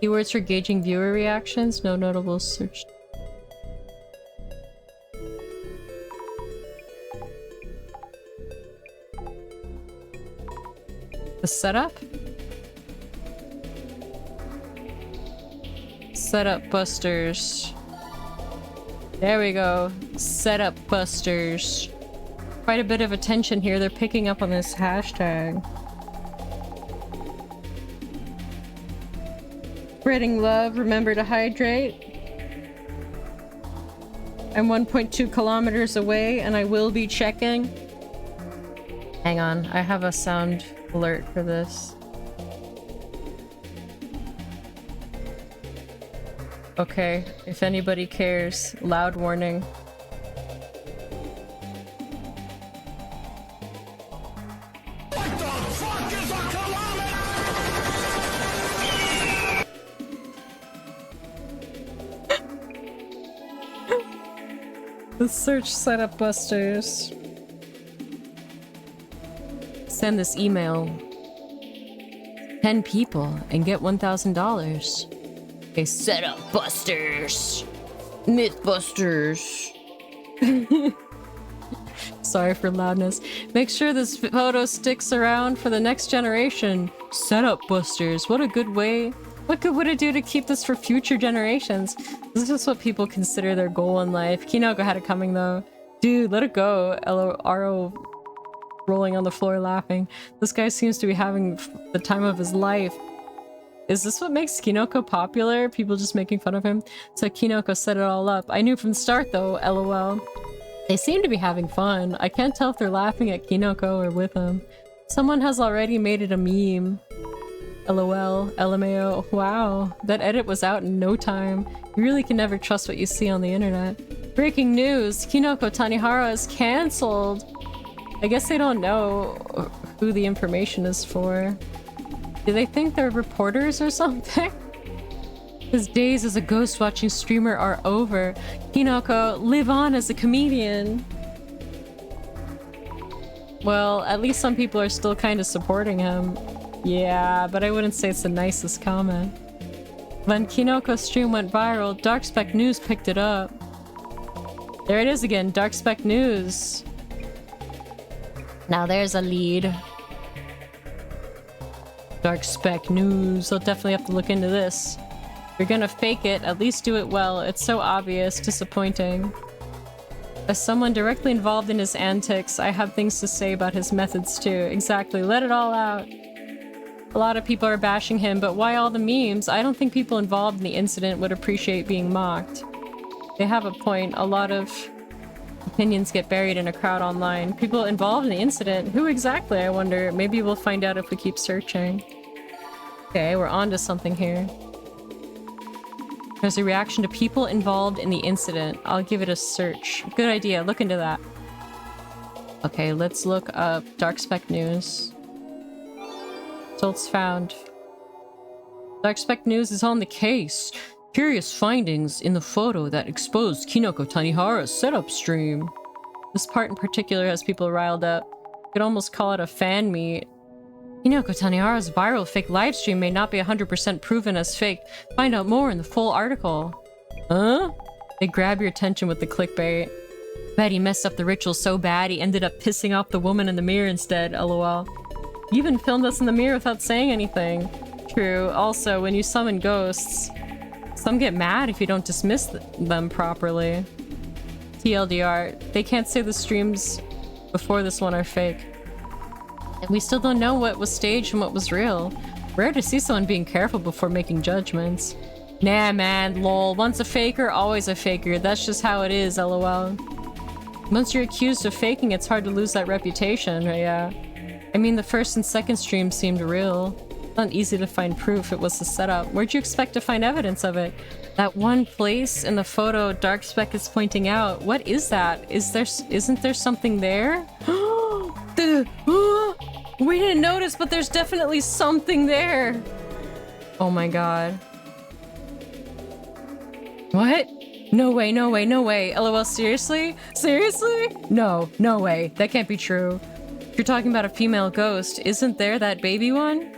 Keywords for gauging viewer reactions. No notable search. The setup? Setup busters. There we go. Setup busters. Quite a bit of attention here. They're picking up on this hashtag. Spreading love, remember to hydrate. I'm 1.2 kilometers away and I will be checking. Hang on, I have a sound alert for this. Okay, if anybody cares, loud warning. What the fuck is a kilometer? The search setup busters. Send this email. 10 people and get $1,000. Okay, setup busters. Mythbusters. Sorry for loudness. Make sure this photo sticks around for the next generation. Setup busters. What good would it do to keep this for future generations? This is what people consider their goal in life. Kinoko had it coming though. Dude, let it go. Aro rolling on the floor laughing. This guy seems to be having the time of his life. Is this what makes Kinoko popular? People just making fun of him? So Kinoko set it all up. I knew from the start though, lol. They seem to be having fun. I can't tell if they're laughing at Kinoko or with him. Someone has already made it a meme. LOL, LMAO. Wow, that edit was out in no time. You really can never trust what you see on the internet. Breaking news, Kinoko Tanihara is cancelled. I guess they don't know who the information is for. Do they think they're reporters or something? His days as a ghost watching streamer are over. Kinoko, live on as a comedian. Well, at least some people are still kind of supporting him. Yeah, but I wouldn't say it's the nicest comment. When Kinoko's stream went viral, Darkspec News picked it up. There it is again, Darkspec News. Now there's a lead. Darkspec News. I'll definitely have to look into this. If you're gonna fake it, at least do it well. It's so obvious, disappointing. As someone directly involved in his antics, I have things to say about his methods too. Exactly, let it all out. A lot of people are bashing him, but why all the memes? I don't think people involved in the incident would appreciate being mocked. They have a point. A lot of opinions get buried in a crowd online. People involved in the incident? Who exactly, I wonder? Maybe we'll find out if we keep searching. Okay, we're on to something here. There's a reaction to people involved in the incident. I'll give it a search. Good idea, look into that. Okay, let's look up Darkspec News. Results found. Darkspec News is on the case. Curious findings in the photo that exposed Kinoko Tanihara's setup stream. This part in particular has people riled up. You could almost call it a fan meet. Kinoko Tanihara's viral fake livestream may not be 100% proven as fake. Find out more in the full article. Huh? They grab your attention with the clickbait. Bet he messed up the ritual so bad he ended up pissing off the woman in the mirror instead, lol. You even filmed us in the mirror without saying anything. True. Also, when you summon ghosts, some get mad if you don't dismiss them properly. TLDR, they can't say the streams before this one are fake. And we still don't know what was staged and what was real. Rare to see someone being careful before making judgments. Nah man, lol, once a faker, always a faker. That's just how it is, lol. Once you're accused of faking, it's hard to lose that reputation, yeah. I mean, the first and second stream seemed real. Not easy to find proof it was the setup. Where'd you expect to find evidence of it? That one place in the photo Darkspec is pointing out. What is that? Isn't there something there? We didn't notice, but there's definitely something there. Oh my god. What? No way, no way, no way. LOL, seriously? Seriously? No, no way. That can't be true. If you're talking about a female ghost, isn't there that baby one?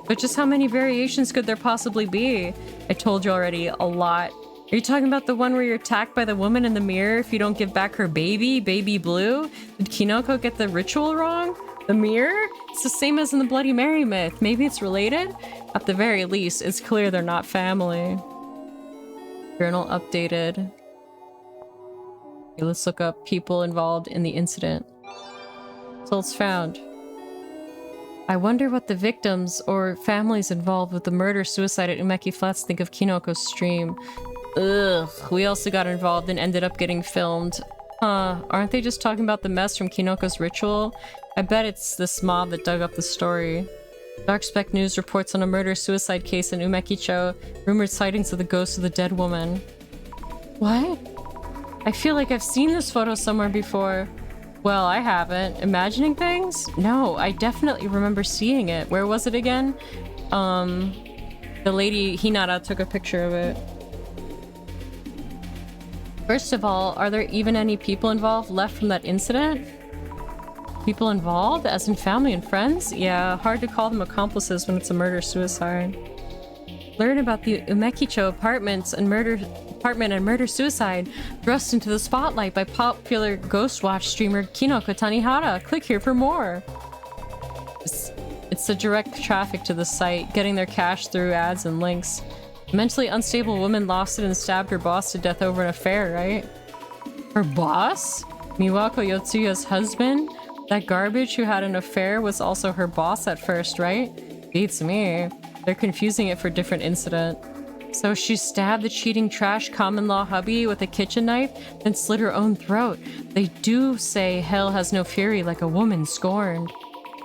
But just how many variations could there possibly be? I told you already, a lot. Are you talking about the one where you're attacked by the woman in the mirror if you don't give back her baby, Baby Blue? Did Kinoko get the ritual wrong? The mirror? It's the same as in the Bloody Mary myth. Maybe it's related? At the very least, it's clear they're not family. Journal updated. Okay, let's look up people involved in the incident. Results found. I wonder what the victims or families involved with the murder-suicide at Umeki Flats think of Kinoko's stream. Ugh, we also got involved and ended up getting filmed. Huh, aren't they just talking about the mess from Kinoko's ritual? I bet it's this mob that dug up the story. Darkspec News reports on a murder-suicide case in Umekicho, rumored sightings of the ghost of the dead woman. What? I feel like I've seen this photo somewhere before. Well, I haven't. Imagining things? No, I definitely remember seeing it. Where was it again? The lady Hinata took a picture of it. First of all, are there even any people involved left from that incident? People involved? As in family and friends? Yeah, hard to call them accomplices when it's a murder-suicide. Learn about the Umekicho apartments and murder apartment and murder-suicide thrust into the spotlight by popular Ghost Watch streamer Kinoko Tanihara. Click here for more. It's the direct traffic to the site, getting their cash through ads and links. A mentally unstable woman lost it and stabbed her boss to death over an affair, right? Her boss? Miwako Yotsuya's husband? That garbage who had an affair was also her boss at first, right? Beats me. They're confusing it for a different incident. So she stabbed the cheating trash common law hubby with a kitchen knife, then slit her own throat. They do say hell has no fury like a woman scorned.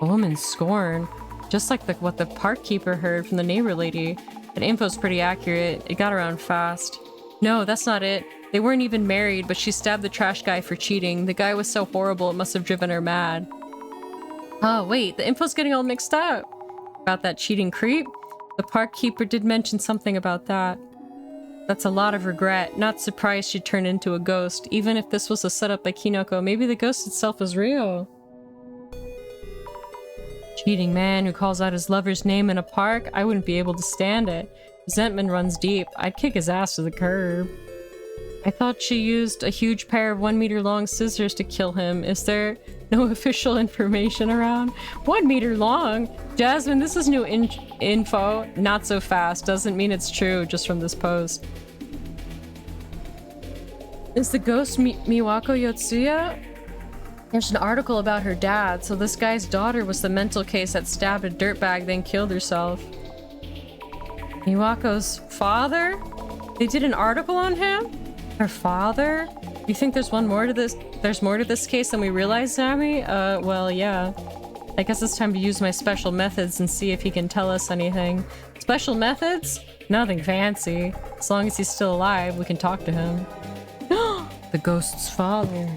A woman scorned? Just like what the park keeper heard from the neighbor lady. That info's pretty accurate. It got around fast. No, that's not it. They weren't even married, but she stabbed the trash guy for cheating. The guy was so horrible it must have driven her mad. Oh, wait, the info's getting all mixed up. About that cheating creep? The park keeper did mention something about that. That's a lot of regret. Not surprised she turned into a ghost. Even if this was a setup by Kinoko, maybe the ghost itself was real. Cheating man who calls out his lover's name in a park? I wouldn't be able to stand it. Resentment runs deep. I'd kick his ass to the curb. I thought she used a huge pair of 1 meter long scissors to kill him. Is there no official information around? 1 meter long? Jasmine, this is new info. Not so fast. Doesn't mean it's true just from this post. Is the ghost Miwako Yotsuya? There's an article about her dad, so this guy's daughter was the mental case that stabbed a dirtbag then killed herself. Miwako's father? They did an article on him? Her father? You think there's more to this case than we realize, Sammy? Well, yeah. I guess it's time to use my special methods and see if he can tell us anything. Special methods? Nothing fancy. As long as he's still alive, we can talk to him. The ghost's father.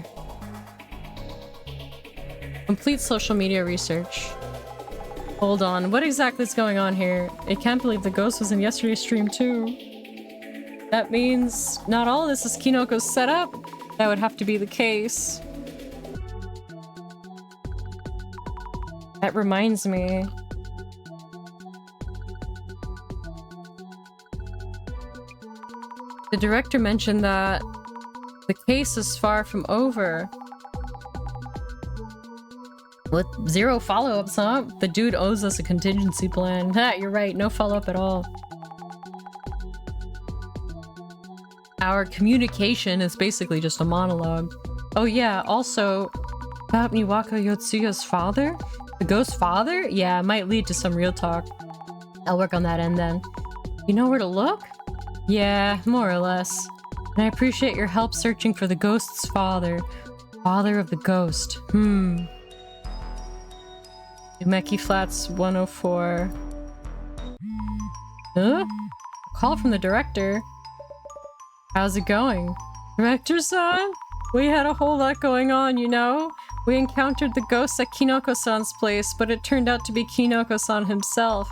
Complete social media research. Hold on, what exactly is going on here? I can't believe the ghost was in yesterday's stream too. That means not all of this is Kinoko's setup? That would have to be the case. That reminds me. The director mentioned that the case is far from over. With 0 follow-ups, huh? The dude owes us a contingency plan. Ha, you're right, no follow-up at all. Our communication is basically just a monologue. Oh yeah, also, about Miwako Yotsuya's father? The ghost father? Yeah, it might lead to some real talk. I'll work on that end then. You know where to look? Yeah, more or less. And I appreciate your help searching for the ghost's father. Father of the ghost. Umeki Flats 104. Huh? Call from the director. How's it going? Director-san? We had a whole lot going on, you know? We encountered the ghost at Kinoko-san's place, but it turned out to be Kinoko-san himself.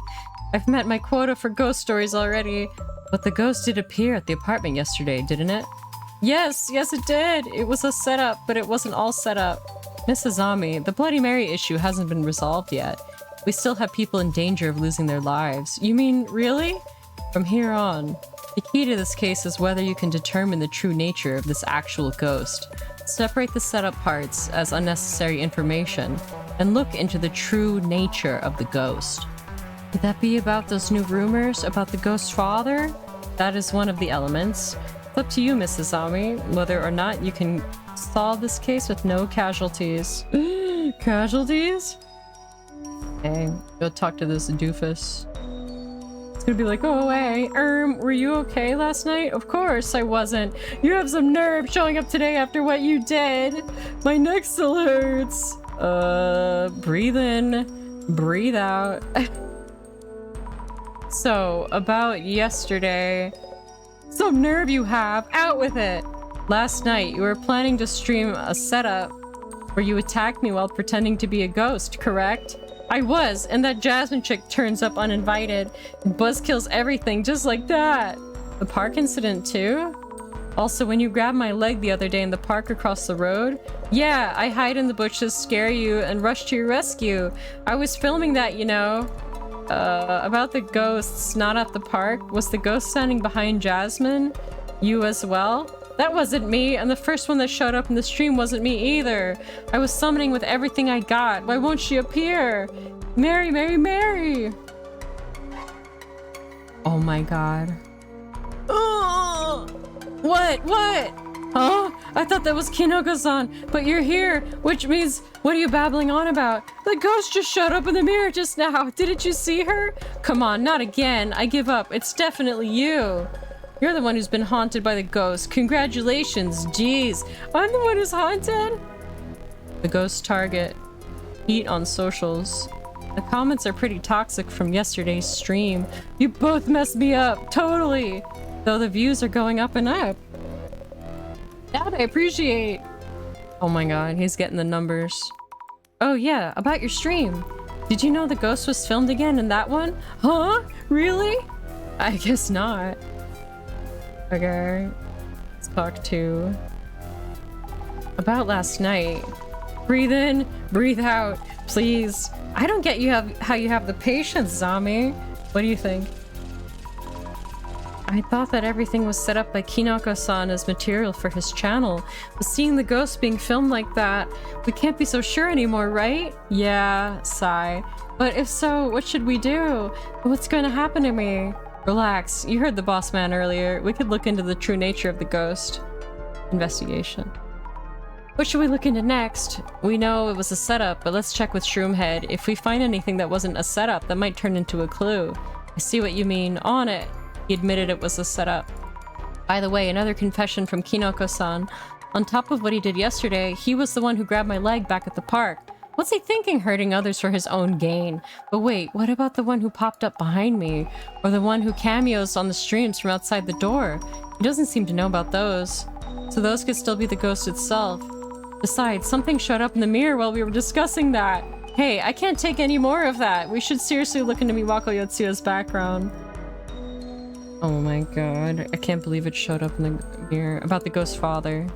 I've met my quota for ghost stories already. But the ghost did appear at the apartment yesterday, didn't it? Yes, it did! It was a setup, but it wasn't all set up. Mrs. Ami, the Bloody Mary issue hasn't been resolved yet. We still have people in danger of losing their lives. You mean, really? From here on, the key to this case is whether you can determine the true nature of this actual ghost. Separate the setup parts as unnecessary information, and look into the true nature of the ghost. Could that be about those new rumors about the ghost's father? That is one of the elements. It's up to you, Mrs. Ami, whether or not you can solve this case with no casualties. Casualties? Okay, go talk to this doofus. It's gonna be like, go away. Were you okay last night? Of course I wasn't. You have some nerve showing up today after what you did. My neck still hurts. Breathe in, breathe out. So, about yesterday. Some nerve you have. Out with it. Last night, you were planning to stream a setup where you attacked me while pretending to be a ghost, correct? I was, and that Jasmine chick turns up uninvited and buzzkills everything just like that. The park incident too? Also, when you grabbed my leg the other day in the park across the road? Yeah, I hide in the bushes, scare you, and rush to your rescue. I was filming that, you know. About the ghosts not at the park. Was the ghost standing behind Jasmine? You as well? That wasn't me, and the first one that showed up in the stream wasn't me either. I was summoning with everything I got. Why won't she appear? Mary, Mary, Mary! Oh my god. Oh! What? What? Huh? I thought that was Kinoko-san, but you're here, which means, what are you babbling on about? The ghost just showed up in the mirror just now. Didn't you see her? Come on, not again. I give up. It's definitely you. You're the one who's been haunted by the ghost. Congratulations. Jeez. I'm the one who's haunted? The ghost target. Heat on socials. The comments are pretty toxic from yesterday's stream. You both messed me up. Totally. Though the views are going up and up. That I appreciate. Oh my god, he's getting the numbers. Oh yeah, about your stream. Did you know the ghost was filmed again in that one? Huh? Really? I guess not. Okay. Let's talk to... About last night. Breathe in, breathe out, please. I don't get how you have the patience, Zami. What do you think? I thought that everything was set up by Kinoko-san as material for his channel, but seeing the ghost being filmed like that, we can't be so sure anymore, right? Yeah, sigh. But if so, what should we do? What's going to happen to me? Relax, you heard the boss man earlier. We could look into the true nature of the ghost. Investigation. What should we look into next? We know it was a setup, but let's check with Shroomhead. If we find anything that wasn't a setup, that might turn into a clue. I see what you mean. On it. He admitted it was a setup. By the way, another confession from Kinoko-san. On top of what he did yesterday, he was the one who grabbed my leg back at the park. What's he thinking, hurting others for his own gain? But wait, what about the one who popped up behind me? Or the one who cameos on the streams from outside the door? He doesn't seem to know about those. So those could still be the ghost itself. Besides, something showed up in the mirror while we were discussing that. Hey, I can't take any more of that. We should seriously look into Miwako Yotsuya's background. Oh my god, I can't believe it showed up in the mirror. About the ghost father.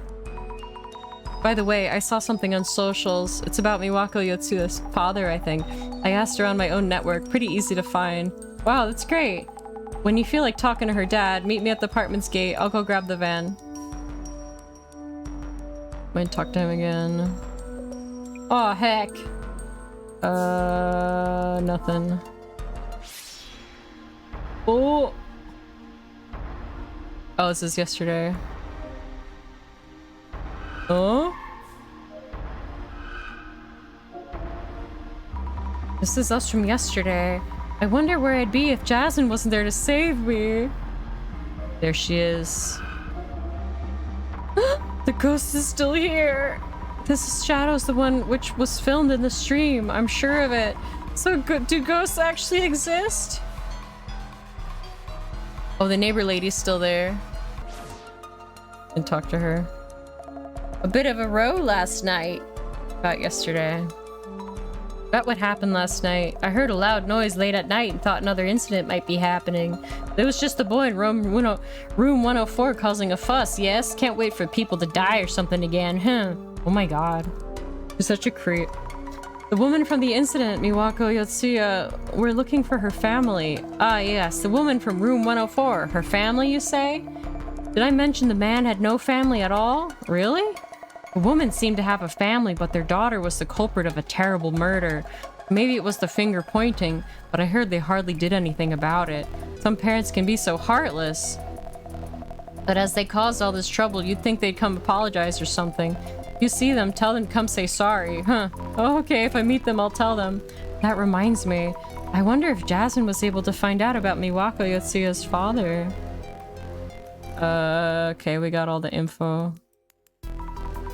By the way, I saw something on socials. It's about Miwako Yotsuya's father, I think. I asked her on my own network. Pretty easy to find. Wow, that's great. When you feel like talking to her dad, meet me at the apartment's gate. I'll go grab the van. Might talk to him again. Oh heck. Nothing. Oh! Oh, this is yesterday. Oh? This is us from yesterday. I wonder where I'd be if Jasmine wasn't there to save me. There she is. The ghost is still here. This shadow's the one which was filmed in the stream. I'm sure of it. So do ghosts actually exist? Oh, the neighbor lady's still there. And talk to her. A bit of a row last night. About yesterday. About what happened last night. I heard a loud noise late at night and thought another incident might be happening. It was just the boy in room 104 causing a fuss, yes? Can't wait for people to die or something again, huh? Oh my god. You're such a creep. The woman from the incident, Miwako Yotsuya, we're looking for her family. Ah, yes, the woman from room 104. Her family, you say? Did I mention the man had no family at all? Really? The woman seemed to have a family, but their daughter was the culprit of a terrible murder. Maybe it was the finger pointing, but I heard they hardly did anything about it. Some parents can be so heartless. But as they caused all this trouble, you'd think they'd come apologize or something. If you see them, tell them to come say sorry. Huh. Oh, okay, if I meet them, I'll tell them. That reminds me. I wonder if Jasmine was able to find out about Miwako Yotsuya's father. Okay, we got all the info.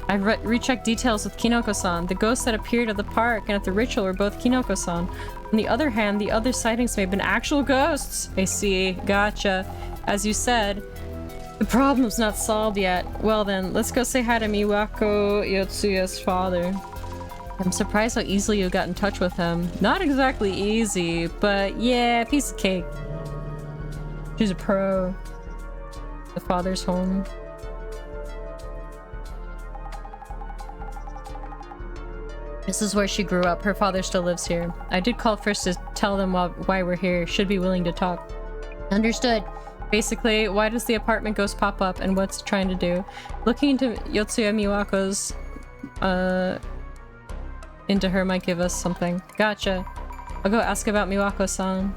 I rechecked details with Kinoko-san. The ghosts that appeared at the park and at the ritual were both Kinoko-san. On the other hand, the other sightings may have been actual ghosts. I see. Gotcha. As you said, the problem's not solved yet. Well then, let's go say hi to Miwako Yotsuya's father. I'm surprised how easily you got in touch with him. Not exactly easy, but yeah, piece of cake. She's a pro. The father's home. This is where she grew up. Her father still lives here. I did call first to tell them why we're here. Should be willing to talk. Understood. Basically, why does the apartment ghost pop up and what's it trying to do? Looking into Yotsuya Miwako's into her might give us something. Gotcha. I'll go ask about Miwako-san.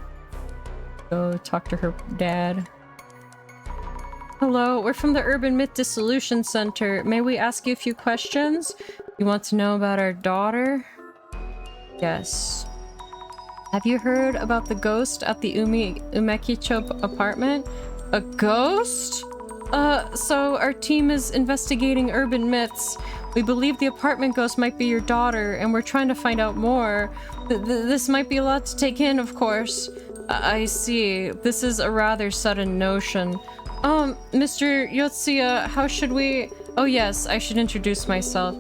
Go talk to her dad. Hello, we're from the Urban Myth Dissolution Center. May we ask you a few questions? You want to know about our daughter? Yes. Have you heard about the ghost at the Umekicho apartment? A ghost? So our team is investigating urban myths. We believe the apartment ghost might be your daughter, and we're trying to find out more. This might be a lot to take in, of course. I see. This is a rather sudden notion. Mr. Yotsuya, how should we... Oh yes, I should introduce myself.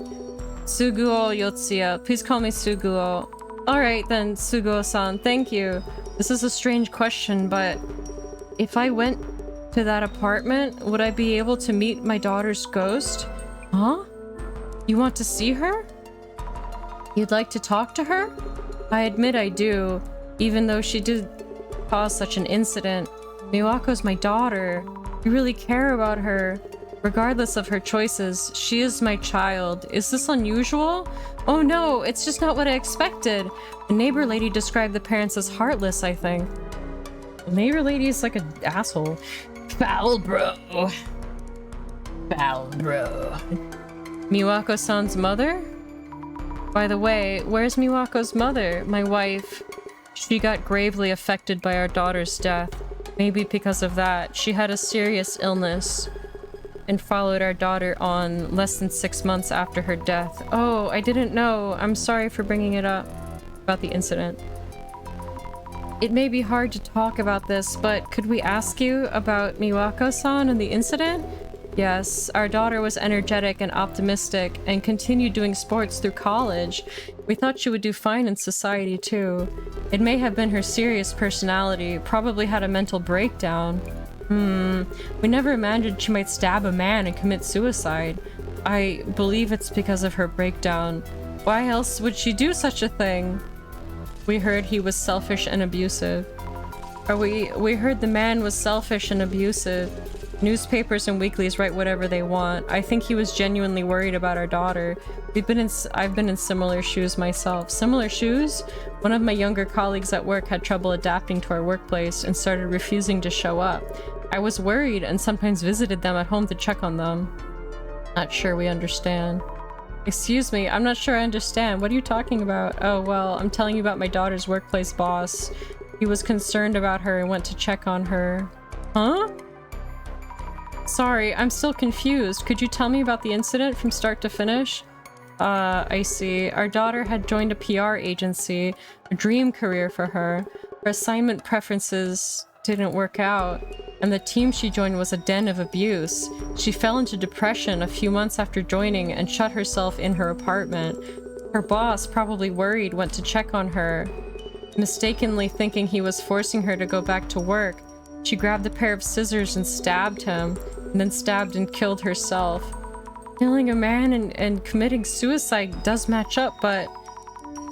Suguo Yotsuya. Please call me Suguo. Alright then, Suguo-san, thank you. This is a strange question, but... if I went to that apartment, would I be able to meet my daughter's ghost? Huh? You want to see her? You'd like to talk to her? I admit I do, even though she did cause such an incident. Miwako's my daughter. We really care about her. Regardless of her choices, she is my child. Is this unusual? Oh no, it's just not what I expected. The neighbor lady described the parents as heartless, I think. The neighbor lady is like an asshole. Foul bro. Foul bro. Miwako-san's mother? By the way, where's Miwako's mother, my wife? She got gravely affected by our daughter's death. Maybe because of that, she had a serious illness and followed our daughter on less than 6 months after her death. Oh, I didn't know. I'm sorry for bringing it up about the incident. It may be hard to talk about this, but could we ask you about Miwako-san and the incident? Yes, our daughter was energetic and optimistic and continued doing sports through college. We thought she would do fine in society too. It may have been her serious personality, probably had a mental breakdown. We never imagined she might stab a man and commit suicide. I believe it's because of her breakdown. Why else would she do such a thing? We heard he was selfish and abusive. We heard the man was selfish and abusive. Newspapers and weeklies write whatever they want. I think he was genuinely worried about our daughter. I've been in similar shoes myself. Similar shoes? One of my younger colleagues at work had trouble adapting to our workplace and started refusing to show up. I was worried and sometimes visited them at home to check on them. Not sure we understand. Excuse me, I'm not sure I understand. What are you talking about? Oh, well, I'm telling you about my daughter's workplace boss. He was concerned about her and went to check on her. Huh? Sorry, I'm still confused. Could you tell me about the incident from start to finish? I see. Our daughter had joined a PR agency, a dream career for her. Her assignment preferences didn't work out, and the team she joined was a den of abuse. She fell into depression a few months after joining and shut herself in her apartment. Her boss, probably worried, went to check on her. Mistakenly thinking he was forcing her to go back to work, she grabbed a pair of scissors and stabbed him, and then stabbed and killed herself. Killing a man and committing suicide does match up, but...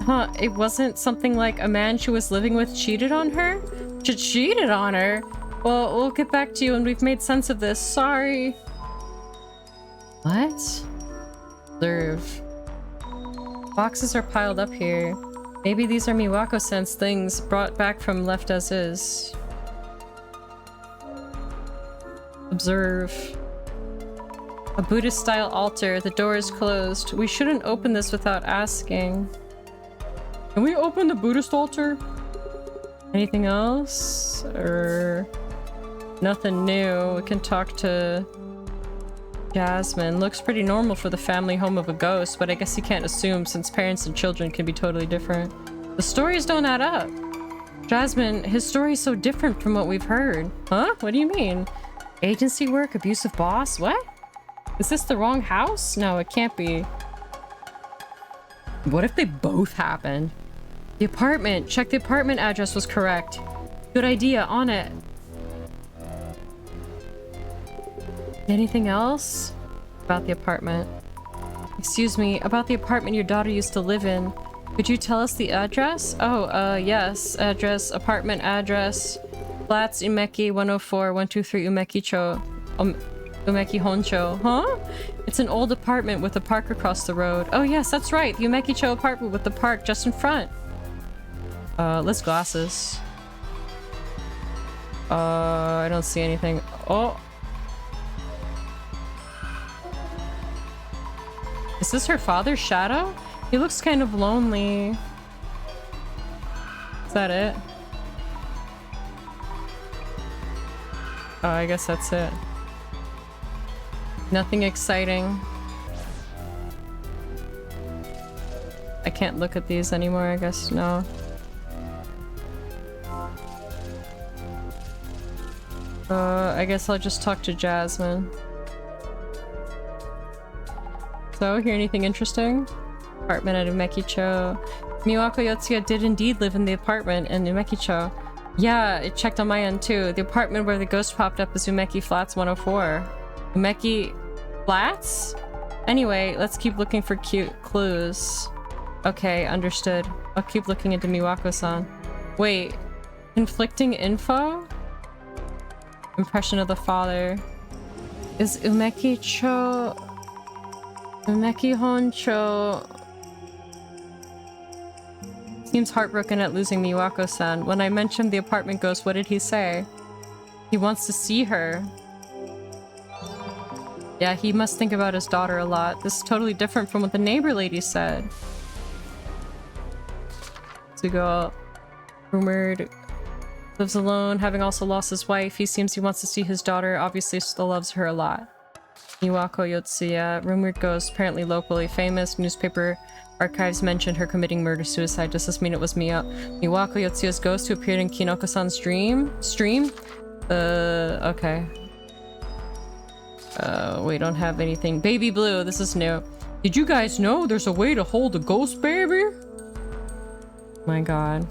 Huh, it wasn't something like a man she was living with cheated on her? She cheated on her? Well, we'll get back to you when we've made sense of this. Sorry. What? Observe. Boxes are piled up here. Maybe these are Miwako-san's things brought back from left as is. Observe. A Buddhist-style altar. The door is closed. We shouldn't open this without asking. Can we open the Buddhist altar? Anything else? Or... nothing new. We can talk to... Jasmine. Looks pretty normal for the family home of a ghost, but I guess you can't assume since parents and children can be totally different. The stories don't add up. Jasmine, his story is so different from what we've heard. Huh? What do you mean? Agency work, abusive boss? What? Is this the wrong house? No, it can't be. What if they both happened? The apartment. Check the apartment address was correct. Good idea. On it. Anything else? About the apartment. Excuse me. About the apartment your daughter used to live in. Could you tell us the address? Oh, yes. Address. Apartment address. Flats Umeki 104 123 Umeki Cho. Umeki Honcho. Huh? It's an old apartment with a park across the road. Oh yes, that's right. The Umeki Cho apartment with the park just in front. Let's glasses. I don't see anything. Oh. Is this her father's shadow? He looks kind of lonely. Is that it? Oh, I guess that's it. Nothing exciting. I can't look at these anymore, I guess. No. I guess I'll just talk to Jasmine. So, hear anything interesting? Apartment at Umekicho. Miwako Yotsuya did indeed live in the apartment in Umekicho. Yeah, it checked on my end too. The apartment where the ghost popped up is Umeki Flats 104. Umeki Flats? Anyway, let's keep looking for cute clues. Okay, understood. I'll keep looking into Miwako-san. Wait, conflicting info? Impression of the father. Is Umekicho... Umeki Honcho... Seems heartbroken at losing Miwako-san. When I mentioned the apartment ghost, what did he say? He wants to see her. Yeah, he must think about his daughter a lot. This is totally different from what the neighbor lady said. Tsugo, rumored, lives alone, having also lost his wife. He seems he wants to see his daughter, obviously still loves her a lot. Miwako Yotsuya, rumored ghost, apparently locally famous. Newspaper archives mentioned her committing murder-suicide. Does this mean it was Miwako Yotsuya's ghost who appeared in Kinoko-san's stream? Okay. We don't have anything. Baby Blue, this is new. Did you guys know there's a way to hold a ghost baby? My god.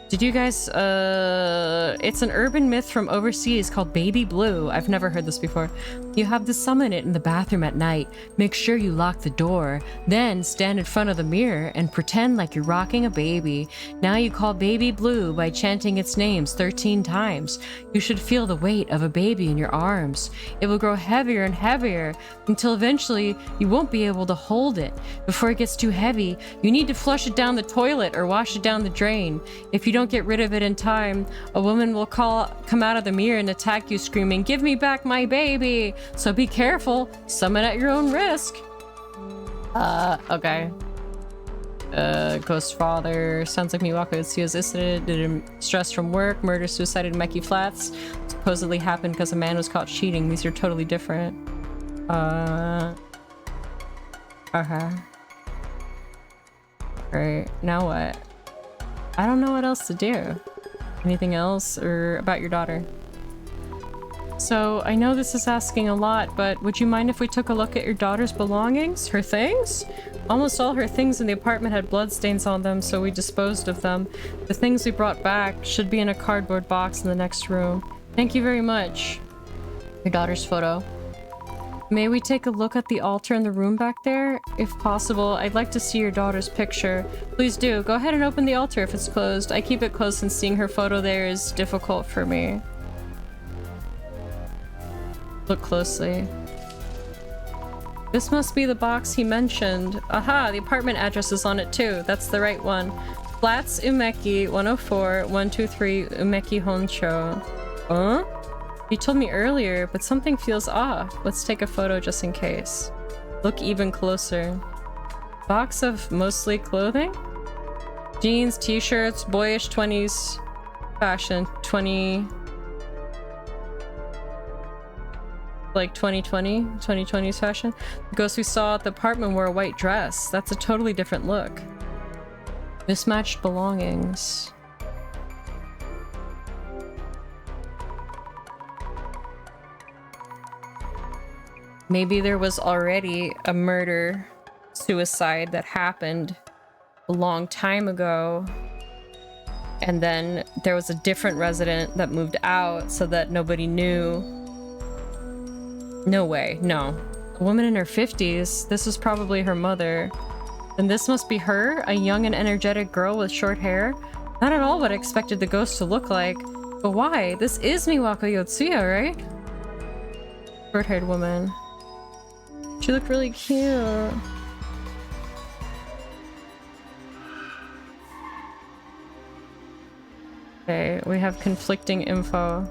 Did you guys, it's an urban myth from overseas called Baby Blue. I've never heard this before. You have to summon it in the bathroom at night. Make sure you lock the door. Then stand in front of the mirror and pretend like you're rocking a baby. Now you call Baby Blue by chanting its names 13 times. You should feel the weight of a baby in your arms. It will grow heavier and heavier until eventually you won't be able to hold it. Before it gets too heavy, you need to flush it down the toilet or wash it down the drain. If you don't get rid of it in time, a woman will come out of the mirror and attack you screaming, "Give me back my baby!" So be careful. Summon at your own risk. Okay. Ghost father. Sounds like Miwako Yotsuya's incident did him stress from work. Murder, suicide in Meki Flats. Supposedly happened because a man was caught cheating. These are totally different. Okay. Right. Now what? I don't know what else to do. Anything else or about your daughter? So, I know this is asking a lot, but would you mind if we took a look at your daughter's belongings? Her things? Almost all her things in the apartment had bloodstains on them, so we disposed of them. The things we brought back should be in a cardboard box in the next room. Thank you very much. Your daughter's photo. May we take a look at the altar in the room back there? If possible, I'd like to see your daughter's picture. Please do. Go ahead and open the altar if it's closed. I keep it closed since seeing her photo there is difficult for me. Look closely. This must be the box he mentioned. Aha, the apartment address is on it too. That's the right one. Flats Umeki 104 123 Umeki Honcho. Huh? You told me earlier, but something feels off. Let's take a photo just in case. Look even closer. Box of mostly clothing? Jeans, t-shirts, boyish 20s fashion. 2020s fashion. The ghost we saw at the apartment wore a white dress. That's a totally different look. Mismatched belongings. Maybe there was already a murder suicide that happened a long time ago, and then there was a different resident that moved out so that nobody knew. No way, no. A woman in her 50s, this was probably her mother. Then this must be her, a young and energetic girl with short hair? Not at all what I expected the ghost to look like. But why? This is Miwako Yotsuya, right? Short-haired woman. She looked really cute. Okay, we have conflicting info.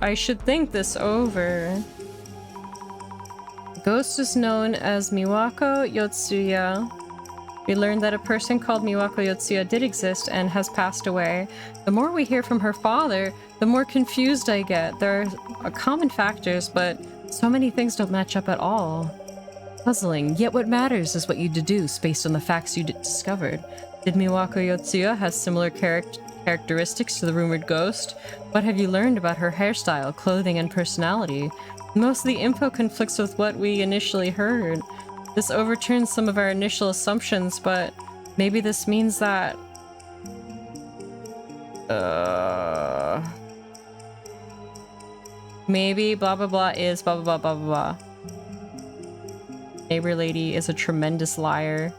I should think this over. The ghost is known as Miwako Yotsuya. We learned that a person called Miwako Yotsuya did exist and has passed away. The more we hear from her father, the more confused I get. There are common factors, but so many things don't match up at all. Puzzling, yet what matters is what you deduce based on the facts you discovered. Did Miwako Yotsuya have similar characteristics to the rumored ghost? What have you learned about her hairstyle, clothing, and personality? Most of the info conflicts with what we initially heard. This overturns some of our initial assumptions, but maybe this means that... Maybe blah blah blah is blah blah blah blah blah. Neighbor lady is a tremendous liar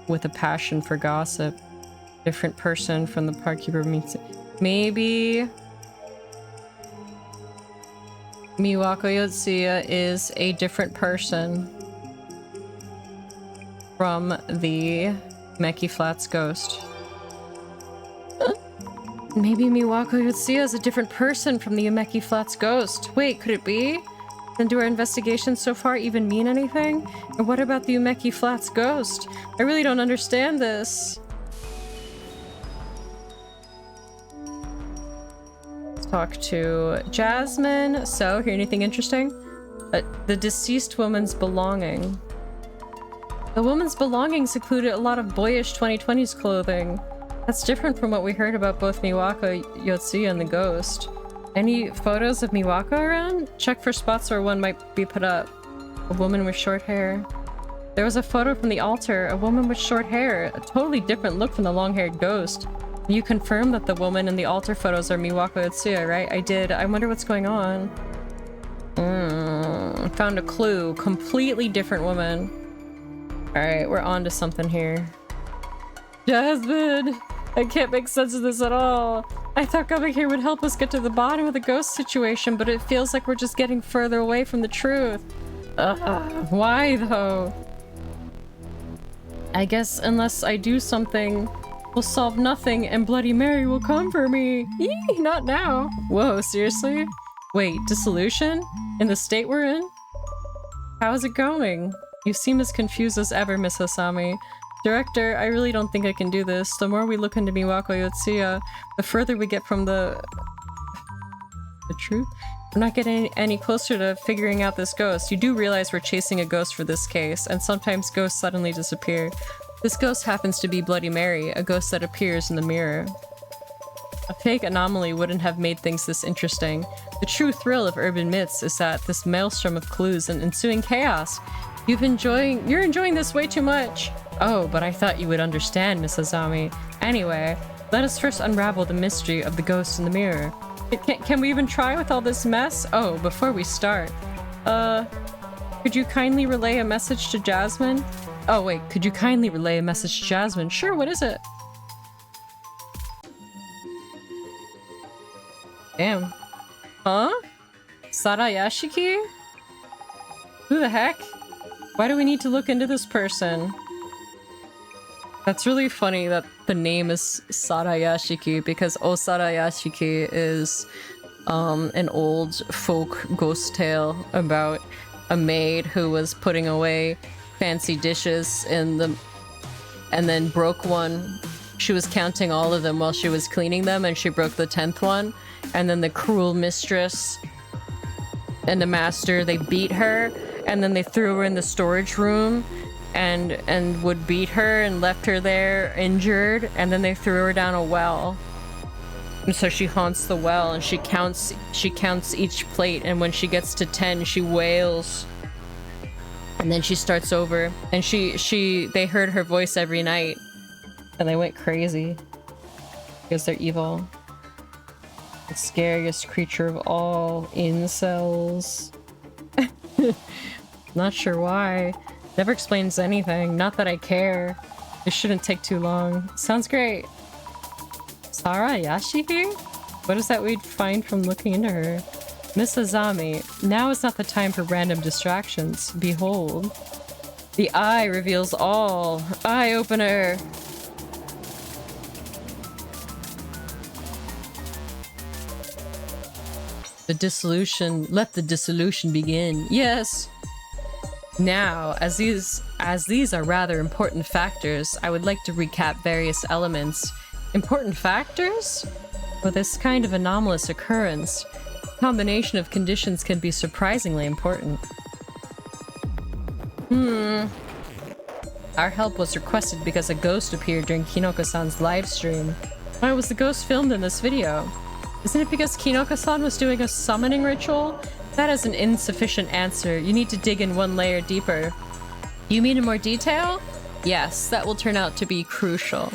with a passion for gossip. Different person from the park keeper meets. Maybe Miwako Yotsuya is a different person from the Meki Flats ghost. Maybe Miwako Yotsuya is a different person from the Umeki Flats ghost. Wait, could it be? Then do our investigations so far even mean anything? And what about the Umeki Flats ghost? I really don't understand this. Let's talk to Jasmine. So, hear anything interesting? The deceased woman's belonging. The woman's belongings included a lot of boyish 2020s clothing. That's different from what we heard about both Miwako Yotsuya and the ghost. Any photos of Miwako around? Check for spots where one might be put up. A woman with short hair. There was a photo from the altar. A woman with short hair. A totally different look from the long-haired ghost. You confirmed that the woman in the altar photos are Miwako Yotsuya, right? I did. I wonder what's going on. Found a clue. Completely different woman. Alright, we're on to something here. Jasmine! I can't make sense of this at all. I thought coming here would help us get to the bottom of the ghost situation, but it feels like we're just getting further away from the truth. Why though? I guess unless I do something, we'll solve nothing and Bloody Mary will come for me. Eee, not now. Whoa, seriously? Wait, dissolution? In the state we're in? How is it going? You seem as confused as ever, Miss Hasami. Director, I really don't think I can do this. The more we look into Miwako Yotsuya, the further we get from the truth. We're not getting any closer to figuring out this ghost. You do realize we're chasing a ghost for this case, and sometimes ghosts suddenly disappear. This ghost happens to be Bloody Mary, a ghost that appears in the mirror. A fake anomaly wouldn't have made things this interesting. The true thrill of urban myths is that this maelstrom of clues and ensuing chaos. You're enjoying this way too much. Oh, but I thought you would understand, Miss Azami. Anyway, let us first unravel the mystery of the ghost in the mirror. Can we even try with all this mess? Oh, before we start. Could you kindly relay a message to Jasmine? Oh wait, could you kindly relay a message to Jasmine? Sure, what is it? Damn. Huh? Sarayashiki? Who the heck? Why do we need to look into this person? That's really funny that the name is Sarayashiki because Osarayashiki is an old folk ghost tale about a maid who was putting away fancy dishes and then broke one. She was counting all of them while she was cleaning them and she broke the 10th one. And then the cruel mistress and the master, they beat her and then they threw her in the storage room and would beat her and left her there injured, and then they threw her down a well. And so she haunts the well and she counts each plate, and when she gets to 10 she wails. And then she starts over, and they heard her voice every night and they went crazy because they're evil. The scariest creature of all, incels. Not sure why. Never explains anything. Not that I care. It shouldn't take too long. Sounds great. Sara Yashi here? What is that we'd find from looking into her? Miss Azami, now is not the time for random distractions. Behold. The eye reveals all. Eye opener. The dissolution. Let the dissolution begin. Yes. Now, as these are rather important factors, I would like to recap various elements. Important factors? For this kind of anomalous occurrence, a combination of conditions can be surprisingly important. Our help was requested because a ghost appeared during Kinoko-san's live stream. Why was the ghost filmed in this video? Isn't it because Kinoko-san was doing a summoning ritual? That is an insufficient answer. You need to dig in one layer deeper. You mean in more detail? Yes, that will turn out to be crucial.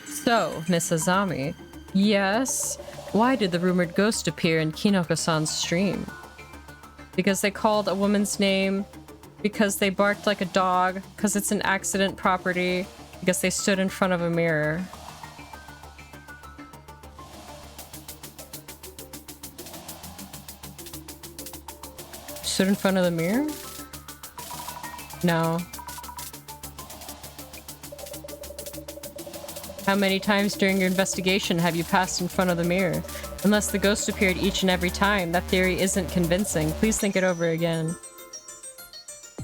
So, Miss Azami. Yes? Why did the rumored ghost appear in Kinoko-san's stream? Because they called a woman's name, because they barked like a dog, because it's an accident property, because they stood in front of a mirror. Stood in front of the mirror? No. How many times during your investigation have you passed in front of the mirror? Unless the ghost appeared each and every time, that theory isn't convincing. Please think it over again.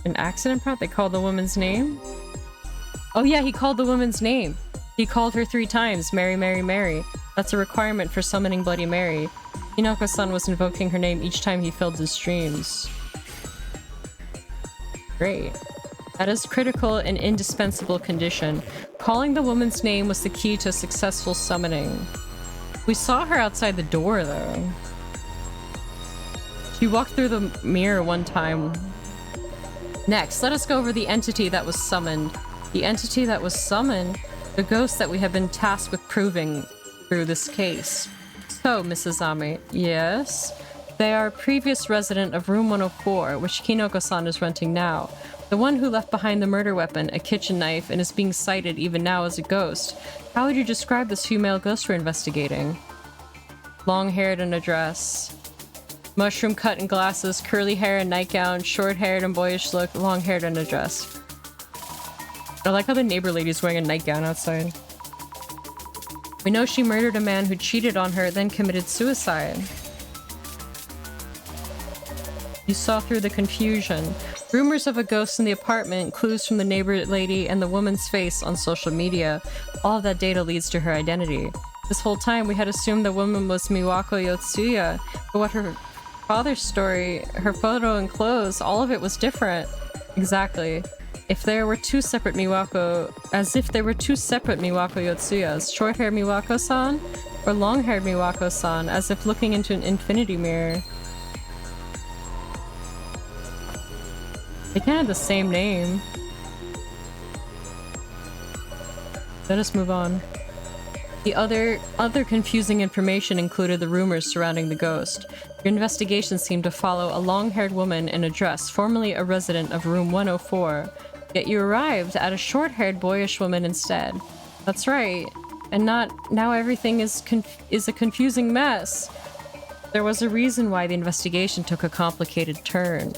An accident prop? They called the woman's name? Oh yeah, he called the woman's name. He called her 3 times, Mary, Mary, Mary. That's a requirement for summoning Bloody Mary. Hinako-san was invoking her name each time he filled his streams. Great. That is critical and indispensable condition. Calling the woman's name was the key to successful summoning. We saw her outside the door, though. She walked through the mirror one time. Next, let us go over the entity that was summoned. The entity that was summoned? The ghost that we have been tasked with proving through this case. So, Mrs. Azami, yes? They are a previous resident of room 104, which Kinoko-san is renting now. The one who left behind the murder weapon, a kitchen knife, and is being cited even now as a ghost. How would you describe this female ghost we're investigating? Long-haired in a dress. Mushroom cut and glasses, curly hair and nightgown, short-haired and boyish look, long-haired in a dress. I like how the neighbor lady's wearing a nightgown outside. We know she murdered a man who cheated on her, then committed suicide. You saw through the confusion. Rumors of a ghost in the apartment, clues from the neighbor lady, and the woman's face on social media. All of that data leads to her identity. This whole time, we had assumed the woman was Miwako Yotsuya, but what her father's story, her photo and clothes, all of it was different. Exactly. If there were 2 separate Miwako, as if there were 2 separate Miwako Yotsuyas, short-haired Miwako-san or long-haired Miwako-san, as if looking into an infinity mirror. They can't have the same name. Let us move on. The other confusing information included the rumors surrounding the ghost. Your investigation seemed to follow a long-haired woman in a dress, formerly a resident of room 104. Yet you arrived at a short-haired boyish woman instead. That's right. And now everything is a confusing mess. There was a reason why the investigation took a complicated turn.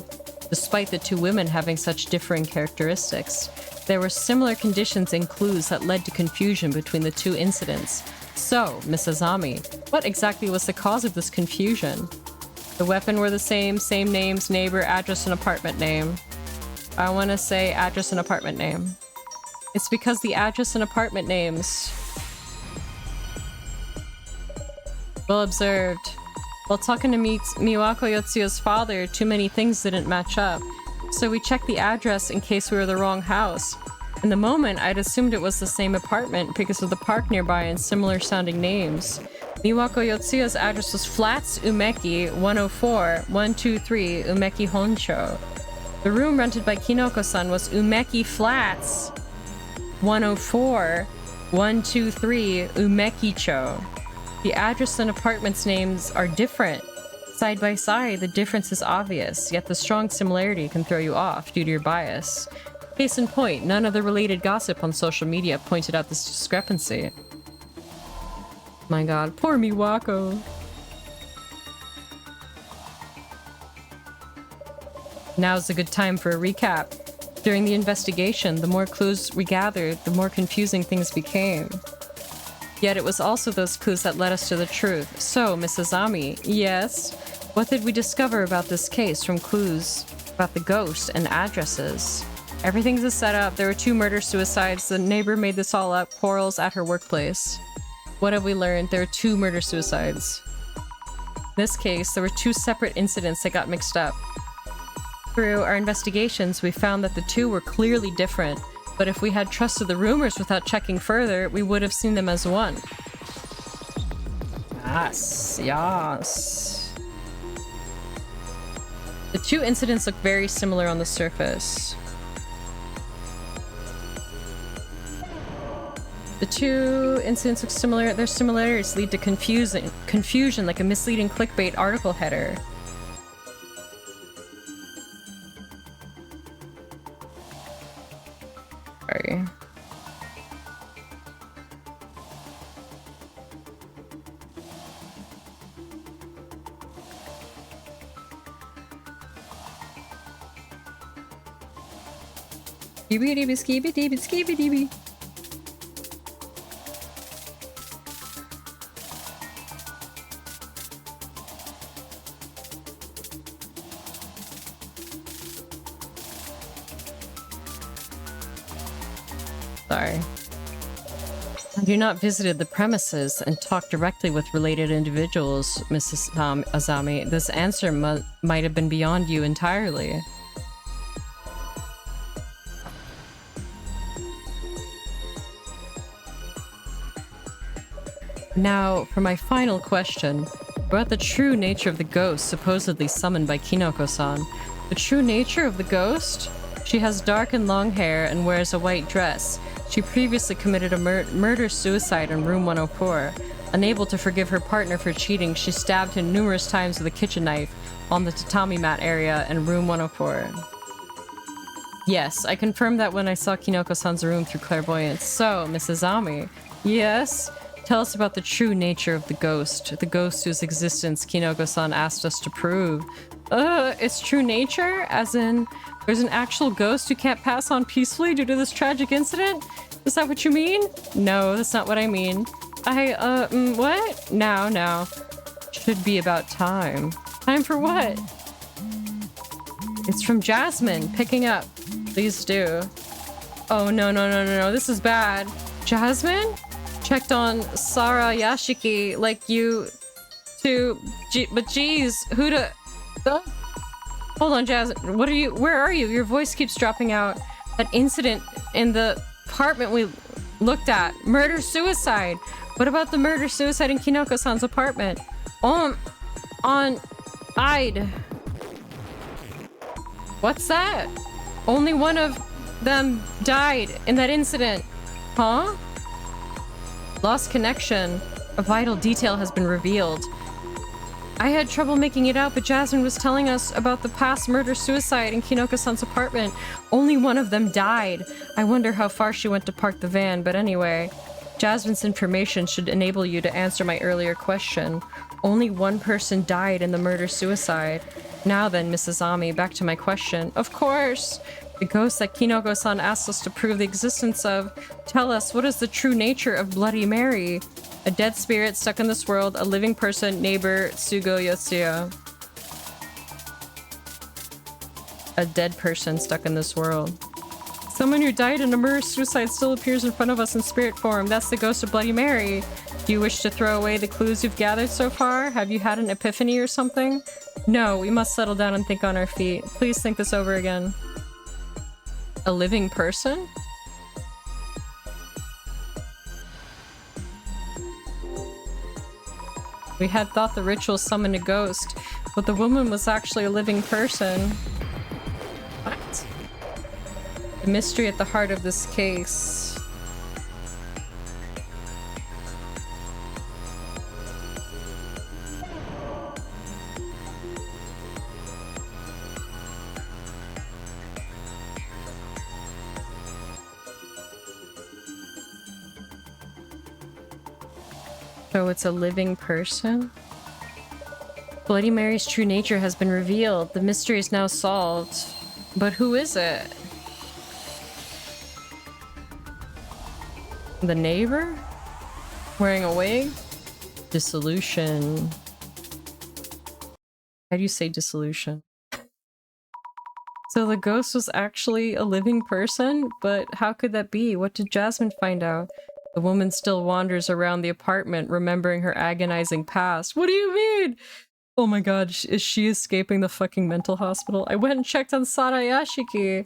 Despite the 2 women having such differing characteristics, there were similar conditions and clues that led to confusion between the 2 incidents. So, Miss Azami, what exactly was the cause of this confusion? The weapon were the same names, neighbor, address, and apartment name. I want to say address and apartment name. It's because the address and apartment names. Well observed. While talking to Miwako Yotsuya's father, too many things didn't match up. So we checked the address in case we were the wrong house. In the moment, I'd assumed it was the same apartment because of the park nearby and similar sounding names. Miwako Yotsuya's address was Flats Umeki 104 123 Umeki Honcho. The room rented by Kinoko-san was Umeki Flats 104 123 Umekicho. The address and apartments names are different. Side by side, the difference is obvious, yet the strong similarity can throw you off due to your bias. Case in point, none of the related gossip on social media pointed out this discrepancy. My god, poor Miwako. Now's a good time for a recap. During the investigation, the more clues we gathered, the more confusing things became. Yet it was also those clues that led us to the truth. So, Mrs. Ami, yes? What did we discover about this case from clues about the ghost and addresses? Everything's a setup. There were 2 murder-suicides. The neighbor made this all up. Quarrels at her workplace. What have we learned? There are 2 murder-suicides. In this case, there were 2 separate incidents that got mixed up. Through our investigations, we found that the 2 were clearly different, but if we had trusted the rumors without checking further, we would have seen them as one. Yes, yes. The 2 incidents look very similar on the surface. The 2 incidents look similar. Their similarities lead to confusion like a misleading clickbait article header. Sorry. Skibidi-skibidi-skibidi-skibidi. Sorry. Have you not visited the premises and talked directly with related individuals, Mrs. Azami? This answer might have been beyond you entirely. Now, for my final question, about the true nature of the ghost supposedly summoned by Kinoko-san. The true nature of the ghost? She has dark and long hair and wears a white dress. She previously committed a murder-suicide in room 104. Unable to forgive her partner for cheating, she stabbed him numerous times with a kitchen knife on the tatami mat area in room 104. Yes, I confirmed that when I saw Kinoko-san's room through clairvoyance. So, Mrs. Ami, yes? Tell us about the true nature of the ghost whose existence Kinoko-san asked us to prove. Its true nature? As in, there's an actual ghost who can't pass on peacefully due to this tragic incident? Is that what you mean? No, that's not what I mean. What? Now. Should be about time. Time for what? It's from Jasmine, picking up. Please do. Oh, no, this is bad. Jasmine? Checked on Sara Yashiki like you to... but geez, who to... Hold on, Jasmine. Where are you? Your voice keeps dropping out. That incident in the apartment we looked at. Murder-suicide. What about the murder-suicide in Kinoko-san's apartment? I'd... What's that? Only one of them died in that incident. Huh? Lost connection. A vital detail has been revealed. I had trouble making it out, but Jasmine was telling us about the past murder-suicide in Kinoko-san's apartment. Only one of them died. I wonder how far she went to park the van, but anyway. Jasmine's information should enable you to answer my earlier question. Only one person died in the murder-suicide. Now then, Mrs. Ami, back to my question. Of course! The ghost that Kinoko-san asked us to prove the existence of. Tell us, what is the true nature of Bloody Mary? A dead spirit stuck in this world, a living person, neighbor, Tsugo Yotsuya. A dead person stuck in this world. Someone who died in a murder-suicide still appears in front of us in spirit form. That's the ghost of Bloody Mary. Do you wish to throw away the clues you've gathered so far? Have you had an epiphany or something? No, we must settle down and think on our feet. Please think this over again. A living person? We had thought the ritual summoned a ghost, but the woman was actually a living person. What? The mystery at the heart of this case. So it's a living person? Bloody Mary's true nature has been revealed. The mystery is now solved. But who is it? The neighbor? Wearing a wig? Dissolution. How do you say dissolution? So the ghost was actually a living person? But how could that be? What did Jasmine find out? The woman still wanders around the apartment, remembering her agonizing past. What do you mean? Oh my god, is she escaping the fucking mental hospital? I went and checked on Sarayashiki.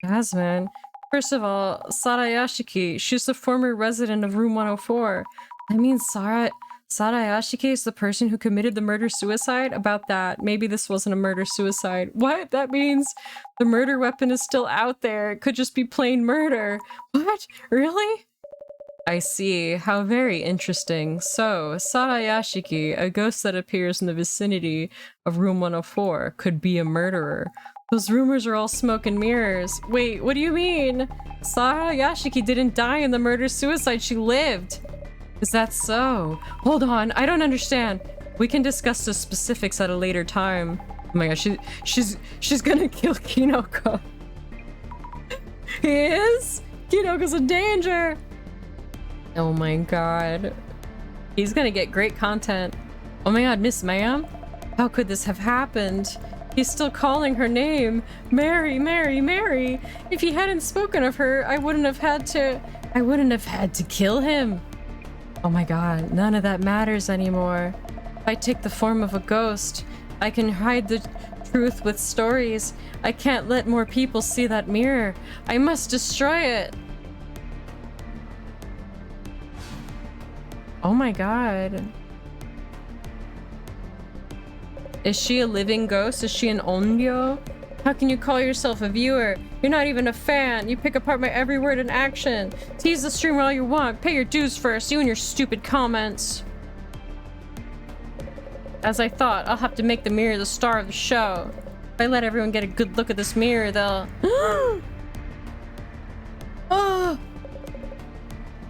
Jasmine. First of all, Sarayashiki, she's the former resident of room 104. I mean, Sarayashiki is the person who committed the murder-suicide? About that, maybe this wasn't a murder-suicide. What? That means the murder weapon is still out there. It could just be plain murder. What? Really? I see. How very interesting. So, Sarayashiki, a ghost that appears in the vicinity of room 104, could be a murderer. Those rumors are all smoke and mirrors. Wait, what do you mean? Sarayashiki didn't die in the murder-suicide, she lived. Is that so? Hold on, I don't understand. We can discuss the specifics at a later time. Oh my gosh, she's gonna kill Kinoko. He is? Kinoko's in danger. Oh my god. He's gonna get great content. Oh my god, Miss Ma'am? How could this have happened? He's still calling her name. Mary, Mary, Mary. If he hadn't spoken of her, I wouldn't have had to kill him. Oh my god, none of that matters anymore. If I take the form of a ghost, I can hide the truth with stories. I can't let more people see that mirror. I must destroy it. Oh my god. Is she a living ghost? Is she an onryo? How can you call yourself a viewer? You're not even a fan. You pick apart my every word and action. Tease the streamer all you want. Pay your dues first, you and your stupid comments. As I thought, I'll have to make the mirror the star of the show. If I let everyone get a good look at this mirror, they'll... Oh!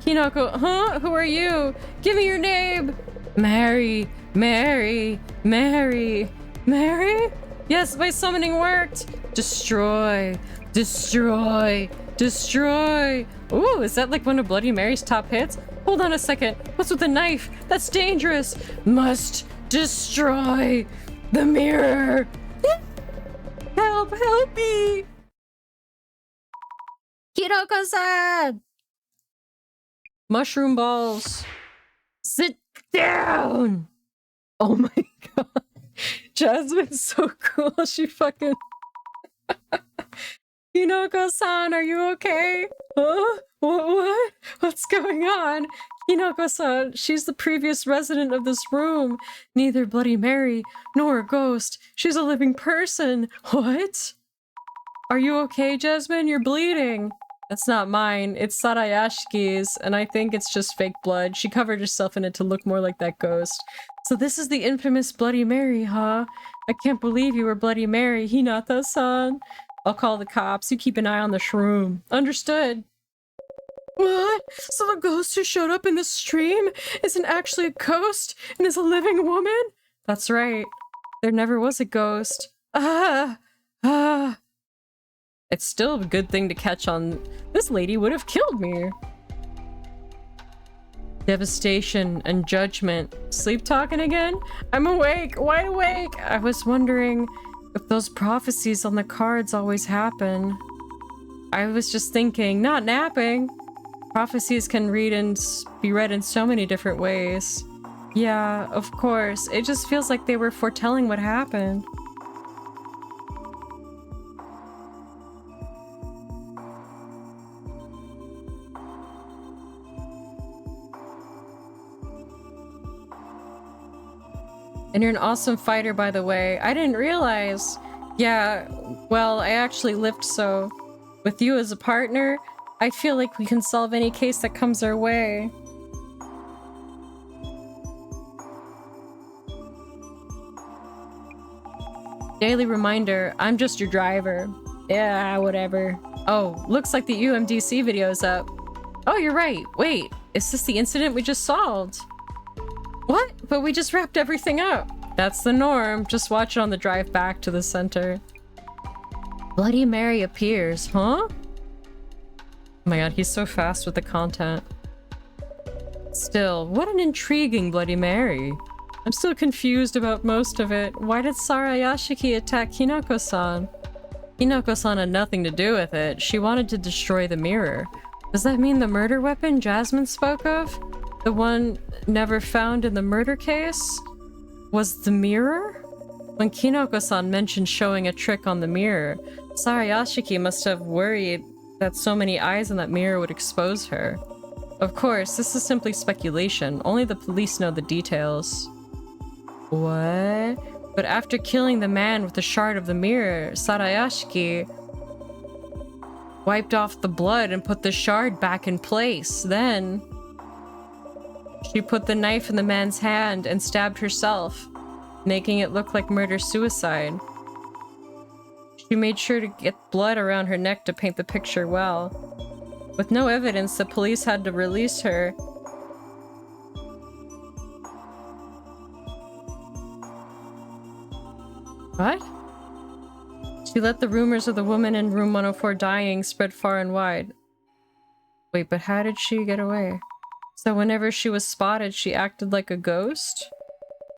Kinoko, huh? Who are you? Give me your name! Mary, Mary, Mary, Mary? Yes, my summoning worked! Destroy, destroy, destroy! Ooh, is that like one of Bloody Mary's top hits? Hold on a second, what's with the knife? That's dangerous! Must destroy the mirror! Help, help me! Kinoko-san! Mushroom balls. Sit down! Oh my god. Jasmine's so cool. She fucking... Kinoko-san, are you okay? Huh? What? What's going on? Kinoko-san, she's the previous resident of this room. Neither Bloody Mary nor a ghost. She's a living person. What? Are you okay, Jasmine? You're bleeding. That's not mine. It's Sarayashiki's, and I think it's just fake blood. She covered herself in it to look more like that ghost. So this is the infamous Bloody Mary, huh? I can't believe you were Bloody Mary, Hinata-san. I'll call the cops. You keep an eye on the shroom. Understood. What? So the ghost who showed up in the stream isn't actually a ghost and is a living woman? That's right. There never was a ghost. It's still a good thing to catch on. This lady would have killed me. Devastation and judgment. Sleep talking again? I'm awake, wide awake. I was wondering if those prophecies on the cards always happen. I was just thinking, not napping. Prophecies can be read in so many different ways. Yeah, of course. It just feels like they were foretelling what happened. And you're an awesome fighter, by the way. I didn't realize. Yeah, well, I actually lift, so with you as a partner, I feel like we can solve any case that comes our way. Daily reminder, I'm just your driver. Yeah, whatever. Oh, looks like the UMDC video's up. Oh, you're right. Wait, is this the incident we just solved? What? But we just wrapped everything up. That's the norm. Just watch it on the drive back to the center. Bloody Mary appears, huh? Oh my god, he's so fast with the content. Still, what an intriguing Bloody Mary. I'm still confused about most of it. Why did Sarayashiki attack Hinako-san? Hinako-san had nothing to do with it. She wanted to destroy the mirror. Does that mean the murder weapon Jasmine spoke of? The one never found in the murder case? Was the mirror? When Kinoko-san mentioned showing a trick on the mirror, Sarayashiki must have worried that so many eyes on that mirror would expose her. Of course, this is simply speculation. Only the police know the details. What? But after killing the man with the shard of the mirror, Sarayashiki wiped off the blood and put the shard back in place. Then she put the knife in the man's hand and stabbed herself, making it look like murder-suicide. She made sure to get blood around her neck to paint the picture well. With no evidence, the police had to release her. What? She let the rumors of the woman in room 104 dying spread far and wide. Wait, but how did she get away? So whenever she was spotted, she acted like a ghost?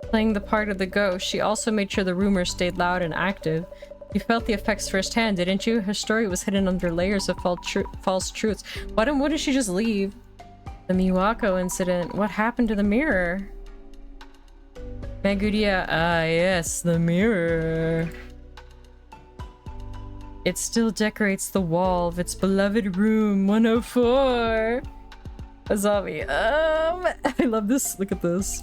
Playing the part of the ghost, she also made sure the rumors stayed loud and active. You felt the effects firsthand, didn't you? Her story was hidden under layers of false truths. Wouldn't she just leave? The Miwako incident. What happened to the mirror? Meguriya. Ah, yes, the mirror. It still decorates the wall of its beloved room 104. Azami. I love this. Look at this.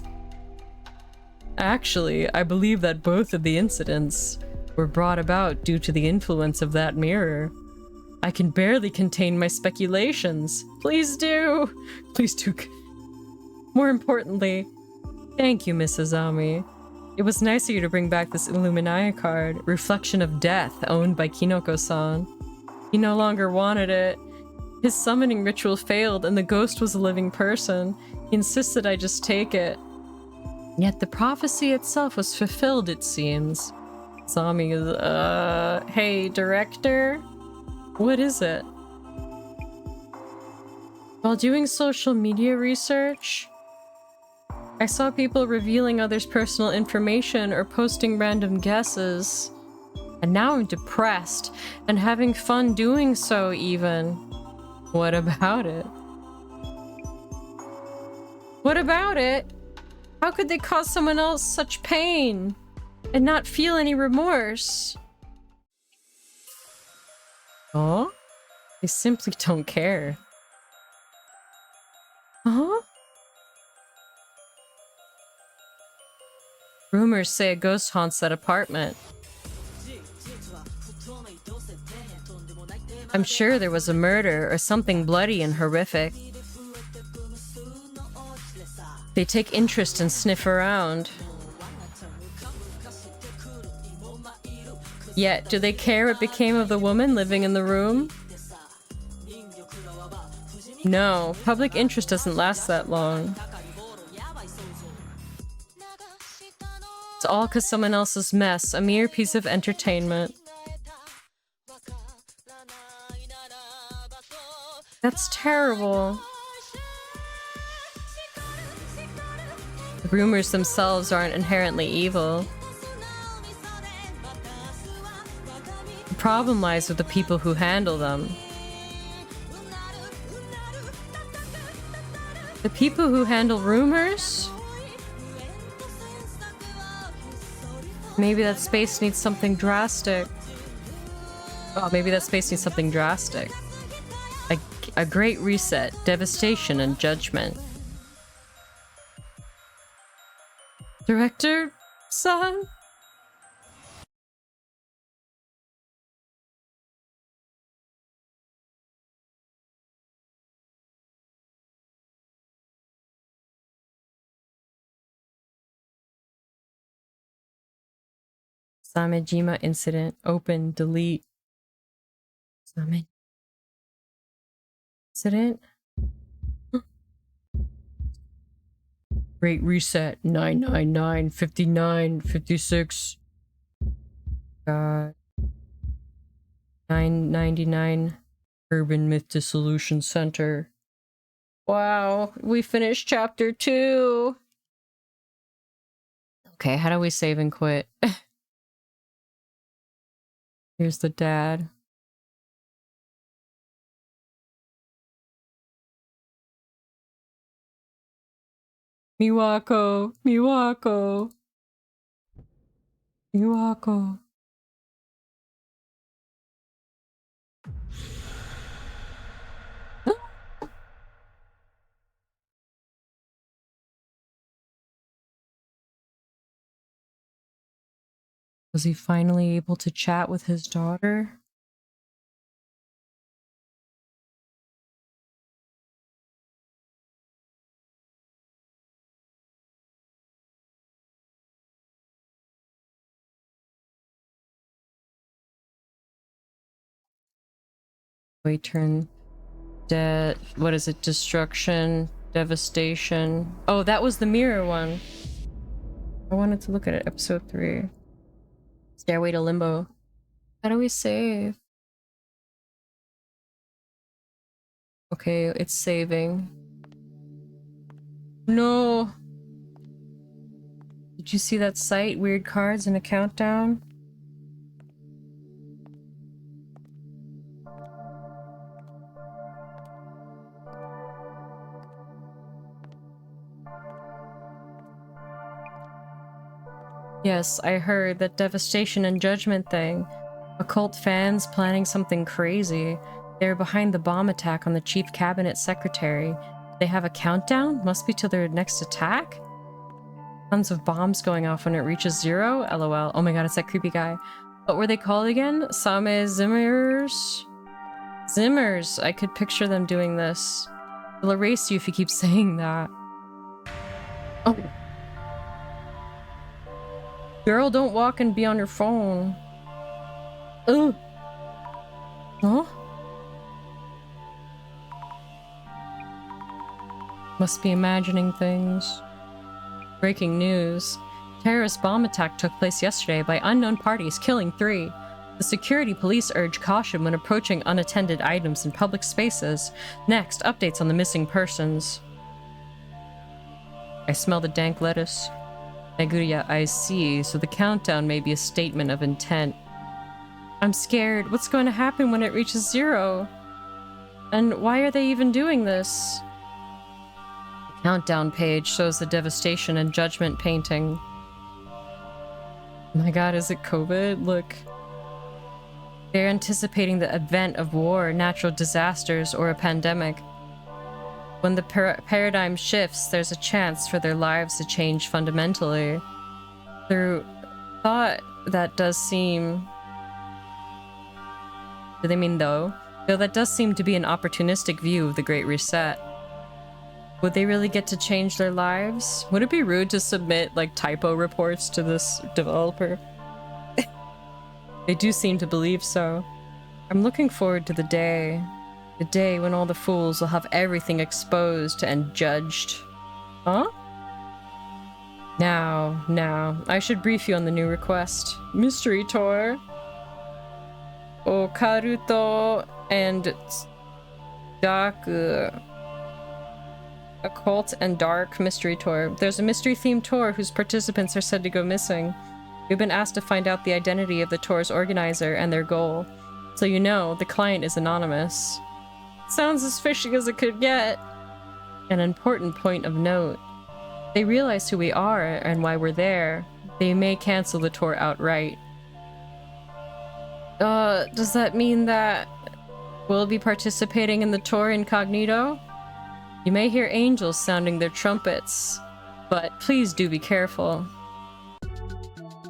Actually, I believe that both of the incidents were brought about due to the influence of that mirror. I can barely contain my speculations. Please do. Please do. More importantly, thank you, Miss Azami. It was nice of you to bring back this Illuminati card, Reflection of Death, owned by Kinoko-san. He no longer wanted it. His summoning ritual failed and the ghost was a living person. He insisted I just take it. Yet the prophecy itself was fulfilled, it seems. Zami is, hey, director? What is it? While doing social media research, I saw people revealing others' personal information or posting random guesses. And now I'm depressed and having fun doing so even. What about it? What about it? How could they cause someone else such pain and not feel any remorse? Oh? They simply don't care. Huh? Rumors say a ghost haunts that apartment. I'm sure there was a murder or something bloody and horrific. They take interest and sniff around. Yet, do they care what became of the woman living in the room? No, public interest doesn't last that long. It's all because someone else's mess, a mere piece of entertainment. That's terrible. The rumors themselves aren't inherently evil. The problem lies with the people who handle them. The people who handle rumors? Maybe that space needs something drastic. Oh, maybe that space needs something drastic. A great reset, devastation, and judgment. Director, son? Samejima incident. Open. Delete. Same incident. Great Reset 999 59 56. God. 999 Urban Myth Dissolution Center. Wow, we finished chapter 2. Okay, how do we save and quit? Here's the dad. Miwako, Miwako, Miwako. Was he finally able to chat with his daughter? We turn dead. What is it? Destruction, devastation. Oh, that was the mirror one. I wanted to look at it. Episode 3. Stairway to Limbo. How do we save? Okay, it's saving. No. Did you see that site? Weird cards and a countdown? Yes, I heard that devastation and judgment thing. Occult fans planning something crazy. They're behind the bomb attack on the chief cabinet secretary. They have a countdown? Must be till their next attack? Tons of bombs going off when it reaches 0? LOL. Oh my god, it's that creepy guy. What were they called again? Same Zimmers? Zimmers. I could picture them doing this. They'll erase you if you keep saying that. Oh. Girl, don't walk and be on your phone. Ugh. Huh? Must be imagining things. Breaking news. Terrorist bomb attack took place yesterday by unknown parties, killing 3. The security police urge caution when approaching unattended items in public spaces. Next, updates on the missing persons. I smell the dank lettuce. Naguya, I see, so the countdown may be a statement of intent. I'm scared. What's going to happen when it reaches 0? And why are they even doing this? The countdown page shows the devastation and judgment painting. Oh my god, is it COVID? Look. They're anticipating the advent of war, natural disasters, or a pandemic. When the paradigm shifts, there's a chance for their lives to change fundamentally. Through thought, that does seem... Do they mean though? Though that does seem to be an opportunistic view of the Great Reset. Would they really get to change their lives? Would it be rude to submit, like, typo reports to this developer? They do seem to believe so. I'm looking forward to the day. The day when all the fools will have everything exposed and judged. Huh? Now, I should brief you on the new request. Mystery tour. Okaruto and Dark... Occult and Dark Mystery Tour. There's a mystery-themed tour whose participants are said to go missing. We've been asked to find out the identity of the tour's organizer and their goal. So you know, the client is anonymous. Sounds as fishy as it could get. An important point of note. They realize who we are and why we're there. They may cancel the tour outright. Does that mean that we'll be participating in the tour incognito? You may hear angels sounding their trumpets, but please do be careful.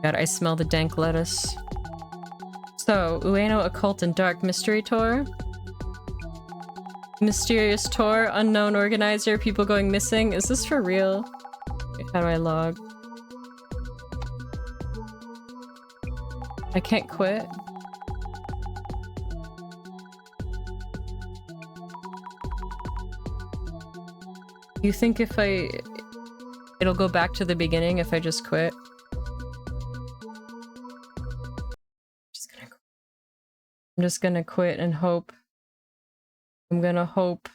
God, I smell the dank lettuce. So, Ueno Occult and Dark Mystery Tour? Mysterious tour, unknown organizer, people going missing. Is this for real? Wait, how do I log? I can't quit. You think if It'll go back to the beginning if I just quit. I'm just gonna quit and hope. I'm gonna hope.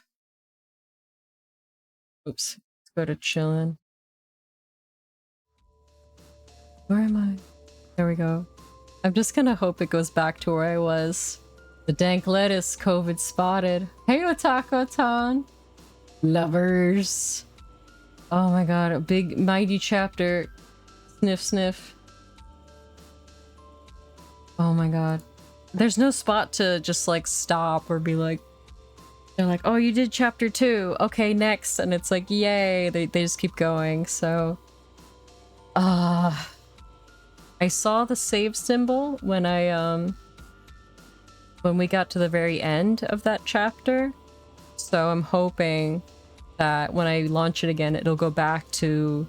Oops. Let's go to chillin'. Where am I? There we go. I'm just gonna hope it goes back to where I was. The dank lettuce, COVID spotted. Hey, Otako-tan! Lovers! Oh my god, a big, mighty chapter. Sniff, sniff. Oh my god. There's no spot to just like stop or be like, they're like, oh, you did chapter 2. Okay, next. And it's like, yay. They just keep going. So, I saw the save symbol when when we got to the very end of that chapter. So I'm hoping that when I launch it again, it'll go back to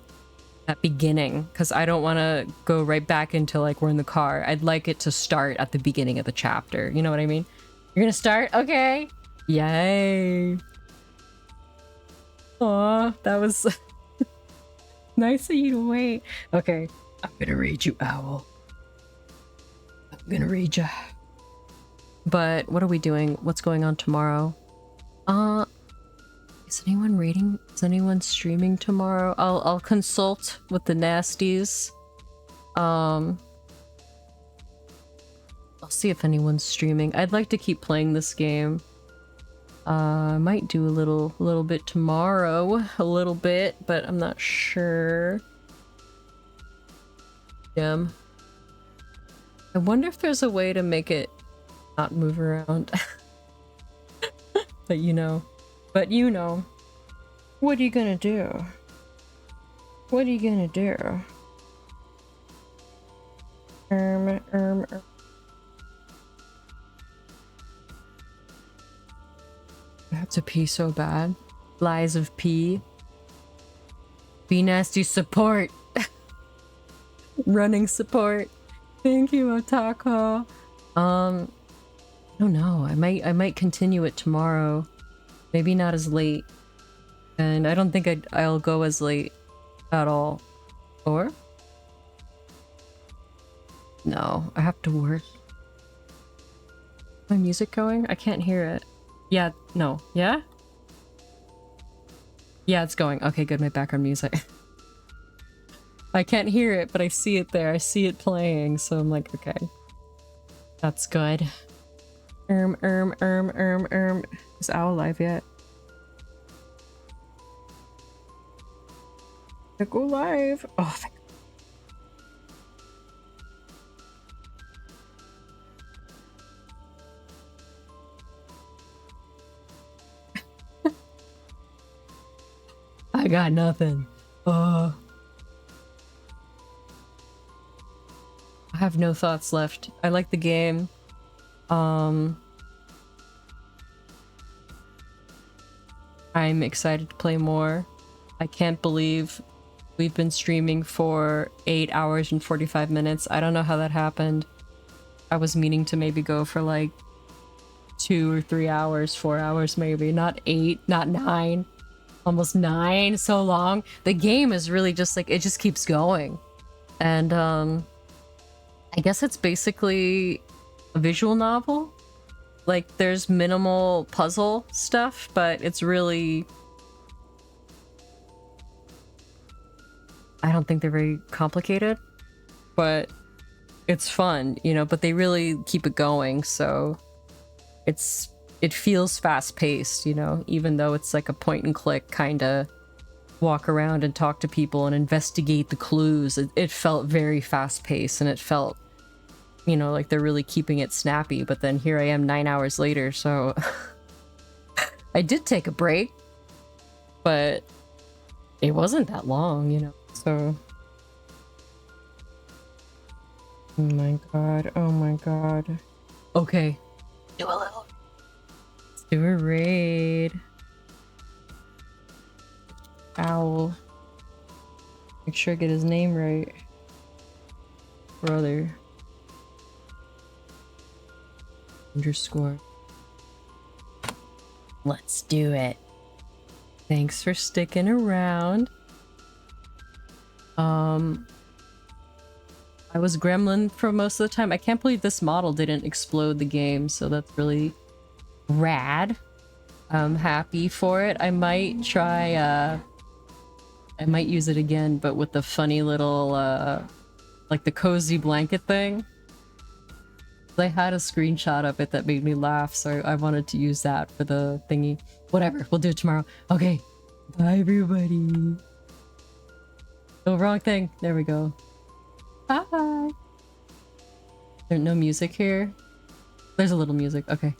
that beginning, because I don't want to go right back into like we're in the car. I'd like it to start at the beginning of the chapter. You know what I mean? You're gonna start? Okay. Yay. Aw, that was nice of you to wait. Okay, I'm gonna raid you, Owl. I'm gonna raid you. But what are we doing? What's going on tomorrow? Is anyone raiding? Is anyone streaming tomorrow? I'll consult with the nasties. I'll see if anyone's streaming. I'd like to keep playing this game. I might do a little bit tomorrow, a little bit, but I'm not sure. Damn. I wonder if there's a way to make it not move around. But you know. But you know. What are you gonna do? What are you gonna do? I have to pee so bad. Lies of pee. Be nasty support. Running support. Thank you, Otako. I don't know. I might continue it tomorrow. Maybe not as late. And I don't think I'll go as late at all. Or? No, I have to work. My music going? I can't hear it. Yeah, no. Yeah? Yeah, it's going. Okay, good. My background music. I can't hear it, but I see it there. I see it playing, so I'm like, okay. That's good. Is Owl live yet? Go live. Oh, thank I got nothing. I have no thoughts left. I like the game. I'm excited to play more. I can't believe we've been streaming for 8 hours and 45 minutes. I don't know how that happened. I was meaning to maybe go for like 2 or 3 hours, 4 hours maybe. Not 8, not 9. Almost 9, so long. The game is really just like, it just keeps going. And I guess it's basically a visual novel. Like there's minimal puzzle stuff, but it's really, I don't think they're very complicated, but it's fun, you know, but they really keep it going, so it feels fast-paced, you know, even though it's like a point-and-click kind of walk around and talk to people and investigate the clues. It felt very fast-paced, and it felt, you know, like they're really keeping it snappy, but then here I am 9 hours later, so I did take a break, but it wasn't that long, you know, so oh my god, oh my god. Okay, do a little, let's do a raid. Owl, make sure I get his name right. Brother _ let's do it. Thanks for sticking around. I was gremlin for most of the time. I can't believe this model didn't explode the game, so that's really rad. I'm happy for it. I might try, I might use it again, but with the funny little, like the cozy blanket thing. I had a screenshot of it that made me laugh, so I wanted to use that for the thingy. Whatever, we'll do it tomorrow. Okay, bye everybody. Oh, wrong thing. There we go. Bye. There's no music here. There's a little music. Okay.